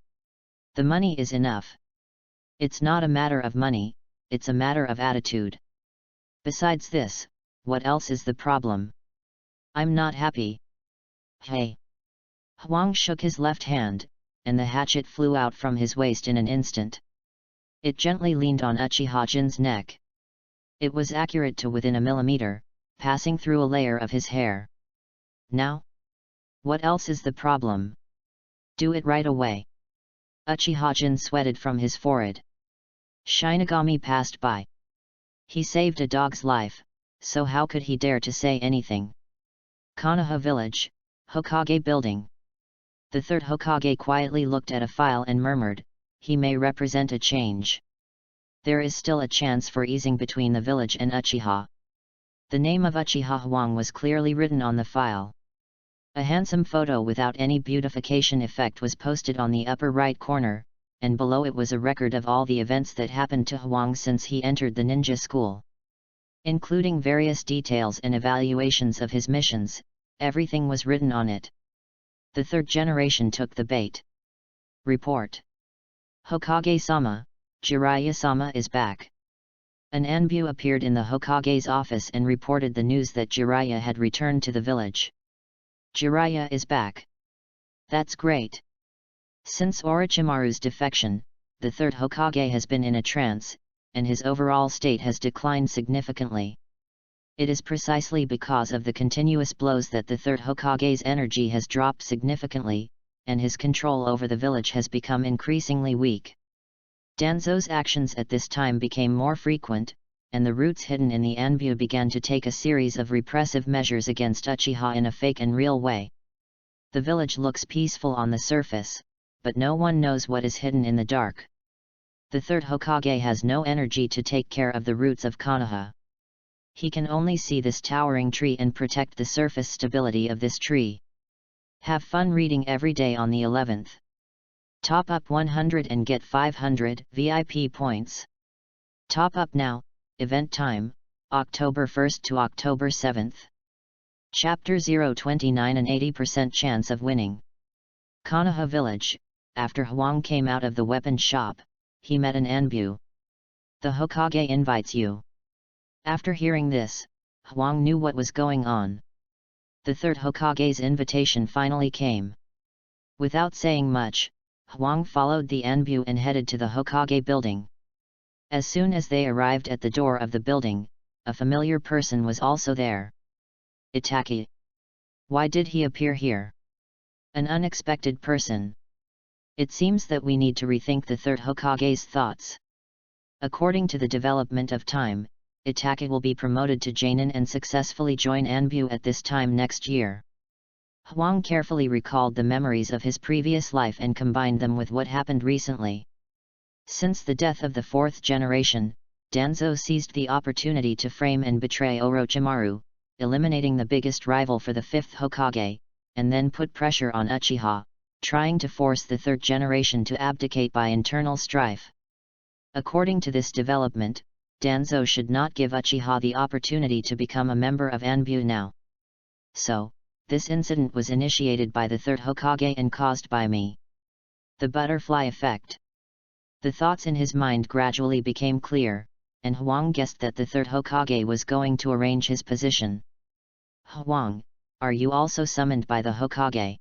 The money is enough. It's not a matter of money, it's a matter of attitude. Besides this, what else is the problem? I'm not happy." "Hey!" Huang shook his left hand, and the hatchet flew out from his waist in an instant. It gently leaned on Uchiha Jin's neck. It was accurate to within a millimeter, passing through a layer of his hair. "Now? What else is the problem? Do it right away." Uchiha Jin sweated from his forehead. Shinigami passed by. He saved a dog's life, so how could he dare to say anything? Konoha Village, Hokage Building. The 3rd Hokage quietly looked at a file and murmured, "He may represent a change. There is still a chance for easing between the village and Uchiha." The name of Uchiha Huang was clearly written on the file. A handsome photo without any beautification effect was posted on the upper right corner, and below it was a record of all the events that happened to Huang since he entered the ninja school. Including various details and evaluations of his missions, everything was written on it. The 3rd generation took the bait. Report. Hokage-sama, Jiraiya-sama is back. An Anbu appeared in the Hokage's office and reported the news that Jiraiya had returned to the village. Jiraiya is back. That's great. Since Orochimaru's defection, the third Hokage has been in a trance, and his overall state has declined significantly. It is precisely because of the continuous blows that the third Hokage's energy has dropped significantly, and his control over the village has become increasingly weak. Danzo's actions at this time became more frequent, and the roots hidden in the Anbu began to take a series of repressive measures against Achiha in a fake and real way. The village looks peaceful on the surface, but no one knows what is hidden in the dark. The third Hokage has no energy to take care of the roots of Konoha. He can only see this towering tree and protect the surface stability of this tree. Have fun reading every day on the 11th. Top up 100 and get 500 VIP points. Top up now. Event time, October 1st to October 7th. Chapter 029 an 80% chance of winning. Konoha Village. After Huang came out of the weapon shop, he met an Anbu. The Hokage invites you. After hearing this, Huang knew what was going on. The third Hokage's invitation finally came. Without saying much, Huang followed the Anbu and headed to the Hokage building. As soon as they arrived at the door of the building, a familiar person was also there. Itachi. Why did he appear here? An unexpected person. It seems that we need to rethink the third Hokage's thoughts. According to the development of time, Itachi will be promoted to Genin and successfully join Anbu at this time next year. Huang carefully recalled the memories of his previous life and combined them with what happened recently. Since the death of the fourth generation, Danzo seized the opportunity to frame and betray Orochimaru, eliminating the biggest rival for the fifth Hokage, and then put pressure on Uchiha, trying to force the third generation to abdicate by internal strife. According to this development, Danzo should not give Uchiha the opportunity to become a member of Anbu now. So, this incident was initiated by the third Hokage and caused by me. The butterfly effect. The thoughts in his mind gradually became clear, and Huang guessed that the third Hokage was going to arrange his position. Huang, are you also summoned by the Hokage?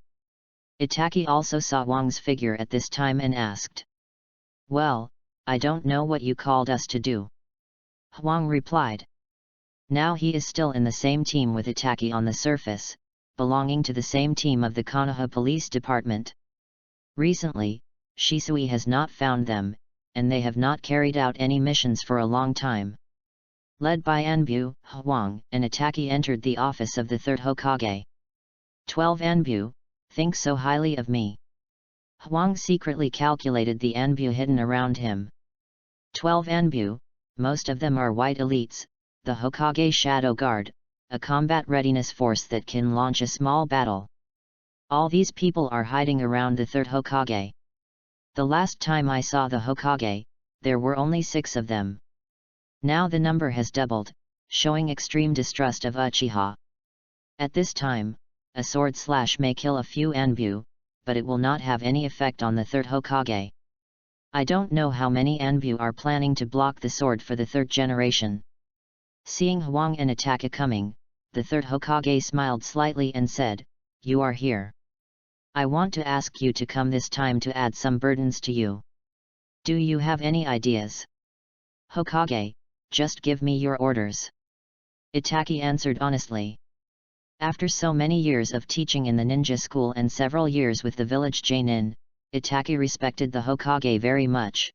Itachi also saw Huang's figure at this time and asked. Well, I don't know what you called us to do. Huang replied. Now he is still in the same team with Itachi on the surface, belonging to the same team of the Konoha Police Department. Recently, Shisui has not found them, and they have not carried out any missions for a long time. Led by Anbu, Huang and Itachi entered the office of the third Hokage. 12 Anbu, think so highly of me. Huang secretly calculated the Anbu hidden around him. 12 Anbu, most of them are white elites, the Hokage Shadow Guard, a combat readiness force that can launch a small battle. All these people are hiding around the third Hokage. The last time I saw the Hokage, there were only 6 of them. Now the number has doubled, showing extreme distrust of Uchiha. At this time, a sword slash may kill a few Anbu, but it will not have any effect on the third Hokage. I don't know how many Anbu are planning to block the sword for the third generation. Seeing Huang and Itachi coming, the third Hokage smiled slightly and said, You are here. I want to ask you to come this time to add some burdens to you. Do you have any ideas? Hokage, just give me your orders. Itachi answered honestly. After so many years of teaching in the ninja school and several years with the village Genin, Itachi respected the Hokage very much.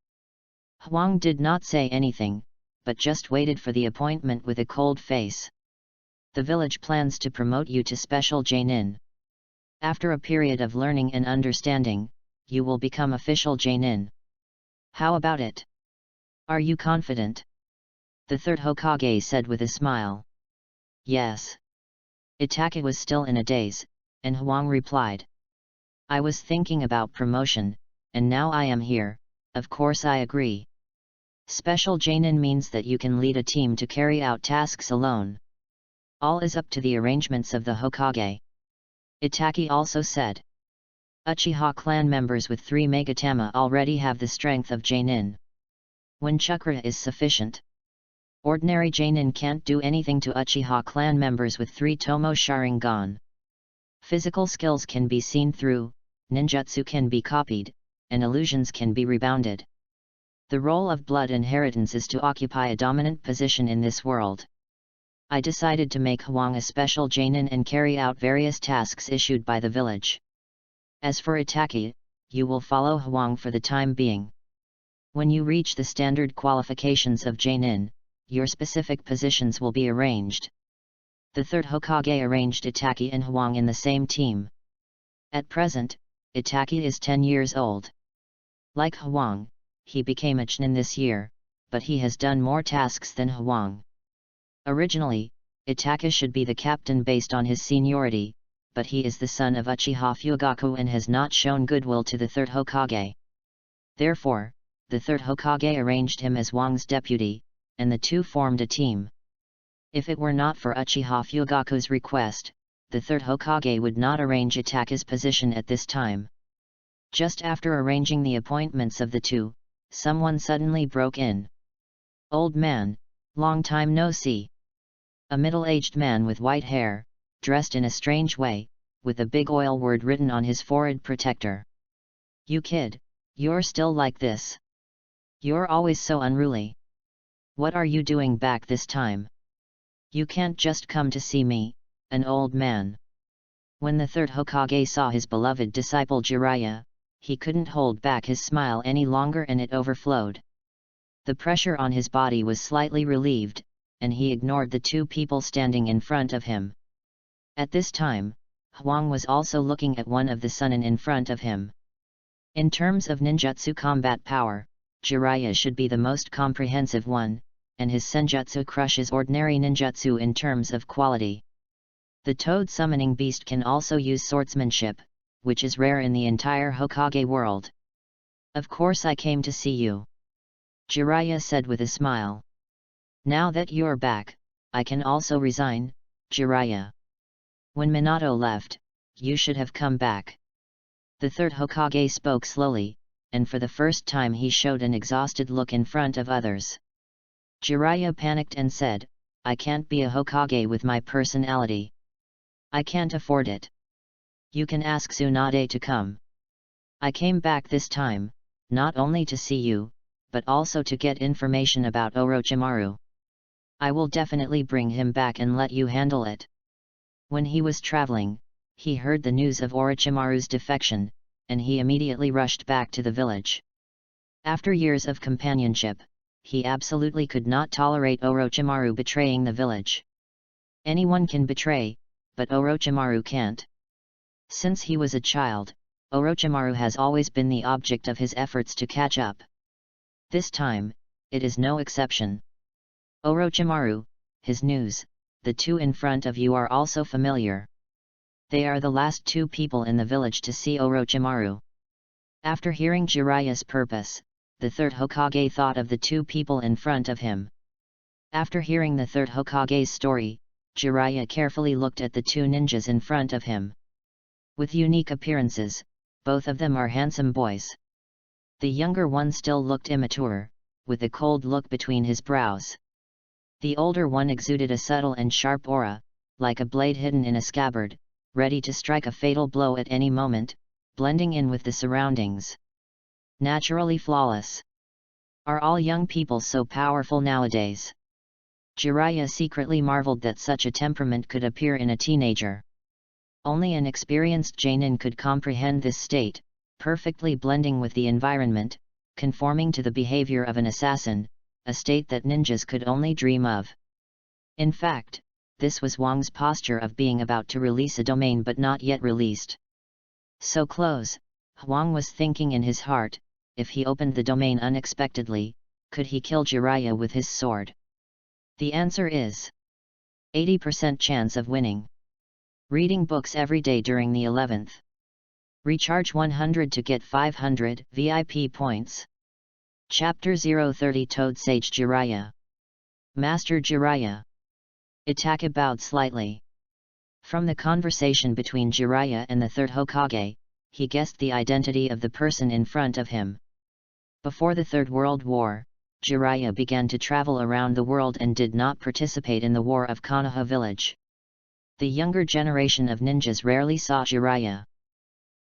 Huang did not say anything, but just waited for the appointment with a cold face. The village plans to promote you to special Genin. After a period of learning and understanding, you will become official Genin. How about it? Are you confident? The third Hokage said with a smile. Yes. Itachi was still in a daze, and Huang replied. I was thinking about promotion, and now I am here, of course I agree. Special Genin means that you can lead a team to carry out tasks alone. All is up to the arrangements of the Hokage. Itachi also said. Uchiha clan members with 3 Megatama already have the strength of Jonin. When chakra is sufficient, ordinary Jonin can't do anything to Uchiha clan members with 3 Tomo Sharingan. Physical skills can be seen through, ninjutsu can be copied, and illusions can be rebounded. The role of blood inheritance is to occupy a dominant position in this world. I decided to make Hwang a special Jonin and carry out various tasks issued by the village. As for Itachi, you will follow Hwang for the time being. When you reach the standard qualifications of Jonin, your specific positions will be arranged. The third Hokage arranged Itachi and Hwang in the same team. At present, Itachi is 10 years old. Like Hwang, he became a Chunin this year, but he has done more tasks than Hwang. Originally, Itachi should be the captain based on his seniority, but he is the son of Uchiha Fugaku and has not shown goodwill to the third Hokage. Therefore, the third Hokage arranged him as Hwang's deputy, and the two formed a team. If it were not for Uchiha Fugaku's request, the third Hokage would not arrange Itachi's position at this time. Just after arranging the appointments of the two, someone suddenly broke in. "Old man, long time no see." A middle-aged man with white hair, dressed in a strange way, with a big oil word written on his forehead protector. "You kid, you're still like this. You're always so unruly. What are you doing back this time? You can't just come to see me, an old man." When the third Hokage saw his beloved disciple Jiraiya, he couldn't hold back his smile any longer and it overflowed. The pressure on his body was slightly relieved, and he ignored the two people standing in front of him. At this time, Hwang was also looking at one of the Sunin in front of him. In terms of ninjutsu combat power, Jiraiya should be the most comprehensive one, and his senjutsu crushes ordinary ninjutsu in terms of quality. The toad summoning beast can also use swordsmanship, which is rare in the entire Hokage world. "Of course I came to see you," Jiraiya said with a smile. "Now that you're back, I can also resign, Jiraiya. When Minato left, you should have come back." The third Hokage spoke slowly, and for the first time he showed an exhausted look in front of others. Jiraiya panicked and said, "I can't be a Hokage with my personality. I can't afford it. You can ask Tsunade to come. I came back this time, not only to see you, but also to get information about Orochimaru. I will definitely bring him back and let you handle it." When he was traveling, he heard the news of Orochimaru's defection, and he immediately rushed back to the village. After years of companionship, he absolutely could not tolerate Orochimaru betraying the village. Anyone can betray, but Orochimaru can't. Since he was a child, Orochimaru has always been the object of his efforts to catch up. This time, it is no exception. "Orochimaru, his news, the two in front of you are also familiar. They are the last two people in the village to see Orochimaru." After hearing Jiraiya's purpose, the third Hokage thought of the two people in front of him. After hearing the third Hokage's story, Jiraiya carefully looked at the two ninjas in front of him. With unique appearances, both of them are handsome boys. The younger one still looked immature, with a cold look between his brows. The older one exuded a subtle and sharp aura, like a blade hidden in a scabbard, ready to strike a fatal blow at any moment, blending in with the surroundings. Naturally flawless. Are all young people so powerful nowadays? Jiraiya secretly marveled that such a temperament could appear in a teenager. Only an experienced Jonin could comprehend this state, perfectly blending with the environment, conforming to the behavior of an assassin, a state that ninjas could only dream of. In fact, this was Wang's posture of being about to release a domain but not yet released. So close, Wang was thinking in his heart, if he opened the domain unexpectedly, could he kill Jiraiya with his sword? The answer is 80% chance of winning. Reading books every day during the 11th. Recharge 100 to get 500 VIP points. Chapter 030 Toad Sage Jiraiya. Master Jiraiya. Itachi bowed slightly. From the conversation between Jiraiya and the third Hokage, he guessed the identity of the person in front of him. Before the Third World War, Jiraiya began to travel around the world and did not participate in the War of Konoha village. The younger generation of ninjas rarely saw Jiraiya.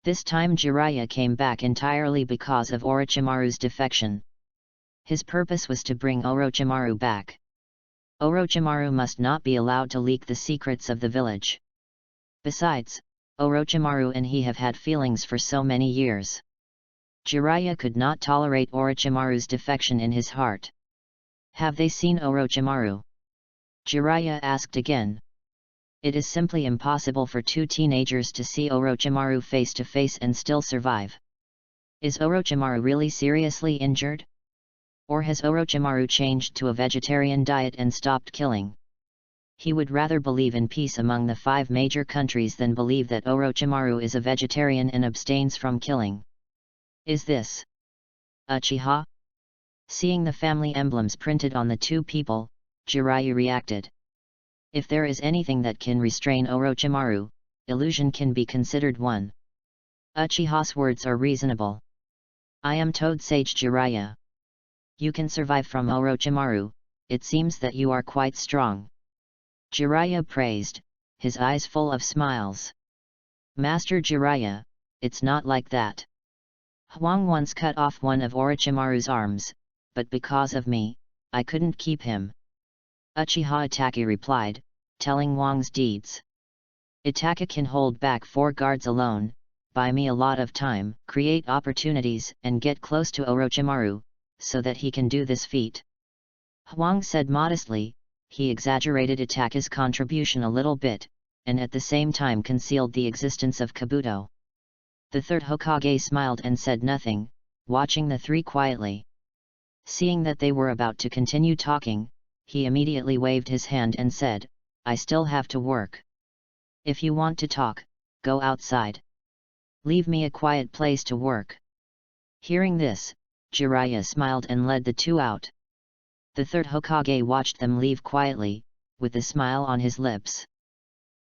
This time Jiraiya came back entirely because of Orochimaru's defection. His purpose was to bring Orochimaru back. Orochimaru must not be allowed to leak the secrets of the village. Besides, Orochimaru and he have had feelings for so many years. Jiraiya could not tolerate Orochimaru's defection in his heart. Have they seen Orochimaru? Jiraiya asked again. It is simply impossible for two teenagers to see Orochimaru face to face and still survive. Is Orochimaru really seriously injured? Or has Orochimaru changed to a vegetarian diet and stopped killing? He would rather believe in peace among the 5 major countries than believe that Orochimaru is a vegetarian and abstains from killing. Is this Achiha? Seeing the family emblems printed on the two people, Jiraiya reacted. If there is anything that can restrain Orochimaru, illusion can be considered one. Achiha's words are reasonable. I am Toad Sage Jiraiya. You can survive from Orochimaru, it seems that you are quite strong. Jiraiya praised, his eyes full of smiles. Master Jiraiya, it's not like that. Huang once cut off one of Orochimaru's arms, but because of me, I couldn't keep him. Uchiha Itachi replied, telling Huang's deeds. Itachi can hold back 4 guards alone, buy me a lot of time, create opportunities and get close to Orochimaru, so that he can do this feat. Huang said modestly, he exaggerated Itachi's contribution a little bit, and at the same time concealed the existence of Kabuto. The third Hokage smiled and said nothing, watching the 3 quietly. Seeing that they were about to continue talking, he immediately waved his hand and said, I still have to work. If you want to talk, go outside. Leave me a quiet place to work. Hearing this, Jiraiya smiled and led the 2 out. The third Hokage watched them leave quietly, with a smile on his lips.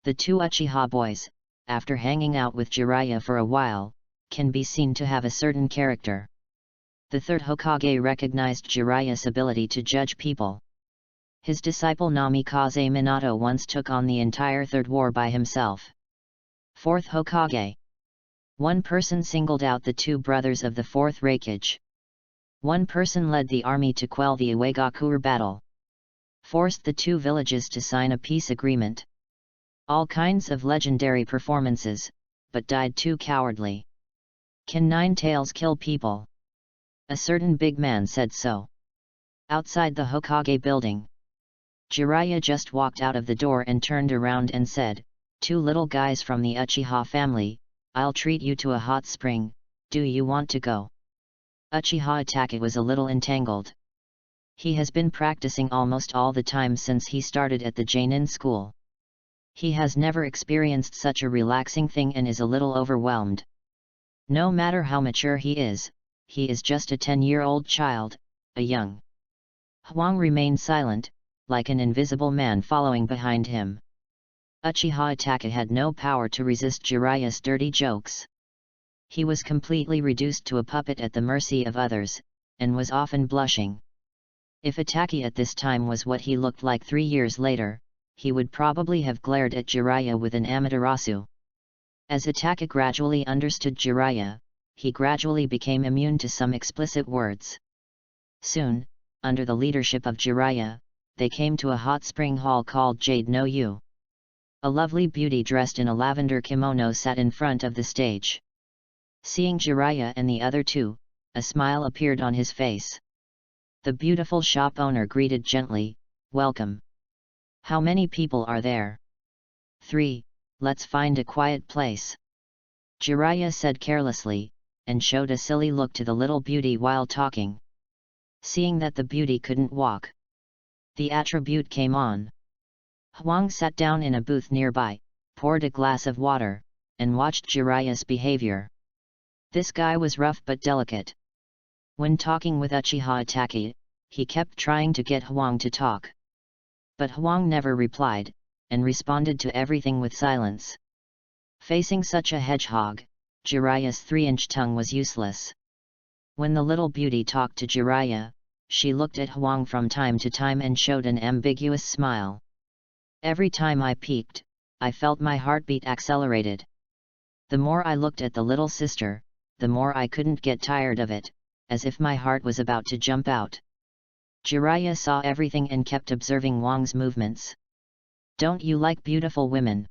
The 2 Uchiha boys, after hanging out with Jiraiya for a while, can be seen to have a certain character. The third Hokage recognized Jiraiya's ability to judge people. His disciple Namikaze Minato once took on the entire Third War by himself. Fourth Hokage. One person singled out the 2 brothers of the 4th Raikage. One person led the army to quell the Iwagakure battle. Forced the 2 villages to sign a peace agreement. All kinds of legendary performances, but died too cowardly. Can 9 tails kill people? A certain big man said so. Outside the Hokage building, Jiraiya just walked out of the door and turned around and said, 2 little guys from the Uchiha family, I'll treat you to a hot spring, do you want to go? Uchiha Itachi was a little entangled. He has been practicing almost all the time since he started at the Jainin school. He has never experienced such a relaxing thing and is a little overwhelmed. No matter how mature he is just a 10-year-old child, a young. Huang remained silent, like an invisible man following behind him. Uchiha Itachi had no power to resist Jiraiya's dirty jokes. He was completely reduced to a puppet at the mercy of others, and was often blushing. If Itachi at this time was what he looked like 3 years later, he would probably have glared at Jiraiya with an Amaterasu. As Itachi gradually understood Jiraiya, he gradually became immune to some explicit words. Soon, under the leadership of Jiraiya, they came to a hot spring hall called Jade no Yu. A lovely beauty dressed in a lavender kimono sat in front of the stage. Seeing Jiraiya and the other 2, a smile appeared on his face. The beautiful shop owner greeted gently, welcome. How many people are there? 3, let's find a quiet place. Jiraiya said carelessly, and showed a silly look to the little beauty while talking. Seeing that the beauty couldn't walk, the attribute came on. Huang sat down in a booth nearby, poured a glass of water, and watched Jiraiya's behavior. This guy was rough but delicate. When talking with Uchiha Itachi, he kept trying to get Huang to talk. But Huang never replied, and responded to everything with silence. Facing such a hedgehog, Jiraya's 3-inch tongue was useless. When the little beauty talked to Jiraiya, she looked at Huang from time to time and showed an ambiguous smile. Every time I peeked, I felt my heartbeat accelerated. The more I looked at the little sister, the more I couldn't get tired of it, as if my heart was about to jump out. Jiraiya saw everything and kept observing Huang's movements. "Don't you like beautiful women?"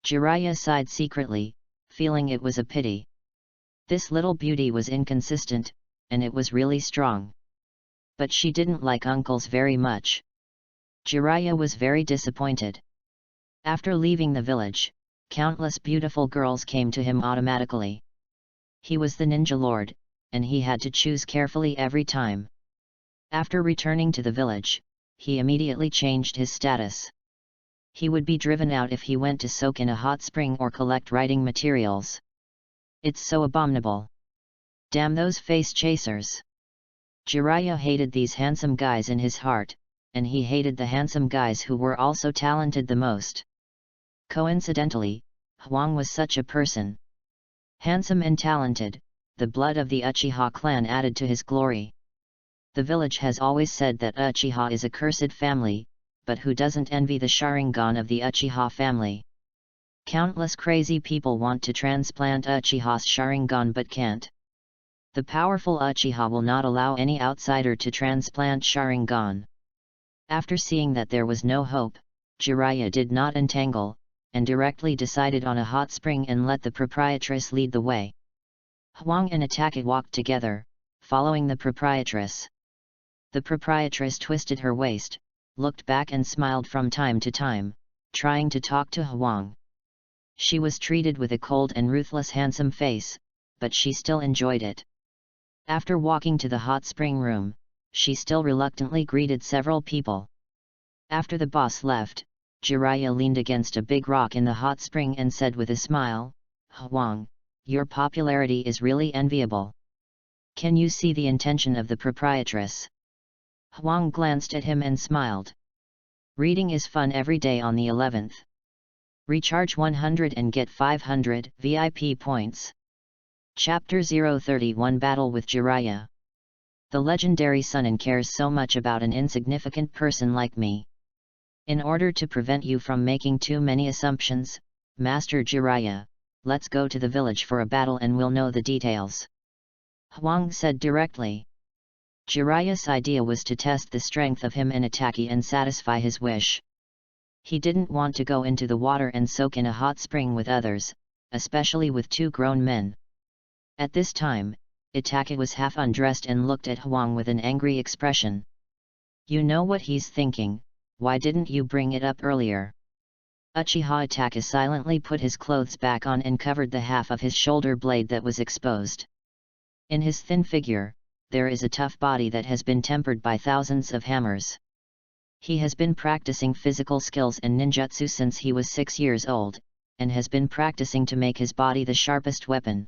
Jiraiya sighed secretly, feeling it was a pity. This little beauty was inconsistent, and it was really strong. But she didn't like uncles very much. Jiraiya was very disappointed. After leaving the village, countless beautiful girls came to him automatically. He was the ninja lord, and he had to choose carefully every time. After returning to the village, he immediately changed his status. He would be driven out if he went to soak in a hot spring or collect writing materials. It's so abominable. Damn those face chasers. Jiraiya hated these handsome guys in his heart, and he hated the handsome guys who were also talented the most. Coincidentally, Huang was such a person. Handsome and talented, the blood of the Uchiha clan added to his glory. The village has always said that Uchiha is a cursed family, but who doesn't envy the Sharingan of the Uchiha family? Countless crazy people want to transplant Uchiha's Sharingan but can't. The powerful Uchiha will not allow any outsider to transplant Sharingan. After seeing that there was no hope, Jiraiya did not entangle, and directly decided on a hot spring and let the proprietress lead the way. Huang and Itachi walked together, following the proprietress. The proprietress twisted her waist, looked back and smiled from time to time, trying to talk to Huang. She was treated with a cold and ruthless handsome face, but she still enjoyed it. After walking to the hot spring room, she still reluctantly greeted several people. After the boss left, Jiraiya leaned against a big rock in the hot spring and said with a smile, "Huang, your popularity is really enviable. Can you see the intention of the proprietress?" Huang glanced at him and smiled. "Reading is fun every day on the 11th. Recharge 100 and get 500 VIP points. Chapter 031 Battle with Jiraiya. The legendary Sunin cares so much about an insignificant person like me. In order to prevent you from making too many assumptions, Master Jiraiya, let's go to the village for a battle and we'll know the details." Huang said directly. Jiraiya's idea was to test the strength of him and Itachi and satisfy his wish. He didn't want to go into the water and soak in a hot spring with others, especially with two grown men. At this time, Itachi was half undressed and looked at Huang with an angry expression. "You know what he's thinking, why didn't you bring it up earlier?" Uchiha Itachi silently put his clothes back on and covered the half of his shoulder blade that was exposed. In his thin figure, there is a tough body that has been tempered by thousands of hammers. He has been practicing physical skills and ninjutsu since he was 6 years old, and has been practicing to make his body the sharpest weapon.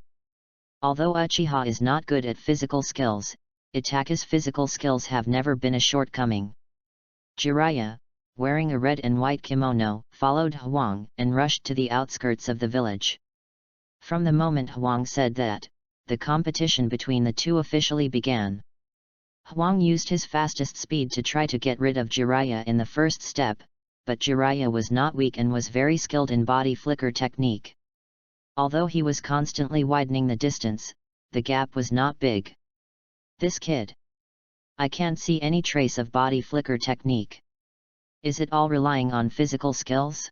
Although Uchiha is not good at physical skills, Itachi's physical skills have never been a shortcoming. Jiraiya, wearing a red and white kimono, followed Huang and rushed to the outskirts of the village. From the moment Huang said that, the competition between the two officially began. Huang used his fastest speed to try to get rid of Jiraiya in the first step, but Jiraiya was not weak and was very skilled in body flicker technique. Although he was constantly widening the distance, the gap was not big. This kid. I can't see any trace of body flicker technique. Is it all relying on physical skills?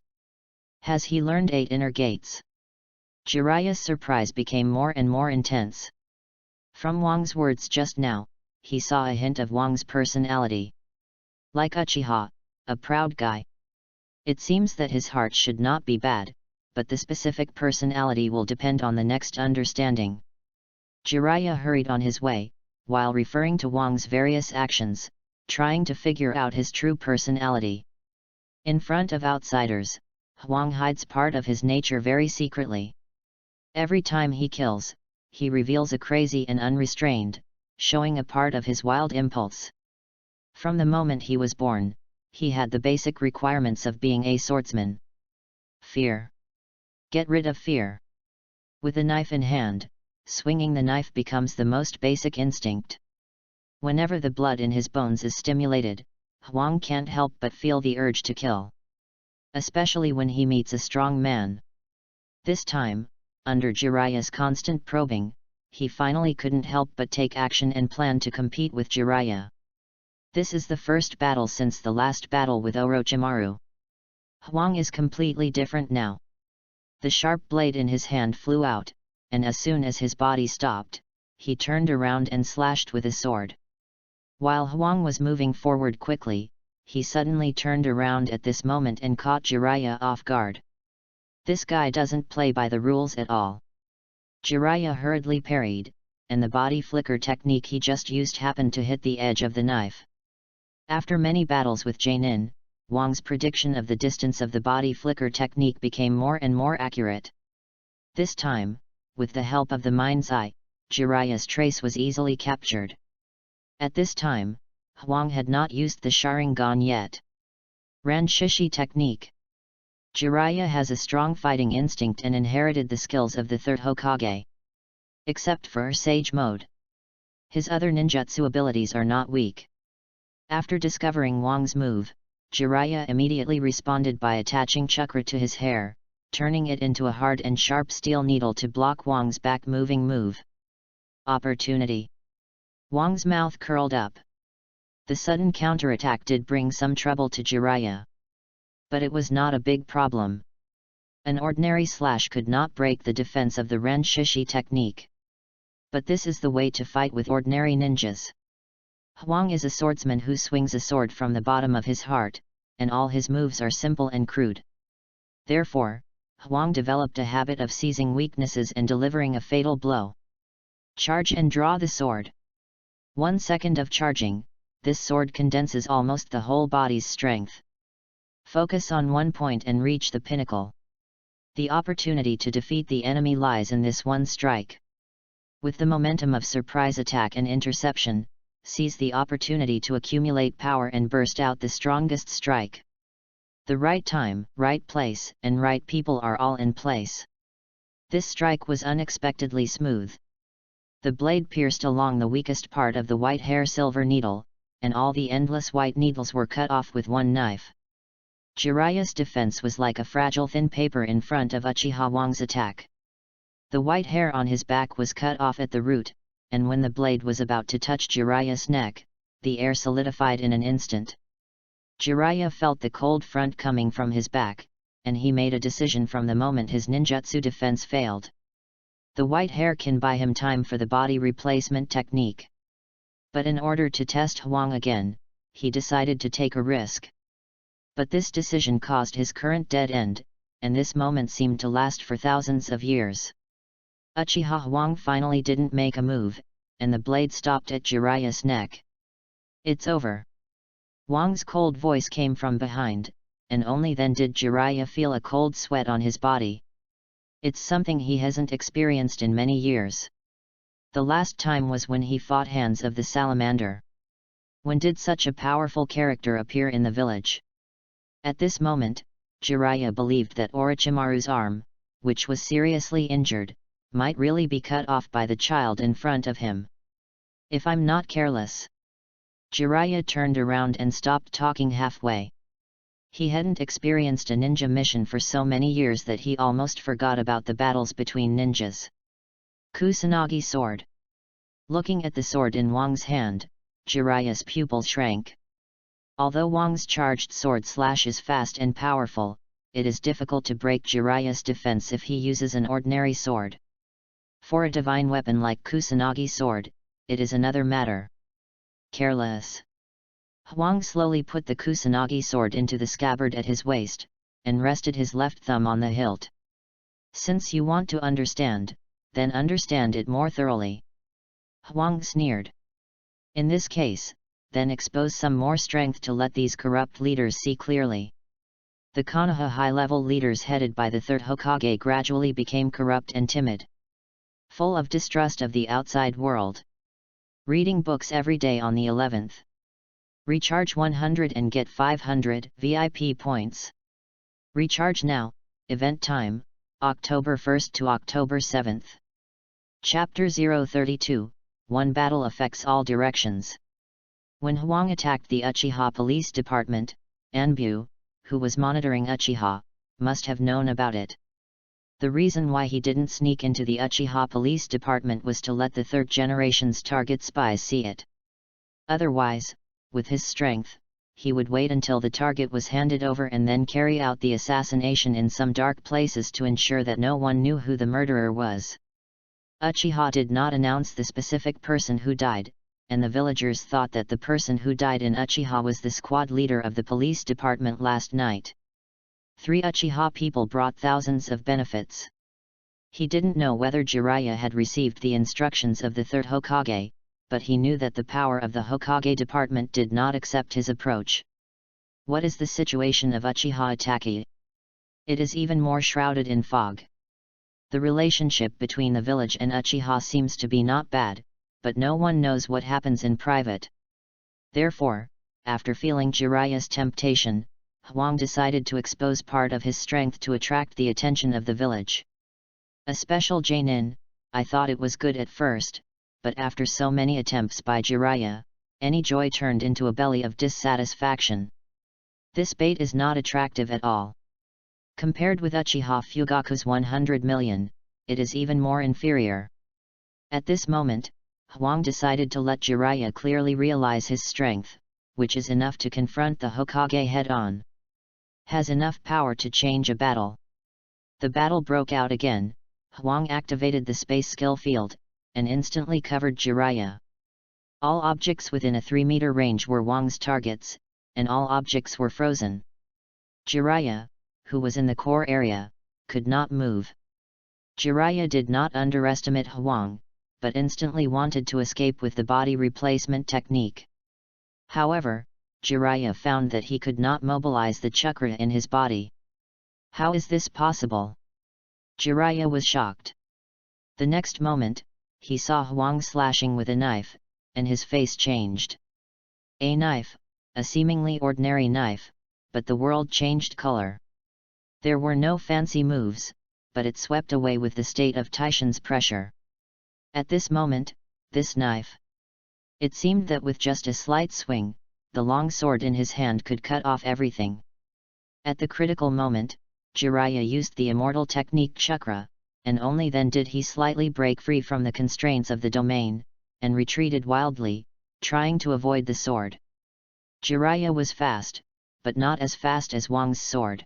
Has he learned 8 inner gates? Jiraiya's surprise became more and more intense. From Huang's words just now, he saw a hint of Huang's personality. Like Uchiha, a proud guy. It seems that his heart should not be bad, but the specific personality will depend on the next understanding. Jiraiya hurried on his way, while referring to Huang's various actions, trying to figure out his true personality. In front of outsiders, Huang hides part of his nature very secretly. Every time he kills, he reveals a crazy and unrestrained, showing a part of his wild impulse. From the moment he was born, he had the basic requirements of being a swordsman. Fear. Get rid of fear. With a knife in hand, swinging the knife becomes the most basic instinct. Whenever the blood in his bones is stimulated, Hwang can't help but feel the urge to kill. Especially when he meets a strong man. This time, under Jiraiya's constant probing, he finally couldn't help but take action and plan to compete with Jiraiya. This is the first battle since the last battle with Orochimaru. Hwang is completely different now. The sharp blade in his hand flew out, and as soon as his body stopped, he turned around and slashed with his sword. While Hwang was moving forward quickly, he suddenly turned around at this moment and caught Jiraiya off guard. This guy doesn't play by the rules at all. Jiraiya hurriedly parried, and the body flicker technique he just used happened to hit the edge of the knife. After many battles with Jainin, Hwang's prediction of the distance of the body flicker technique became more and more accurate. This time, with the help of the mind's eye, Jiraiya's trace was easily captured. At this time, Hwang had not used the Sharingan yet. Ranshishi technique. Jiraiya has a strong fighting instinct and inherited the skills of the third Hokage. Except for Sage Mode. His other ninjutsu abilities are not weak. After discovering Hwang's move, Jiraiya immediately responded by attaching chakra to his hair, turning it into a hard and sharp steel needle to block Hwang's back-moving move. Opportunity. Hwang's mouth curled up. The sudden counterattack did bring some trouble to Jiraiya. But it was not a big problem. An ordinary slash could not break the defense of the Ranshishi technique. But this is the way to fight with ordinary ninjas. Hwang is a swordsman who swings a sword from the bottom of his heart, and all his moves are simple and crude. Therefore, Hwang developed a habit of seizing weaknesses and delivering a fatal blow. Charge and draw the sword. 1 second of charging, this sword condenses almost the whole body's strength. Focus on one point and reach the pinnacle. The opportunity to defeat the enemy lies in this one strike. With the momentum of surprise attack and interception, seize the opportunity to accumulate power and burst out the strongest strike. The right time, right place, and right people are all in place. This strike was unexpectedly smooth. The blade pierced along the weakest part of the white hair silver needle, and all the endless white needles were cut off with one knife. Jiraiya's defense was like a fragile thin paper in front of Uchiha Hwang's attack. The white hair on his back was cut off at the root, and when the blade was about to touch Jiraiya's neck, the air solidified in an instant. Jiraiya felt the cold front coming from his back, and he made a decision from the moment his ninjutsu defense failed. The white hair can buy him time for the body replacement technique. But in order to test Hwang again, he decided to take a risk. But this decision caused his current dead end, and this moment seemed to last for thousands of years. Uchiha Hwang finally didn't make a move, and the blade stopped at Jiraiya's neck. It's over. Hwang's cold voice came from behind, and only then did Jiraiya feel a cold sweat on his body. It's something he hasn't experienced in many years. The last time was when he fought Hands of the Salamander. When did such a powerful character appear in the village? At this moment, Jiraiya believed that Orochimaru's arm, which was seriously injured, might really be cut off by the child in front of him. If I'm not careless. Jiraiya turned around and stopped talking halfway. He hadn't experienced a ninja mission for so many years that he almost forgot about the battles between ninjas. Kusanagi sword. Looking at the sword in Hwang's hand, Jiraiya's pupils shrank. Although Hwang's charged sword slash is fast and powerful, it is difficult to break Jiraiya's defense if he uses an ordinary sword. For a divine weapon like Kusanagi sword, it is another matter. Careless. Hwang slowly put the Kusanagi sword into the scabbard at his waist, and rested his left thumb on the hilt. Since you want to understand, then understand it more thoroughly. Hwang sneered. In this case, then expose some more strength to let these corrupt leaders see clearly. The Konoha high-level leaders headed by the third Hokage gradually became corrupt and timid. Full of distrust of the outside world. Reading books every day on the 11th. Recharge 100 and get 500 VIP points. Recharge now, event time, October 1st to October 7th. Chapter 032, One Battle Affects All Directions. When Hwang attacked the Uchiha Police Department, Anbu, who was monitoring Uchiha, must have known about it. The reason why he didn't sneak into the Uchiha Police Department was to let the third generation's target spies see it. Otherwise, with his strength, he would wait until the target was handed over and then carry out the assassination in some dark places to ensure that no one knew who the murderer was. Uchiha did not announce the specific person who died, and the villagers thought that the person who died in Uchiha was the squad leader of the police department last night. 3 Uchiha people brought thousands of benefits. He didn't know whether Jiraiya had received the instructions of the third Hokage, but he knew that the power of the Hokage department did not accept his approach. What is the situation of Uchiha Itachi? It is even more shrouded in fog. The relationship between the village and Uchiha seems to be not bad, but no one knows what happens in private. Therefore, after feeling Jiraiya's temptation, Hwang decided to expose part of his strength to attract the attention of the village. A special Jainin, I thought it was good at first, but after so many attempts by Jiraiya, any joy turned into a belly of dissatisfaction. This bait is not attractive at all. Compared with Uchiha Fugaku's 100 million, it is even more inferior. At this moment, Hwang decided to let Jiraiya clearly realize his strength, which is enough to confront the Hokage head-on. Has enough power to change a battle. The battle broke out again. Hwang activated the space skill field, and instantly covered Jiraiya. All objects within a 3-meter range were Hwang's targets, and all objects were frozen. Jiraiya, who was in the core area, could not move. Jiraiya did not underestimate Hwang, but instantly wanted to escape with the body replacement technique. However, Jiraiya found that he could not mobilize the chakra in his body. How is this possible? Jiraiya was shocked. The next moment, he saw Hwang slashing with a knife, and his face changed. A knife, a seemingly ordinary knife, but the world changed color. There were no fancy moves, but it swept away with the state of Taishan's pressure. At this moment, this knife. It seemed that with just a slight swing, the long sword in his hand could cut off everything. At the critical moment, Jiraiya used the immortal technique chakra, and only then did he slightly break free from the constraints of the domain, and retreated wildly, trying to avoid the sword. Jiraiya was fast, but not as fast as Hwang's sword.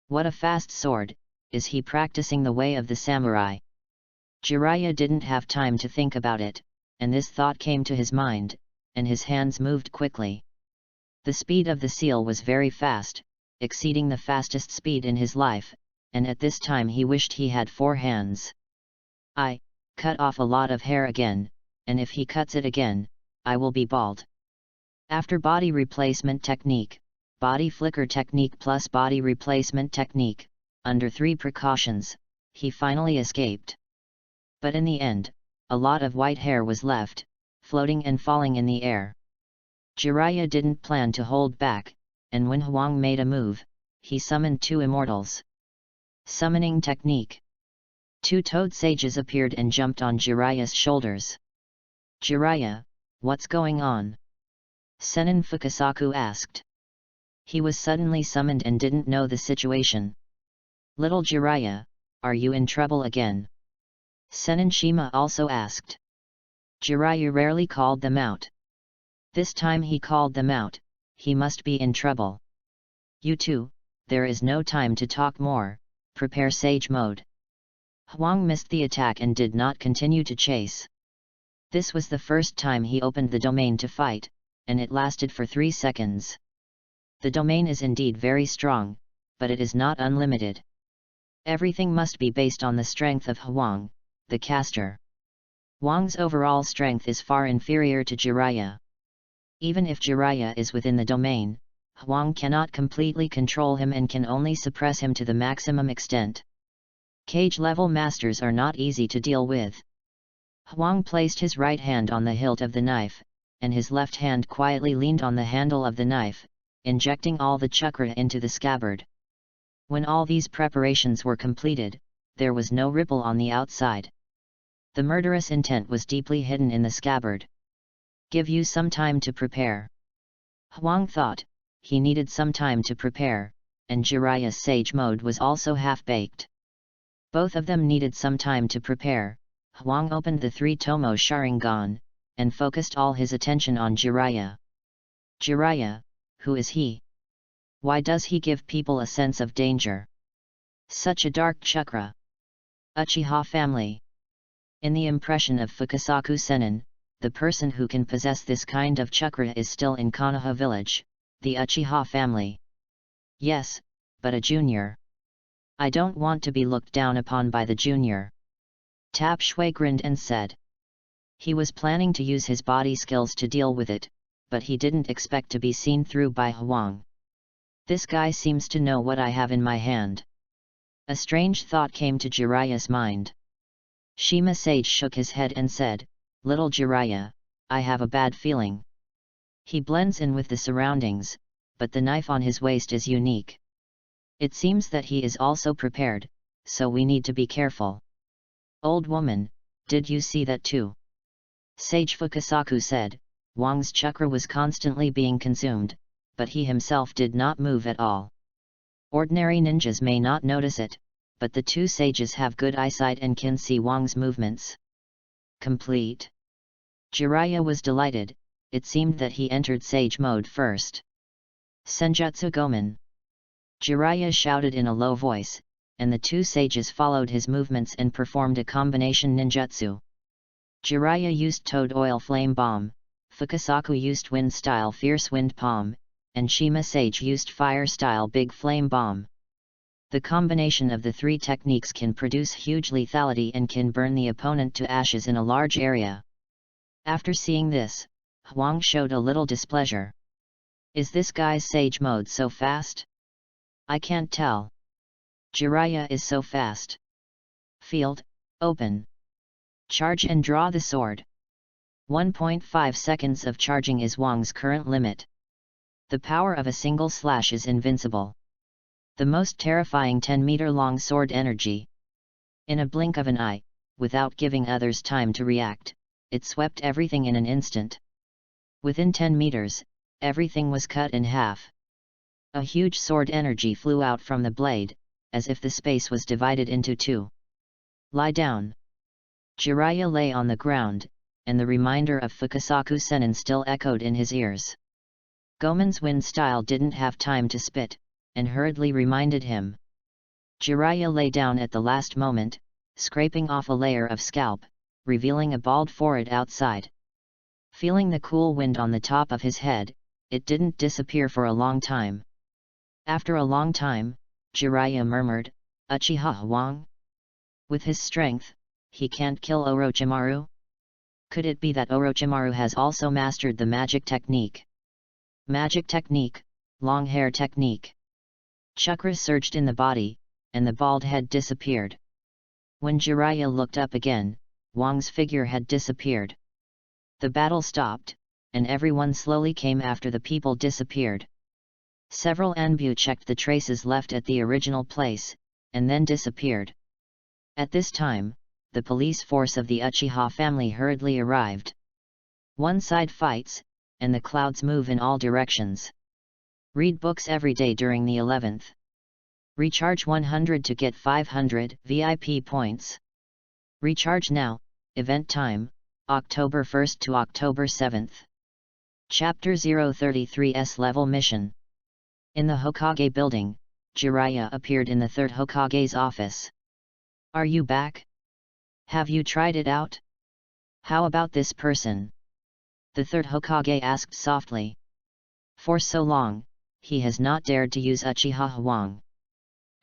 What a fast sword! Is he practicing the way of the samurai? Jiraiya didn't have time to think about it, and this thought came to his mind, and his hands moved quickly. The speed of the seal was very fast, exceeding the fastest speed in his life, and at this time he wished he had 4 hands. I cut off a lot of hair again, and if he cuts it again, I will be bald. After body replacement technique, body flicker technique plus body replacement technique, under 3 precautions, he finally escaped. But in the end, a lot of white hair was left, floating and falling in the air. Jiraiya didn't plan to hold back, and when Hwang made a move, he summoned 2 immortals. Summoning technique. 2 toad sages appeared and jumped on Jiraiya's shoulders. Jiraiya, what's going on? Sennin Fukasaku asked. He was suddenly summoned and didn't know the situation. Little Jiraiya, are you in trouble again? Sennin Shima also asked. Jiraiya rarely called them out. This time he called them out, he must be in trouble. You two, there is no time to talk more, prepare sage mode. Hwang missed the attack and did not continue to chase. This was the first time he opened the domain to fight, and it lasted for 3 seconds. The domain is indeed very strong, but it is not unlimited. Everything must be based on the strength of Hwang, the caster. Hwang's overall strength is far inferior to Jiraiya. Even if Jiraiya is within the domain, Hwang cannot completely control him and can only suppress him to the maximum extent. Cage-level masters are not easy to deal with. Hwang placed his right hand on the hilt of the knife, and his left hand quietly leaned on the handle of the knife, injecting all the chakra into the scabbard. When all these preparations were completed, there was no ripple on the outside. The murderous intent was deeply hidden in the scabbard. Give you some time to prepare. Huang thought. He needed some time to prepare, and Jiraiya's sage mode was also half-baked. Both of them needed some time to prepare. Huang opened the 3-tomo Sharingan, and focused all his attention on Jiraiya. Jiraiya, who is he? Why does he give people a sense of danger? Such a dark chakra. Uchiha family. In the impression of Fukasaku Sennin, the person who can possess this kind of chakra is still in Konoha village, the Uchiha family. Yes, but a junior. I don't want to be looked down upon by the junior. Tap Shui grinned and said. He was planning to use his body skills to deal with it, but he didn't expect to be seen through by Huang. This guy seems to know what I have in my hand. A strange thought came to Jiraiya's mind. Shima Sage shook his head and said, Little Jiraiya, I have a bad feeling. He blends in with the surroundings, but the knife on his waist is unique. It seems that he is also prepared, so we need to be careful. Old woman, did you see that too? Sage Fukasaku said. Wang's chakra was constantly being consumed, but he himself did not move at all. Ordinary ninjas may not notice it, but the two sages have good eyesight and can see Wang's movements. Complete. Jiraiya was delighted. It seemed that he entered sage mode first. Senjutsu Gomen. Jiraiya shouted in a low voice, and the two sages followed his movements and performed a combination ninjutsu. Jiraiya used Toad Oil Flame Bomb, Fukasaku used Wind Style Fierce Wind Palm, and Shima Sage used Fire Style Big Flame Bomb. The combination of the three techniques can produce huge lethality and can burn the opponent to ashes in a large area. After seeing this, Huang showed a little displeasure. Is this guy's sage mode so fast? I can't tell. Jiraiya is so fast. Field, open. Charge and draw the sword. 1.5 seconds of charging is Wang's current limit. The power of a single slash is invincible. The most terrifying 10-meter-long sword energy. In a blink of an eye, without giving others time to react, it swept everything in an instant. Within 10 meters, everything was cut in half. A huge sword energy flew out from the blade, as if the space was divided into two. Lie down. Jiraiya lay on the ground, and the reminder of Fukasaku Sennin still echoed in his ears. Gomen's wind style didn't have time to spit, and hurriedly reminded him. Jiraiya lay down at the last moment, scraping off a layer of scalp, revealing a bald forehead outside. Feeling the cool wind on the top of his head, it didn't disappear for a long time. After a long time, Jiraiya murmured, Uchiha Wang? With his strength, he can't kill Orochimaru? Could it be that Orochimaru has also mastered the magic technique? Magic technique, long hair technique. Chakra surged in the body, and the bald head disappeared. When Jiraiya looked up again, Wang's figure had disappeared. The battle stopped, and everyone slowly came after the people disappeared. Several Anbu checked the traces left at the original place, and then disappeared. At this time, the police force of the Uchiha family hurriedly arrived. One side fights, and the clouds move in all directions. Read books every day during the 11th. Recharge 100 to get 500 VIP points. Recharge now, event time, October 1st to October 7th. Chapter 033's level mission. In the Hokage building, Jiraiya appeared in the third Hokage's office. Are you back? Have you tried it out? How about this person? The third Hokage asked softly. For so long, he has not dared to use Uchiha Wang.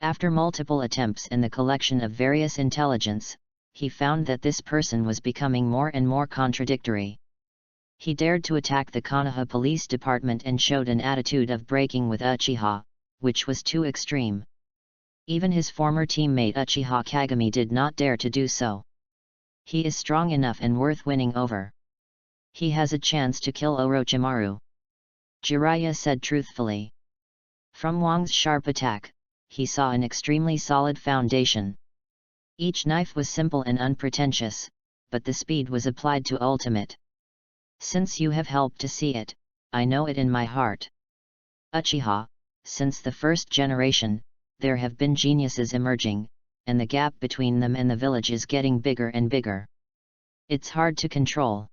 After multiple attempts and the collection of various intelligence, he found that this person was becoming more and more contradictory. He dared to attack the Konoha police department and showed an attitude of breaking with Uchiha, which was too extreme. Even his former teammate Uchiha Kagami did not dare to do so. He is strong enough and worth winning over. He has a chance to kill Orochimaru. Jiraiya said truthfully. From Wang's sharp attack, he saw an extremely solid foundation. Each knife was simple and unpretentious, but the speed was applied to ultimate. Since you have helped to see it, I know it in my heart. Achiha, since the first generation, there have been geniuses emerging, and the gap between them and the village is getting bigger and bigger. It's hard to control.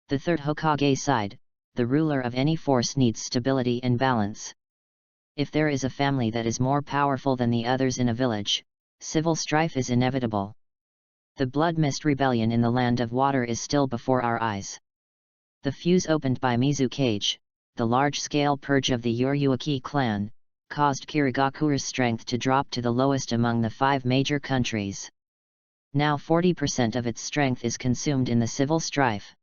The third Hokage side, the ruler of any force, needs stability and balance. If there is a family that is more powerful than the others in a village, civil strife is inevitable. The Blood Mist Rebellion in the Land of Water is still before our eyes. The fuse opened by Mizukage, the large-scale purge of the Uryuaki clan, caused Kirigakuru's strength to drop to the lowest among the 5 major countries. Now 40% of its strength is consumed in the civil strife.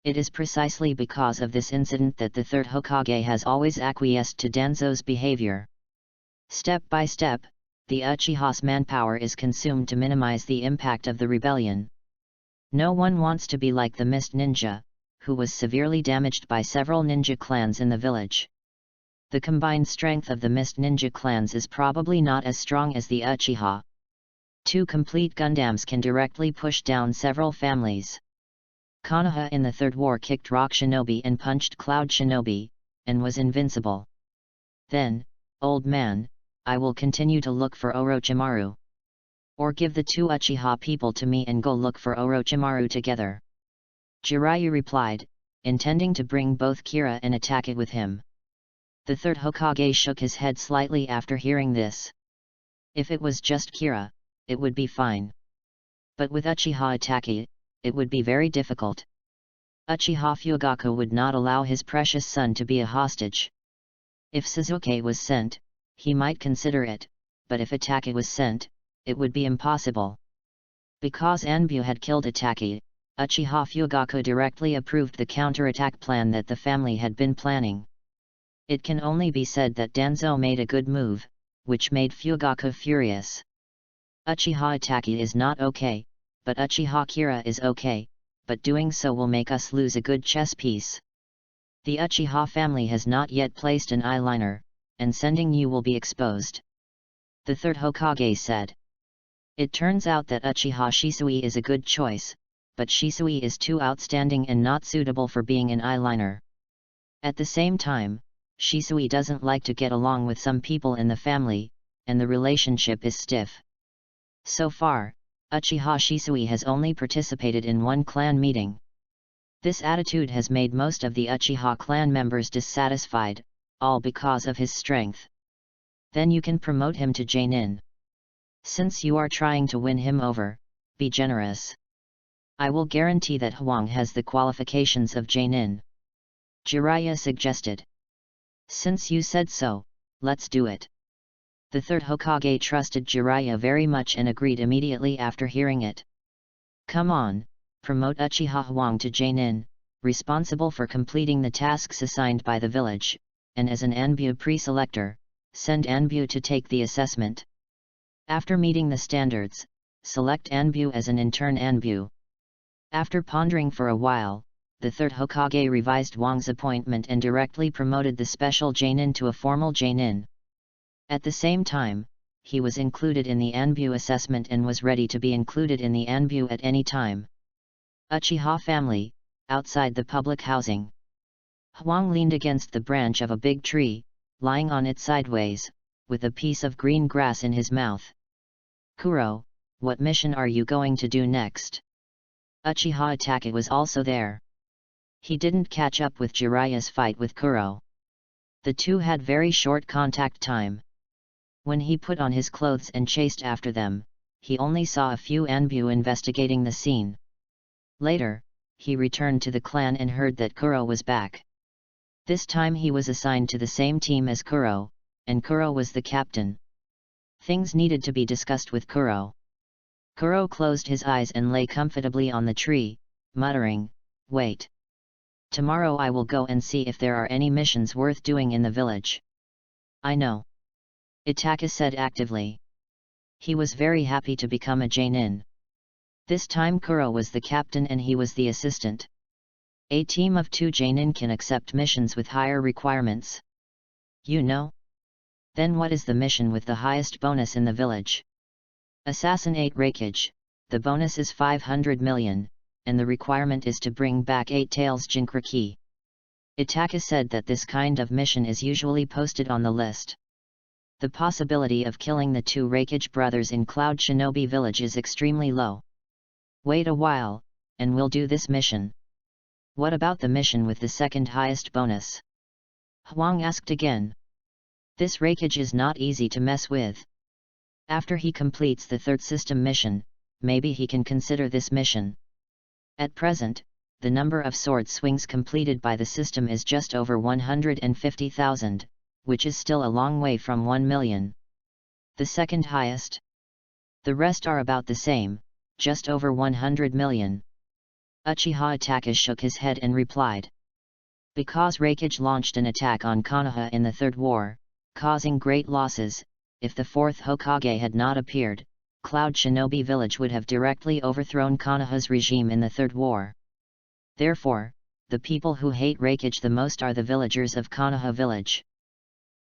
It is precisely because of this incident that the third Hokage has always acquiesced to Danzo's behavior. Step by step, the Uchiha's manpower is consumed to minimize the impact of the rebellion. No one wants to be like the Mist Ninja, who was severely damaged by several ninja clans in the village. The combined strength of the Mist Ninja clans is probably not as strong as the Uchiha. 2 complete Gundams can directly push down several families. Konoha in the Third War kicked Rock Shinobi and punched Cloud Shinobi, and was invincible. Then, old man, I will continue to look for Orochimaru. Or give the 2 Uchiha people to me and go look for Orochimaru together. Jiraiya replied, intending to bring both Kira and Itachi with him. The third Hokage shook his head slightly after hearing this. If it was just Kira, it would be fine. But with Uchiha Itachi, it would be very difficult. Uchiha Fugaku would not allow his precious son to be a hostage. If Sasuke was sent, he might consider it, but if Itachi was sent, it would be impossible. Because Anbu had killed Itachi, Uchiha Fugaku directly approved the counterattack plan that the family had been planning. It can only be said that Danzo made a good move, which made Fugaku furious. Uchiha Itachi is not okay, but Uchiha Kira is okay, but doing so will make us lose a good chess piece. The Uchiha family has not yet placed an eyeliner, and sending you will be exposed. The third Hokage said. It turns out that Uchiha Shisui is a good choice, but Shisui is too outstanding and not suitable for being an eyeliner. At the same time, Shisui doesn't like to get along with some people in the family, and the relationship is stiff. So far, Uchiha Shisui has only participated in 1 clan meeting. This attitude has made most of the Uchiha clan members dissatisfied, all because of his strength. Then you can promote him to Jainin. Since you are trying to win him over, be generous. I will guarantee that Huang has the qualifications of Jainin. Jiraiya suggested. Since you said so, let's do it. The third Hokage trusted Jiraiya very much and agreed immediately after hearing it. Come on, promote Uchiha Huang to Jainin, responsible for completing the tasks assigned by the village, and as an Anbu pre-selector, send Anbu to take the assessment. After meeting the standards, select Anbu as an intern Anbu. After pondering for a while, the third Hokage revised Wang's appointment and directly promoted the special Jainin to a formal Jainin. At the same time, he was included in the Anbu assessment and was ready to be included in the Anbu at any time. Uchiha family, outside the public housing. Huang leaned against the branch of a big tree, lying on it sideways, with a piece of green grass in his mouth. Kuro, what mission are you going to do next? Uchiha Itachi was also there. He didn't catch up with Jiraiya's fight with Kuro. The two had very short contact time. When he put on his clothes and chased after them, he only saw a few Anbu investigating the scene. Later, he returned to the clan and heard that Kuro was back. This time he was assigned to the same team as Kuro, and Kuro was the captain. Things needed to be discussed with Kuro. Kuro closed his eyes and lay comfortably on the tree, muttering, "Wait. Tomorrow I will go and see if there are any missions worth doing in the village." "I know," Itachi said actively. He was very happy to become a Jainin. This time Kuro was the captain and he was the assistant. A team of 2 Jainin can accept missions with higher requirements. You know? Then what is the mission with the highest bonus in the village? Assassinate Raikage, the bonus is 500 million, and the requirement is to bring back 8 tails Jinkriki. Itachi said that this kind of mission is usually posted on the list. The possibility of killing the 2 Raikage brothers in Cloud Shinobi Village is extremely low. Wait a while, and we'll do this mission. What about the mission with the second highest bonus? Hwang asked again. This Raikage is not easy to mess with. After he completes the third system mission, maybe he can consider this mission. At present, the number of sword swings completed by the system is just over 150,000, which is still a long way from 1 million. The second highest? The rest are about the same, just over 100 million. Uchiha Itachi shook his head and replied. Because Raikage launched an attack on Konoha in the Third War, causing great losses, if the fourth Hokage had not appeared, Cloud Shinobi Village would have directly overthrown Konoha's regime in the Third War. Therefore, the people who hate Raikage the most are the villagers of Konoha Village.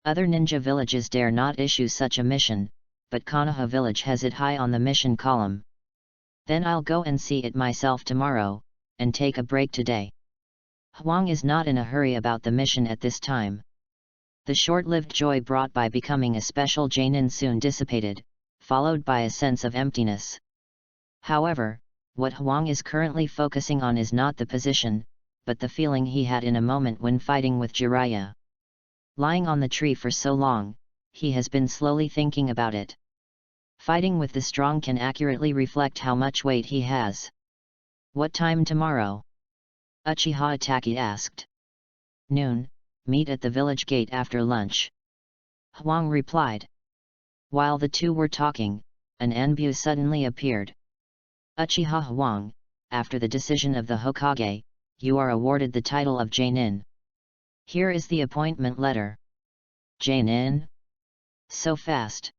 Other ninja villages dare not issue such a mission, but Konoha Village has it high on the mission column. Then I'll go and see it myself tomorrow, and take a break today. Hwang is not in a hurry about the mission at this time. The short-lived joy brought by becoming a special Jainin soon dissipated, followed by a sense of emptiness. However, what Hwang is currently focusing on is not the position, but the feeling he had in a moment when fighting with Jiraiya. Lying on the tree for so long, he has been slowly thinking about it. Fighting with the strong can accurately reflect how much weight he has. What time tomorrow? Uchiha Itachi asked. Noon, meet at the village gate after lunch. Hwang replied. While the two were talking, an Anbu suddenly appeared. Uchiha Hwang, after the decision of the Hokage, you are awarded the title of Jainin. Here is the appointment letter. Jainin? So fast.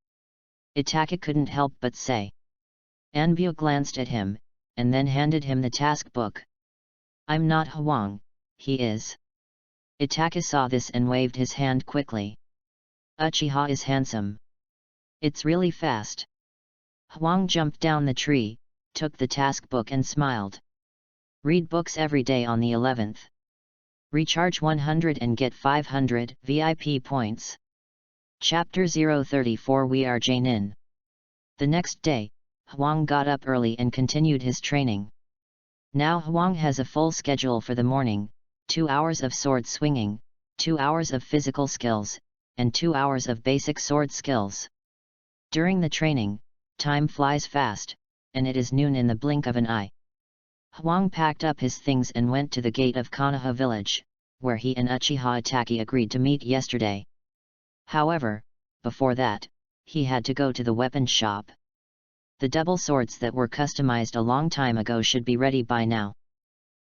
Itachi couldn't help but say. Anbu glanced at him, and then handed him the task book. I'm not Hwang, he is. Itachi saw this and waved his hand quickly. Uchiha is handsome. It's really fast. Hwang jumped down the tree, took the task book and smiled. Read books every day on the 11th. Recharge 100 and get 500 VIP points. Chapter 034 We are Jainin. The next day, Hwang got up early and continued his training. Now Hwang has a full schedule for the morning, 2 hours of sword swinging, 2 hours of physical skills, and 2 hours of basic sword skills. During the training, time flies fast, and it is noon in the blink of an eye. Hwang packed up his things and went to the gate of Konoha village, where he and Uchiha Itachi agreed to meet yesterday. However, before that, he had to go to the weapon shop. The double swords that were customized a long time ago should be ready by now.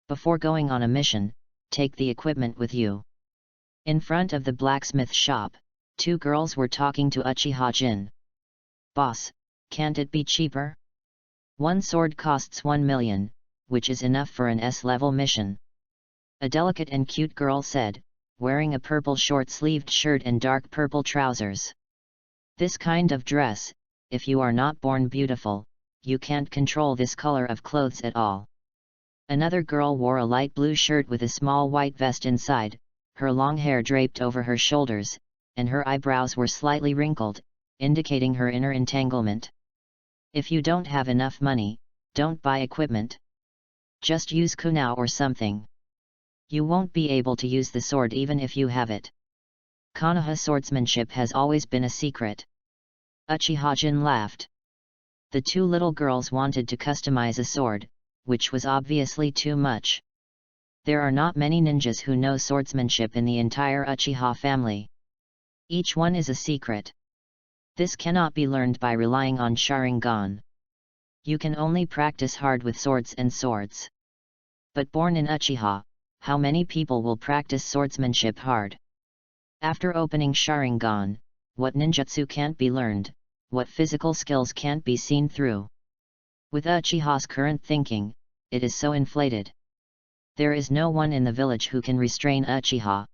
Before going on a mission, take the equipment with you. In front of the blacksmith shop, 2 girls were talking to Uchiha Jin. Boss, can't it be cheaper? One sword costs 1 million, which is enough for an S-level mission. A delicate and cute girl said, wearing a purple short-sleeved shirt and dark purple trousers. This kind of dress, if you are not born beautiful, you can't control this color of clothes at all. Another girl wore a light blue shirt with a small white vest inside, her long hair draped over her shoulders, and her eyebrows were slightly wrinkled, indicating her inner entanglement. If you don't have enough money, don't buy equipment. Just use kunao or something. You won't be able to use the sword even if you have it. Konoha swordsmanship has always been a secret. Uchiha Jin laughed. The 2 little girls wanted to customize a sword, which was obviously too much. There are not many ninjas who know swordsmanship in the entire Uchiha family. Each one is a secret. This cannot be learned by relying on Sharingan. You can only practice hard with swords and swords. But born in Uchiha, how many people will practice swordsmanship hard? After opening Sharingan, what ninjutsu can't be learned, what physical skills can't be seen through? With Uchiha's current thinking, it is so inflated. There is no one in the village who can restrain Uchiha.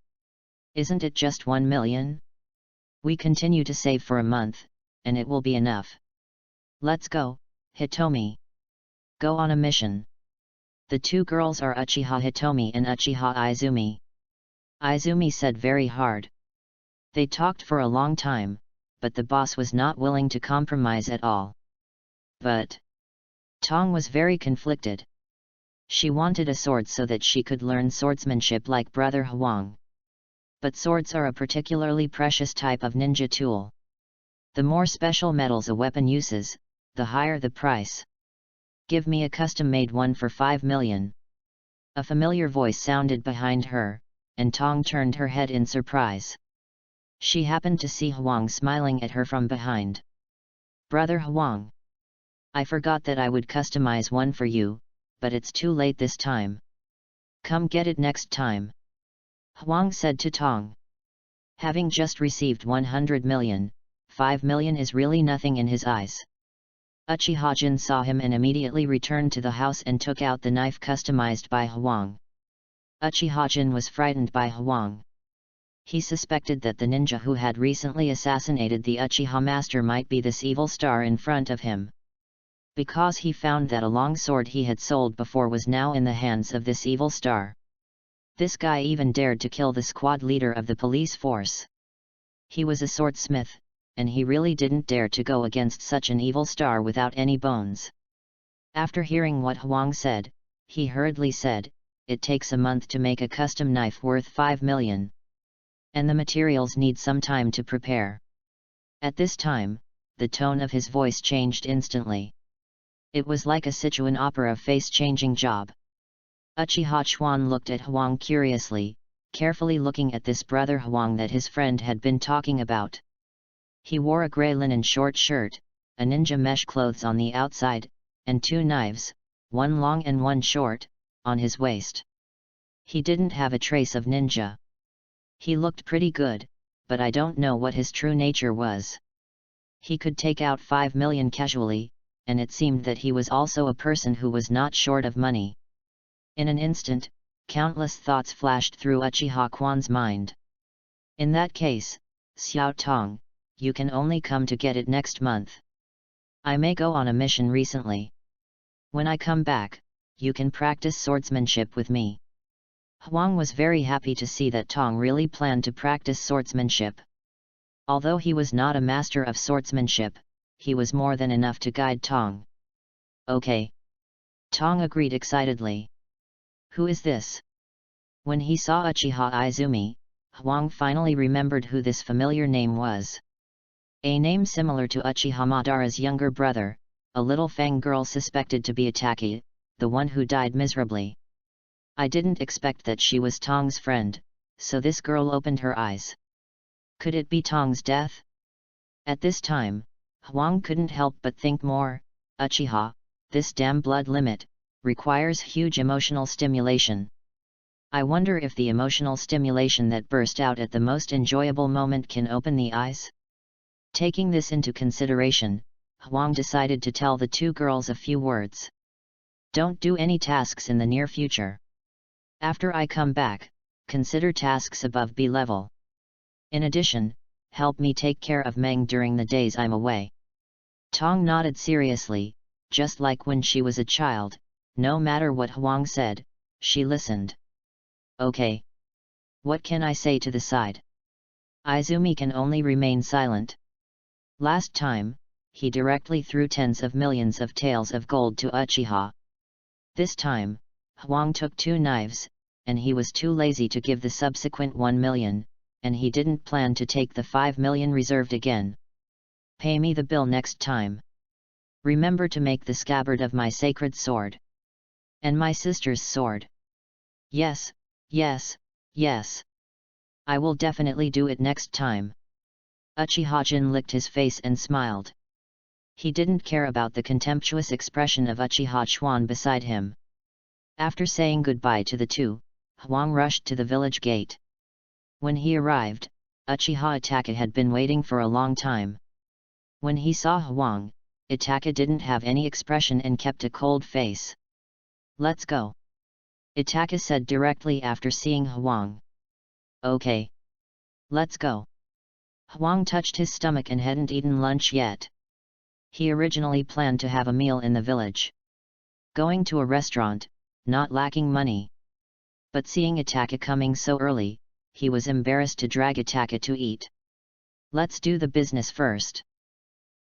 Isn't it just 1 million? We continue to save for a month, and it will be enough. Let's go, Hitomi. Go on a mission. The two girls are Uchiha Hitomi and Uchiha Izumi. Izumi said very hard. They talked for a long time, but the boss was not willing to compromise at all. But Tong was very conflicted. She wanted a sword so that she could learn swordsmanship like brother Hwang. But swords are a particularly precious type of ninja tool. The more special metals a weapon uses, the higher the price. Give me a custom-made one for 5 million. A familiar voice sounded behind her, and Tong turned her head in surprise. She happened to see Hwang smiling at her from behind. Brother Hwang. I forgot that I would customize one for you, but it's too late this time. Come get it next time. Hwang said to Tong. Having just received 100 million, 5 million is really nothing in his eyes. Uchiha-jin saw him and immediately returned to the house and took out the knife customized by Hwang. Uchiha-jin was frightened by Hwang. He suspected that the ninja who had recently assassinated the Uchiha master might be this evil star in front of him. Because he found that a long sword he had sold before was now in the hands of this evil star. This guy even dared to kill the squad leader of the police force. He was a swordsmith, and he really didn't dare to go against such an evil star without any bones. After hearing what Hwang said, he hurriedly said, "It takes a month to make a custom knife worth 5 million. And the materials need some time to prepare." At this time, the tone of his voice changed instantly. It was like a Sichuan opera face-changing job. Uchiha Chuan looked at Hwang curiously, carefully looking at this brother Hwang that his friend had been talking about. He wore a grey linen short shirt, a ninja mesh clothes on the outside, and 2 knives, one long and one short, on his waist. He didn't have a trace of ninja. He looked pretty good, but I don't know what his true nature was. He could take out 5 million casually, and it seemed that he was also a person who was not short of money. In an instant, countless thoughts flashed through Uchiha Kwan's mind. In that case, Xiao Tong, you can only come to get it next month. I may go on a mission recently. When I come back, you can practice swordsmanship with me. Hwang was very happy to see that Tong really planned to practice swordsmanship. Although he was not a master of swordsmanship, he was more than enough to guide Tong. Okay. Tong agreed excitedly. Who is this? When he saw Uchiha Izumi, Hwang finally remembered who this familiar name was. A name similar to Uchiha Madara's younger brother, a little Fang girl suspected to be Itachi, the one who died miserably. I didn't expect that she was Tong's friend, so this girl opened her eyes. Could it be Tong's death? At this time, Hwang couldn't help but think more, Uchiha, this damn blood limit, requires huge emotional stimulation. I wonder if the emotional stimulation that burst out at the most enjoyable moment can open the eyes? Taking this into consideration, Hwang decided to tell the 2 girls a few words. Don't do any tasks in the near future. After I come back, consider tasks above B level. In addition, help me take care of Meng during the days I'm away. Tong nodded seriously, just like when she was a child, no matter what Hwang said, she listened. Okay. What can I say to the side? Izumi can only remain silent. Last time, he directly threw tens of millions of taels of gold to Uchiha. This time, Hwang took 2 knives, and he was too lazy to give the subsequent 1 million, and he didn't plan to take the 5 million reserved again. Pay me the bill next time. Remember to make the scabbard of my sacred sword. And my sister's sword. Yes, yes, yes. I will definitely do it next time. Uchiha-jin licked his face and smiled. He didn't care about the contemptuous expression of Uchiha Chuan beside him. After saying goodbye to the 2, Hwang rushed to the village gate. When he arrived, Uchiha Itachi had been waiting for a long time. When he saw Hwang, Itachi didn't have any expression and kept a cold face. Let's go. Itachi said directly after seeing Hwang. Okay. Let's go. Hwang touched his stomach and hadn't eaten lunch yet. He originally planned to have a meal in the village, going to a restaurant, not lacking money. But seeing Itachi coming so early, he was embarrassed to drag Itachi to eat. Let's do the business first.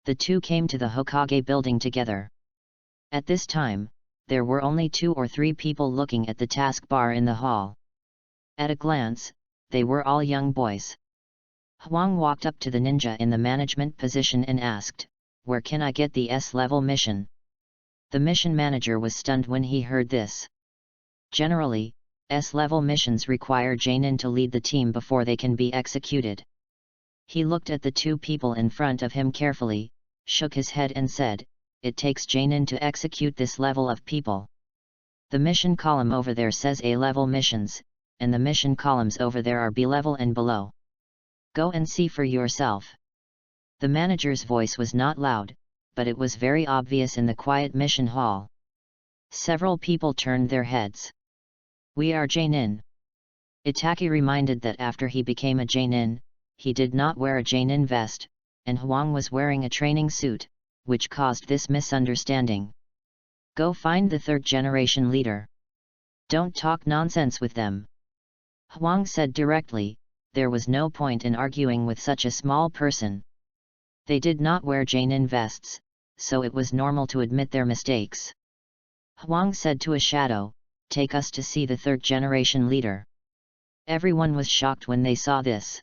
The two came to the Hokage building together. At this time, there were only 2 or 3 people looking at the taskbar in the hall. At a glance, they were all young boys. Hwang walked up to the ninja in the management position and asked, "Where can I get the S-level mission?" The mission manager was stunned when he heard this. Generally, S-level missions require Jainin to lead the team before they can be executed. He looked at the 2 people in front of him carefully, shook his head and said, "It takes Jainin to execute this level of people. The mission column over there says A-level missions, and the mission columns over there are B-level and below. Go and see for yourself." The manager's voice was not loud, but it was very obvious in the quiet mission hall. Several people turned their heads. "We are Jainin." Itachi reminded that after he became a Jainin, he did not wear a Jainin vest, and Hwang was wearing a training suit, which caused this misunderstanding. "Go find the 3rd generation leader. Don't talk nonsense with them," Hwang said directly. There was no point in arguing with such a small person. They did not wear Jainin vests, so it was normal to admit their mistakes. Hwang said to a shadow, "Take us to see the 3rd generation leader." Everyone was shocked when they saw this.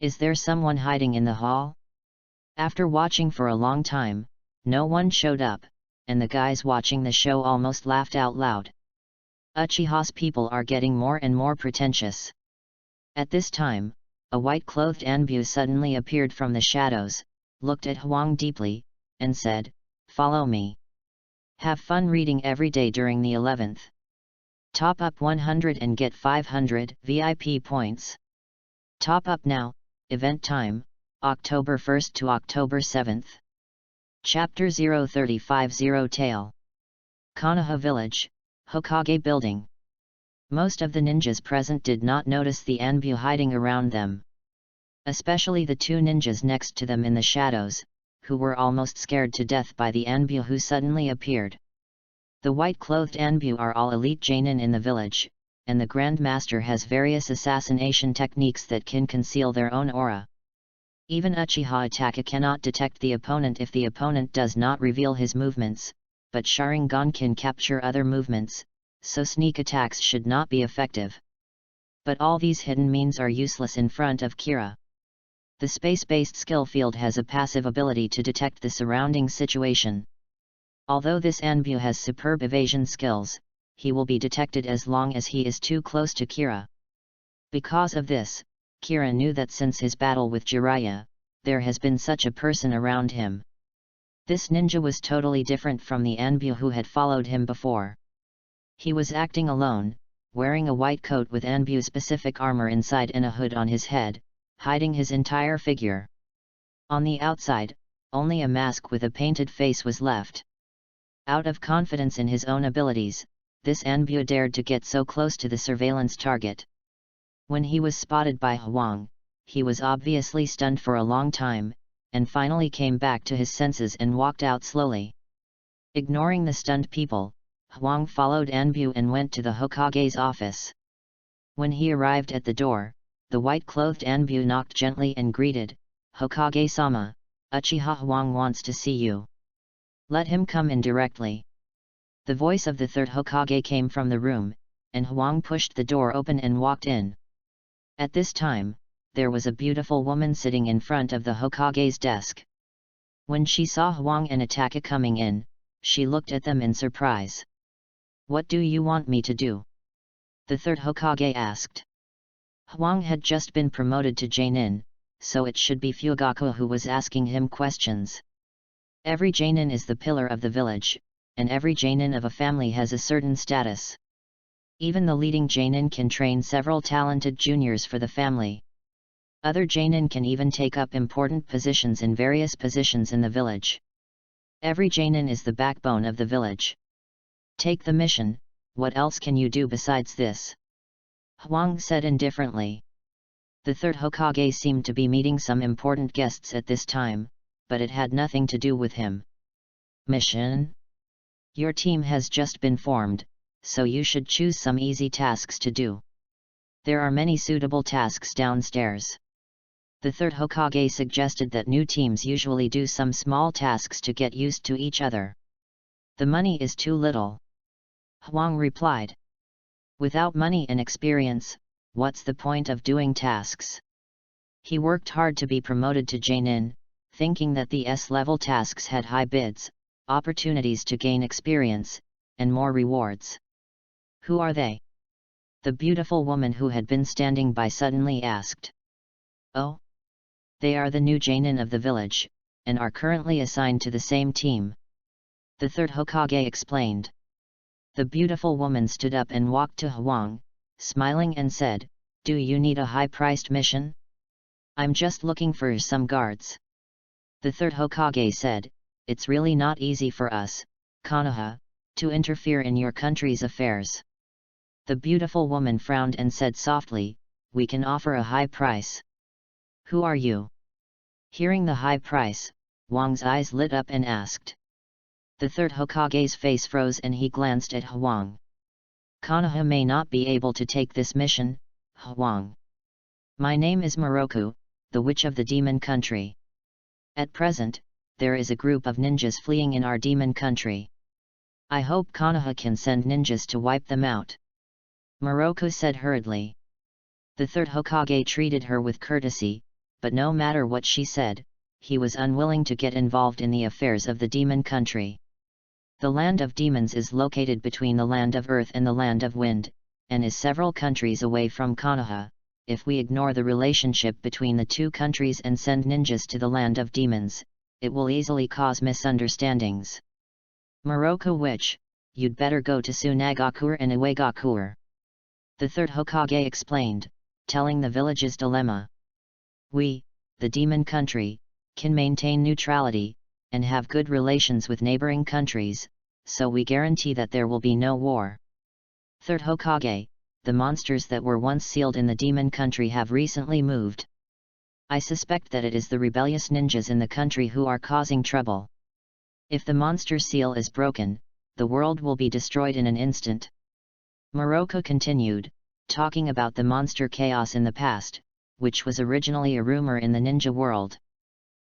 "Is there someone hiding in the hall?" After watching for a long time, no one showed up, and the guys watching the show almost laughed out loud. Uchiha's people are getting more and more pretentious. At this time, a white-clothed Anbu suddenly appeared from the shadows, looked at Hwang deeply, and said, "Follow me. Have fun reading every day during the 11th. Top up 100 and get 500 VIP points. Top up now, event time, October 1st to October 7th. Chapter 035 Zero Tail. Konoha Village, Hokage Building. Most of the ninjas present did not notice the Anbu hiding around them. Especially the 2 ninjas next to them in the shadows, who were almost scared to death by the Anbu who suddenly appeared. The white-clothed Anbu are all elite Jainin in the village, and the Grand Master has various assassination techniques that can conceal their own aura. Even Uchiha Itachi cannot detect the opponent if the opponent does not reveal his movements, but Sharingan can capture other movements, so sneak attacks should not be effective. But all these hidden means are useless in front of Kira. The space-based skill field has a passive ability to detect the surrounding situation. Although this Anbu has superb evasion skills, he will be detected as long as he is too close to Kira. Because of this, Kira knew that since his battle with Jiraiya, there has been such a person around him. This ninja was totally different from the Anbu who had followed him before. He was acting alone, wearing a white coat with Anbu-specific armor inside and a hood on his head, hiding his entire figure. On the outside, only a mask with a painted face was left. Out of confidence in his own abilities, this Anbu dared to get so close to the surveillance target. When he was spotted by Hwang, he was obviously stunned for a long time, and finally came back to his senses and walked out slowly. Ignoring the stunned people, Hwang followed Anbu and went to the Hokage's office. When he arrived at the door, the white-clothed Anbu knocked gently and greeted, "Hokage-sama, Uchiha Hwang wants to see you. Let him come in directly." The voice of the 3rd Hokage came from the room, and Hwang pushed the door open and walked in. At this time, there was a beautiful woman sitting in front of the Hokage's desk. When she saw Hwang and Itachi coming in, she looked at them in surprise. "What do you want me to do?" the 3rd Hokage asked. Hwang had just been promoted to Jainin, so it should be Fugaku who was asking him questions. Every Jainin is the pillar of the village, and every Jainin of a family has a certain status. Even the leading Jainin can train several talented juniors for the family. Other Jainin can even take up important positions in various positions in the village. Every Jainin is the backbone of the village. Take the mission, what else can you do besides this? Hwang said indifferently. The 3rd Hokage seemed to be meeting some important guests at this time, but it had nothing to do with him. Mission? Your team has just been formed, so you should choose some easy tasks to do. There are many suitable tasks downstairs. The third Hokage suggested that new teams usually do some small tasks to get used to each other. The money is too little. Hwang replied. Without money and experience, what's the point of doing tasks? He worked hard to be promoted to Jainin, thinking that the S-level tasks had high bids, opportunities to gain experience, and more rewards. Who are they? The beautiful woman who had been standing by suddenly asked. Oh? They are the new Jainin of the village, and are currently assigned to the same team. The third Hokage explained. The beautiful woman stood up and walked to Hwang, smiling and said, "Do you need a high-priced mission? I'm just looking for some guards." The third Hokage said, "It's really not easy for us, Konoha, to interfere in your country's affairs." The beautiful woman frowned and said softly, "We can offer a high price." "Who are you?" Hearing the high price, Hwang's eyes lit up and asked. The third Hokage's face froze and he glanced at Hwang. "Konoha may not be able to take this mission, Hwang. My name is Moroku, the witch of the demon country. At present, there is a group of ninjas fleeing in our demon country. I hope Konoha can send ninjas to wipe them out," Moroku said hurriedly. The third Hokage treated her with courtesy, but no matter what she said, he was unwilling to get involved in the affairs of the demon country. The land of demons is located between the land of earth and the land of wind, and is several countries away from Konoha. If we ignore the relationship between the two countries and send ninjas to the land of demons, it will easily cause misunderstandings. Moroku witch, you'd better go to Tsunagakur and Iwagakur," the third Hokage explained, telling the village's dilemma. "We, the demon country, can maintain neutrality, and have good relations with neighboring countries, so we guarantee that there will be no war. Third Hokage, the monsters that were once sealed in the demon country have recently moved. I suspect that it is the rebellious ninjas in the country who are causing trouble. If the monster seal is broken, the world will be destroyed in an instant." Moroku continued, talking about the monster chaos in the past, which was originally a rumor in the ninja world.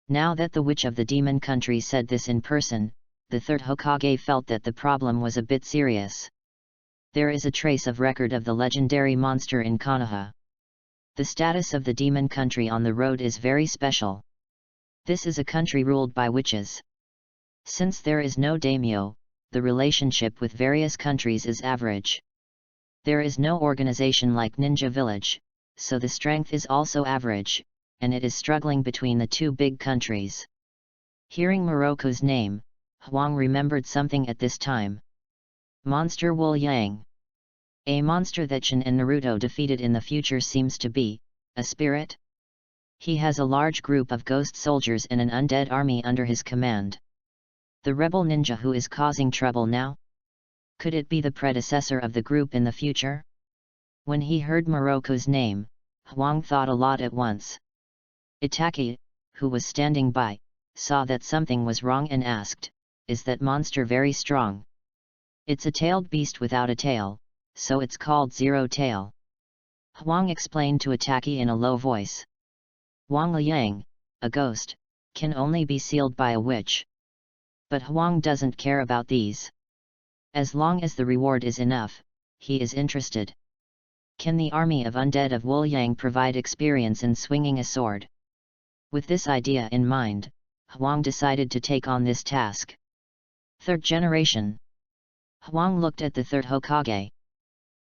Now that the witch of the demon country said this in person, the third Hokage felt that the problem was a bit serious. There is a trace of record of the legendary monster in Konoha. The status of the demon country on the road is very special. This is a country ruled by witches. Since there is no daimyo, the relationship with various countries is average. There is no organization like Ninja Village, so the strength is also average, and it is struggling between the two big countries. Hearing Moroku's name, Hwang remembered something at this time. Monster Wool Yang. A monster that Shin and Naruto defeated in the future seems to be a spirit. He has a large group of ghost soldiers and an undead army under his command. The rebel ninja who is causing trouble now? Could it be the predecessor of the group in the future? When he heard Moroku's name, Hwang thought a lot at once. Itachi, who was standing by, saw that something was wrong and asked, "Is that monster very strong?" "It's a tailed beast without a tail, so it's called Zero Tail," Hwang explained to Itachi in a low voice. Wang Liang, a ghost, can only be sealed by a witch. But Hwang doesn't care about these. As long as the reward is enough, he is interested. Can the army of undead of Wool Yang provide experience in swinging a sword? With this idea in mind, Hwang decided to take on this task. Third generation. Hwang looked at the third Hokage.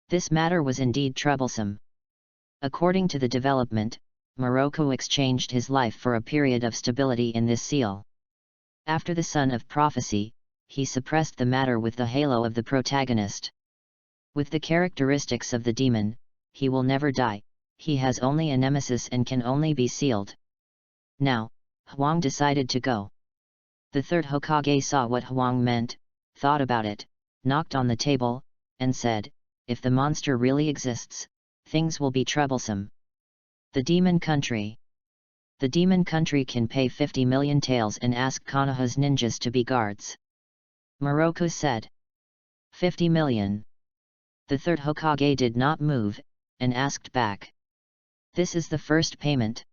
This matter was indeed troublesome. According to the development, Moroku exchanged his life for a period of stability in this seal. After the Son of Prophecy, he suppressed the matter with the halo of the protagonist. With the characteristics of the demon, he will never die, he has only a nemesis and can only be sealed. Now, Hwang decided to go. The third Hokage saw what Hwang meant, thought about it, knocked on the table, and said, "If the monster really exists, things will be troublesome." The demon country. The demon country can pay 50 million taels and ask Konoha's ninjas to be guards. Moroku said. 50 million. The third Hokage did not move, and asked back. This is the first payment.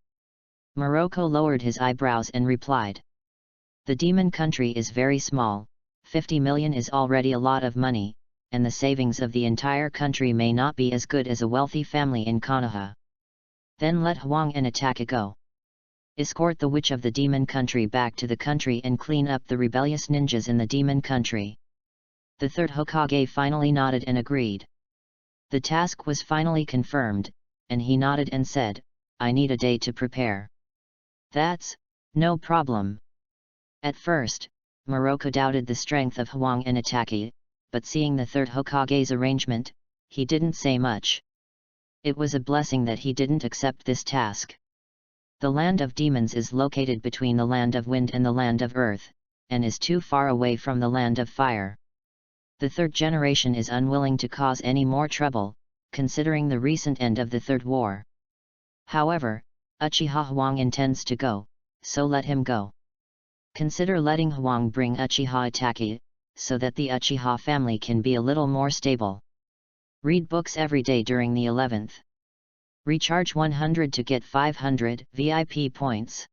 Moroku lowered his eyebrows and replied. The demon country is very small, 50 million is already a lot of money, and the savings of the entire country may not be as good as a wealthy family in Konoha. Then let Hwang and Itachi go. Escort the witch of the demon country back to the country and clean up the rebellious ninjas in the demon country. The third Hokage finally nodded and agreed. The task was finally confirmed, and he nodded and said, I need a day to prepare. That's no problem. At first, Moroku doubted the strength of Hwang and Itachi, but seeing the third Hokage's arrangement, he didn't say much. It was a blessing that he didn't accept this task. The land of demons is located between the land of wind and the land of earth, and is too far away from the land of fire. The third generation is unwilling to cause any more trouble, considering the recent end of the Third War. However, Achiha Hwang intends to go, so let him go. Consider letting Hwang bring Achiha Itachi, so that the Achiha family can be a little more stable. Read books every day during the 11th. Recharge 100 to get 500 VIP points.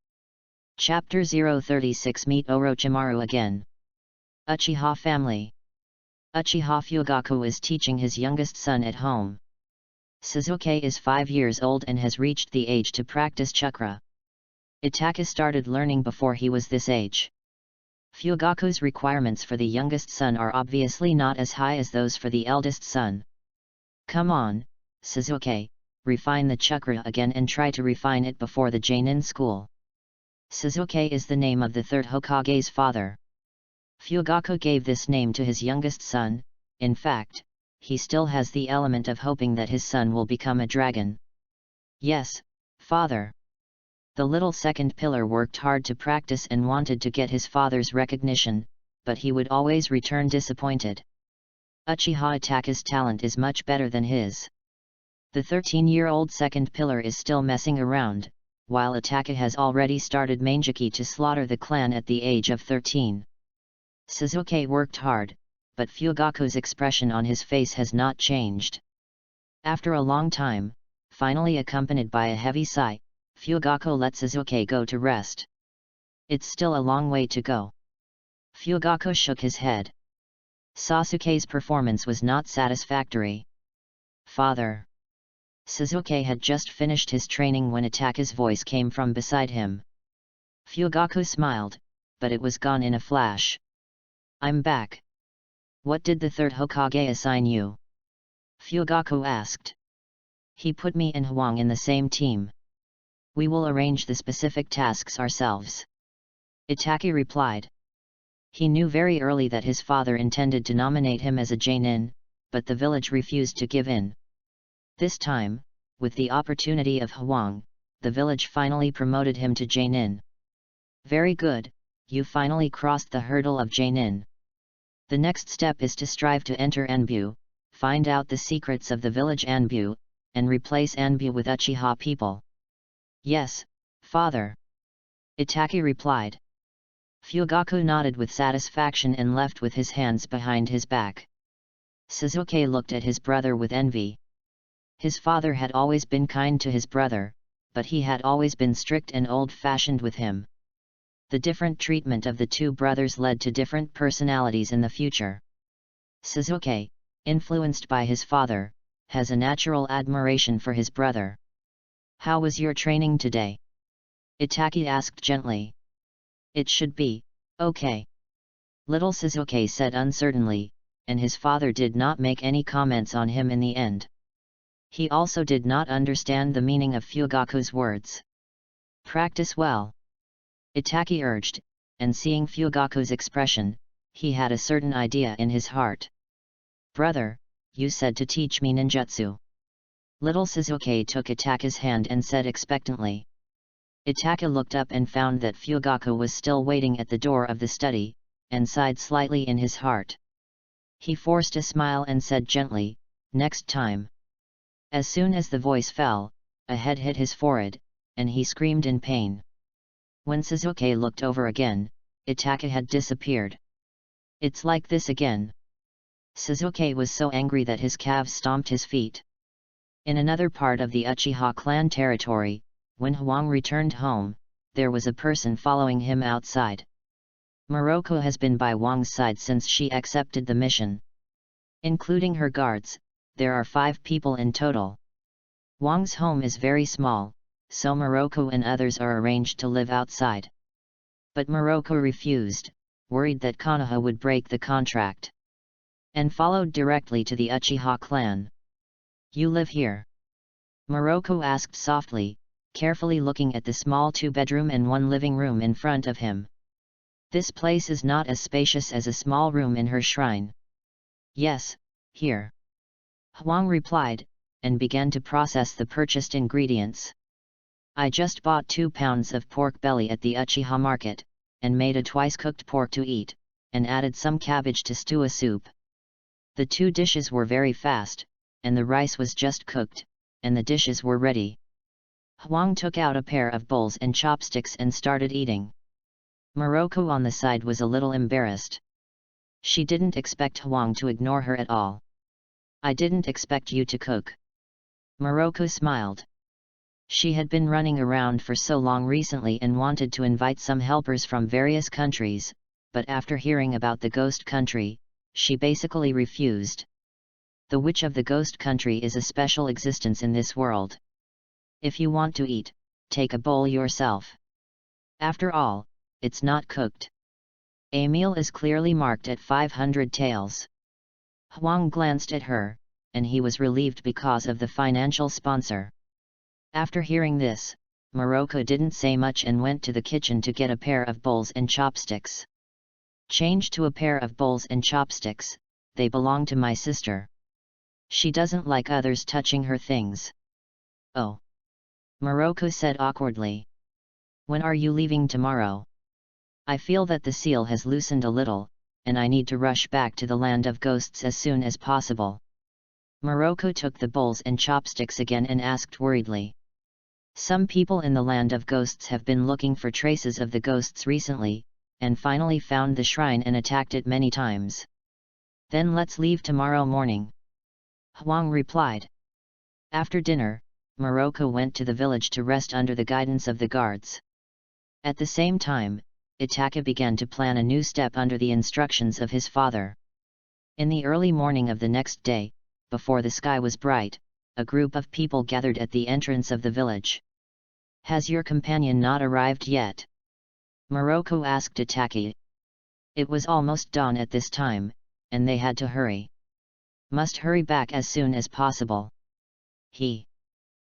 Chapter 036 Meet Orochimaru again. Achiha family. Achiha Fugaku is teaching his youngest son at home. Sasuke is 5 years old and has reached the age to practice chakra. Itachi started learning before he was this age. Fugaku's requirements for the youngest son are obviously not as high as those for the eldest son. Come on, Sasuke, refine the chakra again and try to refine it before the Jonin school. Sasuke is the name of the third Hokage's father. Fugaku gave this name to his youngest son. In fact, he still has the element of hoping that his son will become a dragon. Yes, father. The little second pillar worked hard to practice and wanted to get his father's recognition, but he would always return disappointed. Uchiha Itachi's talent is much better than his. The 13-year-old second pillar is still messing around, while Itachi has already started Manjiki to slaughter the clan at the age of 13. Sasuke worked hard, but Fugaku's expression on his face has not changed. After a long time, finally accompanied by a heavy sigh, Fugaku let Sasuke go to rest. It's still a long way to go. Fugaku shook his head. Sasuke's performance was not satisfactory. Father. Sasuke had just finished his training when Itachi's voice came from beside him. Fugaku smiled, but it was gone in a flash. I'm back. What did the third Hokage assign you? Fugaku asked. He put me and Hwang in the same team. We will arrange the specific tasks ourselves. Itachi replied. He knew very early that his father intended to nominate him as a Jonin, but the village refused to give in. This time, with the opportunity of Hwang, the village finally promoted him to Jonin. Very good, you finally crossed the hurdle of Jonin. The next step is to strive to enter Anbu, find out the secrets of the village Anbu, and replace Anbu with Uchiha people. Yes, father. Itachi replied. Fugaku nodded with satisfaction and left with his hands behind his back. Sasuke looked at his brother with envy. His father had always been kind to his brother, but he had always been strict and old-fashioned with him. The different treatment of the two brothers led to different personalities in the future. Sasuke, influenced by his father, has a natural admiration for his brother. How was your training today? Itachi asked gently. It should be okay. Little Sasuke said uncertainly, and his father did not make any comments on him in the end. He also did not understand the meaning of Fugaku's words. Practice well. Itachi urged, and seeing Fugaku's expression, he had a certain idea in his heart. Brother, you said to teach me ninjutsu. Little Sasuke took Itachi's hand and said expectantly. Itachi looked up and found that Fugaku was still waiting at the door of the study, and sighed slightly in his heart. He forced a smile and said gently, next time. As soon as the voice fell, a head hit his forehead, and he screamed in pain. When Sasuke looked over again, Itachi had disappeared. It's like this again. Sasuke was so angry that his calves stomped his feet. In another part of the Uchiha clan territory, when Hwang returned home, there was a person following him outside. Moroku has been by Hwang's side since she accepted the mission. Including her guards, there are 5 people in total. Hwang's home is very small, so Moroku and others are arranged to live outside. But Moroku refused, worried that Konoha would break the contract, and followed directly to the Uchiha clan. "You live here?" Moroku asked softly, carefully looking at the small 2-bedroom and 1 living room in front of him. This place is not as spacious as a small room in her shrine. "Yes, here," Hwang replied, and began to process the purchased ingredients. "I just bought 2 pounds of pork belly at the Uchiha market, and made a twice-cooked pork to eat, and added some cabbage to stew a soup." The 2 dishes were very fast, and the rice was just cooked, and the dishes were ready. Hwang took out a pair of bowls and chopsticks and started eating. Moroku on the side was a little embarrassed. She didn't expect Hwang to ignore her at all. "I didn't expect you to cook." Moroku smiled. She had been running around for so long recently and wanted to invite some helpers from various countries, but after hearing about the ghost country, she basically refused. The witch of the ghost country is a special existence in this world. If you want to eat, take a bowl yourself. After all, it's not cooked. A meal is clearly marked at 500 taels. Hwang glanced at her, and he was relieved because of the financial sponsor. After hearing this, Moroku didn't say much and went to the kitchen to get a pair of bowls and chopsticks. "Change to a pair of bowls and chopsticks, they belong to my sister. She doesn't like others touching her things." "Oh," Moroku said awkwardly. "When are you leaving tomorrow? I feel that the seal has loosened a little, and I need to rush back to the land of ghosts as soon as possible." Moroku took the bowls and chopsticks again and asked worriedly. "Some people in the land of ghosts have been looking for traces of the ghosts recently, and finally found the shrine and attacked it many times." "Then let's leave tomorrow morning," Hwang replied. After dinner, Moroku went to the village to rest under the guidance of the guards. At the same time, Itachi began to plan a new step under the instructions of his father. In the early morning of the next day, before the sky was bright, a group of people gathered at the entrance of the village. "Has your companion not arrived yet?" Moroku asked Itachi. It was almost dawn at this time, and they had to hurry. "Must hurry back as soon as possible."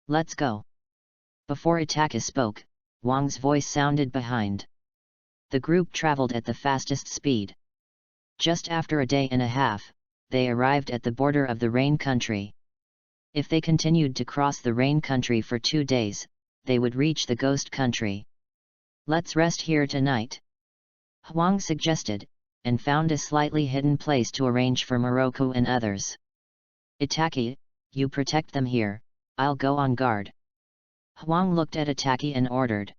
"Let's go." Before Itachi spoke, Hwang's voice sounded behind. The group traveled at the fastest speed. Just after a day and a half, they arrived at the border of the rain country. If they continued to cross the rain country for 2 days, they would reach the ghost country. "Let's rest here tonight," Hwang suggested, and found a slightly hidden place to arrange for Moroku and others. "Itachi, you protect them here, I'll go on guard." Hwang looked at Itachi and ordered.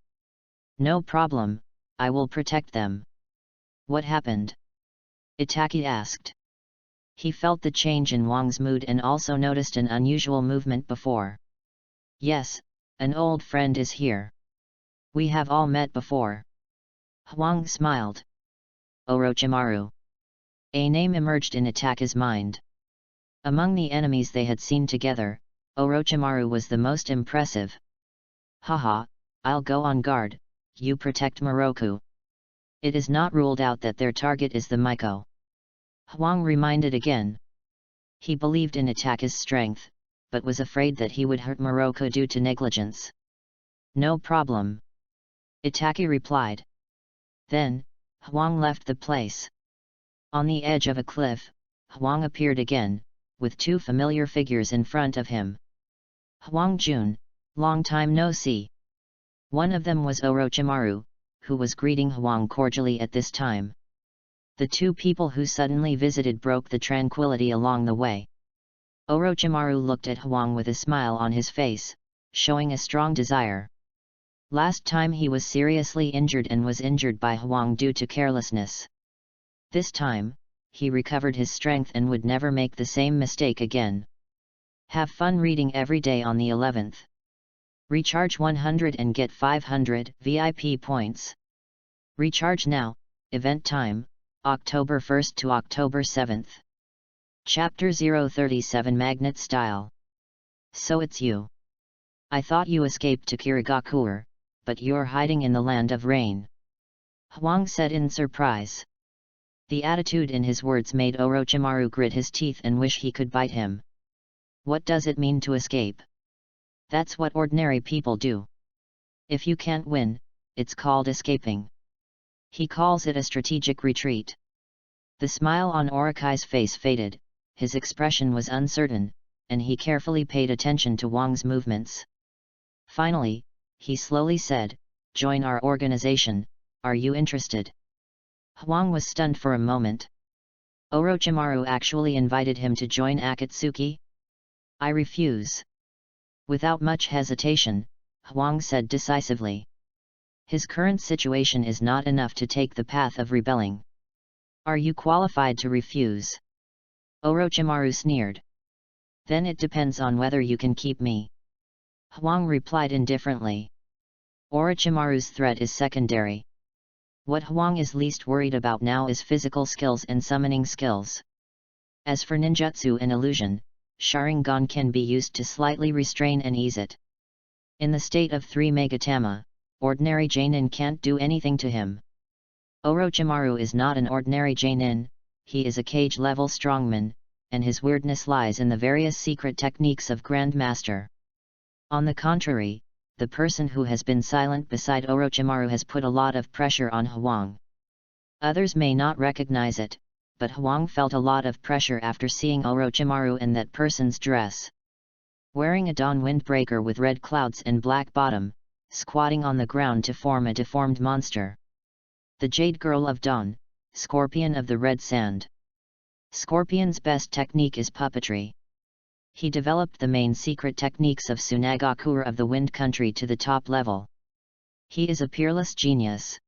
"No problem, I will protect them." "What happened?" Itachi asked. He felt the change in Hwang's mood and also noticed an unusual movement before. "Yes, an old friend is here. We have all met before." Hwang smiled. Orochimaru. A name emerged in Itachi's mind. Among the enemies they had seen together, Orochimaru was the most impressive. "Haha, I'll go on guard, you protect Moroku. It is not ruled out that their target is the Miko." Hwang reminded again. He believed in Itachi's strength, but was afraid that he would hurt Moroku due to negligence. "No problem," Itachi replied. Then, Hwang left the place. On the edge of a cliff, Hwang appeared again, with 2 familiar figures in front of him. "Hwang Jun, long time no see." One of them was Orochimaru, who was greeting Hwang cordially at this time. The 2 people who suddenly visited broke the tranquility along the way. Orochimaru looked at Hwang with a smile on his face, showing a strong desire. Last time he was seriously injured and was injured by Huang due to carelessness. This time, he recovered his strength and would never make the same mistake again. Have fun reading every day on the 11th. Recharge 100 and get 500 VIP points. Recharge now. Event time, October 1st to October 7th. Chapter 037 Magnet Style. So it's you. I thought you escaped to Kirigakure, but you're hiding in the land of rain. Huang said in surprise. The attitude in his words made Orochimaru grit his teeth and wish he could bite him. What does it mean to escape? That's what ordinary people do. If you can't win, it's called escaping. He calls it a strategic retreat. The smile on Orochi's face faded, his expression was uncertain, and he carefully paid attention to Huang's movements. Finally, he slowly said, "Join our organization, are you interested?" Huang was stunned for a moment. Orochimaru actually invited him to join Akatsuki? I refuse. Without much hesitation, Huang said decisively. His current situation is not enough to take the path of rebelling. Are you qualified to refuse? Orochimaru sneered. Then it depends on whether you can keep me. Huang replied indifferently. Orochimaru's threat is secondary. What Huang is least worried about now is physical skills and summoning skills. As for ninjutsu and illusion, Sharingan can be used to slightly restrain and ease it. In the state of 3 Megatama, ordinary Genin can't do anything to him. Orochimaru is not an ordinary Genin, he is a cage-level strongman, and his weirdness lies in the various secret techniques of Grandmaster. On the contrary, the person who has been silent beside Orochimaru has put a lot of pressure on Huang. Others may not recognize it, but Huang felt a lot of pressure after seeing Orochimaru and that person's dress. Wearing a dawn windbreaker with red clouds and black bottom, squatting on the ground to form a deformed monster. The Jade Girl of Dawn, Scorpion of the Red Sand. Scorpion's best technique is puppetry. He developed the main secret techniques of Tsunagakure of the Wind Country to the top level. He is a peerless genius.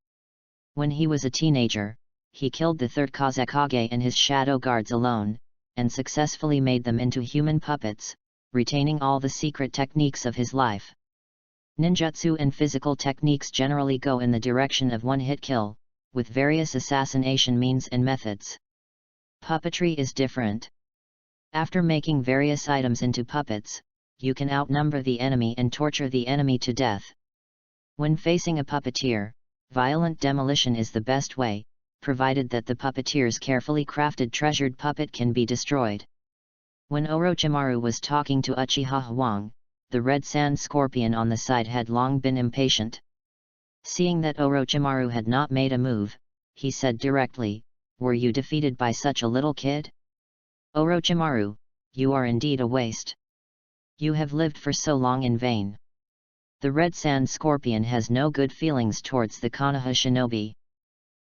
When he was a teenager, he killed the third Kazekage and his shadow guards alone, and successfully made them into human puppets, retaining all the secret techniques of his life. Ninjutsu and physical techniques generally go in the direction of one-hit kill, with various assassination means and methods. Puppetry is different. After making various items into puppets, you can outnumber the enemy and torture the enemy to death. When facing a puppeteer, violent demolition is the best way, provided that the puppeteer's carefully crafted treasured puppet can be destroyed. When Orochimaru was talking to Uchiha Huang, the red sand scorpion on the side had long been impatient. Seeing that Orochimaru had not made a move, he said directly, "Were you defeated by such a little kid? Orochimaru, you are indeed a waste. You have lived for so long in vain." The red sand scorpion has no good feelings towards the Konoha shinobi.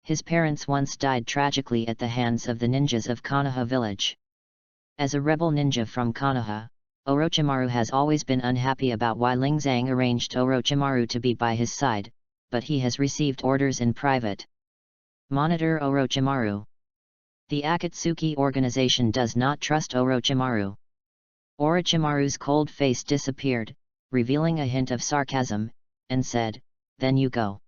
His parents once died tragically at the hands of the ninjas of Konoha village. As a rebel ninja from Konoha, Orochimaru has always been unhappy about why Lingzang arranged Orochimaru to be by his side, but he has received orders in private. Monitor Orochimaru. The Akatsuki organization does not trust Orochimaru. Orochimaru's cold face disappeared, revealing a hint of sarcasm, and said, "Then you go."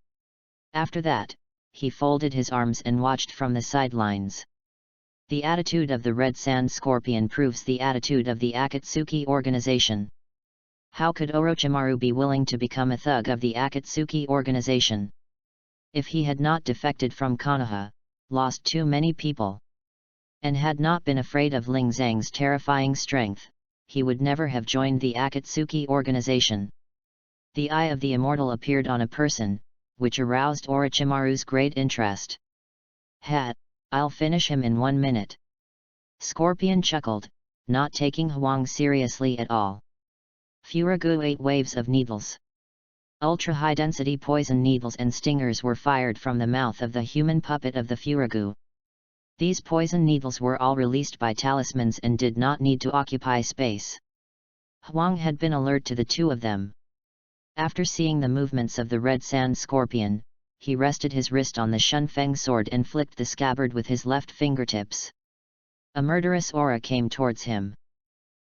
After that, he folded his arms and watched from the sidelines. The attitude of the red sand scorpion proves the attitude of the Akatsuki organization. How could Orochimaru be willing to become a thug of the Akatsuki organization? If he had not defected from Konoha, lost too many people, and had not been afraid of Lingzang's terrifying strength, he would never have joined the Akatsuki organization. The eye of the immortal appeared on a person, which aroused Orochimaru's great interest. I'll finish him in 1 minute." Scorpion chuckled, not taking Huang seriously at all. Fugaku 8 waves of needles. Ultra-high-density poison needles and stingers were fired from the mouth of the human puppet of the Fugaku. These poison needles were all released by talismans and did not need to occupy space. Huang had been alert to the two of them. After seeing the movements of the red sand scorpion, he rested his wrist on the Shunfeng sword and flicked the scabbard with his left fingertips. A murderous aura came towards him.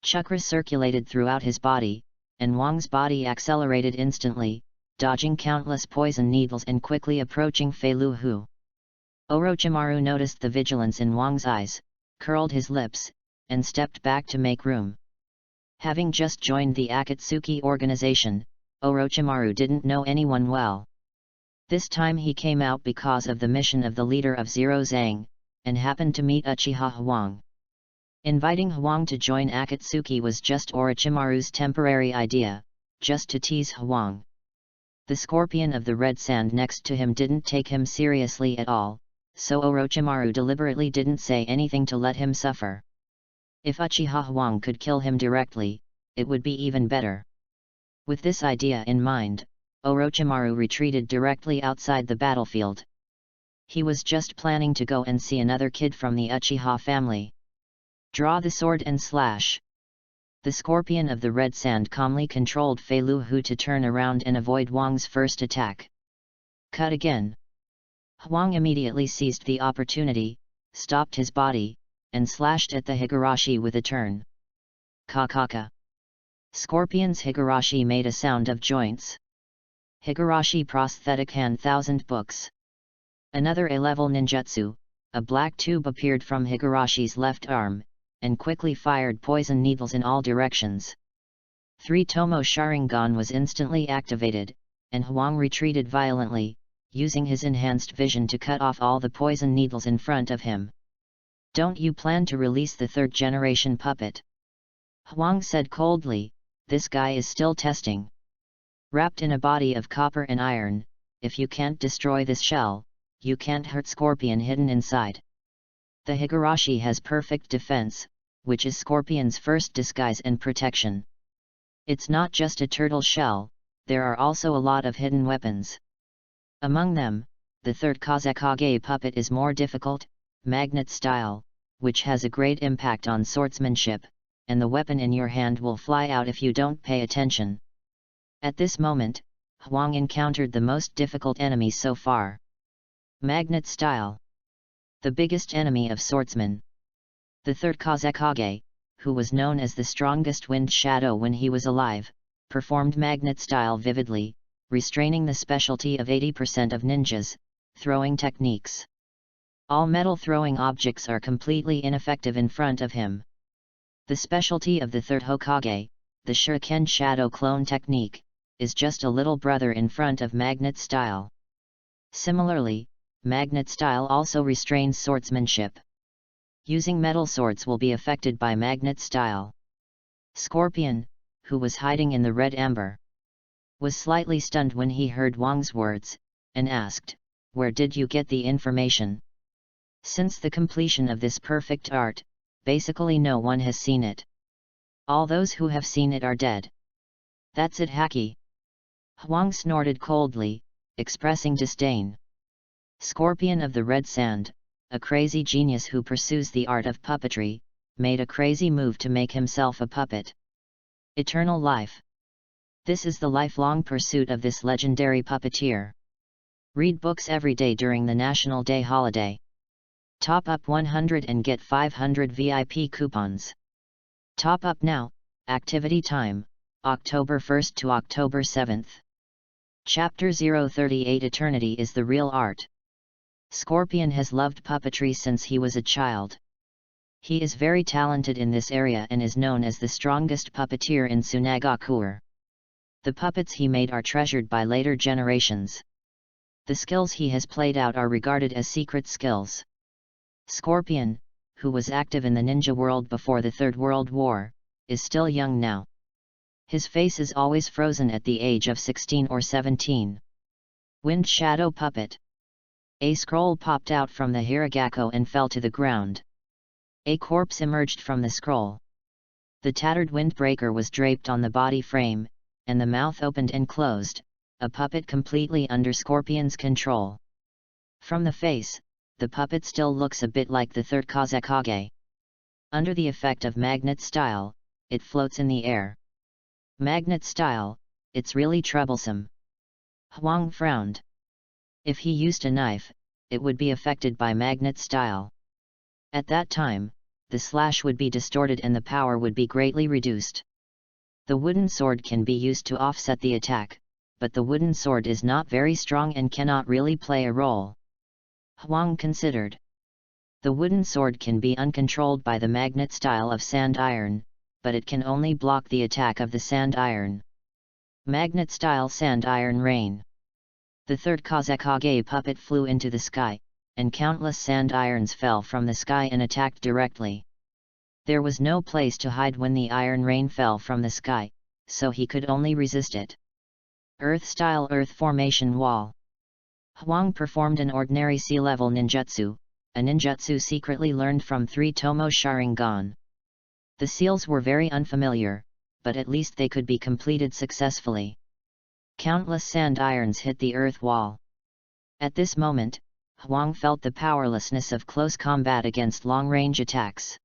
Chakra circulated throughout his body, and Wang's body accelerated instantly, dodging countless poison needles and quickly approaching Fei Luhu. Orochimaru noticed the vigilance in Wang's eyes, curled his lips, and stepped back to make room. Having just joined the Akatsuki organization, Orochimaru didn't know anyone well. This time he came out because of the mission of the leader of Zero Zhang, and happened to meet Uchiha Huang. Inviting Huang to join Akatsuki was just Orochimaru's temporary idea, just to tease Huang. The scorpion of the red sand next to him didn't take him seriously at all, so Orochimaru deliberately didn't say anything to let him suffer. If Uchiha Huang could kill him directly, it would be even better. With this idea in mind, Orochimaru retreated directly outside the battlefield. He was just planning to go and see another kid from the Uchiha family. Draw the sword and slash. The scorpion of the red sand calmly controlled Fei Luhu to turn around and avoid Wang's first attack. Cut again. Huang immediately seized the opportunity, stopped his body, and slashed at the Higurashi with a turn. Kakaka. Scorpion's Higurashi made a sound of joints. Higurashi prosthetic hand 1000 books. Another A-level ninjutsu, a black tube appeared from Higurashi's left arm, and quickly fired poison needles in all directions. 3 Tomo Sharingan was instantly activated, and Huang retreated violently, using his enhanced vision to cut off all the poison needles in front of him. Don't you plan to release the 3rd generation puppet? Huang said coldly, this guy is still testing. Wrapped in a body of copper and iron, if you can't destroy this shell, you can't hurt Scorpion hidden inside. The Higurashi has perfect defense, which is Scorpion's first disguise and protection. It's not just a turtle shell, there are also a lot of hidden weapons. Among them, the 3rd Kazekage puppet is more difficult, magnet style, which has a great impact on swordsmanship, and the weapon in your hand will fly out if you don't pay attention. At this moment, Huang encountered the most difficult enemy so far. Magnet style. The biggest enemy of swordsmen. The 3rd Kazekage, who was known as the strongest wind shadow when he was alive, performed magnet style vividly, restraining the specialty of 80% of ninjas, throwing techniques. All metal throwing objects are completely ineffective in front of him. The specialty of the 3rd Hokage, the Shuriken shadow clone technique, is just a little brother in front of magnet style. Similarly, magnet style also restrains swordsmanship. Using metal swords will be affected by magnet style. Scorpion, who was hiding in the red amber, was slightly stunned when he heard Wang's words, and asked, "Where did you get the information?" Since the completion of this perfect art, basically no one has seen it. All those who have seen it are dead. That's it, Haki. Huang snorted coldly, expressing disdain. Scorpion of the red sand, a crazy genius who pursues the art of puppetry, made a crazy move to make himself a puppet. Eternal life. This is the lifelong pursuit of this legendary puppeteer. Read books every day during the National Day holiday. Top up 100 and get 500 VIP coupons. Top up now, activity time, October 1st to October 7th. Chapter 038 Eternity is the real art. Scorpion has loved puppetry since he was a child. He is very talented in this area and is known as the strongest puppeteer in Tsunagakuer. The puppets he made are treasured by later generations. The skills he has played out are regarded as secret skills. Scorpion, who was active in the ninja world before the Third World War, is still young now. His face is always frozen at the age of 16 or 17. Wind Shadow Puppet. A scroll popped out from the hiragako and fell to the ground. A corpse emerged from the scroll. The tattered windbreaker was draped on the body frame, and the mouth opened and closed, a puppet completely under Scorpion's control. From the face, the puppet still looks a bit like the third Kazekage. Under the effect of magnet style, it floats in the air. Magnet style, it's really troublesome. Huang frowned. If he used a knife, it would be affected by magnet style. At that time, the slash would be distorted and the power would be greatly reduced. The wooden sword can be used to offset the attack, but the wooden sword is not very strong and cannot really play a role. Huang considered. The wooden sword can be uncontrolled by the magnet style of sand iron, but it can only block the attack of the sand iron. Magnet style sand iron rain. The third Kazekage puppet flew into the sky, and countless sand irons fell from the sky and attacked directly. There was no place to hide when the iron rain fell from the sky, so he could only resist it. Earth-style earth formation wall. Huang performed an ordinary sea-level ninjutsu, a ninjutsu secretly learned from 3 Tomo Sharingan. The seals were very unfamiliar, but at least they could be completed successfully. Countless sand irons hit the earth wall. At this moment, Huang felt the powerlessness of close combat against long-range attacks.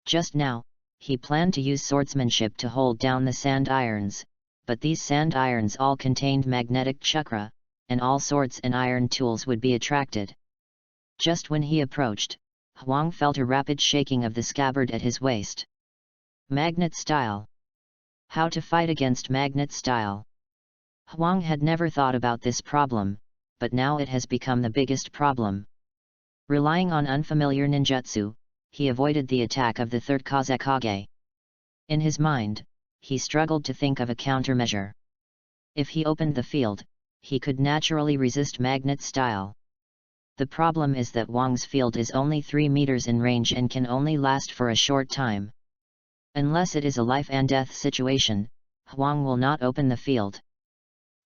Just now, he planned to use swordsmanship to hold down the sand irons, but these sand irons all contained magnetic chakra, and all swords and iron tools would be attracted. Just when he approached, Huang felt a rapid shaking of the scabbard at his waist. Magnet style. How to fight against magnet style. Huang had never thought about this problem, but now it has become the biggest problem. Relying on unfamiliar ninjutsu, he avoided the attack of the third Kazekage. In his mind, he struggled to think of a countermeasure. If he opened the field, he could naturally resist magnet style. The problem is that Huang's field is only 3 meters in range and can only last for a short time. Unless it is a life and death situation, Huang will not open the field.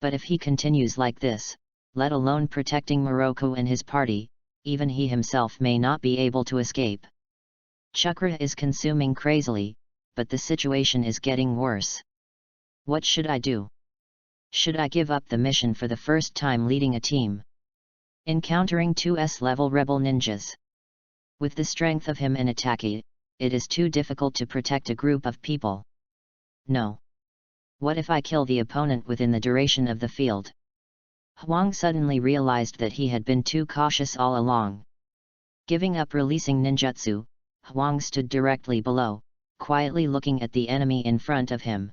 But if he continues like this, let alone protecting Moroku and his party, even he himself may not be able to escape. Chakra is consuming crazily, but the situation is getting worse. What should I do? Should I give up the mission for the first time leading a team? Encountering 2 S-level rebel ninjas. With the strength of him and Itachi, it is too difficult to protect a group of people. No. What if I kill the opponent within the duration of the field? Huang suddenly realized that he had been too cautious all along. Giving up releasing ninjutsu, Huang stood directly below, quietly looking at the enemy in front of him.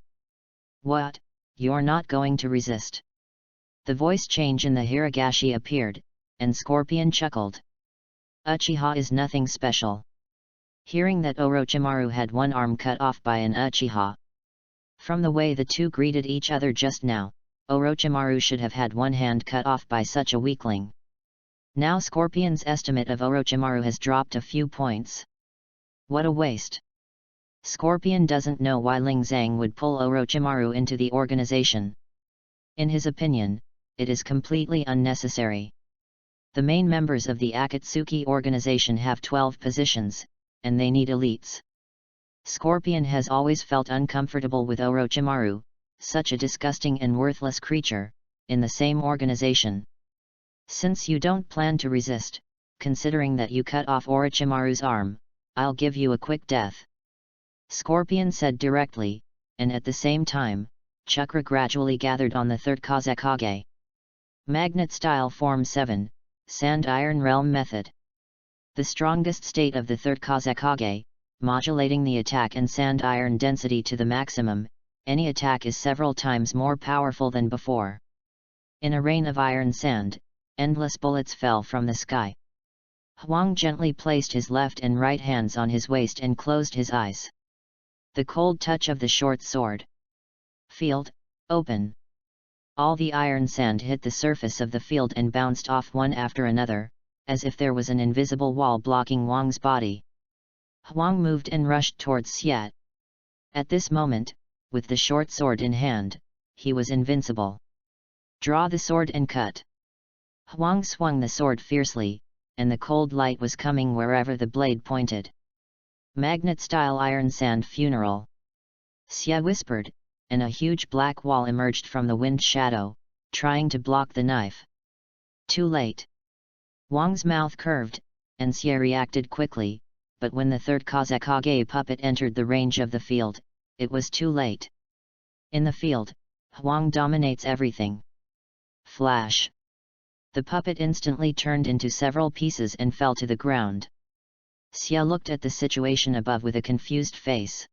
What? You're not going to resist? The voice change in the Hiragashi appeared, and Scorpion chuckled. Uchiha is nothing special. Hearing that Orochimaru had one arm cut off by an Uchiha. From the way the two greeted each other just now, Orochimaru should have had one hand cut off by such a weakling. Now Scorpion's estimate of Orochimaru has dropped a few points. What a waste. Scorpion doesn't know why Ling Zhang would pull Orochimaru into the organization. In his opinion, it is completely unnecessary. The main members of the Akatsuki organization have 12 positions, and they need elites. Scorpion has always felt uncomfortable with Orochimaru, such a disgusting and worthless creature, in the same organization. Since you don't plan to resist, considering that you cut off Orochimaru's arm, I'll give you a quick death. Scorpion said directly, and at the same time, chakra gradually gathered on the third Kazekage. Magnet Style Form 7, Sand Iron Realm Method. The strongest state of the third Kazekage, modulating the attack and sand iron density to the maximum, any attack is several times more powerful than before. In a rain of iron sand, endless bullets fell from the sky. Huang gently placed his left and right hands on his waist and closed his eyes. The cold touch of the short sword. Field, open. All the iron sand hit the surface of the field and bounced off one after another, as if there was an invisible wall blocking Huang's body. Huang moved and rushed towards Xiat. At this moment, with the short sword in hand, he was invincible. Draw the sword and cut. Huang swung the sword fiercely, and the cold light was coming wherever the blade pointed. Magnet-style iron sand funeral. Xia whispered, and a huge black wall emerged from the wind shadow, trying to block the knife. Too late. Huang's mouth curved, and Xia reacted quickly, but when the third Kazekage puppet entered the range of the field, it was too late. In the field, Huang dominates everything. Flash! The puppet instantly turned into several pieces and fell to the ground. Xia looked at the situation above with a confused face.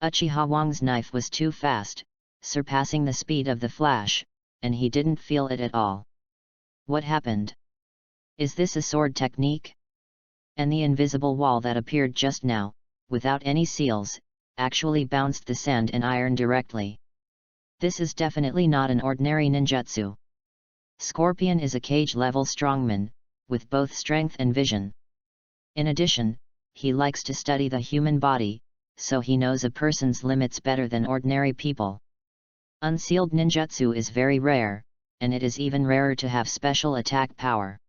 Achiha Wang's knife was too fast, surpassing the speed of the flash, and he didn't feel it at all. What happened? Is this a sword technique? And the invisible wall that appeared just now, without any seals, actually bounced the sand and iron directly. This is definitely not an ordinary ninjutsu. Scorpion is a cage-level strongman, with both strength and vision. In addition, he likes to study the human body, so he knows a person's limits better than ordinary people. Unsealed ninjutsu is very rare, and it is even rarer to have special attack power.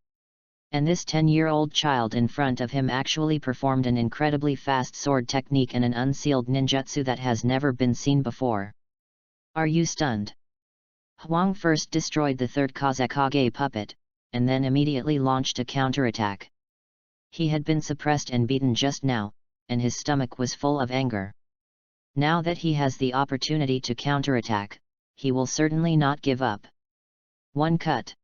And this 10-year-old child in front of him actually performed an incredibly fast sword technique and an unsealed ninjutsu that has never been seen before. Are you stunned? Huang first destroyed the third Kazekage puppet, and then immediately launched a counterattack. He had been suppressed and beaten just now, and his stomach was full of anger. Now that he has the opportunity to counterattack, he will certainly not give up. One cut.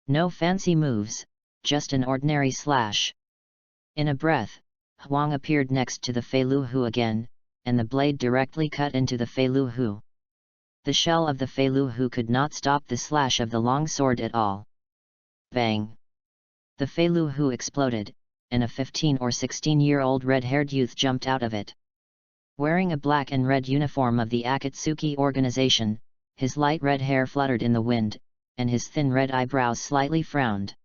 No fancy moves, just an ordinary slash. In a breath, Huang appeared next to the Fei Lu Hu again, and the blade directly cut into the Fei Lu Hu. The shell of the Fei Lu Hu could not stop the slash of the long sword at all. Bang! The Fei Lu Hu exploded, and a 15 or 16-year-old red-haired youth jumped out of it. Wearing a black and red uniform of the Akatsuki organization, his light red hair fluttered in the wind, and his thin red eyebrows slightly frowned.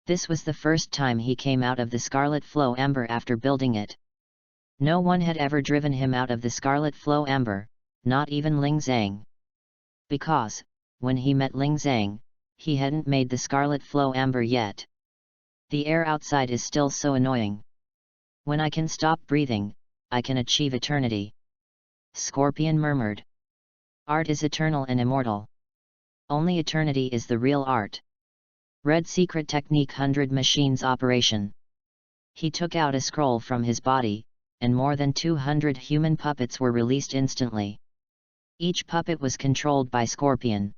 This was the first time he came out of the Scarlet Flow Amber after building it. No one had ever driven him out of the Scarlet Flow Amber, not even Ling Zhang. Because, when he met Ling Zhang, he hadn't made the Scarlet Flow Amber yet. The air outside is still so annoying. When I can stop breathing, I can achieve eternity. Scorpion murmured. Art is eternal and immortal. Only eternity is the real art. Red Secret Technique 100 Machines Operation. He took out a scroll from his body, and more than 200 human puppets were released instantly. Each puppet was controlled by Scorpion.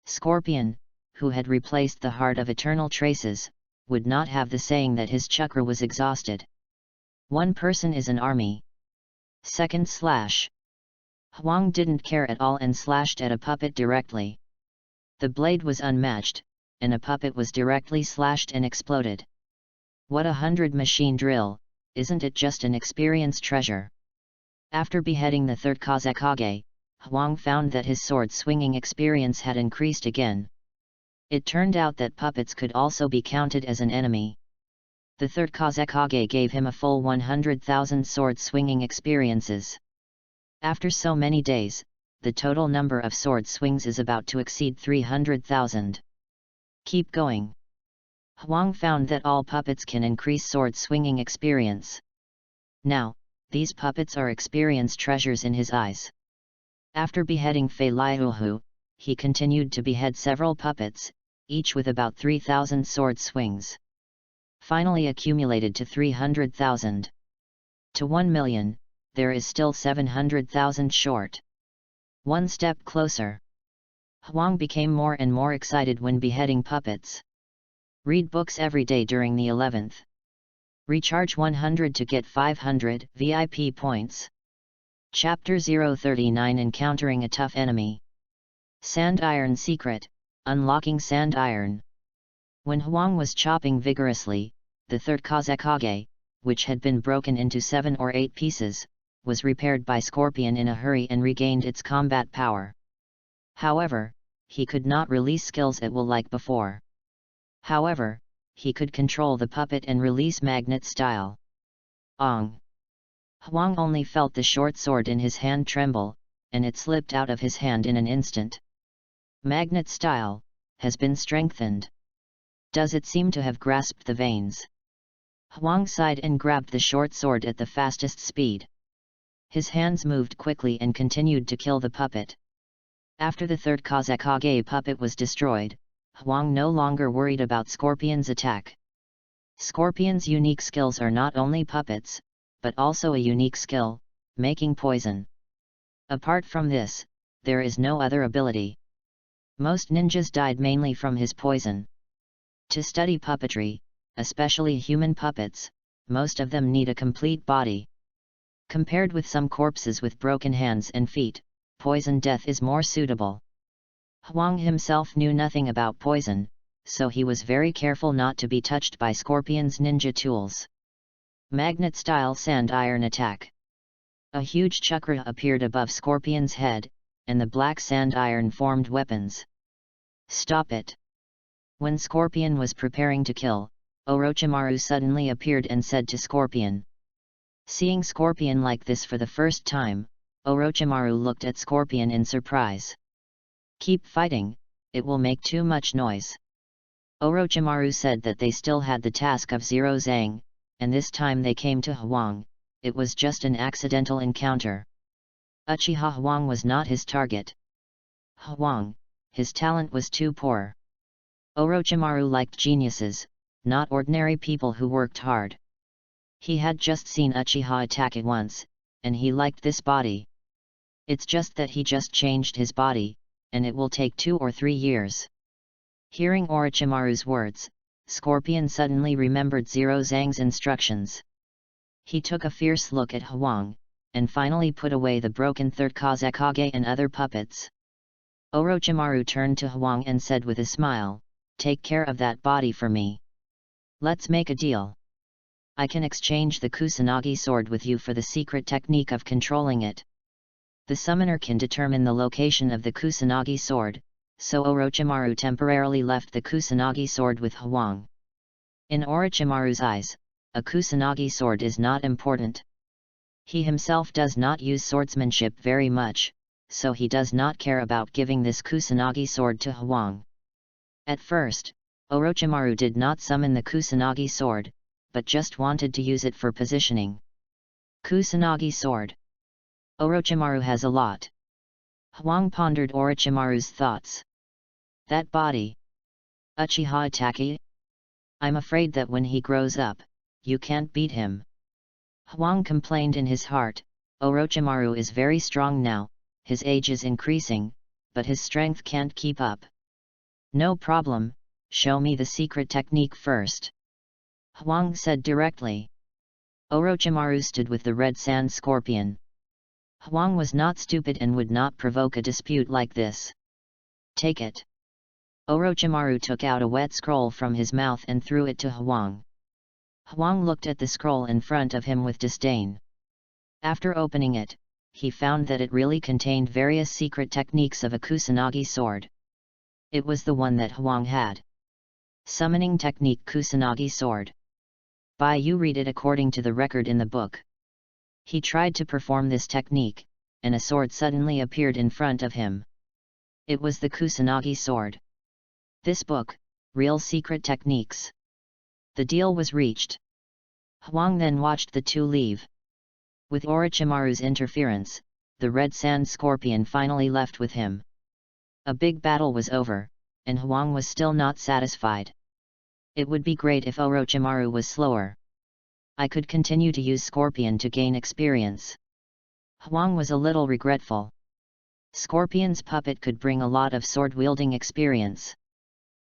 Scorpion, who had replaced the Heart of Eternal Traces, would not have the saying that his chakra was exhausted. One person is an army. Second slash. Huang didn't care at all and slashed at a puppet directly. The blade was unmatched, and a puppet was directly slashed and exploded. What a 100 machine drill, isn't it just an experience treasure? After beheading the third Kazekage, Huang found that his sword swinging experience had increased again. It turned out that puppets could also be counted as an enemy. The third Kazekage gave him a full 100,000 sword swinging experiences. After so many days, the total number of sword swings is about to exceed 300,000. Keep going. Huang found that all puppets can increase sword swinging experience. Now, these puppets are experience treasures in his eyes. After beheading Fei Liuhu, he continued to behead several puppets, each with about 3,000 sword swings. Finally accumulated to 300,000. To 1 million, there is still 700,000 short. One step closer. Huang became more and more excited when beheading puppets. Read books every day during the 11th. Recharge 100 to get 500 VIP points. Chapter 039 Encountering a Tough Enemy. Sand Iron Secret, Unlocking Sand Iron. When Huang was chopping vigorously, the third Kazekage, which had been broken into 7 or 8 pieces, was repaired by Scorpion in a hurry and regained its combat power. However, he could not release skills at will like before. However, he could control the puppet and release magnet style. Ong! Huang only felt the short sword in his hand tremble, and it slipped out of his hand in an instant. Magnet style has been strengthened. Does it seem to have grasped the veins? Huang sighed and grabbed the short sword at the fastest speed. His hands moved quickly and continued to kill the puppet. After the third Kazekage puppet was destroyed, Huang no longer worried about Scorpion's attack. Scorpion's unique skills are not only puppets, but also a unique skill, making poison. Apart from this, there is no other ability. Most ninjas died mainly from his poison. To study puppetry, especially human puppets, most of them need a complete body. Compared with some corpses with broken hands and feet, poison death is more suitable. Huang himself knew nothing about poison, so he was very careful not to be touched by Scorpion's ninja tools. Magnet-style sand iron attack. A huge chakra appeared above Scorpion's head, and the black sand iron formed weapons. Stop it! When Scorpion was preparing to kill, Orochimaru suddenly appeared and said to Scorpion. Seeing Scorpion like this for the first time, Orochimaru looked at Scorpion in surprise. Keep fighting, it will make too much noise. Orochimaru said that they still had the task of Zero Zhang, and this time they came to Huang. It was just an accidental encounter. Uchiha Huang was not his target. Huang, his talent was too poor. Orochimaru liked geniuses, not ordinary people who worked hard. He had just seen Uchiha attack it once, and he liked this body. It's just that he just changed his body, and it will take 2 or 3 years. Hearing Orochimaru's words, Scorpion suddenly remembered Zero Zhang's instructions. He took a fierce look at Huang, and finally put away the broken third Kazekage and other puppets. Orochimaru turned to Huang and said with a smile, "Take care of that body for me. Let's make a deal. I can exchange the Kusanagi sword with you for the secret technique of controlling it." The summoner can determine the location of the Kusanagi sword, so Orochimaru temporarily left the Kusanagi sword with Huang. In Orochimaru's eyes, a Kusanagi sword is not important. He himself does not use swordsmanship very much, so he does not care about giving this Kusanagi sword to Huang. At first, Orochimaru did not summon the Kusanagi sword, but just wanted to use it for positioning. Kusanagi sword. Orochimaru has a lot. Huang pondered Orochimaru's thoughts. That body. Uchiha Itachi? I'm afraid that when he grows up, you can't beat him. Huang complained in his heart. Orochimaru is very strong now, his age is increasing, but his strength can't keep up. No problem, show me the secret technique first. Huang said directly. Orochimaru stood with the red sand scorpion. Huang was not stupid and would not provoke a dispute like this. Take it. Orochimaru took out a wet scroll from his mouth and threw it to Huang. Huang looked at the scroll in front of him with disdain. After opening it, he found that it really contained various secret techniques of a Kusanagi sword. It was the one that Huang had. Summoning technique Kusanagi sword. By you read it according to the record in the book. He tried to perform this technique, and a sword suddenly appeared in front of him. It was the Kusanagi sword. This book, Real Secret Techniques. The deal was reached. Huang then watched the two leave. With Orochimaru's interference, the red sand scorpion finally left with him. A big battle was over, and Huang was still not satisfied. It would be great if Orochimaru was slower. I could continue to use Scorpion to gain experience. Huang was a little regretful. Scorpion's puppet could bring a lot of sword-wielding experience.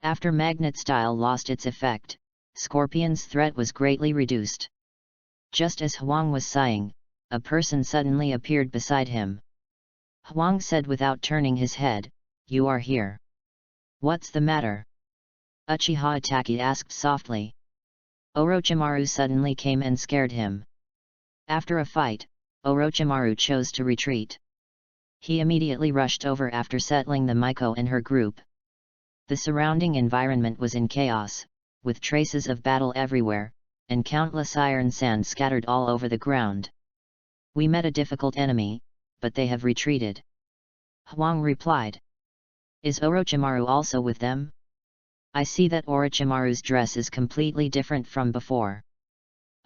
After magnet style lost its effect, Scorpion's threat was greatly reduced. Just as Huang was sighing, a person suddenly appeared beside him. Huang said without turning his head, "You are here. What's the matter?" Uchiha Itachi asked softly. Orochimaru suddenly came and scared him. After a fight, Orochimaru chose to retreat. He immediately rushed over after settling the Miko and her group. The surrounding environment was in chaos, with traces of battle everywhere, and countless iron sand scattered all over the ground. We met a difficult enemy, but they have retreated. Huang replied. Is Orochimaru also with them? I see that Orochimaru's dress is completely different from before.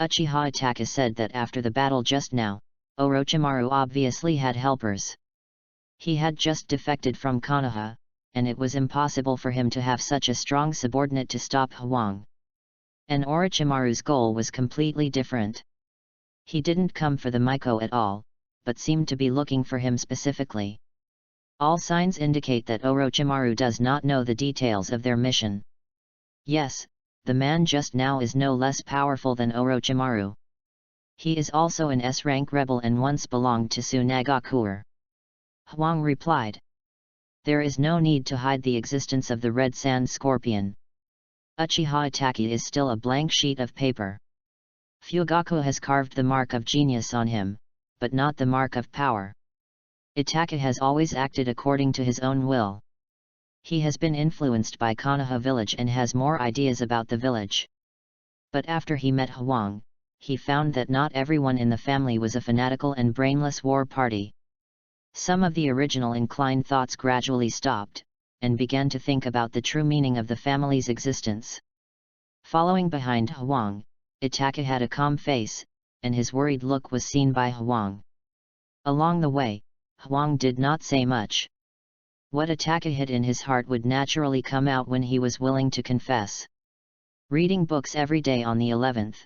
Uchiha Itachi said that after the battle just now, Orochimaru obviously had helpers. He had just defected from Konoha, and it was impossible for him to have such a strong subordinate to stop Huang. And Orochimaru's goal was completely different. He didn't come for the Miko at all, but seemed to be looking for him specifically. All signs indicate that Orochimaru does not know the details of their mission. Yes, the man just now is no less powerful than Orochimaru. He is also an S-rank rebel and once belonged to Tsunagakuer. Huang replied. There is no need to hide the existence of the Red Sand Scorpion. Uchiha Itachi is still a blank sheet of paper. Fugaku has carved the mark of genius on him, but not the mark of power. Itachi has always acted according to his own will. He has been influenced by Konoha village and has more ideas about the village. But after he met Huang, he found that not everyone in the family was a fanatical and brainless war party. Some of the original inclined thoughts gradually stopped, and began to think about the true meaning of the family's existence. Following behind Huang, Itachi had a calm face, and his worried look was seen by Huang. Along the way, Huang did not say much. What Itachi hid in his heart would naturally come out when he was willing to confess. Reading books every day on the 11th.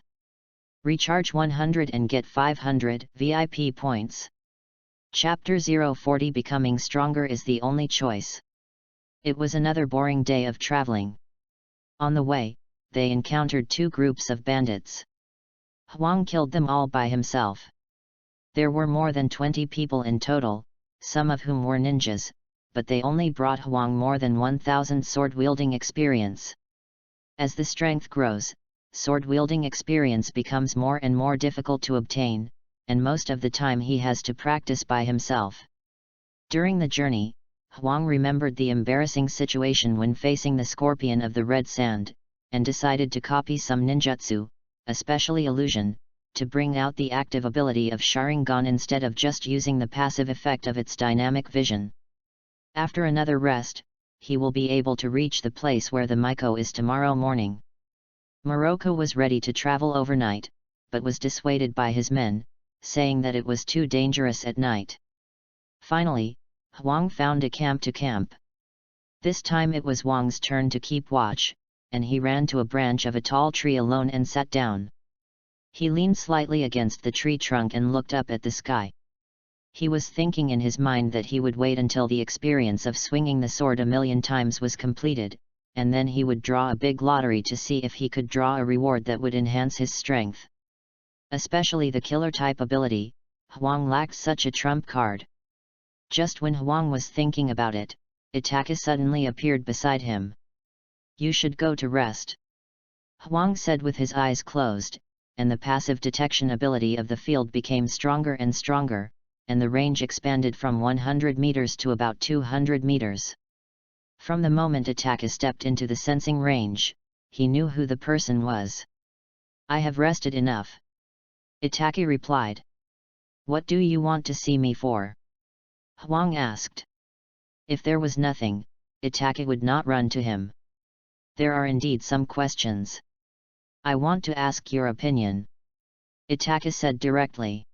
Recharge 100 and get 500 VIP points. Chapter 040 Becoming Stronger is the only choice. It was another boring day of traveling. On the way, they encountered two groups of bandits. Huang killed them all by himself. There were more than 20 people in total, some of whom were ninjas, but they only brought Huang more than 1,000 sword-wielding experience. As the strength grows, sword-wielding experience becomes more and more difficult to obtain, and most of the time he has to practice by himself. During the journey, Huang remembered the embarrassing situation when facing the scorpion of the red sand, and decided to copy some ninjutsu, especially illusion, to bring out the active ability of Sharingan instead of just using the passive effect of its dynamic vision. After another rest, he will be able to reach the place where the Miko is tomorrow morning. Morocco was ready to travel overnight, but was dissuaded by his men, saying that it was too dangerous at night. Finally, Huang found a camp to camp. This time it was Wang's turn to keep watch, and he ran to a branch of a tall tree alone and sat down. He leaned slightly against the tree trunk and looked up at the sky. He was thinking in his mind that he would wait until the experience of swinging the sword 1,000,000 times was completed, and then he would draw a big lottery to see if he could draw a reward that would enhance his strength. Especially the killer type ability, Huang lacked such a trump card. Just when Huang was thinking about it, Itachi suddenly appeared beside him. You should go to rest, Huang said with his eyes closed, and the passive detection ability of the field became stronger and stronger, and the range expanded from 100 meters to about 200 meters. From the moment Itachi stepped into the sensing range, he knew who the person was. I have rested enough, Itachi replied. What do you want to see me for? Huang asked. If there was nothing, Itachi would not run to him. There are indeed some questions. I want to ask your opinion, Itachi said directly.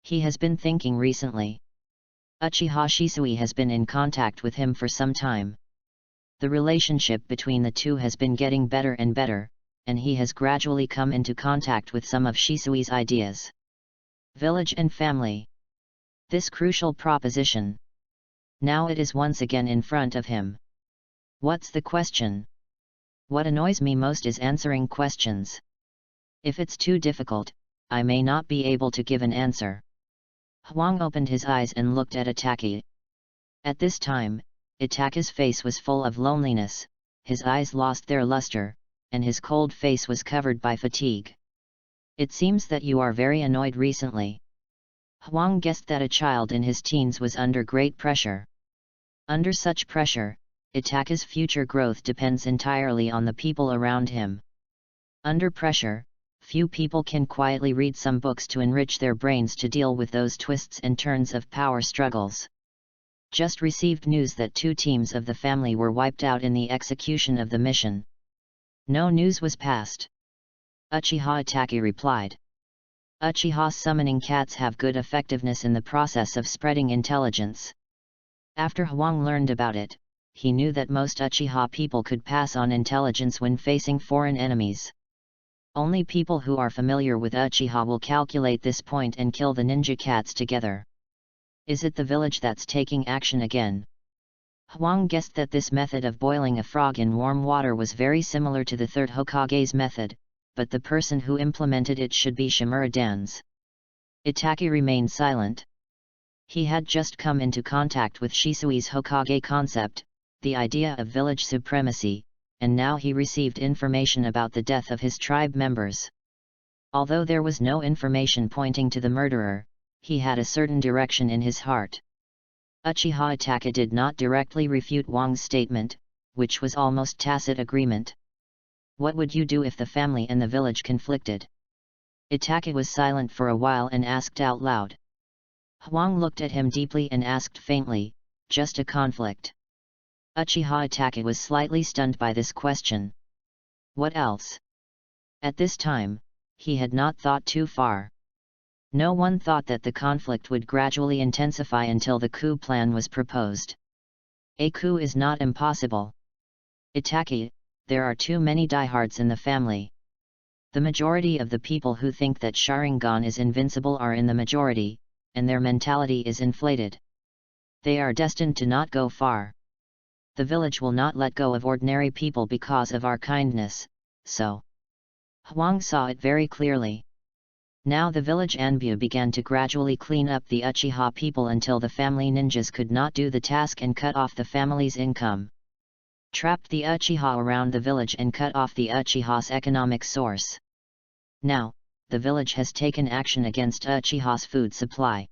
He has been thinking recently. Uchiha Shisui has been in contact with him for some time. The relationship between the two has been getting better and better, and he has gradually come into contact with some of Shisui's ideas. Village and family. This crucial proposition. Now it is once again in front of him. What's the question? What annoys me most is answering questions. If it's too difficult, I may not be able to give an answer. Huang opened his eyes and looked at Itachi. At this time, Itachi's face was full of loneliness, his eyes lost their luster, and his cold face was covered by fatigue. It seems that you are very annoyed recently. Huang guessed that a child in his teens was under great pressure. Under such pressure, Itachi's future growth depends entirely on the people around him. Under pressure, few people can quietly read some books to enrich their brains to deal with those twists and turns of power struggles. Just received news that 2 teams of the family were wiped out in the execution of the mission. No news was passed. Uchiha Itachi replied. Uchiha summoning cats have good effectiveness in the process of spreading intelligence. After Huang learned about it, he knew that most Uchiha people could pass on intelligence when facing foreign enemies. Only people who are familiar with Uchiha will calculate this point and kill the ninja cats together. Is it the village that's taking action again? Huang guessed that this method of boiling a frog in warm water was very similar to the third Hokage's method, but the person who implemented it should be Shimura-dan's. Itachi remained silent. He had just come into contact with Shisui's Hokage concept, the idea of village supremacy, and now he received information about the death of his tribe members. Although there was no information pointing to the murderer, he had a certain direction in his heart. Uchiha Itachi did not directly refute Wang's statement, which was almost tacit agreement. What would you do if the family and the village conflicted? Itachi was silent for a while and asked out loud. Huang looked at him deeply and asked faintly, just a conflict. Uchiha Itachi was slightly stunned by this question. What else? At this time, he had not thought too far. No one thought that the conflict would gradually intensify until the coup plan was proposed. A coup is not impossible. Itachi, there are too many diehards in the family. The majority of the people who think that Sharingan is invincible are in the majority, and their mentality is inflated. They are destined to not go far. The village will not let go of ordinary people because of our kindness, so. Huang saw it very clearly. Now the village Anbu began to gradually clean up the Uchiha people until the family ninjas could not do the task and cut off the family's income. Trapped the Uchiha around the village and cut off the Uchiha's economic source. Now, the village has taken action against Uchiha's food supply.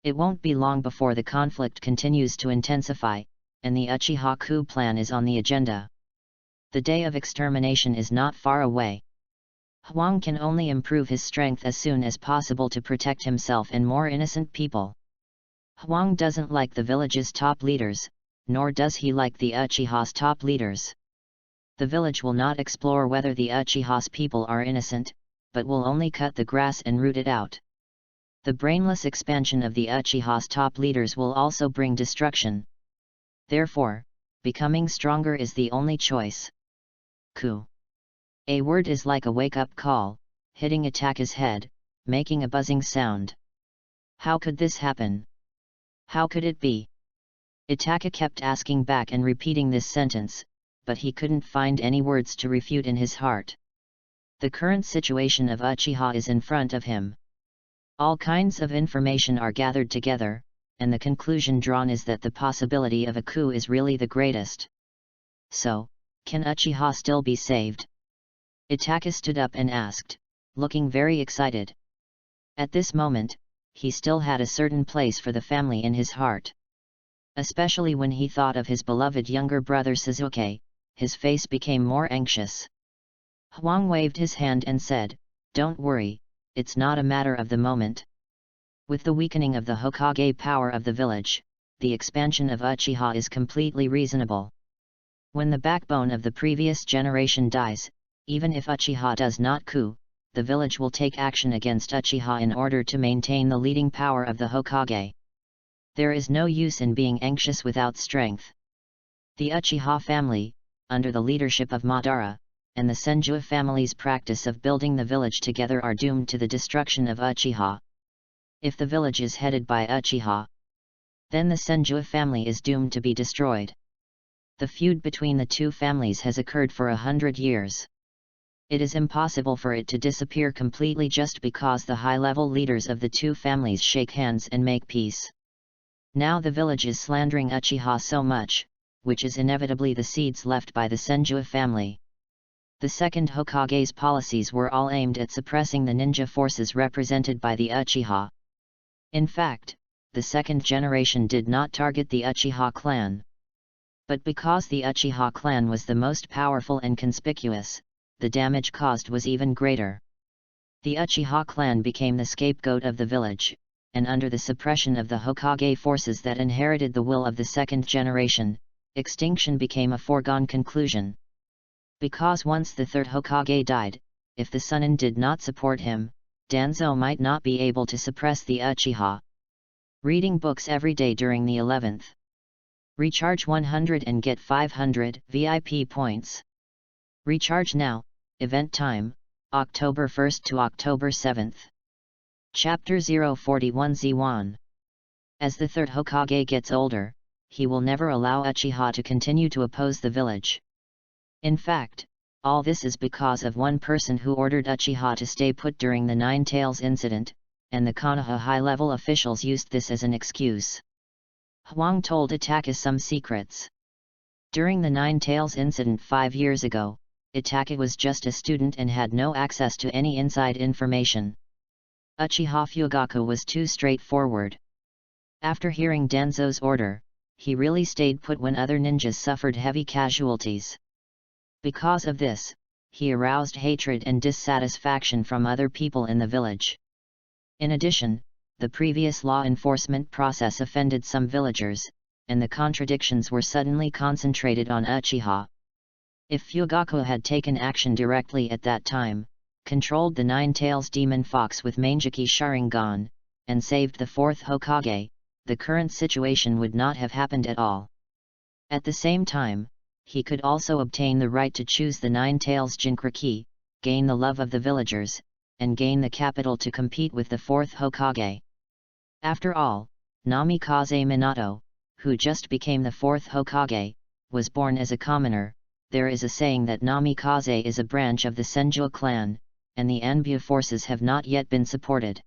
It won't be long before the conflict continues to intensify, and the Uchiha coup plan is on the agenda. The day of extermination is not far away. Huang can only improve his strength as soon as possible to protect himself and more innocent people. Huang doesn't like the village's top leaders, nor does he like the Uchiha's top leaders. The village will not explore whether the Uchiha's people are innocent, but will only cut the grass and root it out. The brainless expansion of the Uchiha's top leaders will also bring destruction. Therefore, becoming stronger is the only choice. Coup. A word is like a wake-up call, hitting Itachi's head, making a buzzing sound. How could this happen? How could it be? Itachi kept asking back and repeating this sentence, but he couldn't find any words to refute in his heart. The current situation of Uchiha is in front of him. All kinds of information are gathered together, and the conclusion drawn is that the possibility of a coup is really the greatest. So, can Uchiha still be saved? Itachi stood up and asked, looking very excited. At this moment, he still had a certain place for the family in his heart. Especially when he thought of his beloved younger brother Sasuke, his face became more anxious. Huang waved his hand and said, "Don't worry, it's not a matter of the moment." With the weakening of the Hokage power of the village, the expansion of Uchiha is completely reasonable. When the backbone of the previous generation dies, even if Uchiha does not coup, the village will take action against Uchiha in order to maintain the leading power of the Hokage. There is no use in being anxious without strength. The Uchiha family, under the leadership of Madara, and the Senju family's practice of building the village together are doomed to the destruction of Uchiha. If the village is headed by Uchiha, then the Senju family is doomed to be destroyed. The feud between the two families has occurred for 100 years. It is impossible for it to disappear completely just because the high-level leaders of the two families shake hands and make peace. Now the village is slandering Uchiha so much, which is inevitably the seeds left by the Senju family. The second Hokage's policies were all aimed at suppressing the ninja forces represented by the Uchiha. In fact, the second generation did not target the Uchiha clan. But because the Uchiha clan was the most powerful and conspicuous, the damage caused was even greater. The Uchiha clan became the scapegoat of the village, and under the suppression of the Hokage forces that inherited the will of the second generation, extinction became a foregone conclusion. Because once the third Hokage died, if the Sunin did not support him, Danzo might not be able to suppress the Uchiha. Reading books every day during the 11th. Recharge 100 and get 500 VIP points. Recharge now. Event time, October 1st to October 7th. Chapter 041 Z1. As the third Hokage gets older, he will never allow Achiha to continue to oppose the village. In fact, all this is because of one person who ordered Achiha to stay put during the Nine Tails incident, and the Konoha high-level officials used this as an excuse. Hwang told Itachi some secrets. During the Nine Tails incident 5 years ago, Itachi was just a student and had no access to any inside information. Uchiha Fugaku was too straightforward. After hearing Danzo's order, he really stayed put when other ninjas suffered heavy casualties. Because of this, he aroused hatred and dissatisfaction from other people in the village. In addition, the previous law enforcement process offended some villagers, and the contradictions were suddenly concentrated on Uchiha. If Fugaku had taken action directly at that time, controlled the Nine Tails Demon Fox with Mangeki Sharingan, and saved the fourth Hokage, the current situation would not have happened at all. At the same time, he could also obtain the right to choose the Nine Tails Jinchuriki, gain the love of the villagers, and gain the capital to compete with the fourth Hokage. After all, Namikaze Minato, who just became the fourth Hokage, was born as a commoner. There is a saying that Namikaze is a branch of the Senju clan, and the Anbu forces have not yet been supported.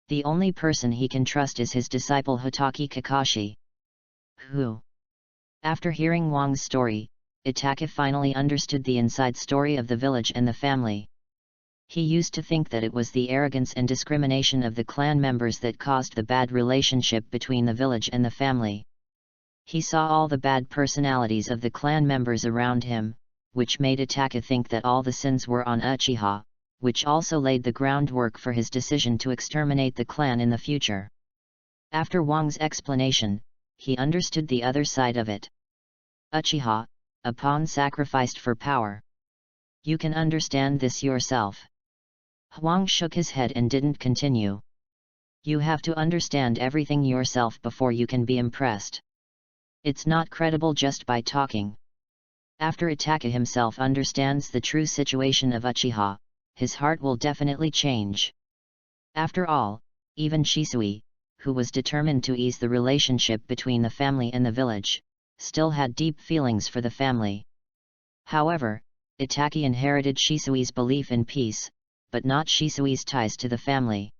The only person he can trust is his disciple Hotaki Kakashi. Who? After hearing Wang's story, Itachi finally understood the inside story of the village and the family. He used to think that it was the arrogance and discrimination of the clan members that caused the bad relationship between the village and the family. He saw all the bad personalities of the clan members around him, which made Itachi think that all the sins were on Uchiha, which also laid the groundwork for his decision to exterminate the clan in the future. After Wang's explanation, he understood the other side of it. Uchiha, a pawn sacrificed for power. You can understand this yourself. Hwang shook his head and didn't continue. You have to understand everything yourself before you can be impressed. It's not credible just by talking. After Itachi himself understands the true situation of Uchiha, his heart will definitely change. After all, even Shisui, who was determined to ease the relationship between the family and the village, still had deep feelings for the family. However, Itachi inherited Shisui's belief in peace, but not Shisui's ties to the family.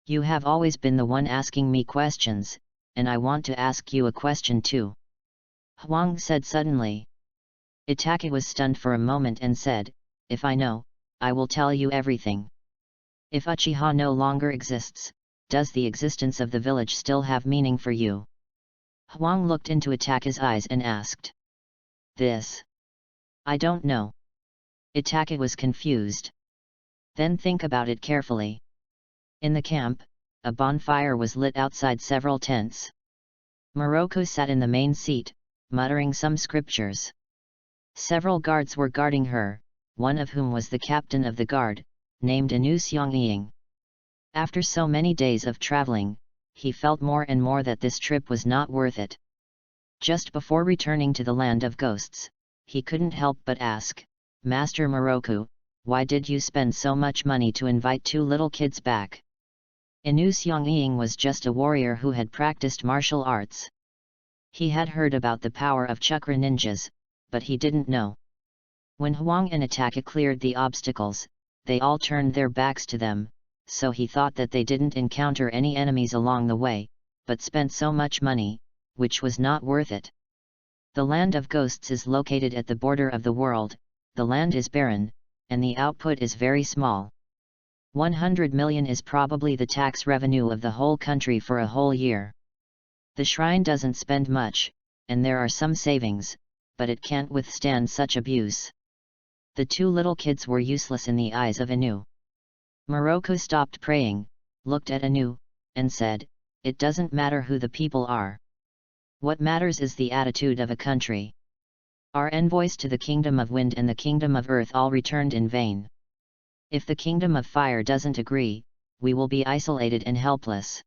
You have always been the one asking me questions, and I want to ask you a question too. Hwang said suddenly. Itachi was stunned for a moment and said, if I know, I will tell you everything. If Uchiha no longer exists, does the existence of the village still have meaning for you? Hwang looked into Itachi's eyes and asked. This? I don't know. Itachi was confused. Then think about it carefully. In the camp, a bonfire was lit outside several tents. Morocco sat in the main seat, muttering some scriptures. Several guards were guarding her, one of whom was the captain of the guard, named Inu Xiangying. After so many days of traveling, he felt more and more that this trip was not worth it. Just before returning to the land of ghosts, he couldn't help but ask, Master Morocco, why did you spend so much money to invite 2 little kids back? Inu Xiangying was just a warrior who had practiced martial arts. He had heard about the power of chakra ninjas, but he didn't know. When Hwang and Itachi cleared the obstacles, they all turned their backs to them, so he thought that they didn't encounter any enemies along the way, but spent so much money, which was not worth it. The land of ghosts is located at the border of the world, the land is barren, and the output is very small. 100 million is probably the tax revenue of the whole country for a whole year. The shrine doesn't spend much, and there are some savings, but it can't withstand such abuse. The 2 little kids were useless in the eyes of Inu. Morocco stopped praying, looked at Inu, and said, it doesn't matter who the people are. What matters is the attitude of a country. Our envoys to the Kingdom of Wind and the Kingdom of Earth all returned in vain. If the Kingdom of Fire doesn't agree, we will be isolated and helpless.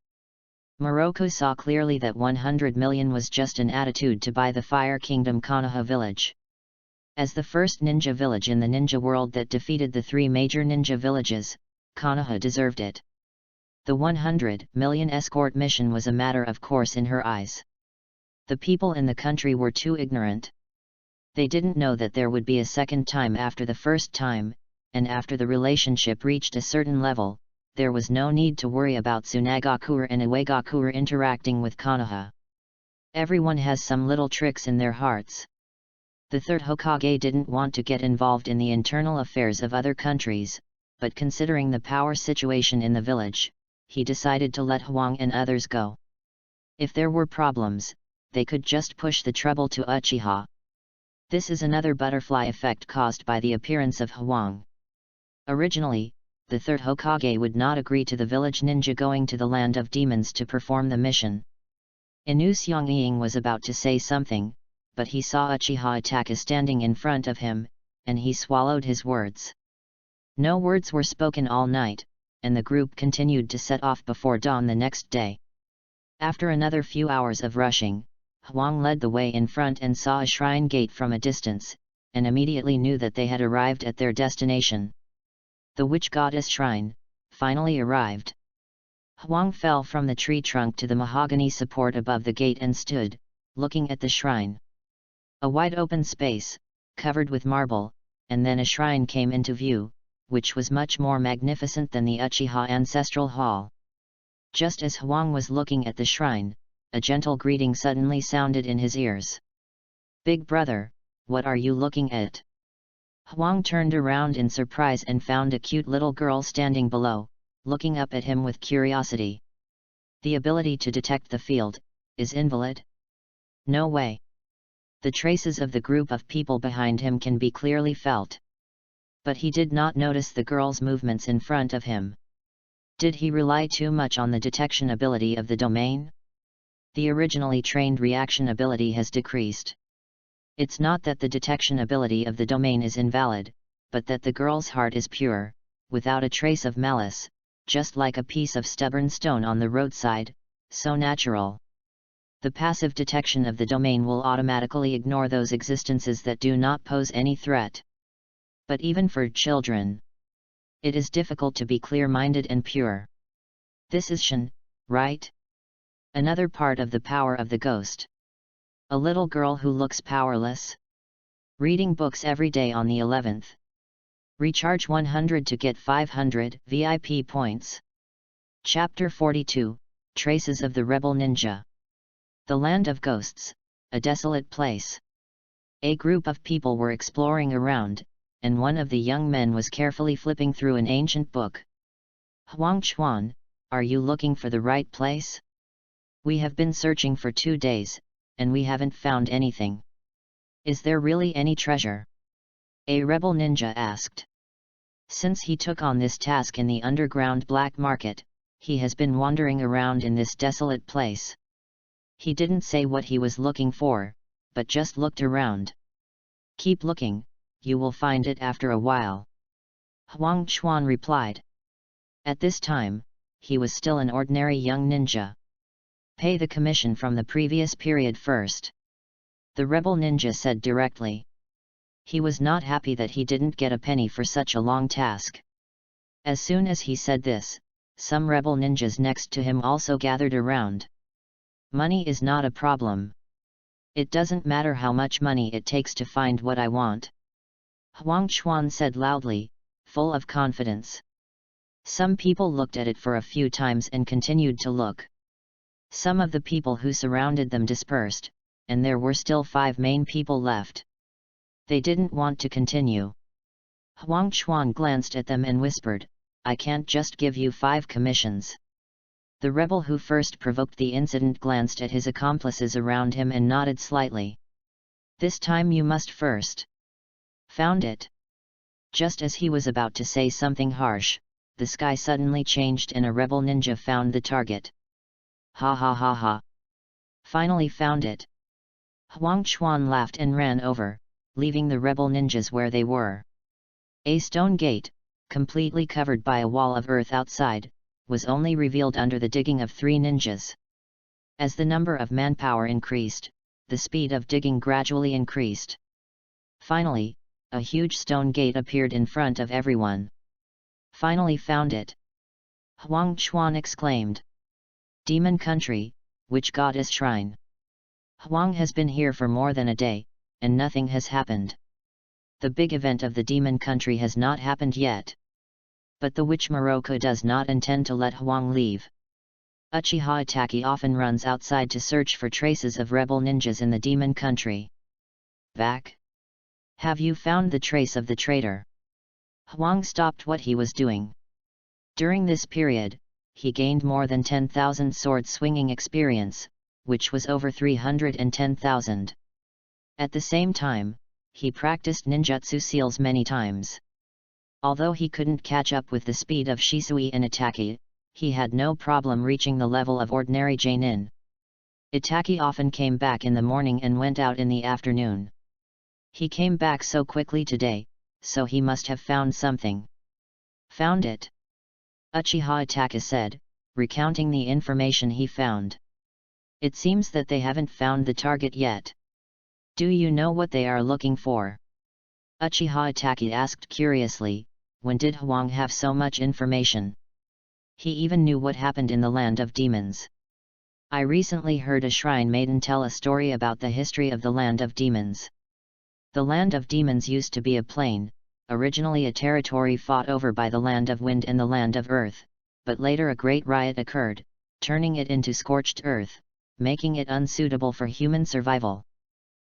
Morocco saw clearly that 100 million was just an attitude to buy the Fire Kingdom Konoha village. As the first ninja village in the ninja world that defeated the 3 major ninja villages, Konoha deserved it. The 100 million escort mission was a matter of course in her eyes. The people in the country were too ignorant. They didn't know that there would be a second time after the first time, and after the relationship reached a certain level, there was no need to worry about Tsunagaku and Uegaku interacting with Konoha. Everyone has some little tricks in their hearts. The third Hokage didn't want to get involved in the internal affairs of other countries, but considering the power situation in the village, he decided to let Hwang and others go. If there were problems, they could just push the trouble to Achiha. This is another butterfly effect caused by the appearance of Hwang. Originally, the third Hokage would not agree to the village ninja going to the land of demons to perform the mission. Inu Xiangying was about to say something, but he saw Achiha Itachi standing in front of him, and he swallowed his words. No words were spoken all night, and the group continued to set off before dawn the next day. After another few hours of rushing, Hwang led the way in front and saw a shrine gate from a distance, and immediately knew that they had arrived at their destination. The witch goddess shrine finally arrived. Hwang fell from the tree trunk to the mahogany support above the gate and stood, looking at the shrine. A wide open space, covered with marble, and then a shrine came into view, which was much more magnificent than the Uchiha ancestral hall. Just as Hwang was looking at the shrine, a gentle greeting suddenly sounded in his ears. "Big brother, what are you looking at?" Hwang turned around in surprise and found a cute little girl standing below, looking up at him with curiosity. "The ability to detect the field is invalid?" "No way." The traces of the group of people behind him can be clearly felt. But he did not notice the girl's movements in front of him. Did he rely too much on the detection ability of the domain? The originally trained reaction ability has decreased. It's not that the detection ability of the domain is invalid, but that the girl's heart is pure, without a trace of malice, just like a piece of stubborn stone on the roadside, so natural. The passive detection of the domain will automatically ignore those existences that do not pose any threat. But even for children, it is difficult to be clear-minded and pure. This is Shin, right? Another part of the power of the ghost. A little girl who looks powerless. Reading books every day on the 11th. Recharge 100 to get 500 VIP points. Chapter 42, Traces of the Rebel Ninja. The Land of Ghosts, a desolate place. A group of people were exploring around, and one of the young men was carefully flipping through an ancient book. "Huang Chuan, are you looking for the right place? We have been searching for 2 days, and we haven't found anything. Is there really any treasure?" a rebel ninja asked. Since he took on this task in the underground black market, he has been wandering around in this desolate place. He didn't say what he was looking for, but just looked around. "Keep looking, you will find it after a while," Huang Chuan replied. At this time, he was still an ordinary young ninja. "Pay the commission from the previous period first," the rebel ninja said directly. He was not happy that he didn't get a penny for such a long task. As soon as he said this, some rebel ninjas next to him also gathered around. "Money is not a problem. It doesn't matter how much money it takes to find what I want," Huang Chuan said loudly, full of confidence. Some people looked at it for a few times and continued to look. Some of the people who surrounded them dispersed, and there were still 5 main people left. They didn't want to continue. Huang Chuan glanced at them and whispered, "I can't just give you 5 commissions." The rebel who first provoked the incident glanced at his accomplices around him and nodded slightly. "This time you must first." "Found it." Just as he was about to say something harsh, the sky suddenly changed and a rebel ninja found the target. "Ha ha ha ha. Finally found it." Huang Chuan laughed and ran over, leaving the rebel ninjas where they were. A stone gate, completely covered by a wall of earth outside, was only revealed under the digging of 3 ninjas. As the number of manpower increased, the speed of digging gradually increased. Finally, a huge stone gate appeared in front of everyone. "Finally found it." Huang Chuan exclaimed. Demon country, which goddess shrine? Huang has been here for more than a day, and nothing has happened. The big event of the demon country has not happened yet. But the witch Moroku does not intend to let Huang leave. Uchiha Itachi often runs outside to search for traces of rebel ninjas in the demon country. Back? Have you found the trace of the traitor? Huang stopped what he was doing. During this period, he gained more than 10,000 sword-swinging experience, which was over 310,000. At the same time, he practiced ninjutsu seals many times. Although he couldn't catch up with the speed of Shisui and Itachi, he had no problem reaching the level of ordinary Jonin. Itachi often came back in the morning and went out in the afternoon. He came back so quickly today, so he must have found something. Found it? Uchiha Itachi said, recounting the information he found. It seems that they haven't found the target yet. Do you know what they are looking for? Uchiha Itachi asked curiously, when did Huang have so much information? He even knew what happened in the land of demons. I recently heard a shrine maiden tell a story about the history of the land of demons. The land of demons used to be a plain, originally a territory fought over by the land of wind and the land of earth, but later a great riot occurred, turning it into scorched earth, making it unsuitable for human survival.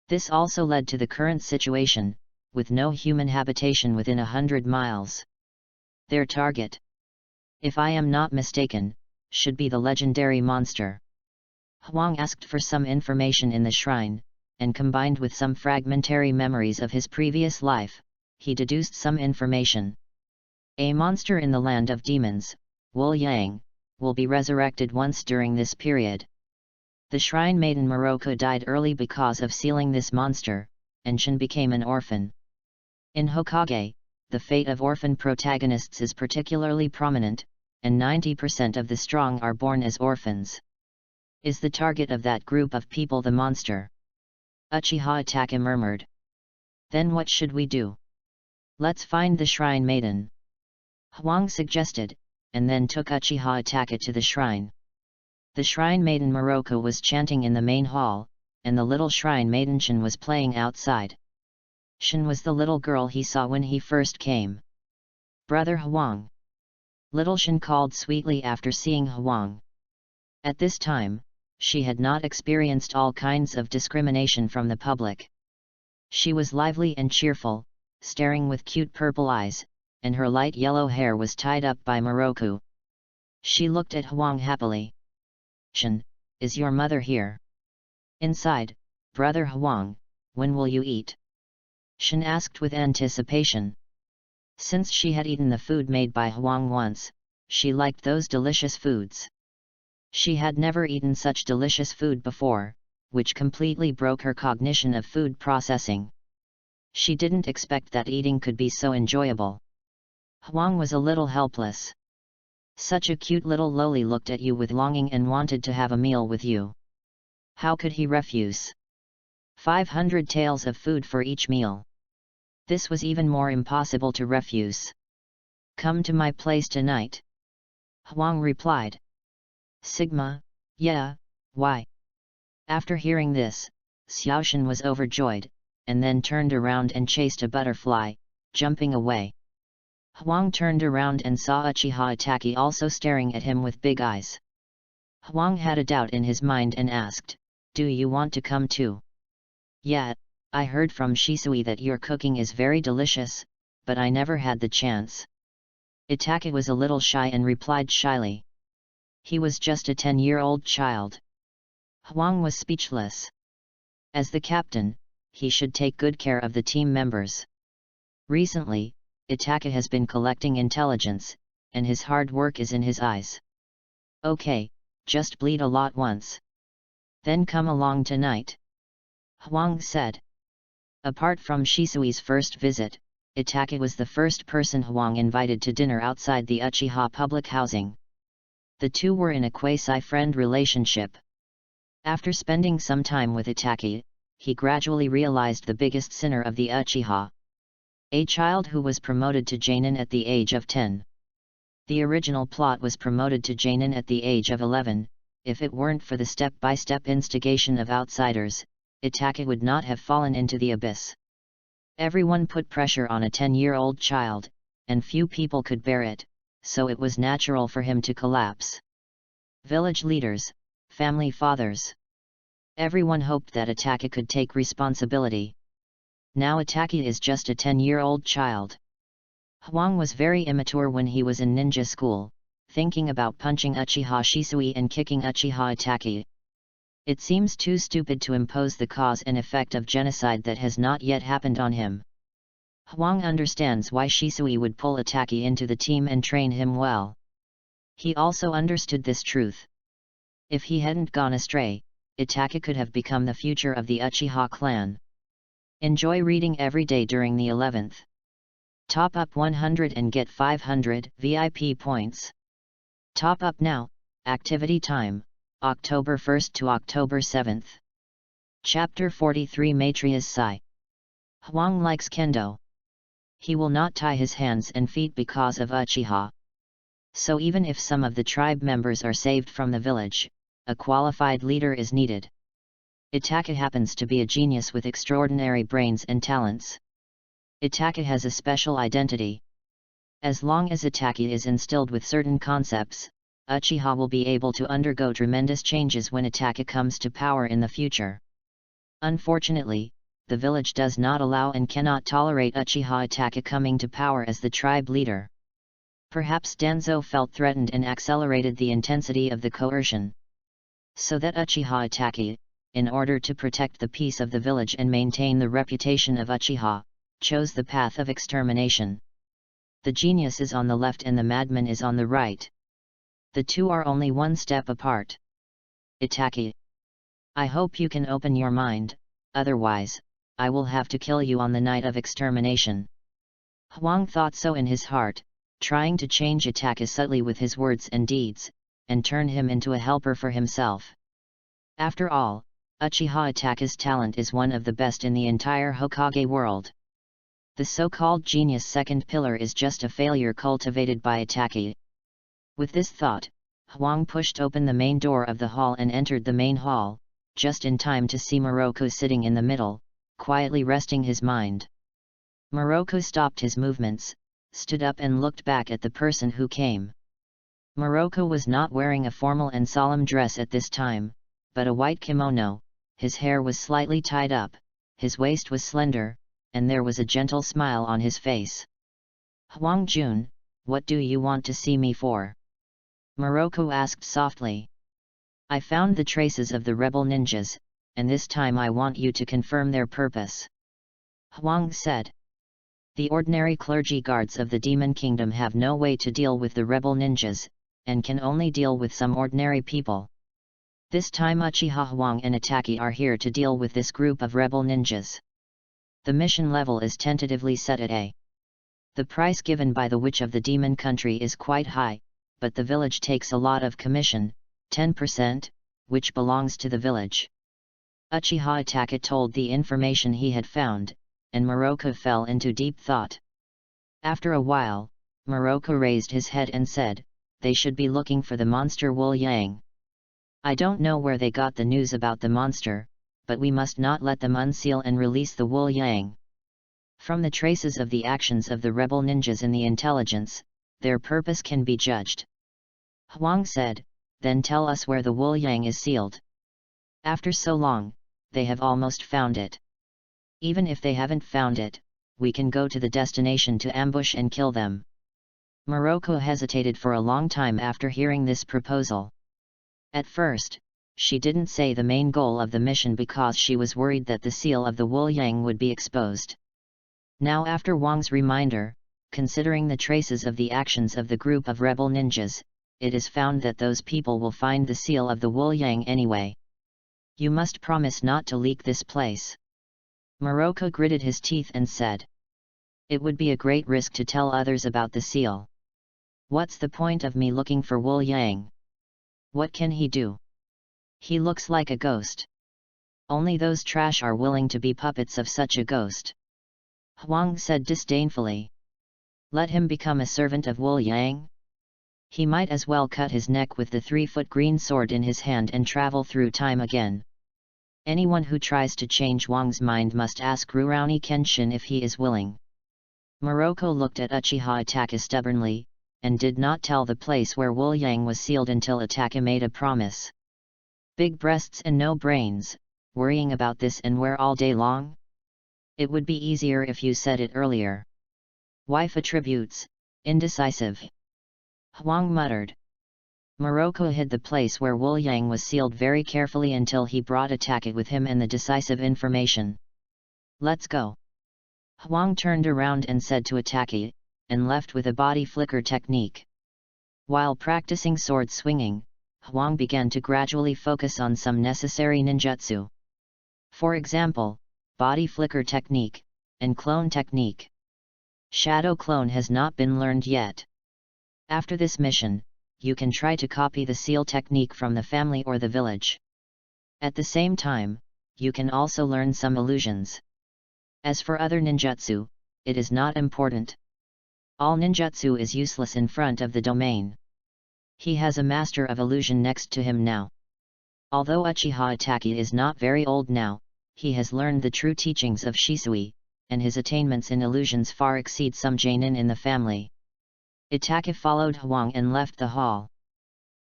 This also led to the current situation, with no human habitation within 100 miles. Their target, if I am not mistaken, should be the legendary monster. Huang asked for some information in the shrine, and combined with some fragmentary memories of his previous life, he deduced some information. A monster in the land of demons, Wu Yang, will be resurrected once during this period. The shrine maiden Moroku died early because of sealing this monster, and Shin became an orphan. In Hokage, the fate of orphan protagonists is particularly prominent, and 90% of the strong are born as orphans. Is the target of that group of people the monster? Uchiha Itachi murmured. Then what should we do? Let's find the shrine maiden. Huang suggested, and then took Uchiha Itachi to the shrine. The shrine maiden Moroku was chanting in the main hall, and the little shrine maiden Shin was playing outside. Shin was the little girl he saw when he first came. Brother Huang. Little Shin called sweetly after seeing Huang. At this time, she had not experienced all kinds of discrimination from the public. She was lively and cheerful, staring with cute purple eyes, and her light yellow hair was tied up by Moroku. She looked at Huang happily. Shin, is your mother here? Inside, Brother Huang, when will you eat? Shin asked with anticipation. Since she had eaten the food made by Huang once, she liked those delicious foods. She had never eaten such delicious food before, which completely broke her cognition of food processing. She didn't expect that eating could be so enjoyable. Huang was a little helpless. Such a cute little loli looked at you with longing and wanted to have a meal with you. How could he refuse? 500 taels of food for each meal. This was even more impossible to refuse. Come to my place tonight. Huang replied. Sigma, yeah, why? After hearing this, Xiaoshan was overjoyed, and then turned around and chased a butterfly, jumping away. Huang turned around and saw Uchiha Itachi also staring at him with big eyes. Huang had a doubt in his mind and asked, do you want to come too? Yeah, I heard from Shisui that your cooking is very delicious, but I never had the chance. Itachi was a little shy and replied shyly. He was just a 10-year-old child. Huang was speechless. As the captain, he should take good care of the team members. Recently, Itachi has been collecting intelligence, and his hard work is in his eyes. Okay, just bleed a lot once. Then come along tonight. Huang said. Apart from Shisui's first visit, Itachi was the first person Huang invited to dinner outside the Uchiha public housing. The two were in a quasi-friend relationship. After spending some time with Itachi, he gradually realized the biggest sinner of the Uchiha. A child who was promoted to Jonin at the age of 10. The original plot was promoted to Janin at the age of 11. If it weren't for the step-by-step instigation of outsiders, Itachi would not have fallen into the abyss. Everyone put pressure on a 10-year-old child, and few people could bear it, so it was natural for him to collapse. Village leaders, family fathers. Everyone hoped that Itachi could take responsibility. Now Itachi is just a 10-year-old child. Hwang was very immature when he was in ninja school, thinking about punching Uchiha Shisui and kicking Uchiha Itachi. It seems too stupid to impose the cause and effect of genocide that has not yet happened on him. Hwang understands why Shisui would pull Itachi into the team and train him well. He also understood this truth. If he hadn't gone astray, Itachi could have become the future of the Uchiha clan. Enjoy reading every day during the 11th. Top up 100 and get 500 VIP points. Top up now. Activity time, October 1st to October 7th. Chapter 43 Matriya's Sai. Hwang likes kendo. He will not tie his hands and feet because of Uchiha. So even if some of the tribe members are saved from the village, a qualified leader is needed. Itachi happens to be a genius with extraordinary brains and talents. Itachi has a special identity. As long as Itachi is instilled with certain concepts, Uchiha will be able to undergo tremendous changes when Itachi comes to power in the future. Unfortunately, the village does not allow and cannot tolerate Uchiha Itachi coming to power as the tribe leader. Perhaps Danzo felt threatened and accelerated the intensity of the coercion. So that Uchiha Itachi, in order to protect the peace of the village and maintain the reputation of Uchiha, chose the path of extermination. The genius is on the left and the madman is on the right. The two are only one step apart. Itachi, I hope you can open your mind, otherwise, I will have to kill you on the night of extermination. Hwang thought so in his heart, trying to change Itachi subtly with his words and deeds, and turn him into a helper for himself. After all, Uchiha Itachi's talent is one of the best in the entire Hokage world. The so-called genius second pillar is just a failure cultivated by Itachi. With this thought, Hwang pushed open the main door of the hall and entered the main hall, just in time to see Moroku sitting in the middle, quietly resting his mind. Moroku stopped his movements, stood up and looked back at the person who came. Moroku was not wearing a formal and solemn dress at this time, but a white kimono, his hair was slightly tied up, his waist was slender, and there was a gentle smile on his face. Hwang Jun, what do you want to see me for? Moroku asked softly. I found the traces of the rebel ninjas, and this time I want you to confirm their purpose. Hwang said. The ordinary clergy guards of the Demon Kingdom have no way to deal with the rebel ninjas, and can only deal with some ordinary people. This time Uchiha Hwang and Itachi are here to deal with this group of rebel ninjas. The mission level is tentatively set at A. The price given by the witch of the demon country is quite high, but the village takes a lot of commission, 10%, which belongs to the village. Uchiha Itachi told the information he had found, and Moroku fell into deep thought. After a while, Moroku raised his head and said, they should be looking for the monster Wu Yang. I don't know where they got the news about the monster, but we must not let them unseal and release the Wu Yang. From the traces of the actions of the rebel ninjas in the intelligence, their purpose can be judged. Hwang said, then tell us where the Wu Yang is sealed. After so long, they have almost found it. Even if they haven't found it, we can go to the destination to ambush and kill them. Moroku hesitated for a long time after hearing this proposal. At first, she didn't say the main goal of the mission because she was worried that the seal of the Wu Yang would be exposed. Now after Wang's reminder, considering the traces of the actions of the group of rebel ninjas, it is found that those people will find the seal of the Wu Yang anyway. You must promise not to leak this place. Moroku gritted his teeth and said. It would be a great risk to tell others about the seal. What's the point of me looking for Wu Yang? What can he do? He looks like a ghost. Only those trash are willing to be puppets of such a ghost. Hwang said disdainfully. Let him become a servant of Wu Yang? He might as well cut his neck with the 3-foot green sword in his hand and travel through time again. Anyone who tries to change Wang's mind must ask Rurouni Kenshin if he is willing. Moroku looked at Uchiha Itachi stubbornly, and did not tell the place where Wu Yang was sealed until Itachi made a promise. Big breasts and no brains, worrying about this and where all day long? It would be easier if you said it earlier. Wife attributes, indecisive. Huang muttered. Moroku hid the place where Wu Yang was sealed very carefully until he brought Itachi with him and the decisive information. Let's go. Huang turned around and said to Itachi, and left with a body flicker technique. While practicing sword swinging, Huang began to gradually focus on some necessary ninjutsu. For example, body flicker technique, and clone technique. Shadow clone has not been learned yet. After this mission, you can try to copy the seal technique from the family or the village. At the same time, you can also learn some illusions. As for other ninjutsu, it is not important. All ninjutsu is useless in front of the domain. He has a master of illusion next to him now. Although Uchiha Itachi is not very old now, he has learned the true teachings of Shisui, and his attainments in illusions far exceed some genin in the family. Itachi followed Huang and left the hall.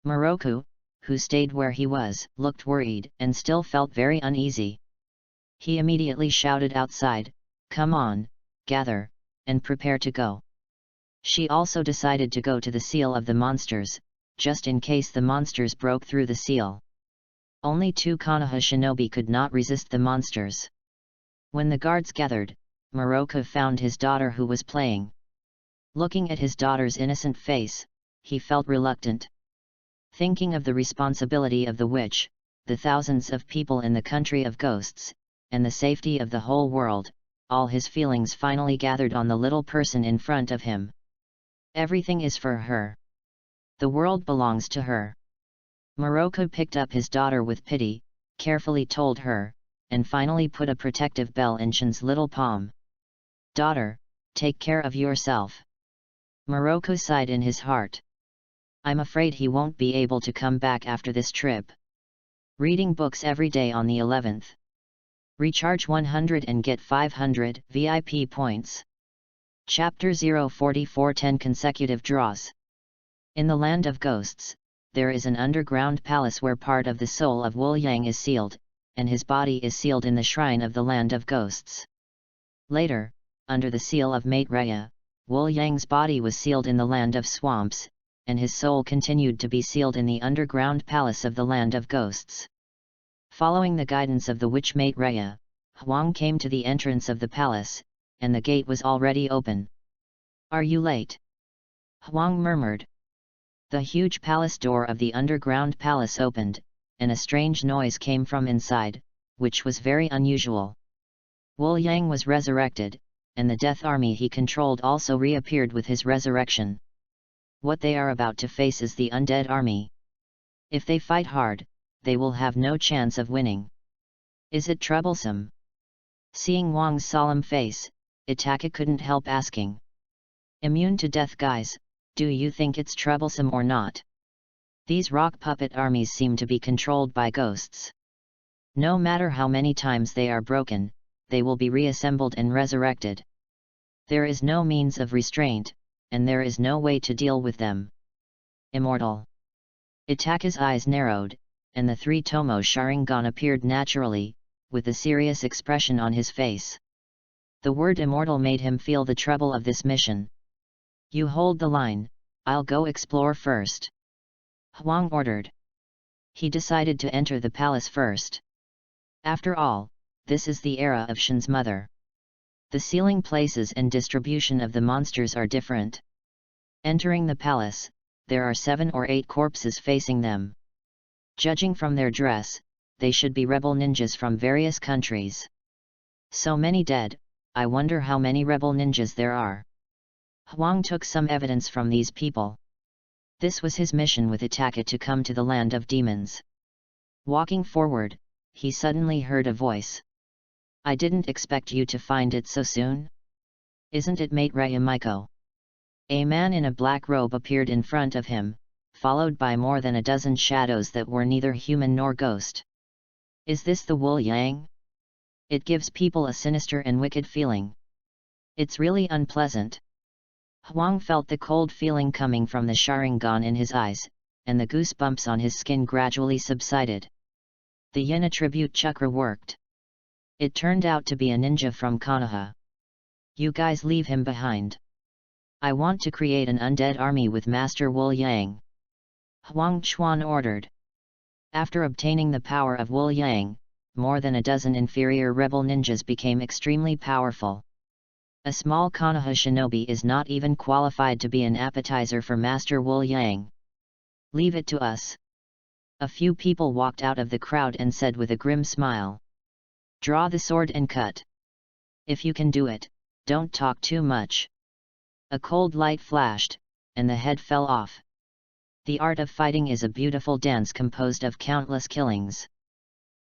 Moroku, who stayed where he was, looked worried and still felt very uneasy. He immediately shouted outside, "Come on, gather, and prepare to go." She also decided to go to the seal of the monsters, just in case the monsters broke through the seal. Only 2 Konoha shinobi could not resist the monsters. When the guards gathered, Moroku found his daughter who was playing. Looking at his daughter's innocent face, he felt reluctant. Thinking of the responsibility of the witch, the thousands of people in the country of ghosts, and the safety of the whole world, all his feelings finally gathered on the little person in front of him. Everything is for her. The world belongs to her. Moroku picked up his daughter with pity, carefully told her, and finally put a protective bell in Shin's little palm. "Daughter, take care of yourself." Moroku sighed in his heart. "I'm afraid he won't be able to come back after this trip. Reading books every day on the 11th. Recharge 100 and get 500 VIP points. Chapter 044 10 consecutive draws. In the land of ghosts, there is an underground palace where part of the soul of Wu Yang is sealed, and his body is sealed in the shrine of the land of ghosts. Later, under the seal of Maitreya, Wu Yang's body was sealed in the land of swamps, and his soul continued to be sealed in the underground palace of the land of ghosts. Following the guidance of the witch Maitreya, Huang came to the entrance of the palace, and the gate was already open. "Are you late?" Huang murmured. The huge palace door of the underground palace opened, and a strange noise came from inside, which was very unusual. Wu Yang was resurrected, and the death army he controlled also reappeared with his resurrection. What they are about to face is the undead army. If they fight hard, they will have no chance of winning. Is it troublesome? Seeing Wang's solemn face, Itachi couldn't help asking. "Immune to death guys, do you think it's troublesome or not? These rock puppet armies seem to be controlled by ghosts. No matter how many times they are broken, they will be reassembled and resurrected. There is no means of restraint, and there is no way to deal with them. Immortal." Itachi's eyes narrowed, and the 3 Tomo Sharingan appeared naturally, with a serious expression on his face. The word immortal made him feel the trouble of this mission. "You hold the line, I'll go explore first," Huang ordered. He decided to enter the palace first. After all, this is the era of Shin's mother. The sealing places and distribution of the monsters are different. Entering the palace, there are 7 or 8 corpses facing them. Judging from their dress, they should be rebel ninjas from various countries. So many dead, I wonder how many rebel ninjas there are. Huang took some evidence from these people. This was his mission with Itachi to come to the land of demons. Walking forward, he suddenly heard a voice. "I didn't expect you to find it so soon. Isn't it Maitreya Miko?" A man in a black robe appeared in front of him, followed by more than a dozen shadows that were neither human nor ghost. Is this the Wu Yang? It gives people a sinister and wicked feeling. It's really unpleasant. Huang felt the cold feeling coming from the Sharingan in his eyes, and the goosebumps on his skin gradually subsided. The yin attribute chakra worked. It turned out to be a ninja from Konoha. You guys leave him behind. I want to create an undead army with Master Wu Yang. Huang Chuan ordered. After obtaining the power of Wu Yang, more than a dozen inferior rebel ninjas became extremely powerful. A small Konoha shinobi is not even qualified to be an appetizer for Master Wu Yang. Leave it to us. A few people walked out of the crowd and said with a grim smile. Draw the sword and cut. If you can do it, don't talk too much. A cold light flashed, and the head fell off. The art of fighting is a beautiful dance composed of countless killings.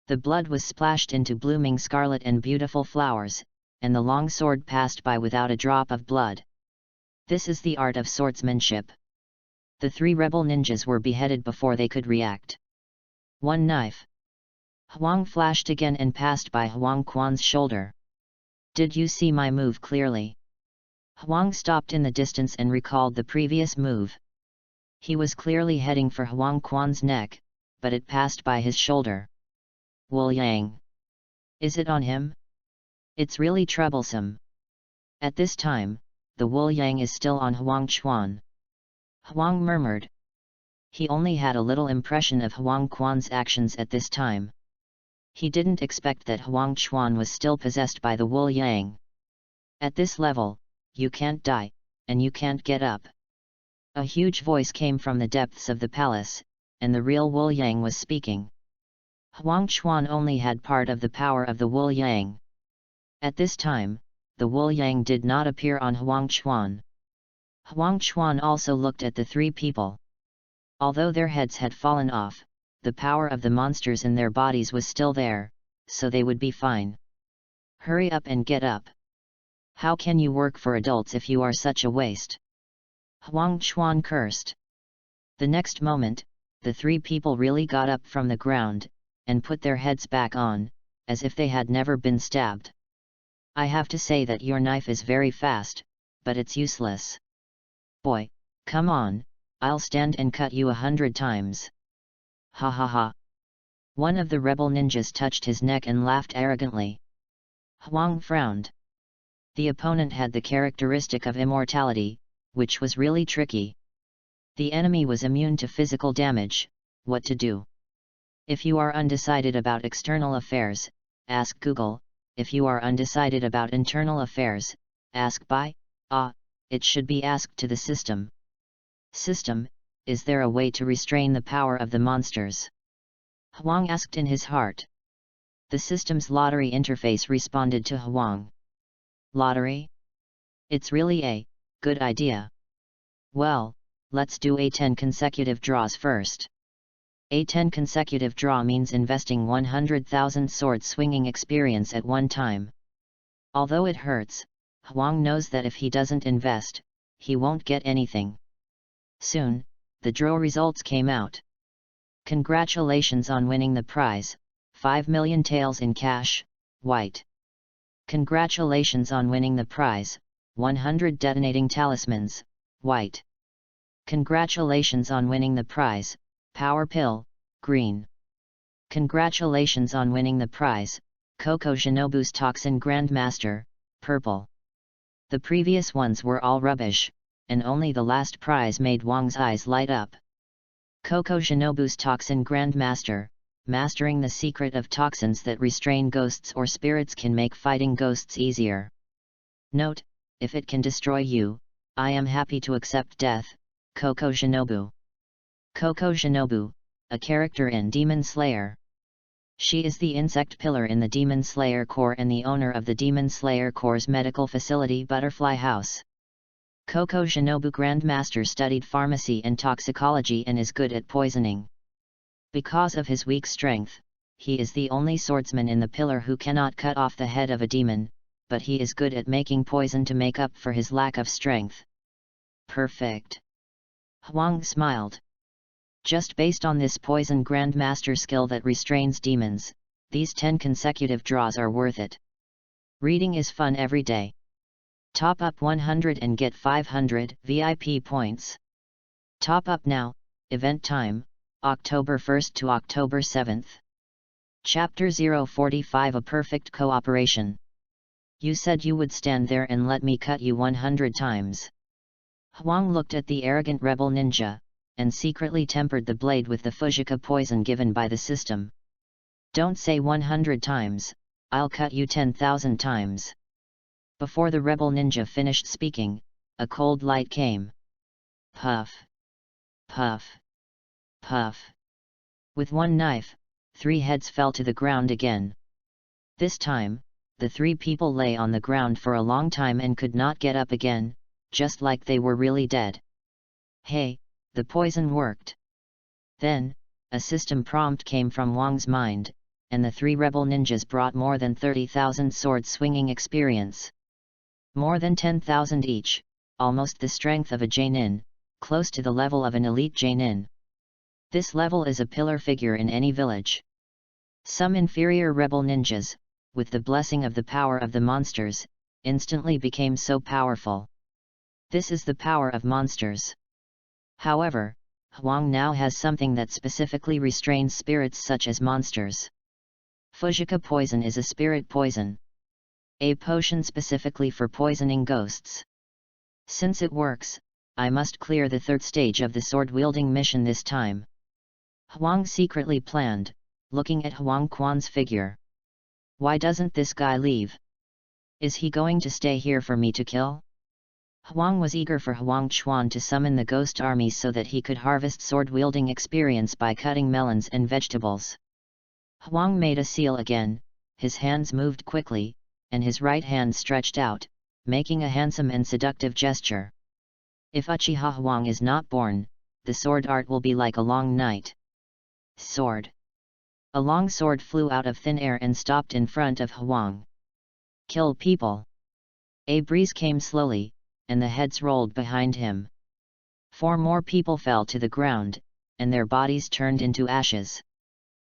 The blood was splashed into blooming scarlet and beautiful flowers, and the long sword passed by without a drop of blood. This is the art of swordsmanship. The 3 rebel ninjas were beheaded before they could react. One knife. Huang flashed again and passed by Huang Quan's shoulder. Did you see my move clearly? Huang stopped in the distance and recalled the previous move. He was clearly heading for Huang Quan's neck, but it passed by his shoulder. Wu Yang. Is it on him? It's really troublesome. At this time, the Wu Yang is still on Huang Chuan. Huang murmured. He only had a little impression of Huang Quan's actions at this time. He didn't expect that Huang Chuan was still possessed by the Wu Yang. At this level, you can't die, and you can't get up. A huge voice came from the depths of the palace, and the real Wu Yang was speaking. Huang Chuan only had part of the power of the Wu Yang. At this time, the Wu Yang did not appear on Huang Chuan. Huang Chuan also looked at the 3 people. Although their heads had fallen off, the power of the monsters in their bodies was still there, so they would be fine. Hurry up and get up. How can you work for adults if you are such a waste? Huang Chuan cursed. The next moment, the 3 people really got up from the ground, and put their heads back on, as if they had never been stabbed. I have to say that your knife is very fast, but it's useless. Boy, come on, I'll stand and cut you 100 times. Ha ha ha. One of the rebel ninjas touched his neck and laughed arrogantly. Huang frowned. The opponent had the characteristic of immortality, which was really tricky. The enemy was immune to physical damage. What to do? If you are undecided about external affairs, ask Google. If you are undecided about internal affairs, ask Bai. It should be asked to the system. System, is there a way to restrain the power of the monsters? Huang asked in his heart. The system's lottery interface responded to Huang. Lottery? It's really a good idea. Well, let's do a 10 consecutive draws first. A 10 consecutive draw means investing 100,000 sword swinging experience at one time. Although it hurts, Huang knows that if he doesn't invest, he won't get anything. Soon, the draw results came out. Congratulations on winning the prize, 5 million taels in cash, white. Congratulations on winning the prize, 100 detonating talismans, white. Congratulations on winning the prize, power pill, green. Congratulations on winning the prize, Koko Shinobu's Toxin Grandmaster, purple. The previous ones were all rubbish, and only the last prize made Wang's eyes light up. Koko Shinobu's Toxin Grandmaster, mastering the secret of toxins that restrain ghosts or spirits can make fighting ghosts easier. Note, if it can destroy you, I am happy to accept death, Koko Shinobu. Koko Shinobu, a character in Demon Slayer. She is the insect pillar in the Demon Slayer Corps and the owner of the Demon Slayer Corps' medical facility Butterfly House. Koko Shinobu Grandmaster studied pharmacy and toxicology and is good at poisoning. Because of his weak strength, he is the only swordsman in the pillar who cannot cut off the head of a demon, but he is good at making poison to make up for his lack of strength. Perfect. Huang smiled. Just based on this poison grandmaster skill that restrains demons, these 10 consecutive draws are worth it. Reading is fun every day. Top up 100 and get 500 VIP points. Top up now. Event time, October 1st to October 7th. Chapter 045 A Perfect Cooperation. You said you would stand there and let me cut you 100 times. Huang looked at the arrogant rebel ninja, and secretly tempered the blade with the Fugaku poison given by the system. Don't say 100 times, I'll cut you 10,000 times. Before the rebel ninja finished speaking, a cold light came. Puff. Puff. Puff. With one knife, 3 heads fell to the ground again. This time, the 3 people lay on the ground for a long time and could not get up again, just like they were really dead. Hey, the poison worked. Then, a system prompt came from Wang's mind, and the 3 rebel ninjas brought more than 30,000 sword-swinging experience. More than 10,000 each, almost the strength of a Jainin, close to the level of an elite Jainin. This level is a pillar figure in any village. Some inferior rebel ninjas, with the blessing of the power of the monsters, instantly became so powerful. This is the power of monsters. However, Huang now has something that specifically restrains spirits such as monsters. Fugaku poison is a spirit poison. A potion specifically for poisoning ghosts. Since it works, I must clear the 3rd stage of the sword-wielding mission this time. Huang secretly planned, looking at Huang Quan's figure. Why doesn't this guy leave? Is he going to stay here for me to kill? Huang was eager for Huang Chuan to summon the ghost army so that he could harvest sword-wielding experience by cutting melons and vegetables. Huang made a seal again, his hands moved quickly, and his right hand stretched out, making a handsome and seductive gesture. If Achiha Huang is not born, the sword art will be like a long night. Sword. A long sword flew out of thin air and stopped in front of Huang. Kill people. A breeze came slowly, and the heads rolled behind him. 4 more people fell to the ground, and their bodies turned into ashes.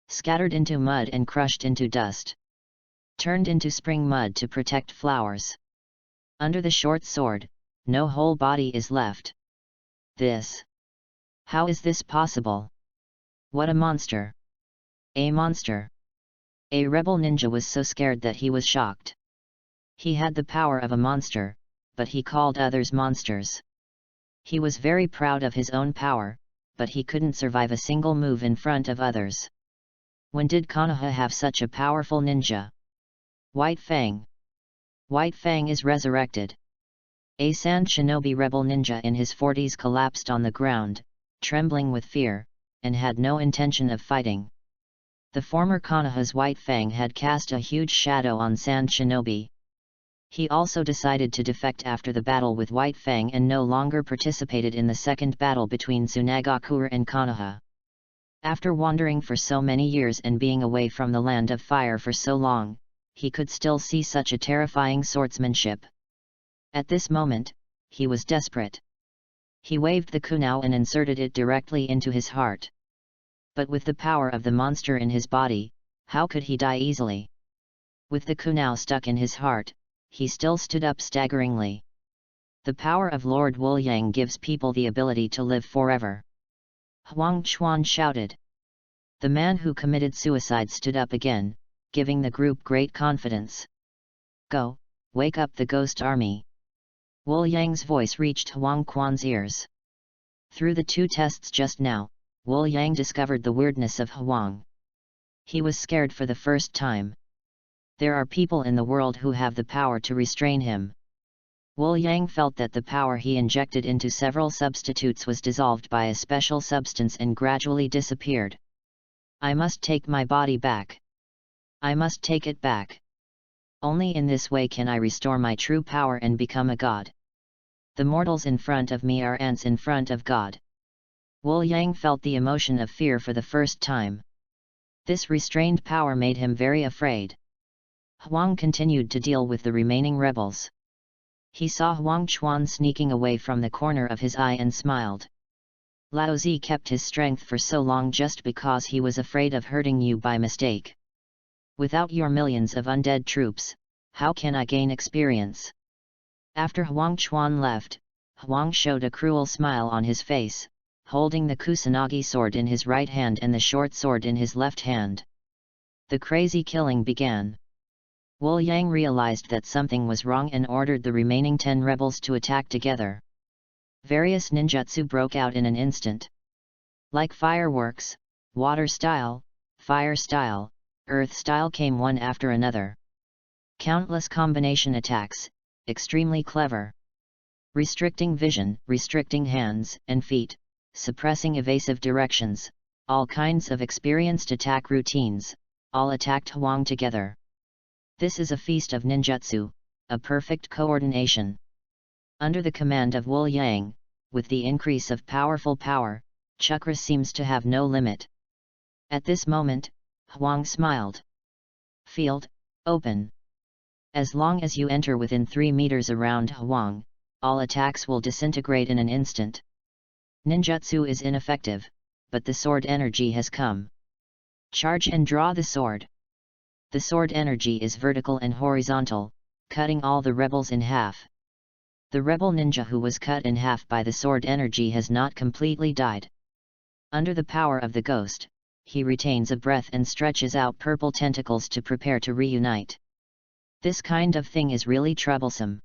Scattered into mud and crushed into dust. Turned into spring mud to protect flowers. Under the short sword, no whole body is left. This. How is this possible? What a monster! A monster! A rebel ninja was so scared that he was shocked. He had the power of a monster, but he called others monsters. He was very proud of his own power, but he couldn't survive a single move in front of others. When did Konoha have such a powerful ninja? White Fang. White Fang is resurrected. A sand shinobi rebel ninja in his 40s collapsed on the ground, trembling with fear, and had no intention of fighting. The former Konoha's White Fang had cast a huge shadow on Sand Shinobi. He also decided to defect after the battle with White Fang and no longer participated in the second battle between Tsunagakure and Konoha. After wandering for so many years and being away from the land of fire for so long, he could still see such a terrifying swordsmanship. At this moment, he was desperate. He waved the kunao and inserted it directly into his heart. But with the power of the monster in his body, how could he die easily? With the kunao stuck in his heart, he still stood up staggeringly. The power of Lord Wuliang gives people the ability to live forever. Huang Chuan shouted. The man who committed suicide stood up again, giving the group great confidence. Go, wake up the ghost army. Wuliang's voice reached Huang Quan's ears. Through the 2 tests just now, Wuliang discovered the weirdness of Huang. He was scared for the first time. There are people in the world who have the power to restrain him. Wuliang felt that the power he injected into several substitutes was dissolved by a special substance and gradually disappeared. I must take my body back. I must take it back. Only in this way can I restore my true power and become a god. The mortals in front of me are ants in front of God. Wuliang felt the emotion of fear for the first time. This restrained power made him very afraid. Huang continued to deal with the remaining rebels. He saw Huang Chuan sneaking away from the corner of his eye and smiled. Lao Zi kept his strength for so long just because he was afraid of hurting you by mistake. Without your millions of undead troops, how can I gain experience? After Huang Chuan left, Huang showed a cruel smile on his face, holding the Kusanagi sword in his right hand and the short sword in his left hand. The crazy killing began. Wu Yang realized that something was wrong and ordered the remaining 10 rebels to attack together. Various ninjutsu broke out in an instant. Like fireworks, water style, fire style, earth style came one after another. Countless combination attacks, extremely clever. Restricting vision, restricting hands and feet, suppressing evasive directions, all kinds of experienced attack routines, all attacked Huang together. This is a feast of ninjutsu, a perfect coordination. Under the command of Wu Yang, with the increase of powerful power, chakra seems to have no limit. At this moment, Huang smiled. Field, open. As long as you enter within 3 meters around Huang, all attacks will disintegrate in an instant. Ninjutsu is ineffective, but the sword energy has come. Charge and draw the sword. The sword energy is vertical and horizontal, cutting all the rebels in half. The rebel ninja who was cut in half by the sword energy has not completely died. Under the power of the ghost, he retains a breath and stretches out purple tentacles to prepare to reunite. This kind of thing is really troublesome.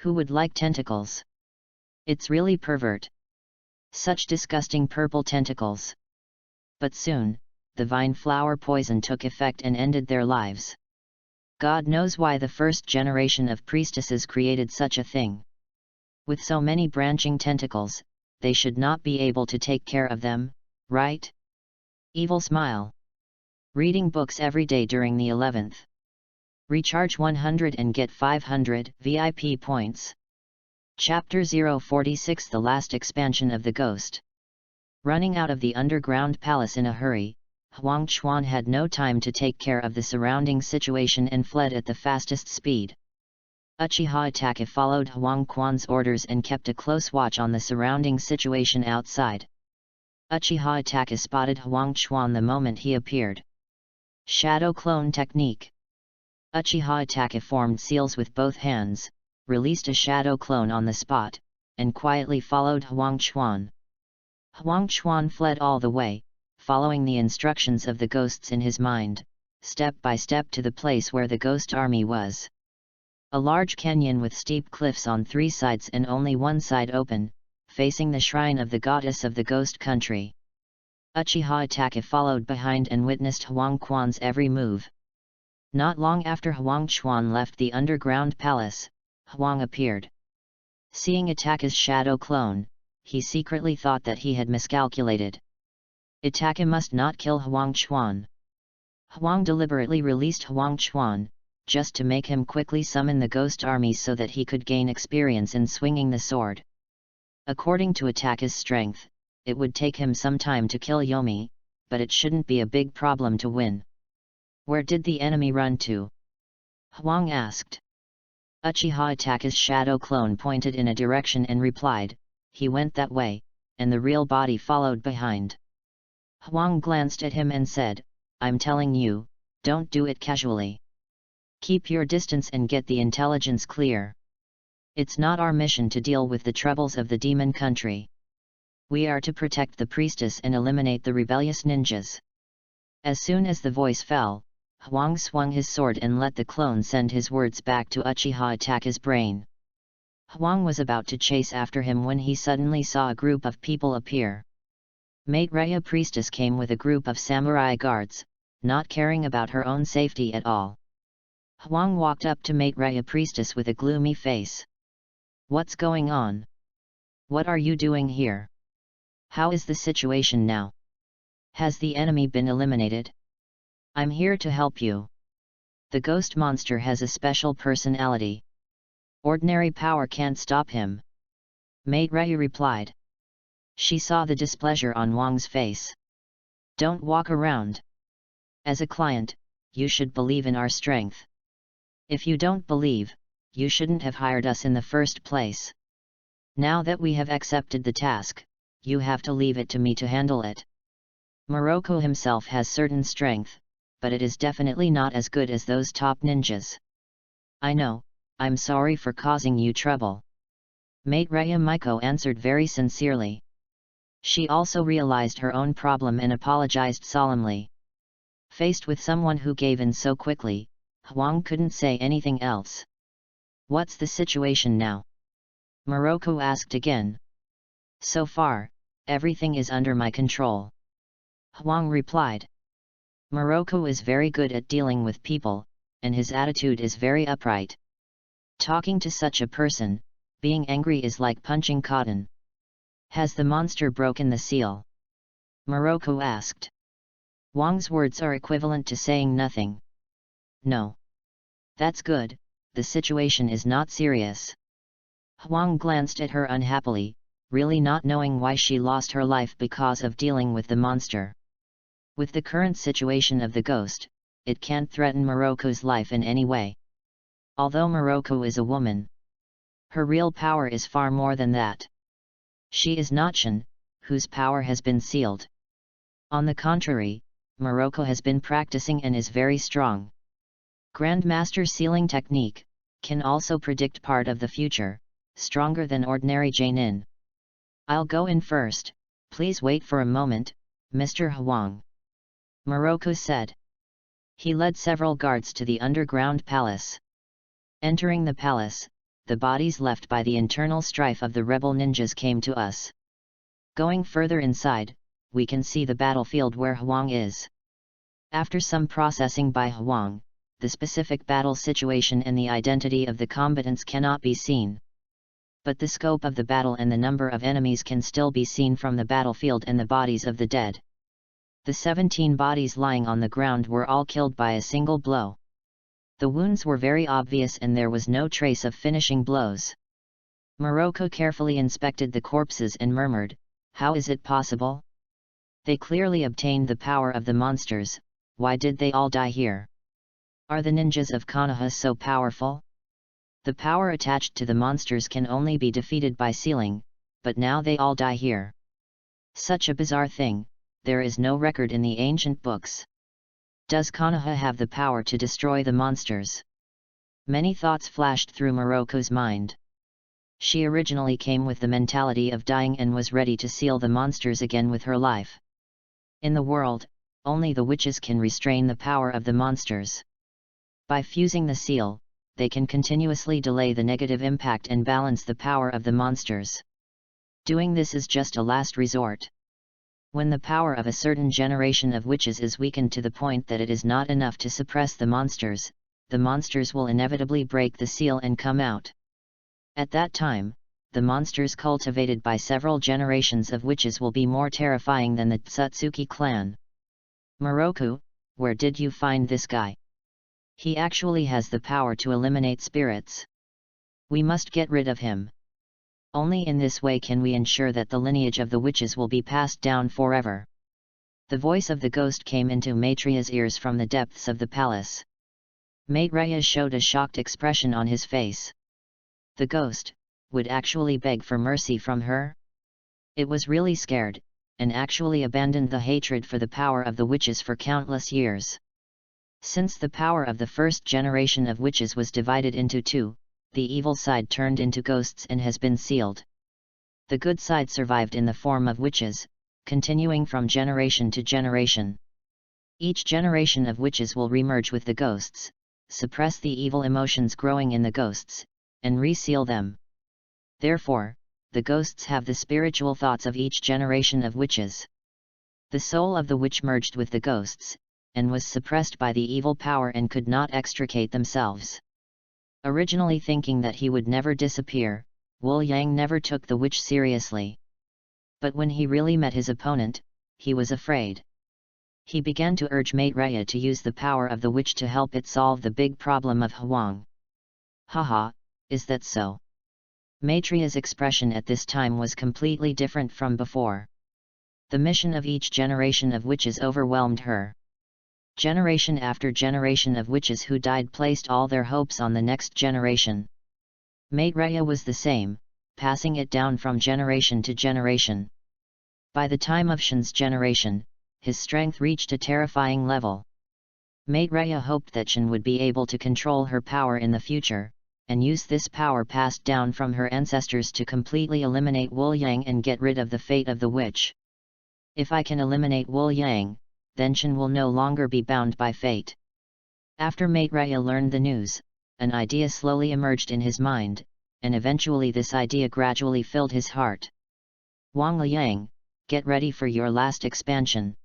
Who would like tentacles? It's really pervert. Such disgusting purple tentacles. But soon, the vine flower poison took effect and ended their lives. God knows why the first generation of priestesses created such a thing. With so many branching tentacles, they should not be able to take care of them, right? Evil smile. Reading books every day during the 11th. Recharge 100 and get 500 VIP points. Chapter 046, the last expansion of the ghost. Running out of the underground palace in a hurry, Huang Chuan had no time to take care of the surrounding situation and fled at the fastest speed. Achiha Itachi followed Huang Quan's orders and kept a close watch on the surrounding situation outside. Achiha Itachi spotted Huang Chuan the moment he appeared. Shadow clone technique. Achiha Itachi formed seals with both hands, released a shadow clone on the spot, and quietly followed Huang Chuan. Huang Chuan fled all the way, following the instructions of the ghosts in his mind, step by step to the place where the ghost army was. A large canyon with steep cliffs on 3 sides and only one side open, facing the shrine of the goddess of the ghost country. Achiha Itachi followed behind and witnessed Huang Quan's every move. Not long after Huang Chuan left the underground palace, Huang appeared. Seeing Itachi's shadow clone, he secretly thought that he had miscalculated. Itachi must not kill Huang Chuan. Huang deliberately released Huang Chuan, just to make him quickly summon the ghost army so that he could gain experience in swinging the sword. According to Itachi's strength, it would take him some time to kill Yomi, but it shouldn't be a big problem to win. Where did the enemy run to? Huang asked. Achiha Itachi's shadow clone pointed in a direction and replied, he went that way, and the real body followed behind. Huang glanced at him and said, I'm telling you, don't do it casually. Keep your distance and get the intelligence clear. It's not our mission to deal with the troubles of the demon country. We are to protect the priestess and eliminate the rebellious ninjas. As soon as the voice fell, Huang swung his sword and let the clone send his words back to Achiha Itachi's brain. Huang was about to chase after him when he suddenly saw a group of people appear. Maitreya priestess came with a group of samurai guards, not caring about her own safety at all. Huang walked up to Maitreya priestess with a gloomy face. What's going on? What are you doing here? How is the situation now? Has the enemy been eliminated? I'm here to help you. The ghost monster has a special personality. Ordinary power can't stop him. Maitreya replied. She saw the displeasure on Huang's face. Don't walk around. As a client, you should believe in our strength. If you don't believe, you shouldn't have hired us in the first place. Now that we have accepted the task, you have to leave it to me to handle it. Moroku himself has certain strength, but it is definitely not as good as those top ninjas. I know, I'm sorry for causing you trouble. Mate Raya Miko answered very sincerely. She also realized her own problem and apologized solemnly. Faced with someone who gave in so quickly, Huang couldn't say anything else. What's the situation now? Moroku asked again. So far, everything is under my control. Huang replied. Moroku is very good at dealing with people, and his attitude is very upright. Talking to such a person, being angry is like punching cotton. Has the monster broken the seal? Moroku asked. Huang's words are equivalent to saying nothing. No. That's good, the situation is not serious. Huang glanced at her unhappily, really not knowing why she lost her life because of dealing with the monster. With the current situation of the ghost, it can't threaten Moroku's life in any way. Although Moroku is a woman, her real power is far more than that. She is not Shin, whose power has been sealed. On the contrary, Moroku has been practicing and is very strong. Grandmaster sealing technique can also predict part of the future, stronger than ordinary Jainin. I'll go in first, please wait for a moment, Mr. Huang. Moroku said. He led several guards to the underground palace. Entering the palace, the bodies left by the internal strife of the rebel ninjas came to us. Going further inside, we can see the battlefield where Huang is. After some processing by Huang, the specific battle situation and the identity of the combatants cannot be seen. But the scope of the battle and the number of enemies can still be seen from the battlefield and the bodies of the dead. The 17 bodies lying on the ground were all killed by a single blow. The wounds were very obvious and there was no trace of finishing blows. Moroku carefully inspected the corpses and murmured, "How is it possible? They clearly obtained the power of the monsters, why did they all die here? Are the ninjas of Konoha so powerful? The power attached to the monsters can only be defeated by sealing, but now they all die here. Such a bizarre thing, there is no record in the ancient books. Does Konoha have the power to destroy the monsters?" Many thoughts flashed through Moroku's mind. She originally came with the mentality of dying and was ready to seal the monsters again with her life. In the world, only the witches can restrain the power of the monsters. By fusing the seal, they can continuously delay the negative impact and balance the power of the monsters. Doing this is just a last resort. When the power of a certain generation of witches is weakened to the point that it is not enough to suppress the monsters will inevitably break the seal and come out. At that time, the monsters cultivated by several generations of witches will be more terrifying than the Tsutsuki clan. Moroku, where did you find this guy? He actually has the power to eliminate spirits. We must get rid of him. Only in this way can we ensure that the lineage of the witches will be passed down forever. The voice of the ghost came into Maitreya's ears from the depths of the palace. Maitreya showed a shocked expression on his face. The ghost would actually beg for mercy from her? It was really scared, and actually abandoned the hatred for the power of the witches for countless years. Since the power of the first generation of witches was divided into two, the evil side turned into ghosts and has been sealed. The good side survived in the form of witches, continuing from generation to generation. Each generation of witches will remerge with the ghosts, suppress the evil emotions growing in the ghosts, and reseal them. Therefore, the ghosts have the spiritual thoughts of each generation of witches. The soul of the witch merged with the ghosts, and was suppressed by the evil power and could not extricate themselves. Originally thinking that he would never disappear, Wu Yang never took the witch seriously. But when he really met his opponent, he was afraid. He began to urge Maitreya to use the power of the witch to help it solve the big problem of Huang. Haha, is that so? Maitreya's expression at this time was completely different from before. The mission of each generation of witches overwhelmed her. Generation after generation of witches who died placed all their hopes on the next generation. Mate Raya was the same, passing it down from generation to generation. By the time of Shin's generation, his strength reached a terrifying level. Mate Raya hoped that Shin would be able to control her power in the future, and use this power passed down from her ancestors to completely eliminate Wu Yang and get rid of the fate of the witch. If I can eliminate Wu Yang, then Shin will no longer be bound by fate. After Mate Raya learned the news, an idea slowly emerged in his mind, and eventually this idea gradually filled his heart. Wang Liang, get ready for your last expansion.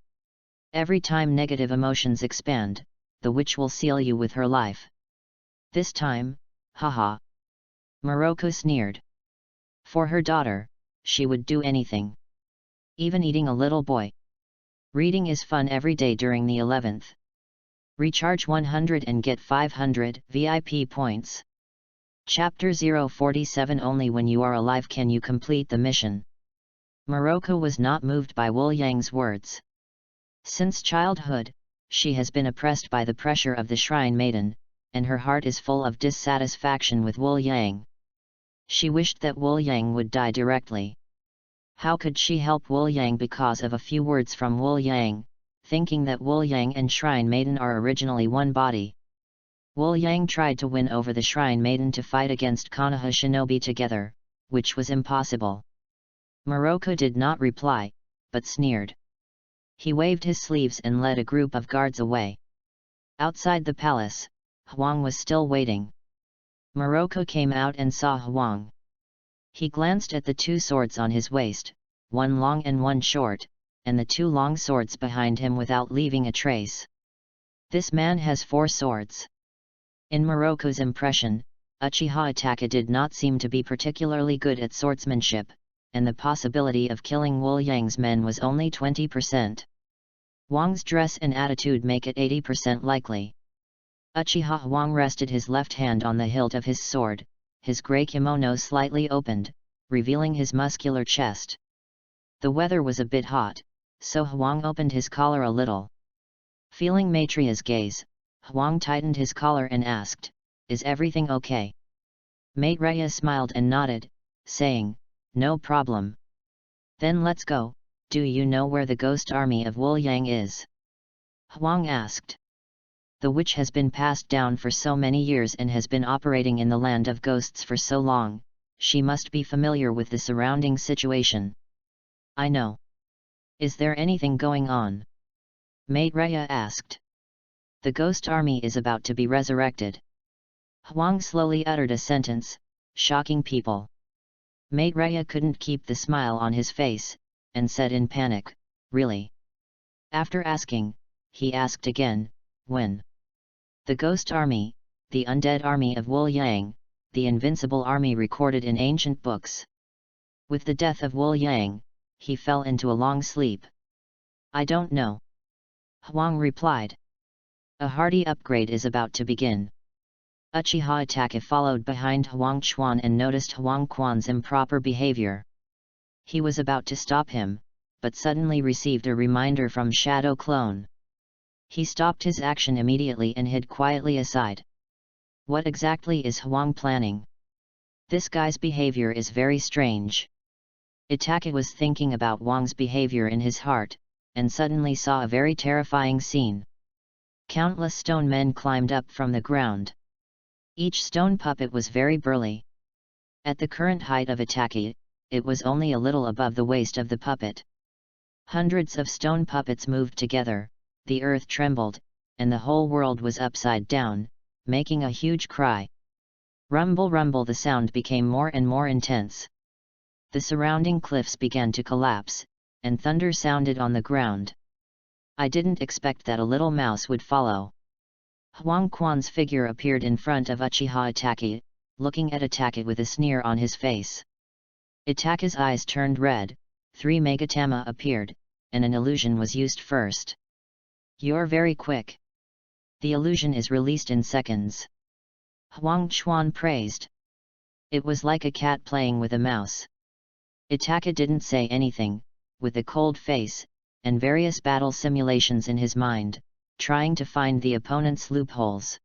Every time negative emotions expand, the witch will seal you with her life. This time, haha. Morocco sneered. For her daughter, she would do anything. Even eating a little boy. Reading is fun every day during the 11th. Recharge 100 and get 500 VIP points. Chapter 047. Only when you are alive can you complete the mission. Morocco was not moved by Wu Yang's words. Since childhood, she has been oppressed by the pressure of the Shrine Maiden, and her heart is full of dissatisfaction with Wu Yang. She wished that Wu Yang would die directly. How could she help Wu Yang because of a few words from Wu Yang, thinking that Wu Yang and Shrine Maiden are originally one body? Wu Yang tried to win over the Shrine Maiden to fight against Konoha shinobi together, which was impossible. Morocco did not reply, but sneered. He waved his sleeves and led a group of guards away. Outside the palace, Huang was still waiting. Morocco came out and saw Huang. He glanced at the two swords on his waist, one long and one short, and the two long swords behind him without leaving a trace. This man has 4 swords. In Morocco's impression, Achiha Itachi did not seem to be particularly good at swordsmanship, and the possibility of killing Wu Yang's men was only 20%. Wang's dress and attitude make it 80% likely. Achiha Wang rested his left hand on the hilt of his sword, his grey kimono slightly opened, revealing his muscular chest. The weather was a bit hot, so Huang opened his collar a little. Feeling Maitriya's gaze, Huang tightened his collar and asked, "Is everything okay?" Maitreya smiled and nodded, saying, "No problem." "Then let's go. Do you know where the ghost army of Wu Yang is?" Huang asked. "The witch has been passed down for so many years and has been operating in the land of ghosts for so long, she must be familiar with the surrounding situation." "I know. Is there anything going on?" Maitreya asked. "The ghost army is about to be resurrected." Huang slowly uttered a sentence, shocking people. Maitreya couldn't keep the smile on his face, and said in panic, "Really?" After asking, he asked again, "When?" "The ghost army, the undead army of Wu Yang, the invincible army recorded in ancient books." With the death of Wu Yang, he fell into a long sleep. "I don't know," Huang replied. "A hearty upgrade is about to begin." Uchiha Itachi followed behind Huang Chuan and noticed Huang Quan's improper behavior. He was about to stop him, but suddenly received a reminder from Shadow Clone. He stopped his action immediately and hid quietly aside. What exactly is Huang planning? This guy's behavior is very strange. Itachi was thinking about Wang's behavior in his heart, and suddenly saw a very terrifying scene. Countless stone men climbed up from the ground. Each stone puppet was very burly. At the current height of Itachi, it was only a little above the waist of the puppet. Hundreds of stone puppets moved together, the earth trembled, and the whole world was upside down, making a huge cry. Rumble rumble, the sound became more and more intense. The surrounding cliffs began to collapse, and thunder sounded on the ground. "I didn't expect that a little mouse would follow." Huang Quan's figure appeared in front of Uchiha Itachi, looking at Itachi with a sneer on his face. Itachi's eyes turned red, 3 Megatama appeared, and an illusion was used first. "You're very quick. The illusion is released in seconds," Huang Chuan praised. It was like a cat playing with a mouse. Itachi didn't say anything, with a cold face, and various battle simulations in his mind, trying to find the opponent's loopholes.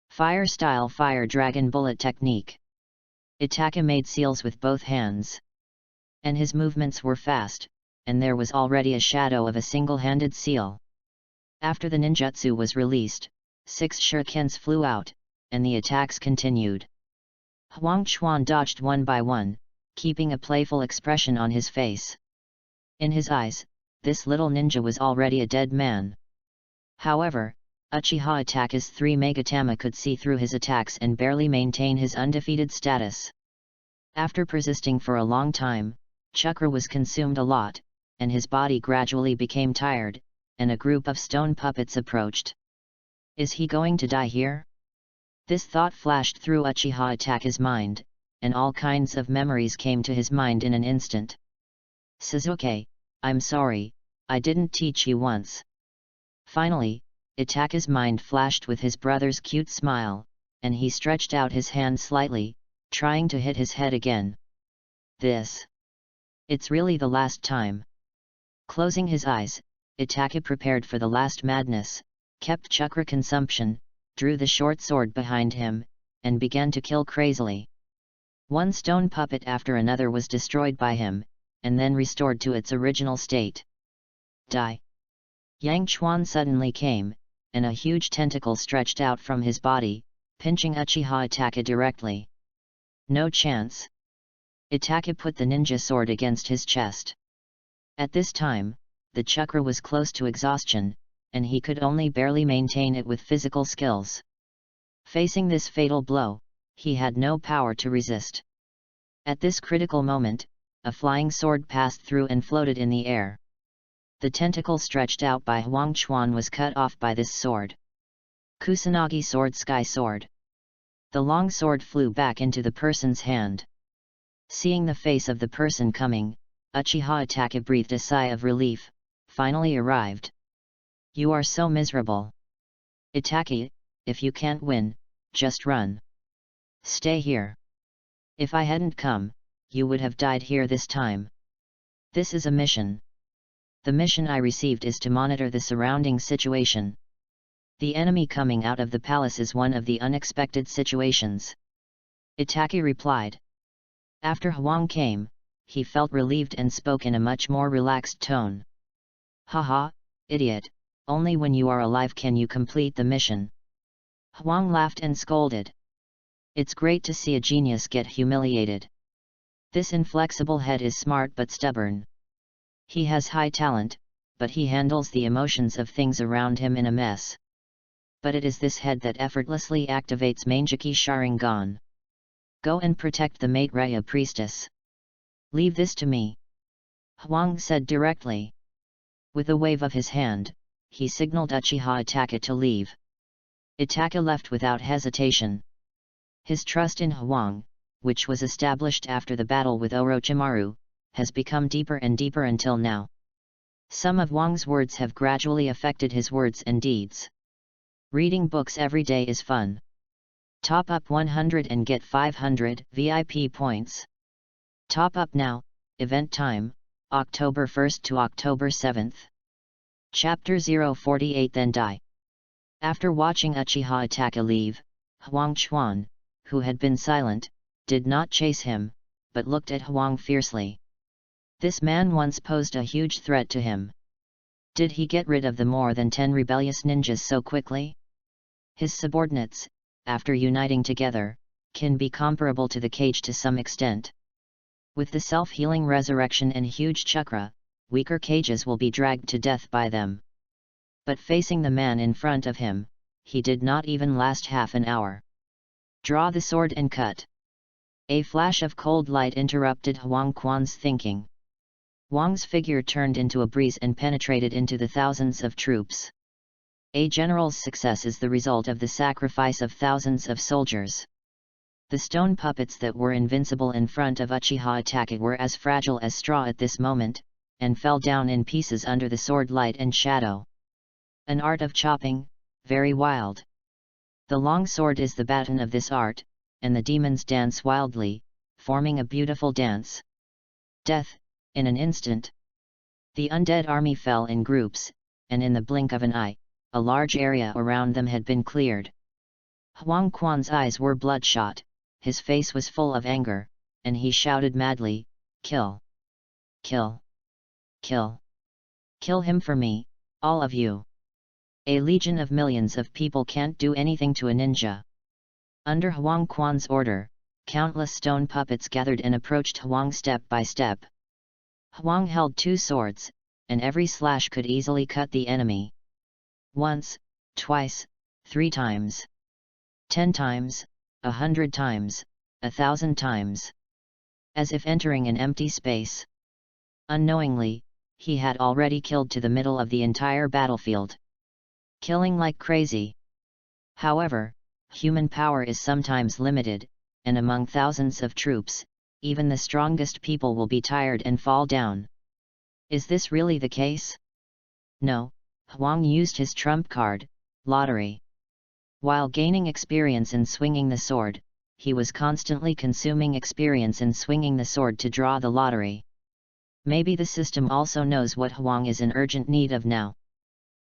Fire style fire dragon bullet technique. Itachi made seals with both hands. And his movements were fast, and there was already a shadow of a single-handed seal. After the ninjutsu was released, 6 shurikens flew out, and the attacks continued. Huang Chuan dodged one by one, keeping a playful expression on his face. In his eyes, this little ninja was already a dead man. However, Achiha Itachi's 3 Megatama could see through his attacks and barely maintain his undefeated status. After persisting for a long time, chakra was consumed a lot, and his body gradually became tired, and a group of stone puppets approached. Is he going to die here? This thought flashed through Achiha Itachi's mind, and all kinds of memories came to his mind in an instant. Sasuke, I'm sorry, I didn't teach you once. Finally, Itachi's mind flashed with his brother's cute smile, and he stretched out his hand slightly, trying to hit his head again. It's really the last time. Closing his eyes, Itachi prepared for the last madness, kept chakra consumption, drew the short sword behind him, and began to kill crazily. One stone puppet after another was destroyed by him, and then restored to its original state. Die! Yang Chuan suddenly came, and a huge tentacle stretched out from his body, pinching Achiha Itachi directly. No chance. Itachi put the ninja sword against his chest. At this time, the chakra was close to exhaustion, and he could only barely maintain it with physical skills. Facing this fatal blow, he had no power to resist. At this critical moment, a flying sword passed through and floated in the air. The tentacle stretched out by Huang Chuan was cut off by this sword. Kusanagi Sword Sky Sword. The long sword flew back into the person's hand. Seeing the face of the person coming, Achiha Itachi breathed a sigh of relief, finally arrived. You are so miserable. Itachi, if you can't win, just run. Stay here. If I hadn't come, you would have died here this time. This is a mission. The mission I received is to monitor the surrounding situation. The enemy coming out of the palace is one of the unexpected situations. Itachi replied. After Huang came, he felt relieved and spoke in a much more relaxed tone. Haha, idiot, only when you are alive can you complete the mission. Huang laughed and scolded. It's great to see a genius get humiliated. This inflexible head is smart but stubborn. He has high talent, but he handles the emotions of things around him in a mess. But it is this head that effortlessly activates Manjiki Sharingan. Go and protect the Maitreya priestess. Leave this to me. Huang said directly. With a wave of his hand, he signaled Achiha Itachi to leave. Itachi left without hesitation. His trust in Huang, which was established after the battle with Orochimaru, has become deeper and deeper until now. Some of Huang's words have gradually affected his words and deeds. Reading books every day is fun. Top up 100 and get 500 VIP points. Top up now, event time, October 1st to October 7th. Chapter 048 Then Die. After watching Achiha Itachi leave, Huang Chuan, who had been silent, did not chase him, but looked at Huang fiercely. This man once posed a huge threat to him. Did he get rid of the more than 10 rebellious ninjas so quickly? His subordinates, after uniting together, can be comparable to the cage to some extent. With the self-healing resurrection and huge chakra, weaker cages will be dragged to death by them. But facing the man in front of him, he did not even last half an hour. Draw the sword and cut. A flash of cold light interrupted Huang Quan's thinking. Huang's figure turned into a breeze and penetrated into the thousands of troops. A general's success is the result of the sacrifice of thousands of soldiers. The stone puppets that were invincible in front of Achiha Itachi were as fragile as straw at this moment, and fell down in pieces under the sword light and shadow. An art of chopping, very wild. The long sword is the baton of this art, and the demons dance wildly, forming a beautiful dance. Death, in an instant. The undead army fell in groups, and in the blink of an eye, a large area around them had been cleared. Huang Quan's eyes were bloodshot, his face was full of anger, and he shouted madly, "Kill! Kill! Kill! Kill him for me, all of you! A legion of millions of people can't do anything to a ninja." Under Huang Quan's order, countless stone puppets gathered and approached Huang step by step. Huang held 2 swords, and every slash could easily cut the enemy. Once, twice, 3 times. 10 times, 100 times, 1,000 times. As if entering an empty space. Unknowingly, he had already killed to the middle of the entire battlefield. Killing like crazy. However, human power is sometimes limited, and among thousands of troops, even the strongest people will be tired and fall down. Is this really the case? No, Huang used his trump card, lottery. While gaining experience in swinging the sword, he was constantly consuming experience in swinging the sword to draw the lottery. Maybe the system also knows what Huang is in urgent need of now.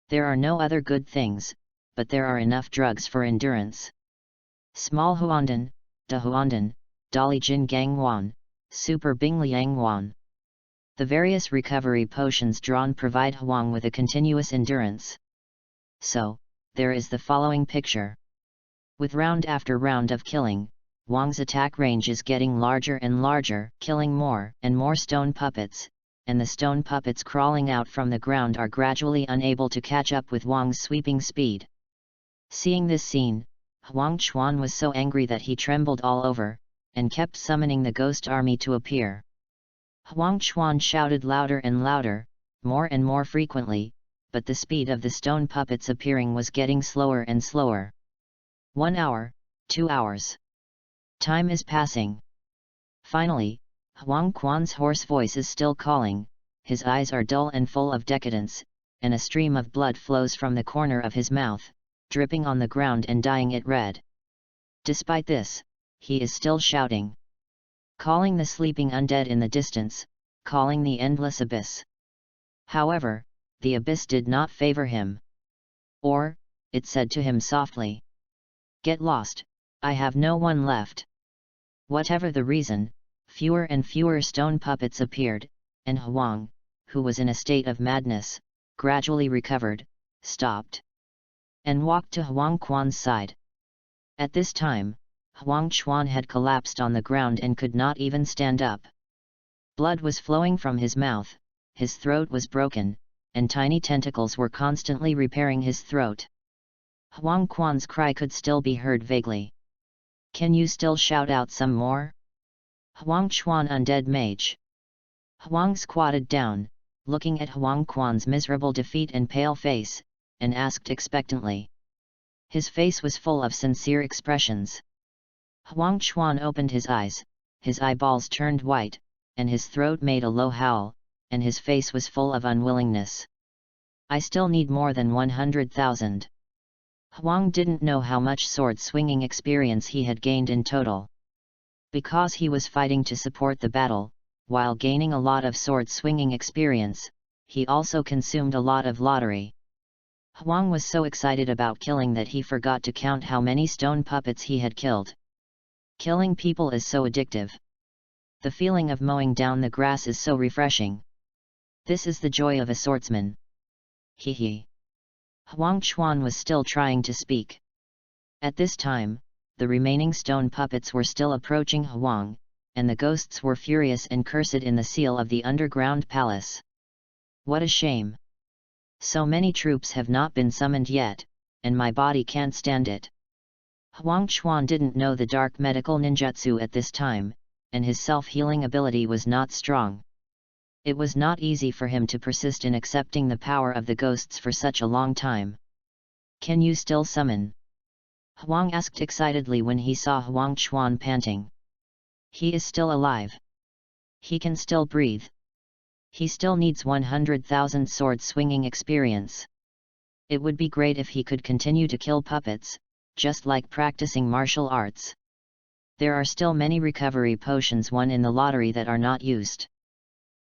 There are no other good things, but there are enough drugs for endurance. Small Huandan, Da Huandan, Dali Jin Gang Wan, Super Bing Liang Wan. The various recovery potions drawn provide Huang with a continuous endurance. So, there is the following picture. With round after round of killing, Huang's attack range is getting larger and larger, killing more and more stone puppets, and the stone puppets crawling out from the ground are gradually unable to catch up with Huang's sweeping speed. Seeing this scene, Huang Chuan was so angry that he trembled all over, and kept summoning the ghost army to appear. Huang Chuan shouted louder and louder, more and more frequently, but the speed of the stone puppets appearing was getting slower and slower. 1 hour, 2 hours. Time is passing. Finally, Huang Quan's hoarse voice is still calling, his eyes are dull and full of decadence, and a stream of blood flows from the corner of his mouth, dripping on the ground and dyeing it red. Despite this, he is still shouting. Calling the sleeping undead in the distance, calling the endless abyss. However, the abyss did not favor him. Or, it said to him softly, "Get lost, I have no one left." Whatever the reason, fewer and fewer stone puppets appeared, and Huang, who was in a state of madness, gradually recovered, stopped, and walked to Huang Quan's side. At this time, Huang Chuan had collapsed on the ground and could not even stand up. Blood was flowing from his mouth, his throat was broken, and tiny tentacles were constantly repairing his throat. Huang Quan's cry could still be heard vaguely. "Can you still shout out some more?" Huang Chuan undead mage. Huang squatted down, looking at Huang Quan's miserable defeat and pale face, and asked expectantly. His face was full of sincere expressions. Huang Chuan opened his eyes, his eyeballs turned white, and his throat made a low howl, and his face was full of unwillingness. "I still need more than 100,000. Huang didn't know how much sword-swinging experience he had gained in total. Because he was fighting to support the battle, while gaining a lot of sword-swinging experience, he also consumed a lot of lottery. Huang was so excited about killing that he forgot to count how many stone puppets he had killed. Killing people is so addictive. The feeling of mowing down the grass is so refreshing. This is the joy of a swordsman. He. Huang Chuan was still trying to speak. At this time, the remaining stone puppets were still approaching Huang, and the ghosts were furious and cursed in the seal of the underground palace. What a shame! So many troops have not been summoned yet, and my body can't stand it. Huang Chuan didn't know the dark medical ninjutsu at this time, and his self-healing ability was not strong. It was not easy for him to persist in accepting the power of the ghosts for such a long time. "Can you still summon?" Huang asked excitedly when he saw Huang Chuan panting. "He is still alive. He can still breathe. He still needs 100,000 sword-swinging experience. It would be great if he could continue to kill puppets, just like practicing martial arts. There are still many recovery potions won in the lottery that are not used.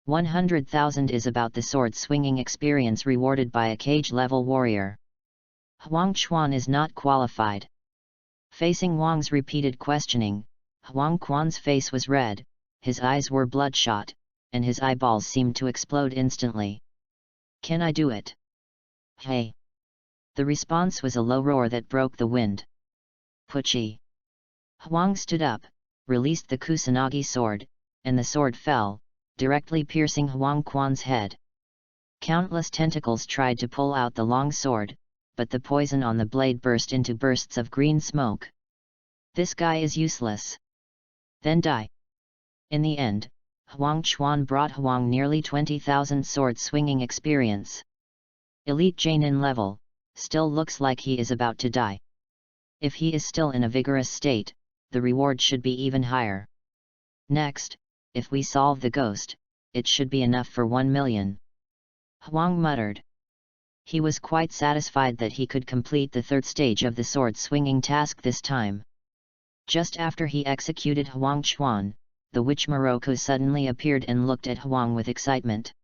100,000 is about the sword-swinging experience rewarded by a cage-level warrior. Huang Chuan is not qualified." Facing Huang's repeated questioning, Huang Quan's face was red, his eyes were bloodshot, and his eyeballs seemed to explode instantly. "Can I do it?" "Hey!" The response was a low roar that broke the wind. "Puchi!" Huang stood up, released the Kusanagi sword, and the sword fell, directly piercing Huang Quan's head. Countless tentacles tried to pull out the long sword, but the poison on the blade burst into bursts of green smoke. "This guy is useless. Then die." In the end, Huang Chuan brought Huang nearly 20,000 sword swinging experience. Elite Jainin level, still looks like he is about to die. If he is still in a vigorous state, the reward should be even higher. Next, if we solve the ghost, it should be enough for 1 million. Huang muttered. He was quite satisfied that he could complete the third stage of the sword-swinging task this time. Just after he executed Huang Chuan, the witch Morocco suddenly appeared and looked at Huang with excitement.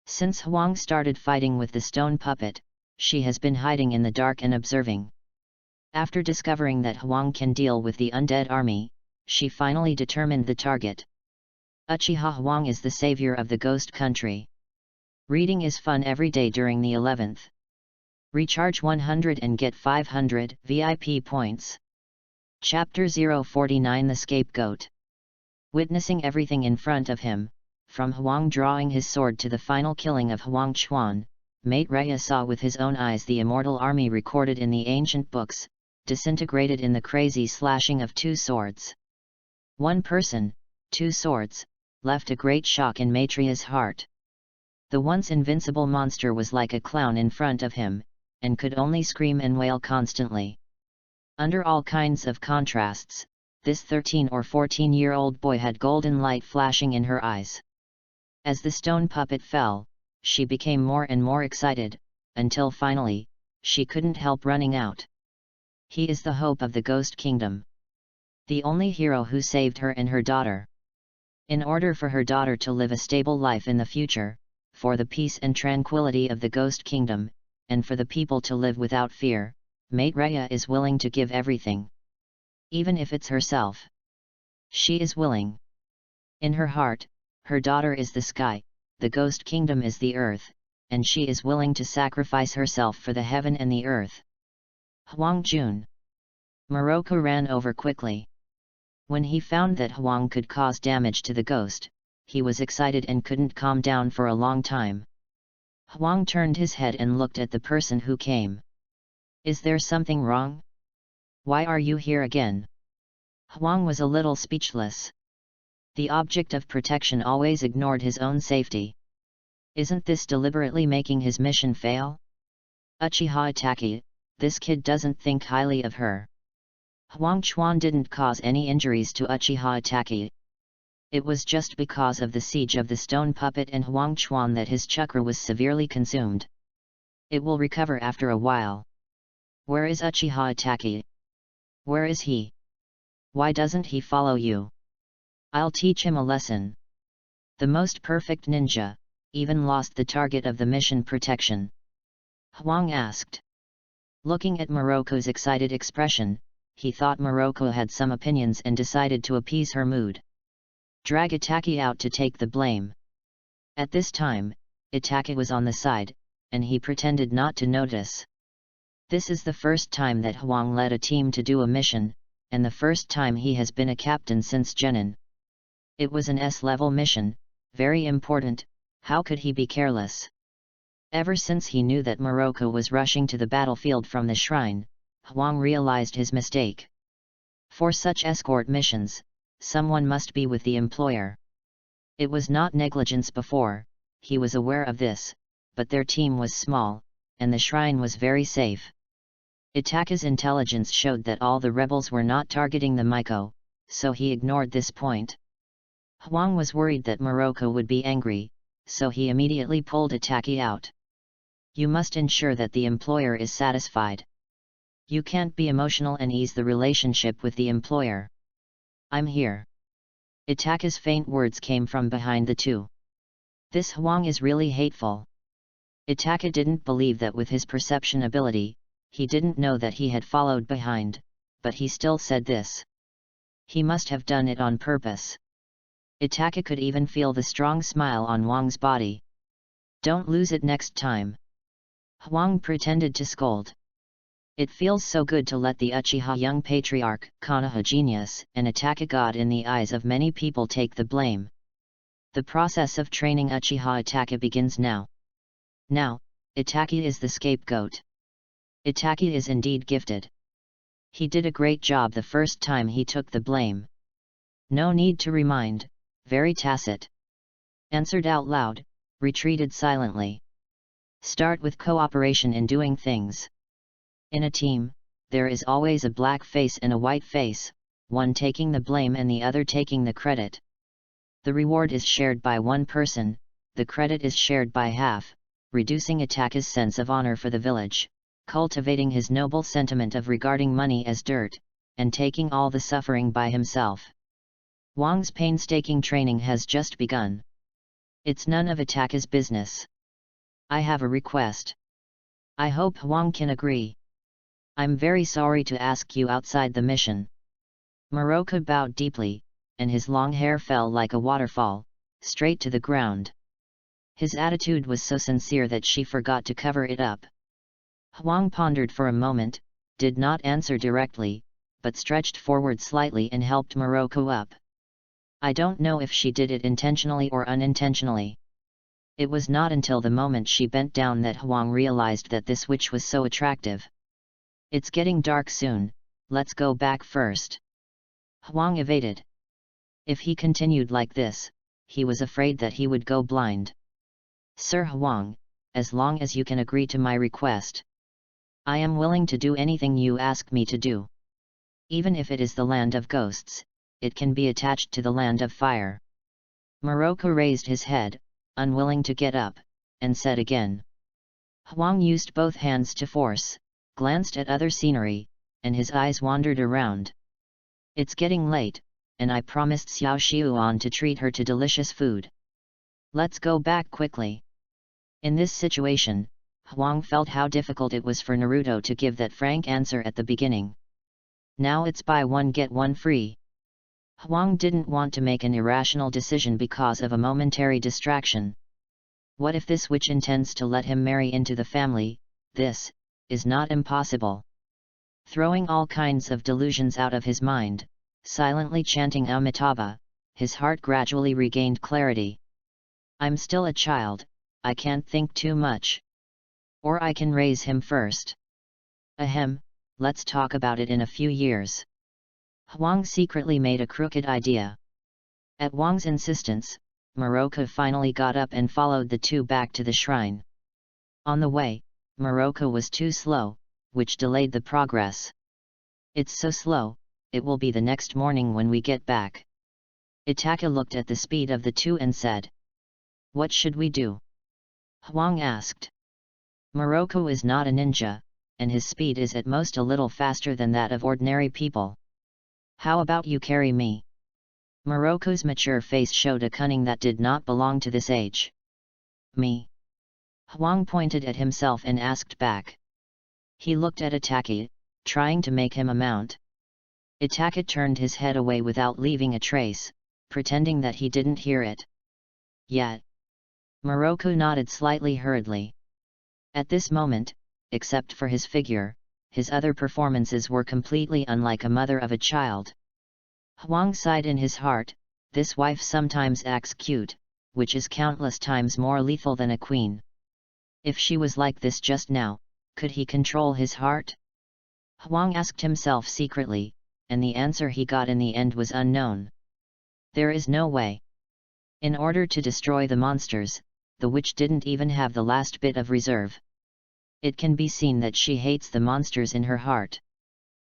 Since Huang started fighting with the stone puppet, she has been hiding in the dark and observing. After discovering that Huang can deal with the undead army, she finally determined the target. Achiha Huang is the savior of the ghost country. Reading is fun every day during the 11th. Recharge 100 and get 500 VIP points. Chapter 049 The Scapegoat. Witnessing everything in front of him, from Huang drawing his sword to the final killing of Huang Chuan, Mate Rhea saw with his own eyes the immortal army recorded in the ancient books, disintegrated in the crazy slashing of two swords. One person, two swords, left a great shock in Maitreya's heart. The once invincible monster was like a clown in front of him, and could only scream and wail constantly. Under all kinds of contrasts, this 13 or 14-year-old boy had golden light flashing in her eyes. As the stone puppet fell, she became more and more excited, until finally, she couldn't help running out. He is the hope of the Ghost Kingdom. The only hero who saved her and her daughter. In order for her daughter to live a stable life in the future, for the peace and tranquility of the Ghost Kingdom, and for the people to live without fear, Mate Rhea is willing to give everything. Even if it's herself. She is willing. In her heart, her daughter is the sky, the Ghost Kingdom is the earth, and she is willing to sacrifice herself for the heaven and the earth. Huang Jun. Morocco ran over quickly. When he found that Huang could cause damage to the ghost, he was excited and couldn't calm down for a long time. Huang turned his head and looked at the person who came. "Is there something wrong? Why are you here again?" Huang was a little speechless. The object of protection always ignored his own safety. Isn't this deliberately making his mission fail? Uchiha Itachi, this kid doesn't think highly of her. Huang Chuan didn't cause any injuries to Uchiha Itachi. It was just because of the siege of the stone puppet and Huang Chuan that his chakra was severely consumed. It will recover after a while. Where is Uchiha Itachi? Where is he? Why doesn't he follow you? I'll teach him a lesson. The most perfect ninja, even lost the target of the mission protection. Huang asked. Looking at Morocco's excited expression, he thought Morocco had some opinions and decided to appease her mood. Drag Itachi out to take the blame. At this time, Itachi was on the side, and he pretended not to notice. This is the first time that Huang led a team to do a mission, and the first time he has been a captain since Genin. It was an S-level mission, very important. How could he be careless? Ever since he knew that Morocco was rushing to the battlefield from the shrine, Huang realized his mistake. For such escort missions, someone must be with the employer. It was not negligence before, he was aware of this, but their team was small, and the shrine was very safe. Itachi's intelligence showed that all the rebels were not targeting the Miko, so he ignored this point. Huang was worried that Morocco would be angry, so he immediately pulled Itachi out. You must ensure that the employer is satisfied. You can't be emotional and ease the relationship with the employer. I'm here. Itachi's faint words came from behind the two. This Huang is really hateful. Itachi didn't believe that with his perception ability, he didn't know that he had followed behind, but he still said this. He must have done it on purpose. Itachi could even feel the strong smile on Huang's body. Don't lose it next time. Huang pretended to scold. It feels so good to let the Uchiha young patriarch, Konoha genius, and Itachi god in the eyes of many people take the blame. The process of training Uchiha Itachi begins now. Now, Itachi is the scapegoat. Itachi is indeed gifted. He did a great job the first time he took the blame. No need to remind, very tacit. Answered out loud, retreated silently. Start with cooperation in doing things. In a team, there is always a black face and a white face, one taking the blame and the other taking the credit. The reward is shared by one person, the credit is shared by half, reducing Itachi's sense of honor for the village, cultivating his noble sentiment of regarding money as dirt, and taking all the suffering by himself. Huang's painstaking training has just begun. It's none of Itachi's business. I have a request. I hope Huang can agree. I'm very sorry to ask you outside the mission. Moroka bowed deeply, and his long hair fell like a waterfall, straight to the ground. His attitude was so sincere that she forgot to cover it up. Huang pondered for a moment, did not answer directly, but stretched forward slightly and helped Moroka up. I don't know if she did it intentionally or unintentionally. It was not until the moment she bent down that Huang realized that this witch was so attractive. It's getting dark soon, let's go back first. Huang evaded. If he continued like this, he was afraid that he would go blind. Sir Huang, as long as you can agree to my request, I am willing to do anything you ask me to do. Even if it is the land of ghosts, it can be attached to the land of fire. Moroka raised his head, unwilling to get up, and said again. Huang used both hands to force, glanced at other scenery, and his eyes wandered around. It's getting late, and I promised Xiao Xiuan to treat her to delicious food. Let's go back quickly. In this situation, Huang felt how difficult it was for Naruto to give that frank answer at the beginning. Now it's buy one get one free. Huang didn't want to make an irrational decision because of a momentary distraction. What if this witch intends to let him marry into the family? This is not impossible. Throwing all kinds of delusions out of his mind, silently chanting Amitabha, his heart gradually regained clarity. I'm still a child, I can't think too much. Or I can raise him first. Ahem, let's talk about it in a few years. Huang secretly made a crooked idea. At Huang's insistence, Moroka finally got up and followed the two back to the shrine. On the way, Moroka was too slow, which delayed the progress. It's so slow, it will be the next morning when we get back. Itachi looked at the speed of the two and said. What should we do? Huang asked. Moroka is not a ninja, and his speed is at most a little faster than that of ordinary people. How about you carry me? Moroka's mature face showed a cunning that did not belong to this age. Me? Huang pointed at himself and asked back. He looked at Itachi, trying to make him a mount. Itachi turned his head away without leaving a trace, pretending that he didn't hear it. Yet. Moroka nodded slightly hurriedly. At this moment, except for his figure, his other performances were completely unlike a mother of a child. Huang sighed in his heart, this wife sometimes acts cute, which is countless times more lethal than a queen. If she was like this just now, could he control his heart? Huang asked himself secretly, and the answer he got in the end was unknown. There is no way. In order to destroy the monsters, the witch didn't even have the last bit of reserve. It can be seen that she hates the monsters in her heart.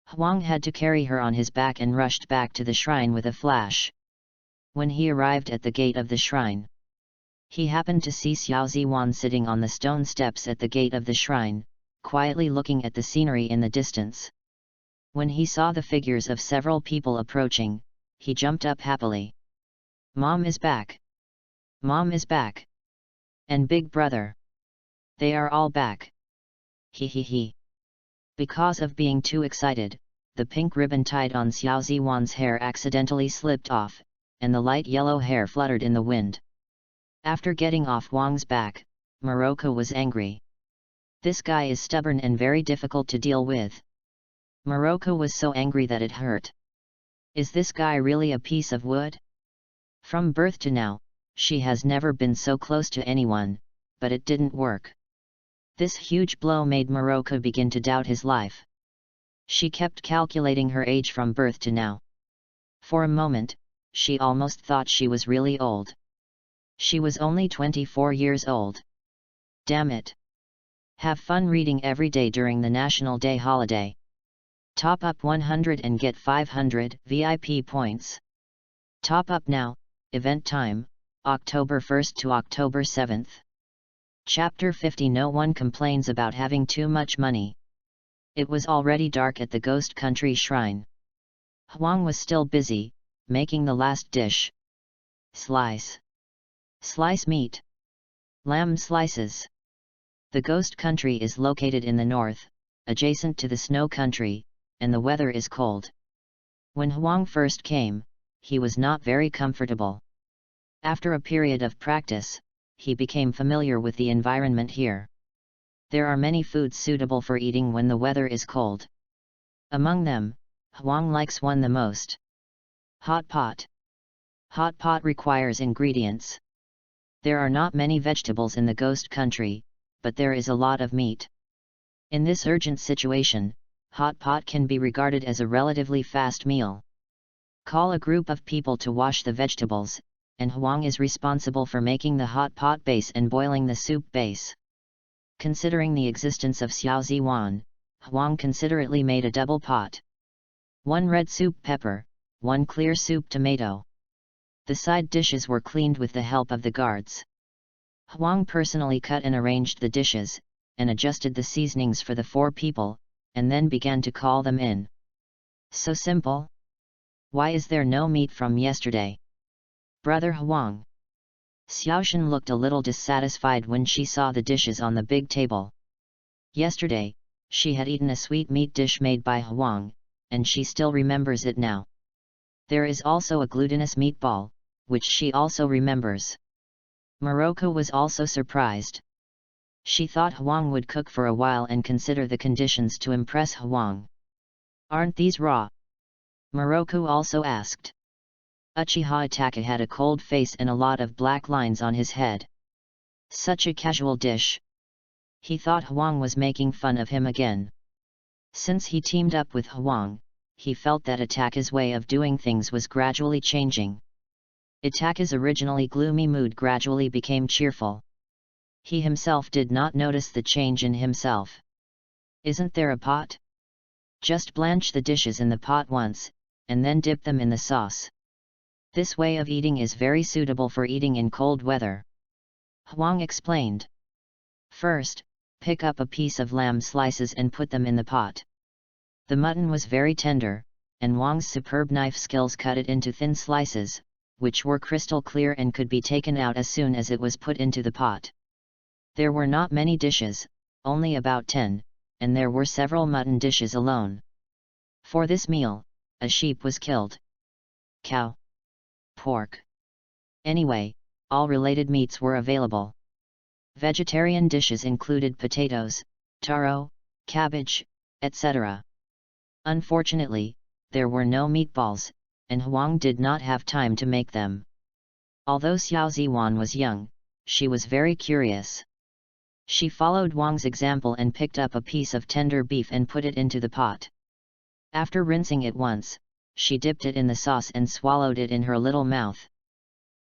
Huang had to carry her on his back and rushed back to the shrine with a flash. When he arrived at the gate of the shrine, he happened to see Xiao Ziwan sitting on the stone steps at the gate of the shrine, quietly looking at the scenery in the distance. When he saw the figures of several people approaching, he jumped up happily. Mom is back! Mom is back! And Big Brother! They are all back! He. Because of being too excited, the pink ribbon tied on Xiao Ziwan's hair accidentally slipped off, and the light yellow hair fluttered in the wind. After getting off Wang's back, Moroka was angry. This guy is stubborn and very difficult to deal with. Moroka was so angry that it hurt. Is this guy really a piece of wood? From birth to now, she has never been so close to anyone, but it didn't work. This huge blow made Moroka begin to doubt his life. She kept calculating her age from birth to now. For a moment, she almost thought she was really old. She was only 24 years old. Damn it! Have fun reading every day during the National Day holiday. Top up 100 and get 500 VIP points. Top up now. Event time, October 1st to October 7th. Chapter 50. No one complains about having too much money. It was already dark at the Ghost Country Shrine. Huang was still busy, making the last dish. Slice meat. Lamb slices. The Ghost Country is located in the north, adjacent to the Snow Country, and the weather is cold. When Huang first came, he was not very comfortable. After a period of practice, he became familiar with the environment here. There are many foods suitable for eating when the weather is cold. Among them, Huang likes one the most. Hot pot. Hot pot requires ingredients. There are not many vegetables in the Ghost Country, but there is a lot of meat. In this urgent situation, hot pot can be regarded as a relatively fast meal. Call a group of people to wash the vegetables, and Huang is responsible for making the hot pot base and boiling the soup base. Considering the existence of Xiao Ziwan, Huang considerately made a double pot. 1 red soup pepper, 1 clear soup tomato. The side dishes were cleaned with the help of the guards. Huang personally cut and arranged the dishes, and adjusted the seasonings for the 4 people, and then began to call them in. So simple? Why is there no meat from yesterday? Brother Huang. Xiaoshan looked a little dissatisfied when she saw the dishes on the big table. Yesterday, she had eaten a sweet meat dish made by Huang, and she still remembers it now. There is also a glutinous meatball, which she also remembers. Moroka was also surprised. She thought Huang would cook for a while and consider the conditions to impress Huang. Aren't these raw? Moroka also asked. Achiha Itachi had a cold face and a lot of black lines on his head. Such a casual dish. He thought Huang was making fun of him again. Since he teamed up with Huang, he felt that Itachi's way of doing things was gradually changing. Itachi's originally gloomy mood gradually became cheerful. He himself did not notice the change in himself. Isn't there a pot? Just blanch the dishes in the pot once, and then dip them in the sauce. This way of eating is very suitable for eating in cold weather. Huang explained. First, pick up a piece of lamb slices and put them in the pot. The mutton was very tender, and Huang's superb knife skills cut it into thin slices, which were crystal clear and could be taken out as soon as it was put into the pot. There were not many dishes, only about 10, and there were several mutton dishes alone. For this meal, a sheep was killed. Cow. Pork. Anyway, all related meats were available. Vegetarian dishes included potatoes, taro, cabbage, etc. Unfortunately, there were no meatballs, and Huang did not have time to make them. Although Xiao Ziwan was young, she was very curious. She followed Huang's example and picked up a piece of tender beef and put it into the pot. After rinsing it once, she dipped it in the sauce and swallowed it in her little mouth.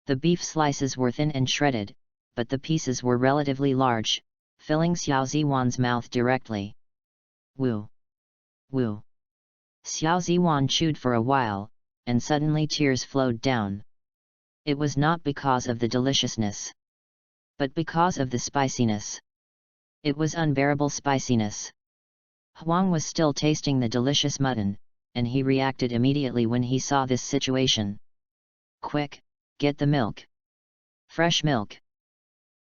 The beef slices were thin and shredded, but the pieces were relatively large, filling Xiao Ziwan's mouth directly. Woo! Woo! Xiao Ziwan chewed for a while, and suddenly tears flowed down. It was not because of the deliciousness, but because of the spiciness. It was unbearable spiciness. Huang was still tasting the delicious mutton, and he reacted immediately when he saw this situation. Quick, get the milk. Fresh milk.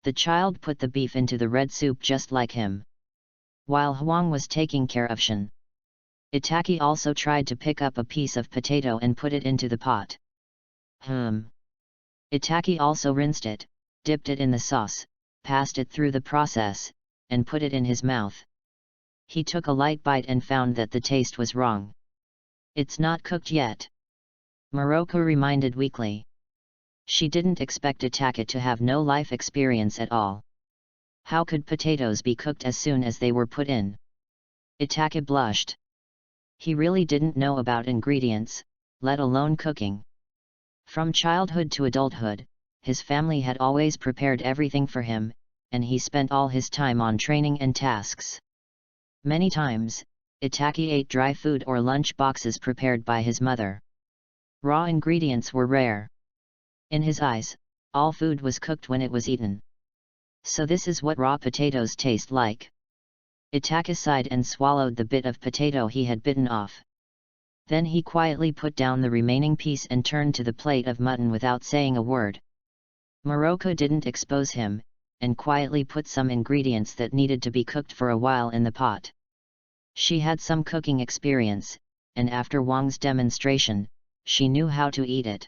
The child put the beef into the red soup just like him. While Huang was taking care of Shen. Itachi also tried to pick up a piece of potato and put it into the pot. Itachi also rinsed it, dipped it in the sauce, passed it through the process, and put it in his mouth. He took a light bite and found that the taste was wrong. "It's not cooked yet," Moroku reminded weakly. She didn't expect Itachi to have no life experience at all. How could potatoes be cooked as soon as they were put in? Itachi blushed. He really didn't know about ingredients, let alone cooking. From childhood to adulthood, his family had always prepared everything for him, and he spent all his time on training and tasks. Many times, Itachi ate dry food or lunch boxes prepared by his mother. Raw ingredients were rare. In his eyes, all food was cooked when it was eaten. So this is what raw potatoes taste like. Itachi sighed and swallowed the bit of potato he had bitten off. Then he quietly put down the remaining piece and turned to the plate of mutton without saying a word. Moroku didn't expose him, and quietly put some ingredients that needed to be cooked for a while in the pot. She had some cooking experience, and after Wang's demonstration, she knew how to eat it.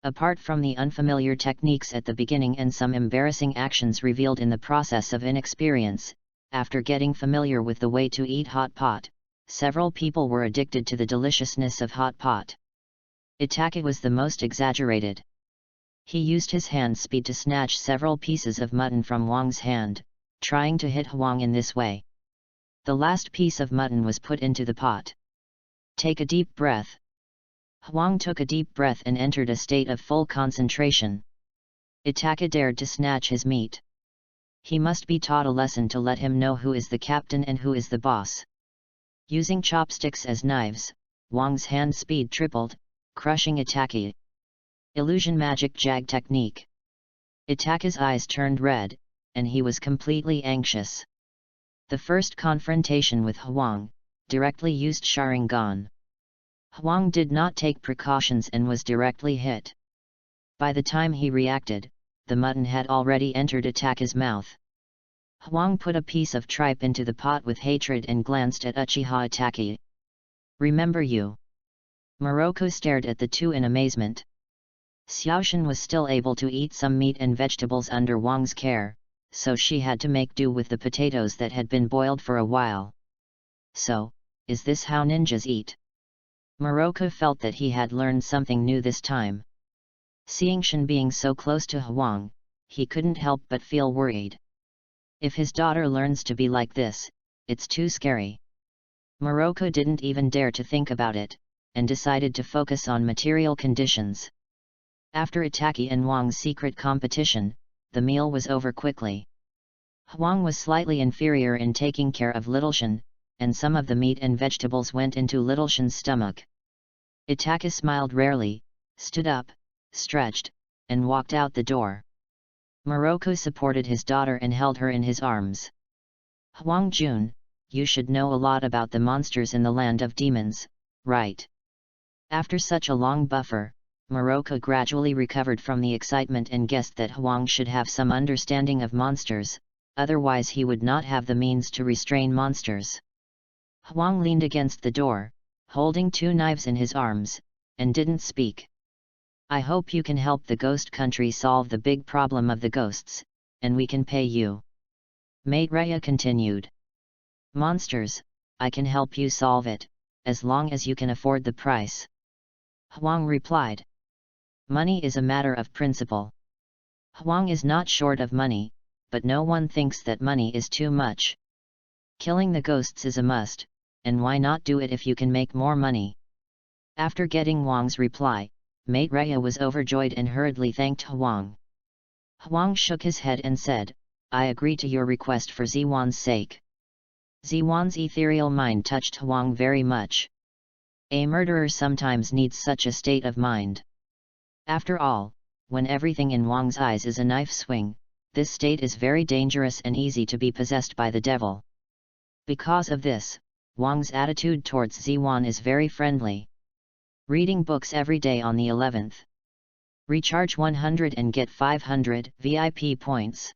Apart from the unfamiliar techniques at the beginning and some embarrassing actions revealed in the process of inexperience, after getting familiar with the way to eat hot pot, several people were addicted to the deliciousness of hot pot. Itachi was the most exaggerated. He used his hand speed to snatch several pieces of mutton from Wang's hand, trying to hit Wang in this way. The last piece of mutton was put into the pot. "Take a deep breath." Wang took a deep breath and entered a state of full concentration. Itachi dared to snatch his meat. He must be taught a lesson to let him know who is the captain and who is the boss. Using chopsticks as knives, Wang's hand speed tripled, crushing Itachi. Illusion magic jag technique. Itachi's eyes turned red, and he was completely anxious. The first confrontation with Hwang directly used Sharingan. Hwang did not take precautions and was directly hit. By the time he reacted, the mutton had already entered Itachi's mouth. Hwang put a piece of tripe into the pot with hatred and glanced at Uchiha Itachi. "Remember you?" Moroku stared at the two in amazement. Xiaoshan was still able to eat some meat and vegetables under Wang's care, so she had to make do with the potatoes that had been boiled for a while. "So, is this how ninjas eat?" Moroku felt that he had learned something new this time. Seeing Shan being so close to Hwang, he couldn't help but feel worried. If his daughter learns to be like this, it's too scary. Moroku didn't even dare to think about it, and decided to focus on material conditions. After Itachi and Wang's secret competition, the meal was over quickly. Hwang was slightly inferior in taking care of Little Shan, and some of the meat and vegetables went into Little Shan's stomach. Itachi smiled rarely, stood up, stretched, and walked out the door. Moroku supported his daughter and held her in his arms. "Hwang Jun, you should know a lot about the monsters in the land of demons, right?" After such a long buffer, Moroku gradually recovered from the excitement and guessed that Hwang should have some understanding of monsters, otherwise he would not have the means to restrain monsters. Hwang leaned against the door, holding two knives in his arms, and didn't speak. "I hope you can help the ghost country solve the big problem of the ghosts, and we can pay you." Maitreya continued. "Monsters, I can help you solve it, as long as you can afford the price." Hwang replied. "Money is a matter of principle." Hwang is not short of money, but no one thinks that money is too much. Killing the ghosts is a must, and why not do it if you can make more money? After getting Wang's reply, Maitreya was overjoyed and hurriedly thanked Hwang. Hwang shook his head and said, "I agree to your request for Ziwan's sake." Ziwan's ethereal mind touched Hwang very much. A murderer sometimes needs such a state of mind. After all, when everything in Wang's eyes is a knife swing, this state is very dangerous and easy to be possessed by the devil. Because of this, Wang's attitude towards Ziwan is very friendly. Reading books every day on the 11th. Recharge 100 and get 500 VIP points.